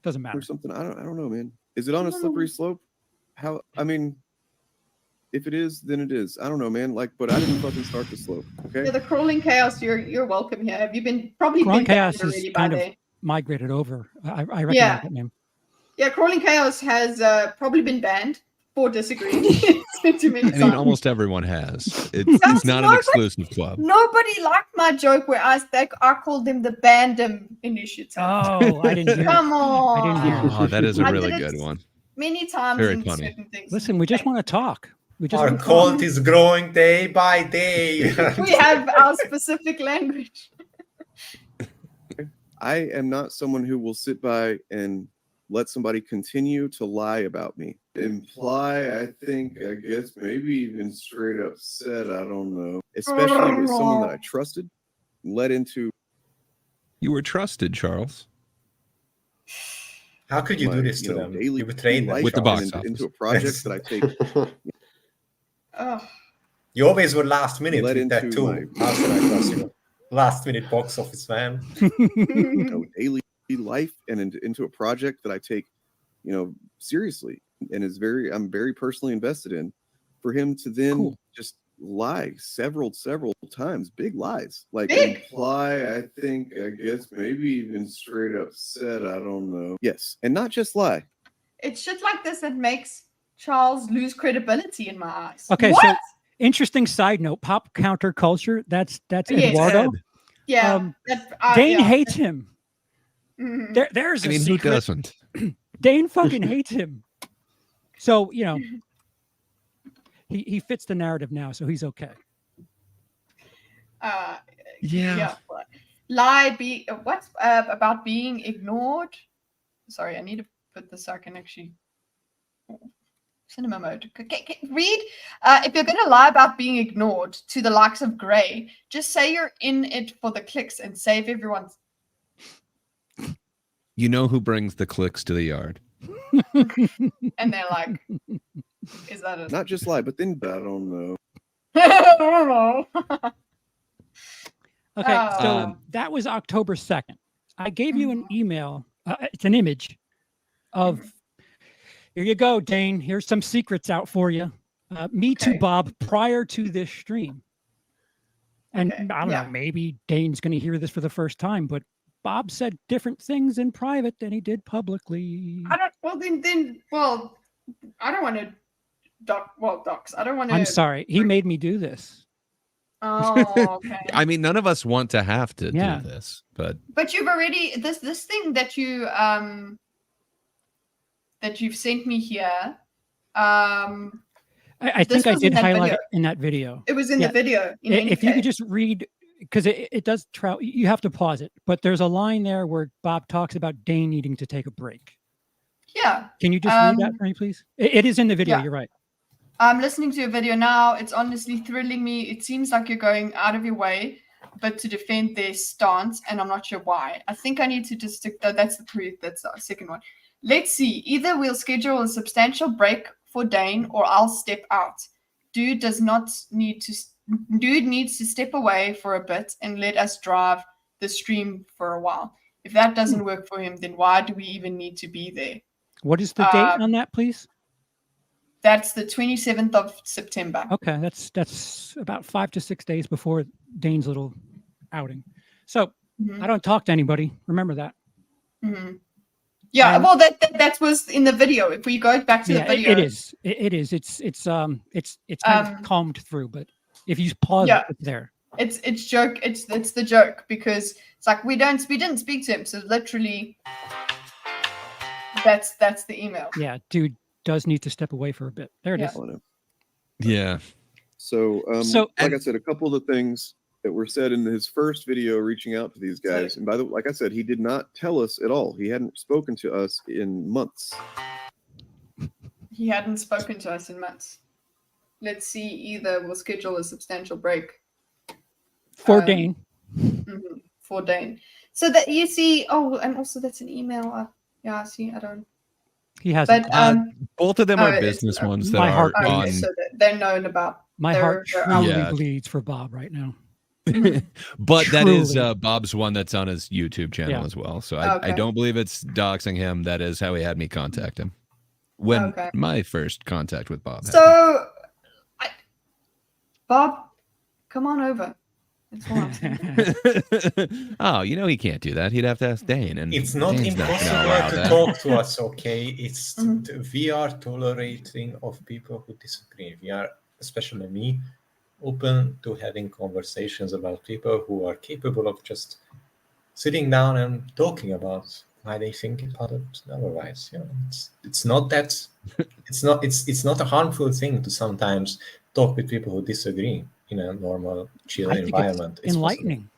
Doesn't matter. Or something. I don't know, man. Is it on a slippery slope? How? I mean, if it is, then it is. I don't know, man. But I didn't fucking start the slope. Okay. Yeah, the crawling chaos. You're welcome here. Have you been probably Crawling been Chaos banned is already by kind of there? migrated over. I recognize that name. Yeah, Crawling Chaos has probably been banned for disagreeing. too many I mean, times. almost everyone has. It's not an exclusive club. Nobody liked my joke where I called them the Bandom Initiative. Oh, I didn't hear Come it. on. I didn't hear it. Oh, that is a I really did it good one. Many times Very in funny. certain things. Listen, we just want to talk. We just Our want to cult is growing day by day. We have our specific language. I am not someone who will sit by and let somebody continue to lie about me. Imply, I guess, maybe even straight up said, I don't know. Especially with someone that I trusted, led into. You were trusted, Charles. How could you do this to them? You betrayed them. With the box office. Into a project that I take. You always were last minute Led with that into too. How could I trust you? Last minute box office man. Daily life and into a project that I take, seriously and I'm very personally invested in. For him to then just lie several times, big lies, like imply, I guess, maybe even straight up said, I don't know. Yes, and not just lie. It's shit like this that makes Charles lose credibility in my eyes. Okay, what? so interesting side note: pop counterculture. That's Eduardo. Yeah, Dane hates him. Mm-hmm. There's a who secret. doesn't? Dane fucking hates him. So he fits the narrative now, so he's okay. Yeah. Lie what's about being ignored? Sorry, I need to put this so I can actually cinema mode. Read. If you're going to lie about being ignored to the likes of Gray, just say you're in it for the clicks and save everyone's. You know who brings the clicks to the yard? And they're like, is that it? Not just lie, but then I don't know. I don't know. Okay, so that was October 2nd. I gave you an email. It's an image of, here you go, Dane. Here's some secrets out for you. Me too, Bob, prior to this stream. And I don't know, maybe Dane's going to hear this for the first time, but Bob said different things in private than he did publicly. I don't want to docs. I don't want to. I'm sorry. He made me do this. Oh, okay. I mean, none of us want to have to do this, but you've already this thing that you've sent me here. I think I did highlight it in that video. It was in the video. If you could just read, because it does you have to pause it, but there's a line there where Bob talks about Dane needing to take a break. Yeah. Can you just read that for me, please? It is in the video. You're right. I'm listening to a video now. It's honestly thrilling me. It seems like you're going out of your way, but to defend their stance, and I'm not sure why. I think I need to just stick. That's the proof. That's the second one. Let's see. Either we'll schedule a substantial break for Dane, or I'll step out. Dude needs to step away for a bit and let us drive the stream for a while. If that doesn't work for him, then why do we even need to be there? What is the date on that, please? That's the 27th of September. Okay, that's about 5 to 6 days before Dane's little outing. So I don't talk to anybody. Remember that. Mm-hmm. Yeah, well, that was in the video. If we go back to the video, it is. It's kind of combed through, but if you pause it, it's there. It's joke. It's the joke, because it's like we didn't speak to him, so literally that's the email. Yeah, dude does need to step away for a bit. There it is. Yeah. So like I said, a couple of the things that were said in his first video reaching out to these guys, and by the way, like I said, he did not tell us at all. He hadn't spoken to us in months. He hadn't spoken to us in months. Let's see. Either we'll schedule a substantial break for Dane. For Dane. So that you see. Oh, and also that's an email. Yeah. See, I don't. He has. But both of them are business ones that are on. So they're known about. My heart truly bleeds for Bob right now. But that is Bob's one that's on his YouTube channel as well. So I don't believe it's doxing him. That is how he had me contact him when my first contact with Bob happened. So, Bob, come on over. That's all I'm saying. Oh, he can't do that. He'd have to ask Dane. And it's not Dane's impossible to talk to us, okay? It's we are tolerating of people who disagree. We are, especially me, open to having conversations about people who are capable of just sitting down and talking about why they think about it otherwise. It's not that it's not a harmful thing to sometimes talk with people who disagree in a normal, chill environment. It's enlightening.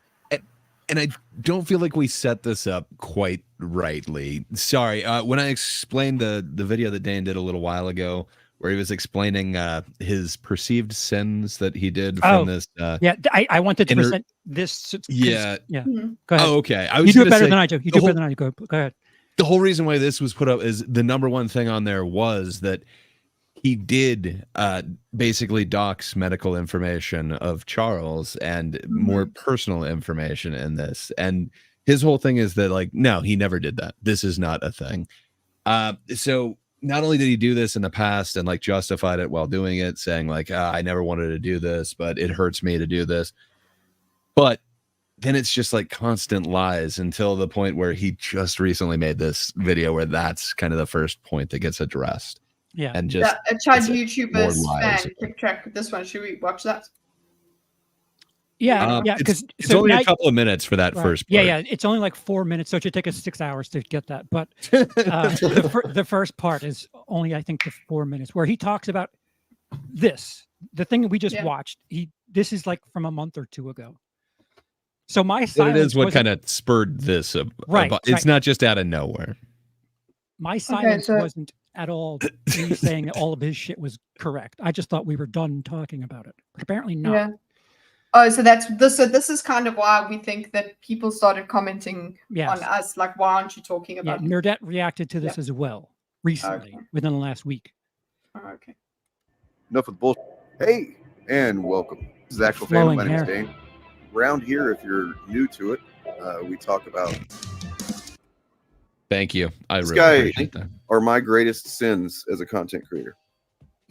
And I don't feel like we set this up quite rightly. Sorry, when I explained the video that Dane did a little while ago, where he was explaining his perceived sins that he did from this. I wanted to present this. Yeah. Mm-hmm. Go ahead. Oh, okay. You do it better than I do. You do it better than I do. Go ahead. The whole reason why this was put up is the number one thing on there was that he did basically dox medical information of Charles and more personal information in this. And his whole thing is that, like, no, he never did that. This is not a thing. So not only did he do this in the past and like justified it while doing it, saying like, I never wanted to do this, but it hurts me to do this. But then it's just like constant lies until the point where he just recently made this video where that's kind of the first point that gets addressed. Yeah. And just a Chad YouTuber's fan keep track of this one. Should we watch that? Yeah, because it's only a couple of minutes for that first part. Yeah, it's only like 4 minutes, so it should take us 6 hours to get that. But the first part is only, I think, the 4 minutes where he talks about this, the thing that we just watched. This is like from a month or two ago. So my silence, it is what kind of spurred this. It's not just out of nowhere. My silence wasn't at all me saying that all of his shit was correct. I just thought we were done talking about it, but apparently not. Yeah. Oh, so that's this. So this is kind of why we think that people started commenting on us. Like, why aren't you talking about it? Nerdette reacted to this as well recently, within the last week. Oh, okay. Enough with bullshit. Hey, and welcome. This is Actual Fan. My name is Dane. Around here, if you're new to it, we talk about. Thank you. I really appreciate that. Are my greatest sins as a content creator.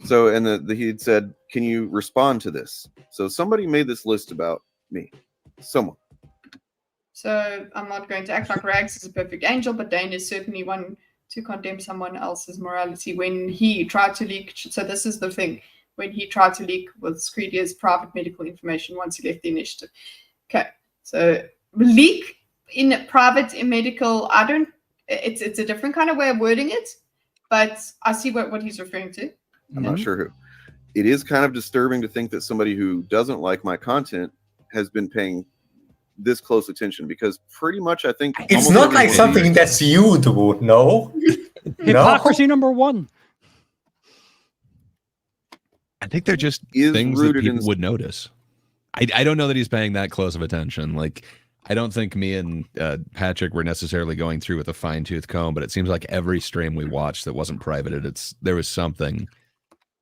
So, and he had said, can you respond to this? So somebody made this list about me. Someone. So I'm not going to act like Rags is a perfect angel, but Dane is certainly one to condemn someone else's morality when he tried to leak. So this is the thing. When he tried to leak with Screedia's private medical information once he left the initiative. Okay. So leak in private in medical, it's a different kind of way of wording it, but I see what he's referring to. I'm not sure who. It is kind of disturbing to think that somebody who doesn't like my content has been paying this close attention, because pretty much I think it's not like something that's you do. No. Hypocrisy number one. I think they're just things that people would notice. I don't know that he's paying that close of attention. Like, I don't think me and Patrick were necessarily going through with a fine-tooth comb, but it seems like every stream we watched that wasn't privated, there was something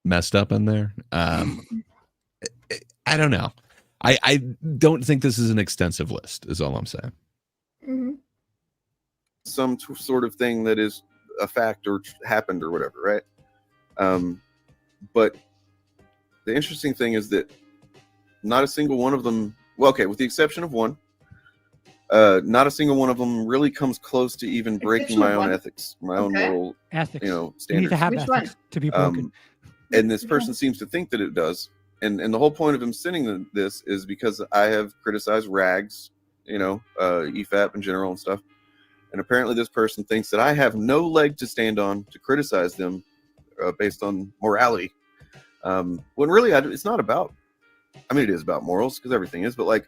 messed up in there. I don't know. I don't think this is an extensive list, is all I'm saying. Mm-hmm. Some sort of thing that is a fact or happened or whatever, right? But the interesting thing is that not a single one of them, well, okay, with the exception of one, not a single one of them really comes close to even breaking my own ethics, my own moral ethics. Standards. You need to have ethics to be broken. And this person seems to think that it does. And the whole point of him sending this is because I have criticized Rags, EFAP in general and stuff. And apparently this person thinks that I have no leg to stand on to criticize them based on morality. When really it's not about, it is about morals because everything is, but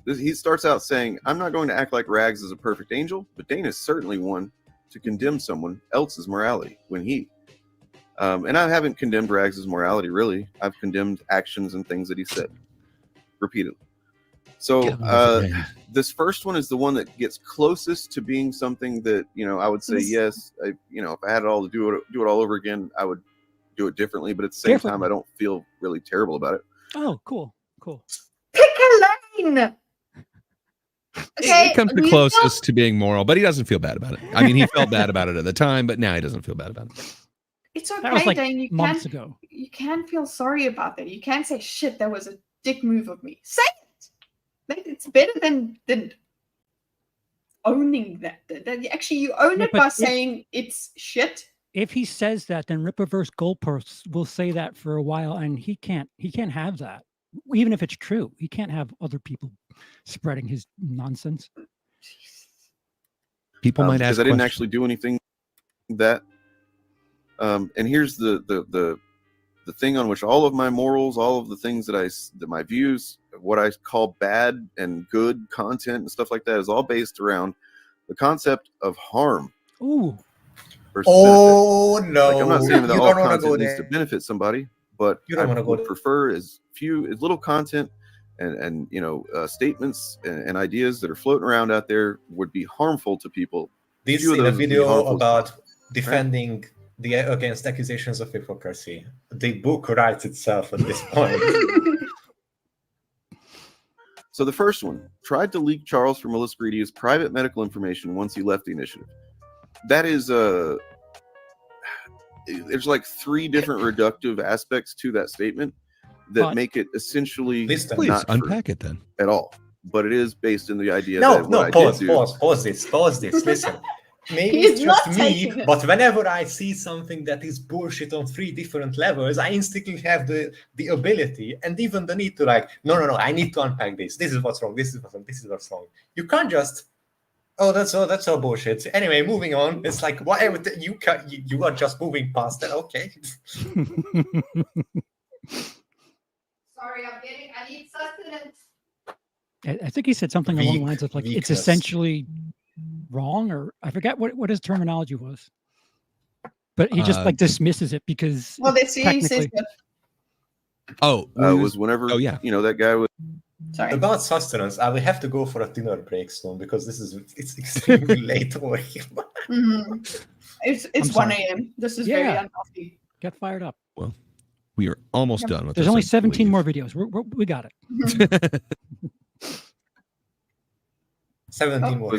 he starts out saying, I'm not going to act like Rags is a perfect angel, but Dane is certainly one to condemn someone else's morality when he. And I haven't condemned Rags' morality, really. I've condemned actions and things that he said repeatedly. So this first one is the one that gets closest to being something that, I would say, yes, if I had it all to do it all over again, I would do it differently. But at the same time, I don't feel really terrible about it. Oh, cool. Pick a lane. Okay, it comes the closest to being moral, but he doesn't feel bad about it. I mean, he felt bad about it at the time, but now he doesn't feel bad about it. It's okay, that was like Dane. months ago. You can feel sorry about that. You can say, shit, that was a dick move of me. Say it. It's better than owning that. Actually, you own it by saying it's shit. If he says that, then Rippaverse Goalposts will say that for a while, and he can't have that. Even if it's true, he can't have other people spreading his nonsense. People might ask because I didn't actually do anything that. And here's the thing on which all of my morals, all of the things that my views, what I call bad and good content and stuff like that is all based around the concept of harm. Ooh. Oh benefit. no! Like, I'm not saying that you all don't wanna content go needs to there. benefit somebody, but You don't I wanna go would there. prefer as little content and statements and ideas that are floating around out there would be harmful to people. This Few of in a those would be video harmful to about people, right? defending against accusations of hypocrisy. The book writes itself at this point. So the first one tried to leak Charles from Melissa Greedy's private medical information once he left the initiative. That is there's like 3 different reductive aspects to that statement that make it essentially Please unpack it then at all. But it is based in the idea No, that what I pause did do. this. Listen. Maybe He's it's just not me, taking it. but whenever I see something that is bullshit on 3 different levels, I instantly have the ability and even the need to no, I need to unpack this. This is what's wrong. This is what's wrong. You can't just, that's all bullshit. Anyway, moving on. It's like, why would you are just moving past that? Okay. Sorry, I need sustenance. I think he said something along the lines of it's essentially wrong, or I forget what his terminology was. But he just dismisses it because they see he says technically. It was whenever that guy was. Sorry. About sustenance, I will have to go for a dinner break soon because it's extremely late over here. It's 1 a.m. This is very unhealthy. Get fired up. Well, we are almost done with There's this, only I 17 believe. more videos. We got it. 17 more.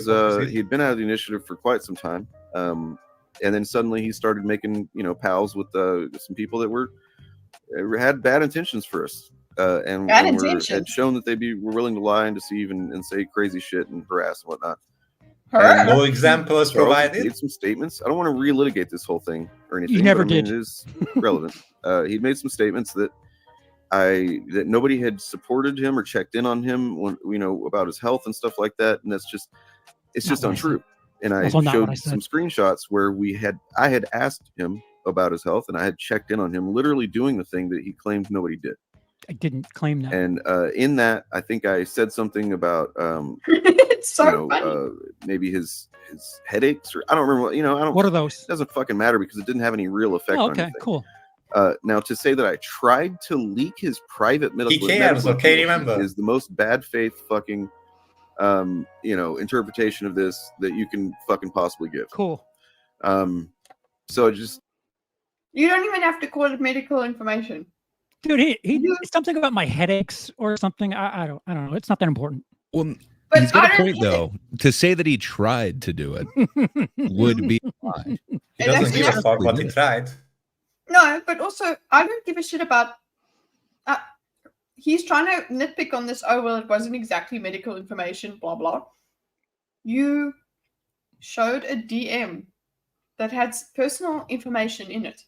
He'd been out of the initiative for quite some time, and then suddenly he started making pals with some people that had bad intentions for us, and had shown that were willing to lie and deceive and say crazy shit and harass and whatnot. And no examples provided. He made some statements. I don't want to relitigate this whole thing or anything. You never did. It is relevant. He made some statements that nobody had supported him or checked in on him when about his health and stuff like that, and it's just untrue. And I showed some screenshots where I had asked him about his health, and I had checked in on him, literally doing the thing that he claimed nobody did. I didn't claim that. And in that, I think I said something about it's so funny. Maybe his headaches, or I don't remember. I don't. What are those? It doesn't fucking matter because it didn't have any real effect. Oh, on okay, anything. cool. Now, to say that I tried to leak his private medical remember, is the most bad faith fucking interpretation of this that you can fucking possibly give. Cool. So just you don't even have to call it medical information. Dude, he something about my headaches or something. I don't know. It's not that important. Well, he's got a point though. To say that he tried to do it would be a lie. He doesn't give a fuck what he tried. No, but also I don't give a shit about. He's trying to nitpick on this. Oh well, it wasn't exactly medical information. Blah blah. You showed a DM that had personal information in it.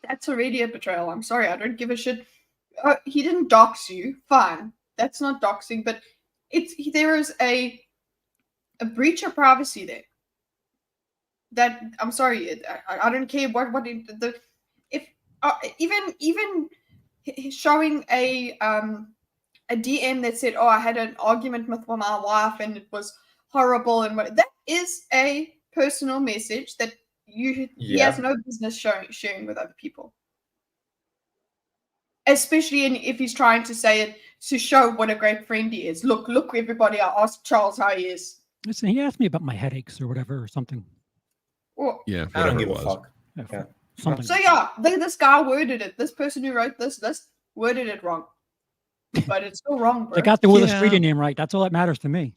That's already a betrayal. I'm sorry, I don't give a shit. He didn't dox you. Fine, that's not doxing, but there is a breach of privacy there. That I'm sorry, I don't care even showing a DM that said, "Oh, I had an argument with my wife and it was horrible," and that is a personal message that he has no business sharing with other people. Especially if he's trying to say it to show what a great friend he is. Look, everybody! I asked Charles how he is. Listen, he asked me about my headaches or whatever or something. Well, yeah, I don't give a fuck. Yeah. Something. So yeah, this guy worded it. This person who wrote this worded it wrong, but it's still wrong, bro. They got the Willis Greedy name right. That's all that matters to me.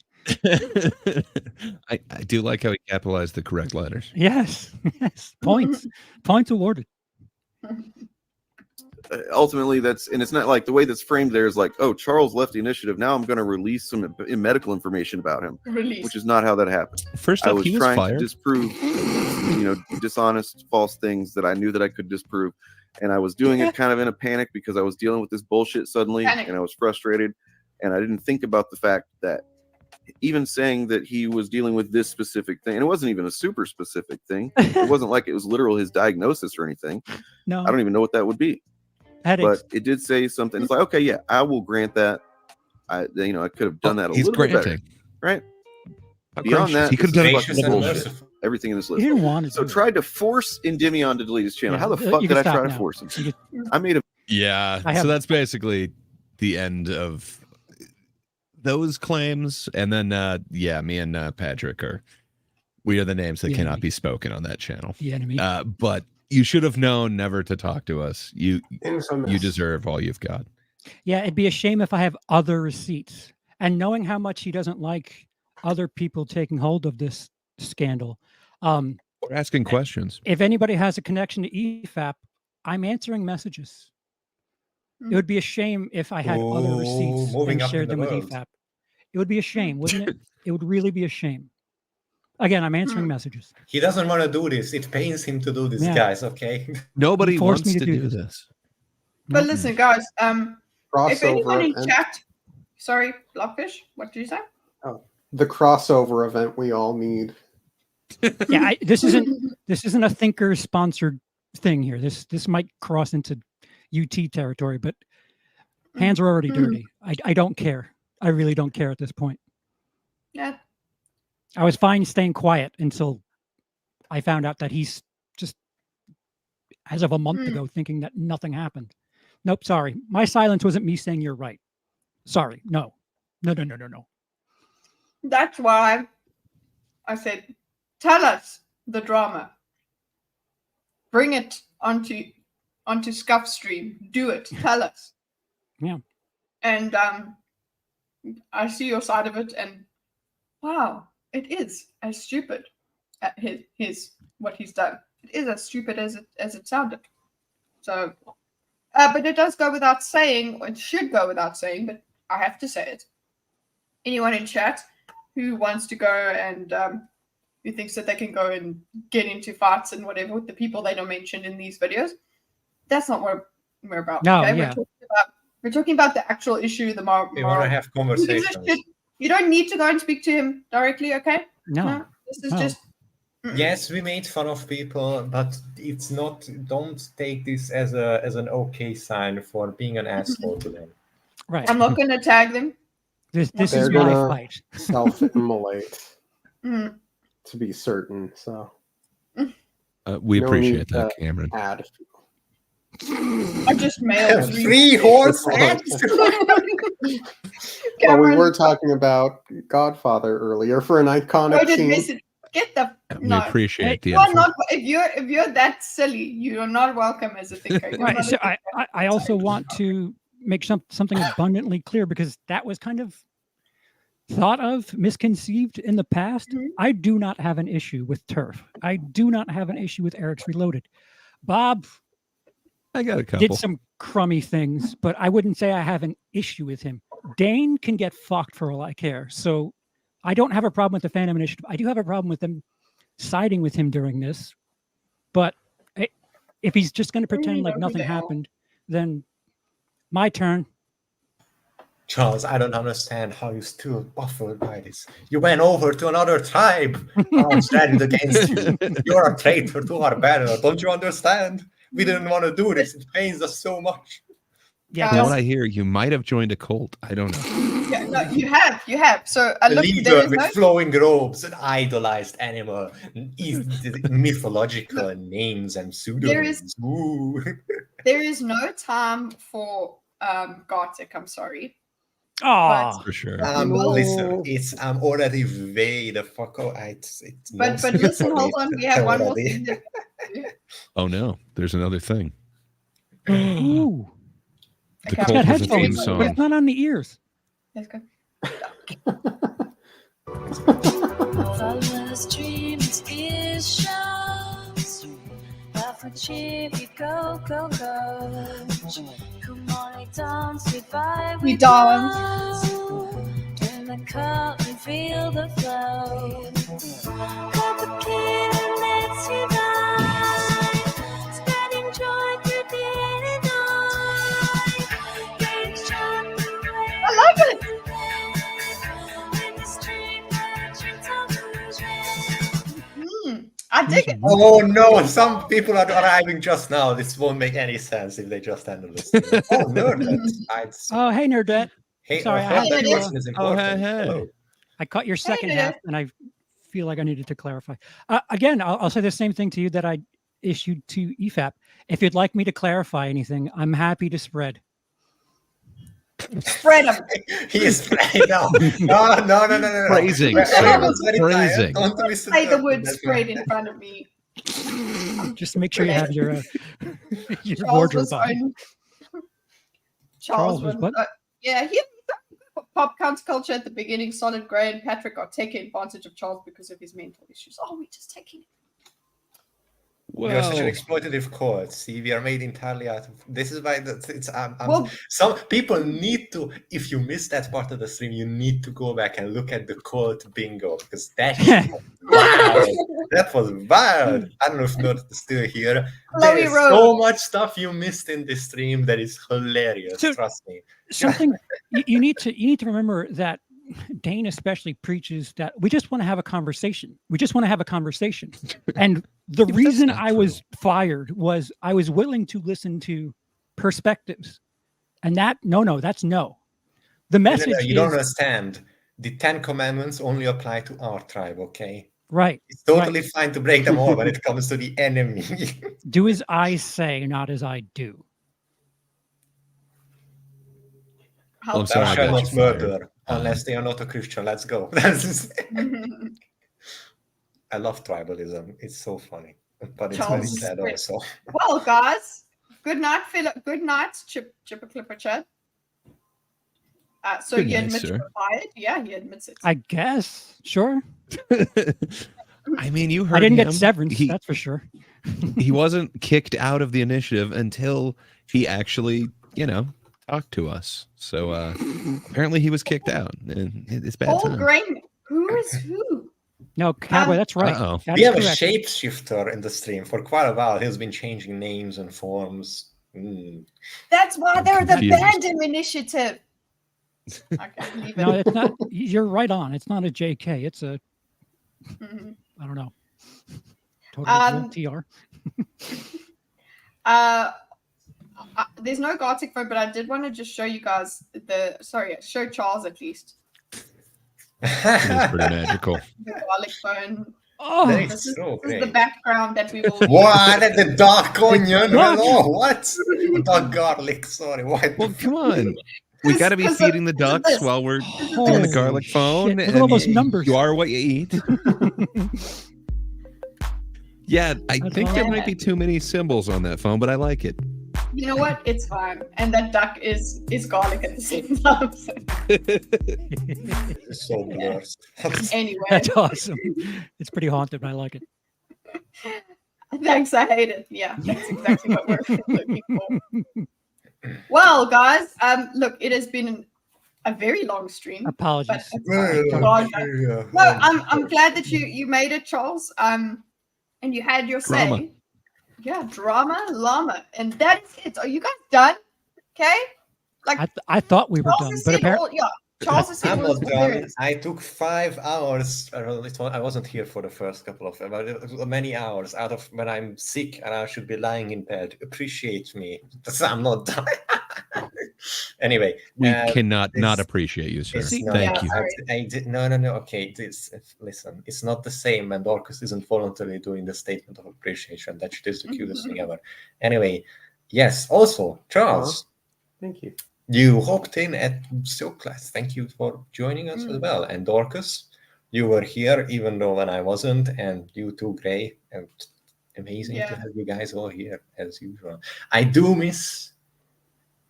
I do like how he capitalized the correct letters. Yes. Points awarded. ultimately and it's not like the way that's framed there is like, oh, Charles left the initiative. Now I'm going to release some medical information about him, which is not how that happened. First off, he was trying fired. to disprove, dishonest, false things that I knew that I could disprove. And I was doing it kind of in a panic because I was dealing with this bullshit suddenly and I was frustrated. And I didn't think about the fact that even saying that he was dealing with this specific thing, and it wasn't even a super specific thing. It wasn't like it was literal his diagnosis or anything. No, I don't even know what that would be. Headaches. But it did say something. It's like, okay, yeah, I will grant that. I could have done that a little bit better, right? Beyond that, he could have done it. Everything in this list. He didn't want it. So tried to force Endymion to delete his channel. How the fuck did I try to force him? I made him. Yeah. So that's basically the end of those claims. And then, me and Patrick we are the names that cannot be spoken on that channel. The enemy. But you should have known never to talk to us. You deserve all you've got. Yeah, it'd be a shame if I have other receipts. And knowing how much he doesn't like other people taking hold of this scandal. Or asking questions. If anybody has a connection to EFAP, I'm answering messages. It would be a shame if I had other receipts and shared them with EFAP. It would be a shame, wouldn't it? It would really be a shame. Again, I'm answering messages. He doesn't want to do this. It pains him to do this, guys. Okay. Nobody wants me to do this. But listen, guys. If anyone in chat, sorry, Blockfish, what did you say? Oh, the crossover event we all need. Yeah, this isn't a thinker sponsored thing here. This might cross into UT territory, but hands are already dirty. I don't care. I really don't care at this point. Yeah. I was fine staying quiet until I found out that he's just, as of a month ago, thinking that nothing happened. Nope, sorry. My silence wasn't me saying you're right. Sorry. No. That's why I said, tell us the drama. Bring it onto Scuff Stream. Do it. Tell us. Yeah. And I see your side of it, and wow, it is as stupid as what he's done. It is as stupid as it sounded. So, but it does go without saying, or it should go without saying, but I have to say it. Anyone in chat who wants to go and who thinks that they can go and get into fights and whatever with the people they don't mention in these videos, that's not what we're about. No, okay? yeah. We're talking about the actual issue, the moral. We want to have conversations. You don't need to go and speak to him directly, okay? No. This is just... Yes, we made fun of people, but it's not. Don't take this as an okay sign for being an asshole to them. Right. I'm not going to tag them. This is my fight. Self-immolate, to be certain. So we appreciate that, Cameron. Add. I just mailed 3 horse heads. Well, we were talking about Godfather earlier for an iconic scene. Get the We appreciate the effort. Not, if you're that silly, you are not welcome as a thinker. Right. So I also want to make something abundantly clear, because that was kind of thought of, misconceived in the past. I do not have an issue with Turf. I do not have an issue with Eric's Reloaded. Bob, I got a couple. Did some crummy things, but I wouldn't say I have an issue with him. Dane can get fucked for all I care. So I don't have a problem with the Phantom Initiative. I do have a problem with them siding with him during this. But if he's just going to pretend like nothing happened, then my turn. Charles, I don't understand how you still baffled by this. You went over to another tribe. I stand against you. You're a traitor to our banner. Don't you understand? We didn't want to do this. It pains us so much. Yeah, from what I hear, you might have joined a cult. I don't know. Yeah, no, you have. So I looked leader with flowing robes, an idolized animal, mythological names and pseudonyms. There is no time for Gartic. I'm sorry. Oh, for sure. Listen, I'm already way the fuck out. But listen, hold on. We have one more thing. Oh no, there's another thing. Ooh. The cult has a theme song. But it's not on the ears. Let's go. for cheer, we go, go, go. Come on, we dance, we vibe, We dance. In the cup, we feel the flow. Got the kid and let's unite. Spreading joy through day and night. Getting sharp and I like it. in the stream, catching I dig it. Oh no, some people are arriving just now. This won't make any sense if they just enter this. Oh, Nerdette. Oh, hey, Nerdette. Hey, sorry, I had that to, person is important. Hello. I caught your second half, and I feel like I needed to clarify. Again, I'll say the same thing to you that I issued to EFAP. If you'd like me to clarify anything, I'm happy to spread. Spread them. He is spreading now. No. Phrasing. Phrasing. Say the word spread in front of me. Just make sure you have your Charles wardrobe was on. Charles was was what? Yeah, he pop culture at the beginning. Solid Grey and Patrick are taking advantage of Charles because of his mental issues. Oh, we're just taking it. We are such an exploitative cult. See, we are made entirely out of. This is why some people need to. If you missed that part of the stream, you need to go back and look at the cult bingo because that was wild. That was wild. I don't know if Nerd is still here. There's so much stuff you missed in this stream that is hilarious. Trust me. Something you need to remember that Dane especially preaches that we just want to have a conversation. We just want to have a conversation. And the reason I was fired was I was willing to listen to perspectives. And that's no. The message you don't understand. The 10 Commandments only apply to our tribe, okay? Right. It's totally fine to break them all when it comes to the enemy. Do as I say, not as I do. Thou shalt not murder unless they are not a Christian. Let's go. I love tribalism. It's so funny, but it's very sad also. Well, guys, good night, Philip. Good night, Chipper Clipper Chad. So he admits you're fired? Yeah, he admits it. I guess. Sure. I mean, you heard I didn't him. get severance, that's for sure. He wasn't kicked out of the initiative until he actually, talked to us. So apparently he was kicked out. And it's bad Paul time. Green. Who is who? No, Cowboy, that's right. We have a shapeshifter in the stream for quite a while. He's been changing names and forms. That's why they're the Bandom Initiative. Okay, leave it. No, it's not. You're right on. It's not a JK. It's a, I don't know. Total TR. There's no Gartic phone, but I did want to just show you guys show Charles at least. It's pretty magical. The garlic phone. Oh, this is the background that we will. What? The dark onion? Hello, what? Dark garlic. Sorry, what? Well, come on. We got to be feeding the ducks while we're doing the garlic phone. Look at all those numbers. You are what you eat. Yeah, I think there might be too many symbols on that phone, but I like it. You know what? It's fine. And that duck is garlic at the same time. So. It's so blurred. Anyway. That's awesome. It's pretty haunted, but I like it. Thanks, I hate it. Yeah, that's exactly what we're looking for. Well, guys, look, it has been a very long stream. Apologies. No, I'm glad that you made it, Charles. And you had your say. Yeah, drama llama, and that's it. Are you guys done? Okay. Like I thought we were done, but apparently, Charles is I'm not done. I took 5 hours. I wasn't here for the first couple of many hours out of when I'm sick and I should be lying in bed. Appreciate me. I'm not done. Anyway, we cannot not appreciate you, sir. Thank you. No. Okay, listen. It's not the same when Dorkus isn't voluntarily doing the statement of appreciation. That is the cutest thing ever. Anyway, yes. Also, Charles. Thank you. You hopped in at Silk class. Thank you for joining us as well. And Dorkus, you were here even though when I wasn't, and you too, Gray. And amazing to have you guys all here as usual. I do miss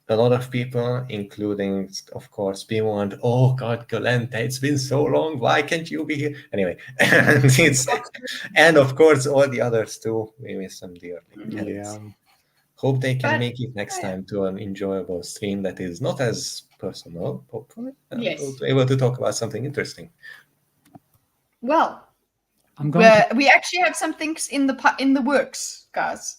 a lot of people, including, of course, Bimond, oh God, Galenta, it's been so long, why can't you be here? Anyway, and of course, all the others too, we miss them dearly. Yeah. Hope they can make it next time to an enjoyable stream that is not as personal, hopefully. Yes. We'll be able to talk about something interesting. Well, we actually have some things in the works, guys.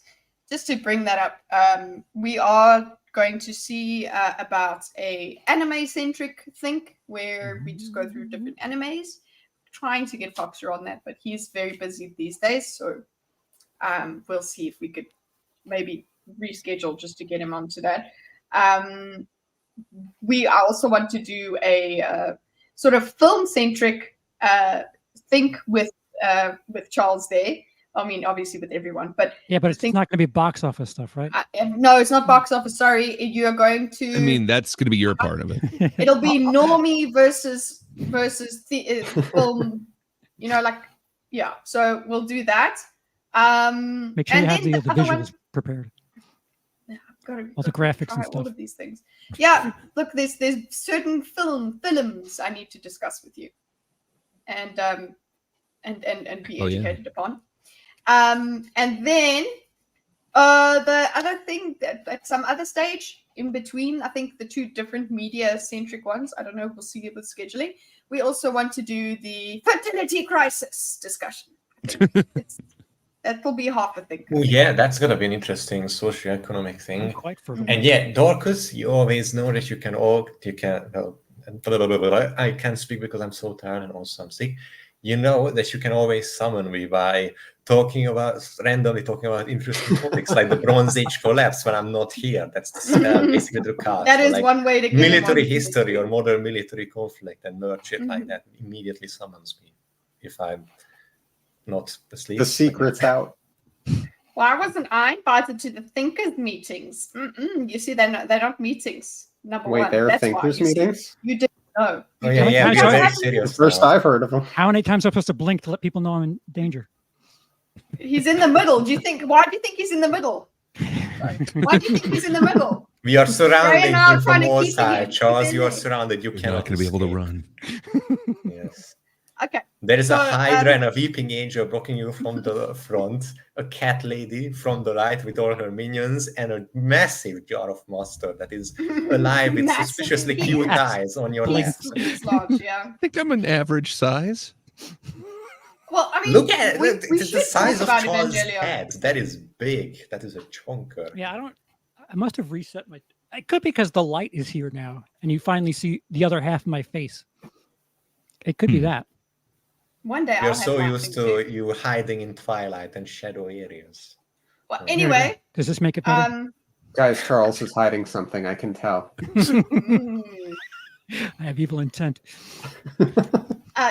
Just to bring that up, we are going to see about a anime-centric thing where we just go through different animes. Trying to get Foxer on that, but he's very busy these days, so we'll see if we could maybe reschedule just to get him onto that. We also want to do a sort of film-centric think with Charles there. I mean, obviously with everyone, but yeah, but it's not going to be box office stuff, right? No, it's not box office. Sorry, you are going to. I mean, that's going to be your part of it. It'll be normie versus the film. You know, like yeah. So we'll do that. Make sure you have the visuals prepared. Yeah, got all the graphics and all stuff. of these things. Yeah, look, there's certain films I need to discuss with you, and be educated upon. And then the other thing that at some other stage in between, I think the two different media-centric ones, I don't know, we'll see with scheduling. We also want to do the fertility crisis discussion. That will be half a thing. Oh yeah, that's gonna be an interesting socio-economic thing. I'm quite fertile. And yeah, Dorkus, you always know that I can't speak because I'm so tired and also I'm sick. You know that you can always summon me by randomly talking about interesting topics like the Bronze Age collapse when I'm not here. That's basically the card. That is like one way to get military history or modern military conflict and nerd like that immediately summons me if I'm not asleep. The secret's out. Why wasn't I invited to the thinkers meetings? You see, they're not meetings. Number one. Wait, they're thinkers meetings? You didn't know. Oh yeah, we're very serious. The first I've heard of them. How many times am I supposed to blink to let people know I'm in danger? He's in the middle. Why do you think he's in the middle? Why do you think he's in the middle? We are surrounding you from all sides. Charles, you are there. surrounded. You cannot not going to be able to run. Yes. Okay. There is a Hydra and a weeping angel blocking you from the front, a cat lady from the right with all her minions, and a massive jar of mustard that is alive with suspiciously cute eyes on your left. Yeah. I think I'm an average size. Well, I mean, look at the size of about Charles' Evangelion. head. That is big. That is a chonker. Yeah, I must have reset my. It could be because the light is here now, and you finally see the other half of my face. It could be that. One day You're so used to you hiding in twilight and shadow areas. Well, anyway. Does this make it better? Guys, Charles is hiding something, I can tell. I have evil intent.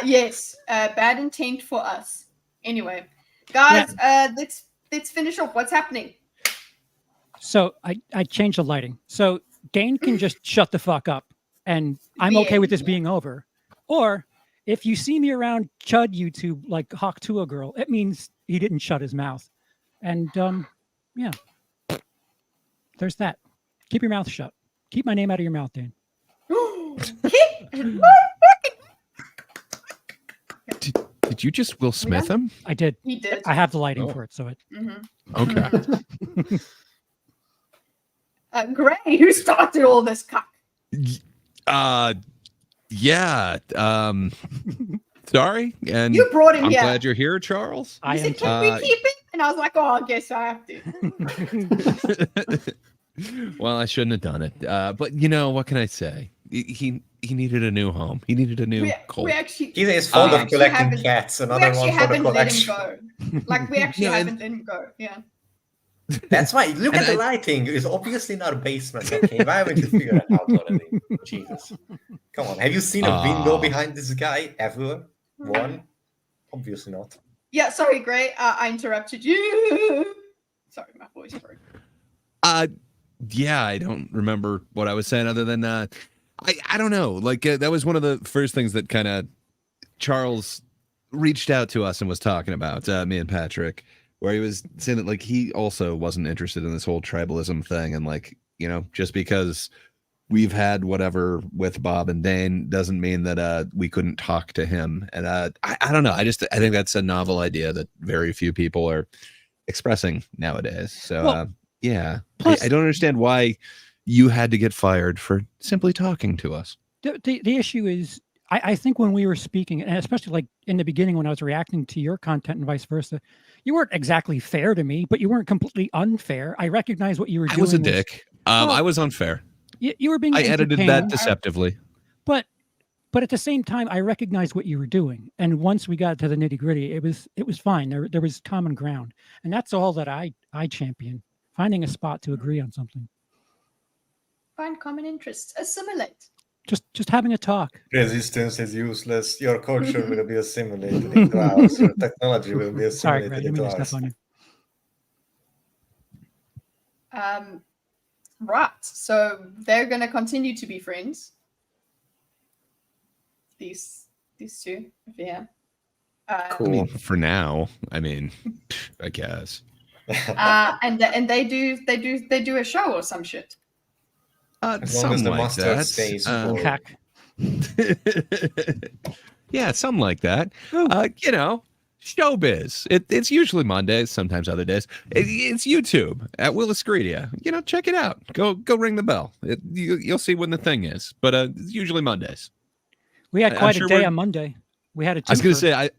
Yes, bad intent for us. Anyway, guys, let's finish off. What's happening? So I changed the lighting. So Dane can just shut the fuck up, and I'm okay with this being over. Or if you see me around Chud YouTube like Hawk Tua Girl, it means he didn't shut his mouth. And yeah, there's that. Keep your mouth shut. Keep my name out of your mouth, Dane. Did you just Will Smith him? I did. He did. I have the lighting for it, so it. Okay. Gray, who started all this cock? Yeah. Sorry, and you brought him I'm here. glad you're here, Charles. You said, can we keep it? And I was like, oh, I guess I have to. Well, I shouldn't have done it. But you know, what can I say? He needed a new home. He needed a new colt. He is fond of collecting cats. Another one for the collection. Like we actually haven't let him go. Yeah. That's why. Look at the lighting. It's obviously not a basement. Okay, why haven't you figured it out already? Jesus, come on. Have you seen a window behind this guy ever? One? Obviously not. Yeah. Sorry, Gray. I interrupted you. Sorry, my voice broke. Yeah, I don't remember what I was saying other than I don't know. Like that was one of the first things that kind of Charles reached out to us and was talking about, me and Patrick, where he was saying that like he also wasn't interested in this whole tribalism thing, and like just because we've had whatever with Bob and Dane doesn't mean that we couldn't talk to him. And I don't know. I think that's a novel idea that very few people are expressing nowadays. So yeah, plus, I don't understand why you had to get fired for simply talking to us. The issue is, I think when we were speaking, and especially like in the beginning when I was reacting to your content and vice versa, you weren't exactly fair to me, but you weren't completely unfair. I recognize what you were doing. I was a dick. I was unfair. You were being. I edited that deceptively. But at the same time, I recognized what you were doing, and once we got to the nitty gritty, it was fine. There was common ground, and that's all that I champion: finding a spot to agree on something. Find common interests. Assimilate. Just having a talk. Resistance is useless. Your culture will be assimilated into ours. Your technology will be assimilated into ours. Right. So they're going to continue to be friends. These two, yeah. Cool. I mean, for now, I mean, I guess. And they do a show or some shit. As long as the mustard stays full. Yeah, something like that. Showbiz. It's usually Mondays, sometimes other days. It's YouTube at Willis Greedia. Check it out. Go ring the bell. You'll see when the thing is. But it's usually Mondays. We had quite a day on Monday. We had a. I was going to say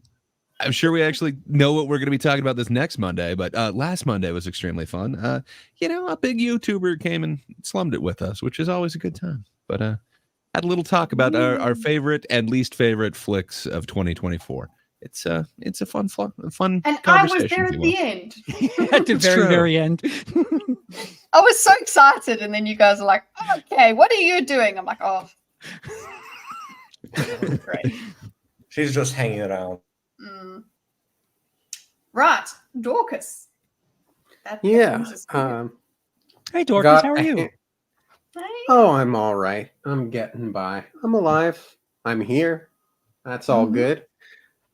I'm sure we actually know what we're going to be talking about this next Monday, but last Monday was extremely fun. A big YouTuber came and slummed it with us, which is always a good time. But had a little talk about our favorite and least favorite flicks of 2024. It's a fun and conversation. I was there at the end. At the very end. I was so excited, and then you guys are like, "Okay, what are you doing?" I'm like, "Oh, great." She's just hanging around. Right, Dorkus. Hey, Dorkus, how are you? Oh, I'm all right. I'm getting by. I'm alive. I'm here. That's all good.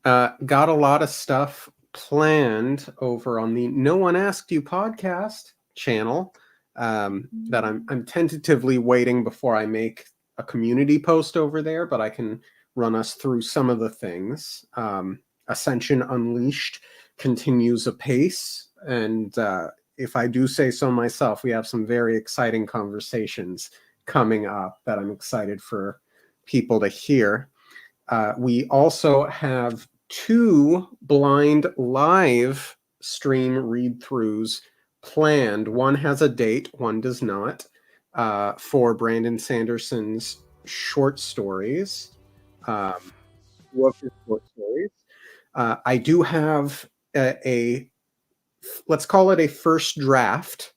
Got a lot of stuff planned over on the No One Asked You podcast channel that I'm tentatively waiting before I make a community post over there, but I can run us through some of the things. Ascension Unleashed continues apace, and if I do say so myself, we have some very exciting conversations coming up that I'm excited for people to hear. We also have 2 blind live stream read-throughs planned. One has a date, one does not, for Brandon Sanderson's short stories. Short stories. I do have let's call it a first draft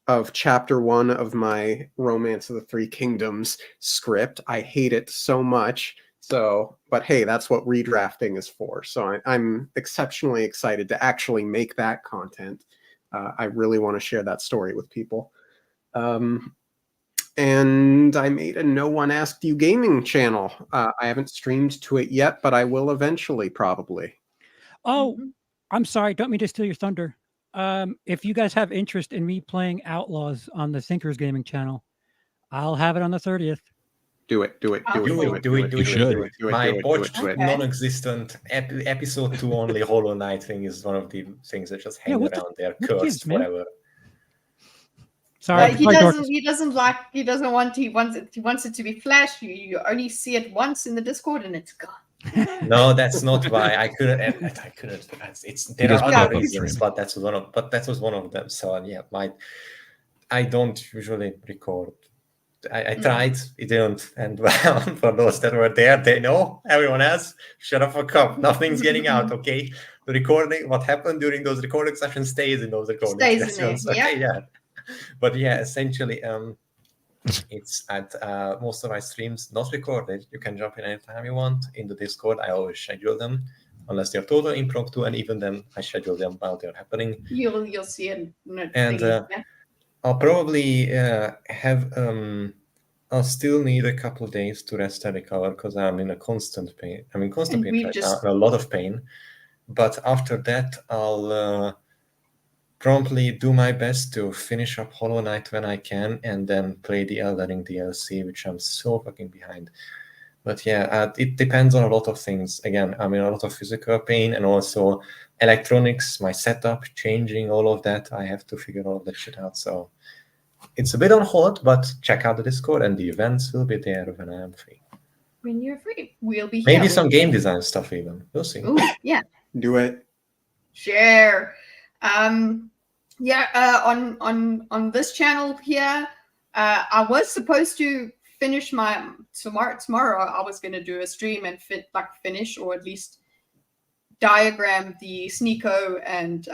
of chapter 1 of my Romance of the Three Kingdoms script. I hate it so much. But hey, that's what redrafting is for. So I'm exceptionally excited to actually make that content. I really want to share that story with people. And I made a No One Asked You gaming channel. I haven't streamed to it yet, but I will eventually, probably. Oh, I'm sorry. Don't mean to steal your thunder. If you guys have interest in me playing Outlaws on the Thinkers Gaming channel, I'll have it on the 30th. Do it. My botched, non-existent episode 2 only Hollow Knight thing is one of the things that just hang around there, cursed forever. Sorry, he wants it to be flash. You only see it once in the Discord and it's gone. No, that's not why I couldn't. There are other reasons, but that was one of them. So yeah, I don't usually record. I tried, it didn't end well. For those that were there, they know. Everyone else, shut up for cup. Nothing's getting out, okay? The recording, what happened during those recording sessions stays in those recording sessions. Okay, yeah. But yeah, essentially, it's at most of my streams not recorded. You can jump in anytime you want in the Discord. I always schedule them, unless they're total impromptu, and even then I schedule them while they're happening. You'll see it. And I'll probably I'll still need a couple of days to rest and recover because I'm in a constant pain. I'm in constant pain right now, a lot of pain. But after that, I'll promptly do my best to finish up Hollow Knight when I can, and then play the Elden Ring DLC, which I'm so fucking behind. But yeah, it depends on a lot of things. Again, I mean, a lot of physical pain and also electronics, my setup, changing all of that. I have to figure all that shit out. So it's a bit on hold, but check out the Discord and the events will be there when I am free. When you're free, we'll be here. Maybe some game design stuff even. We'll see. Ooh, yeah. Do it. Share. On this channel here, I was supposed to finish my tomorrow. I was going to do a stream and finish or at least diagram the Sneeko and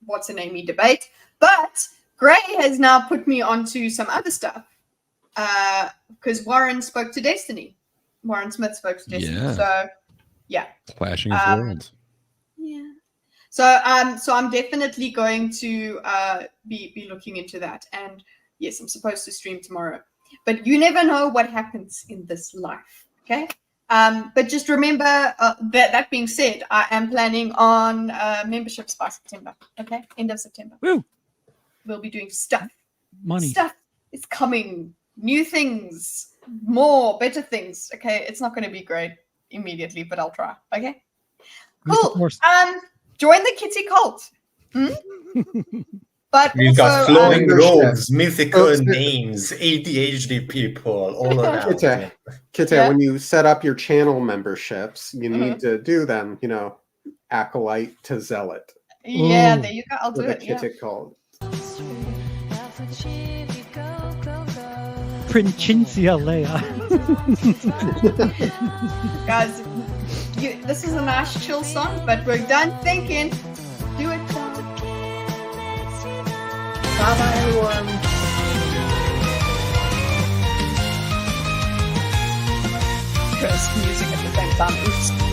what's her name debate. But Gray has now put me onto some other stuff because Warren spoke to Destiny. Warren Smith spoke to Destiny. Yeah. So yeah, clashing of worlds. Yeah. So I'm definitely going to be looking into that. And yes, I'm supposed to stream tomorrow. But you never know what happens in this life, okay? But just remember, that being said, I am planning on memberships by September, okay? End of September. Woo! We'll be doing stuff. Money. Stuff is coming. New things. More, better things, okay? It's not going to be great immediately, but I'll try, okay? Cool. Join the Kitty cult. But we've also, got flowing robes, mythical names, ADHD people, all around. Kite, when you set up your channel memberships, you need to do them, acolyte to zealot. Yeah, there you go. I'll do it. Kitty cult. Princincia Leia. Guys, this is a nice chill song, but we're done thinking. Do it. Bye-bye, everyone. Curse music at the same time. Oops.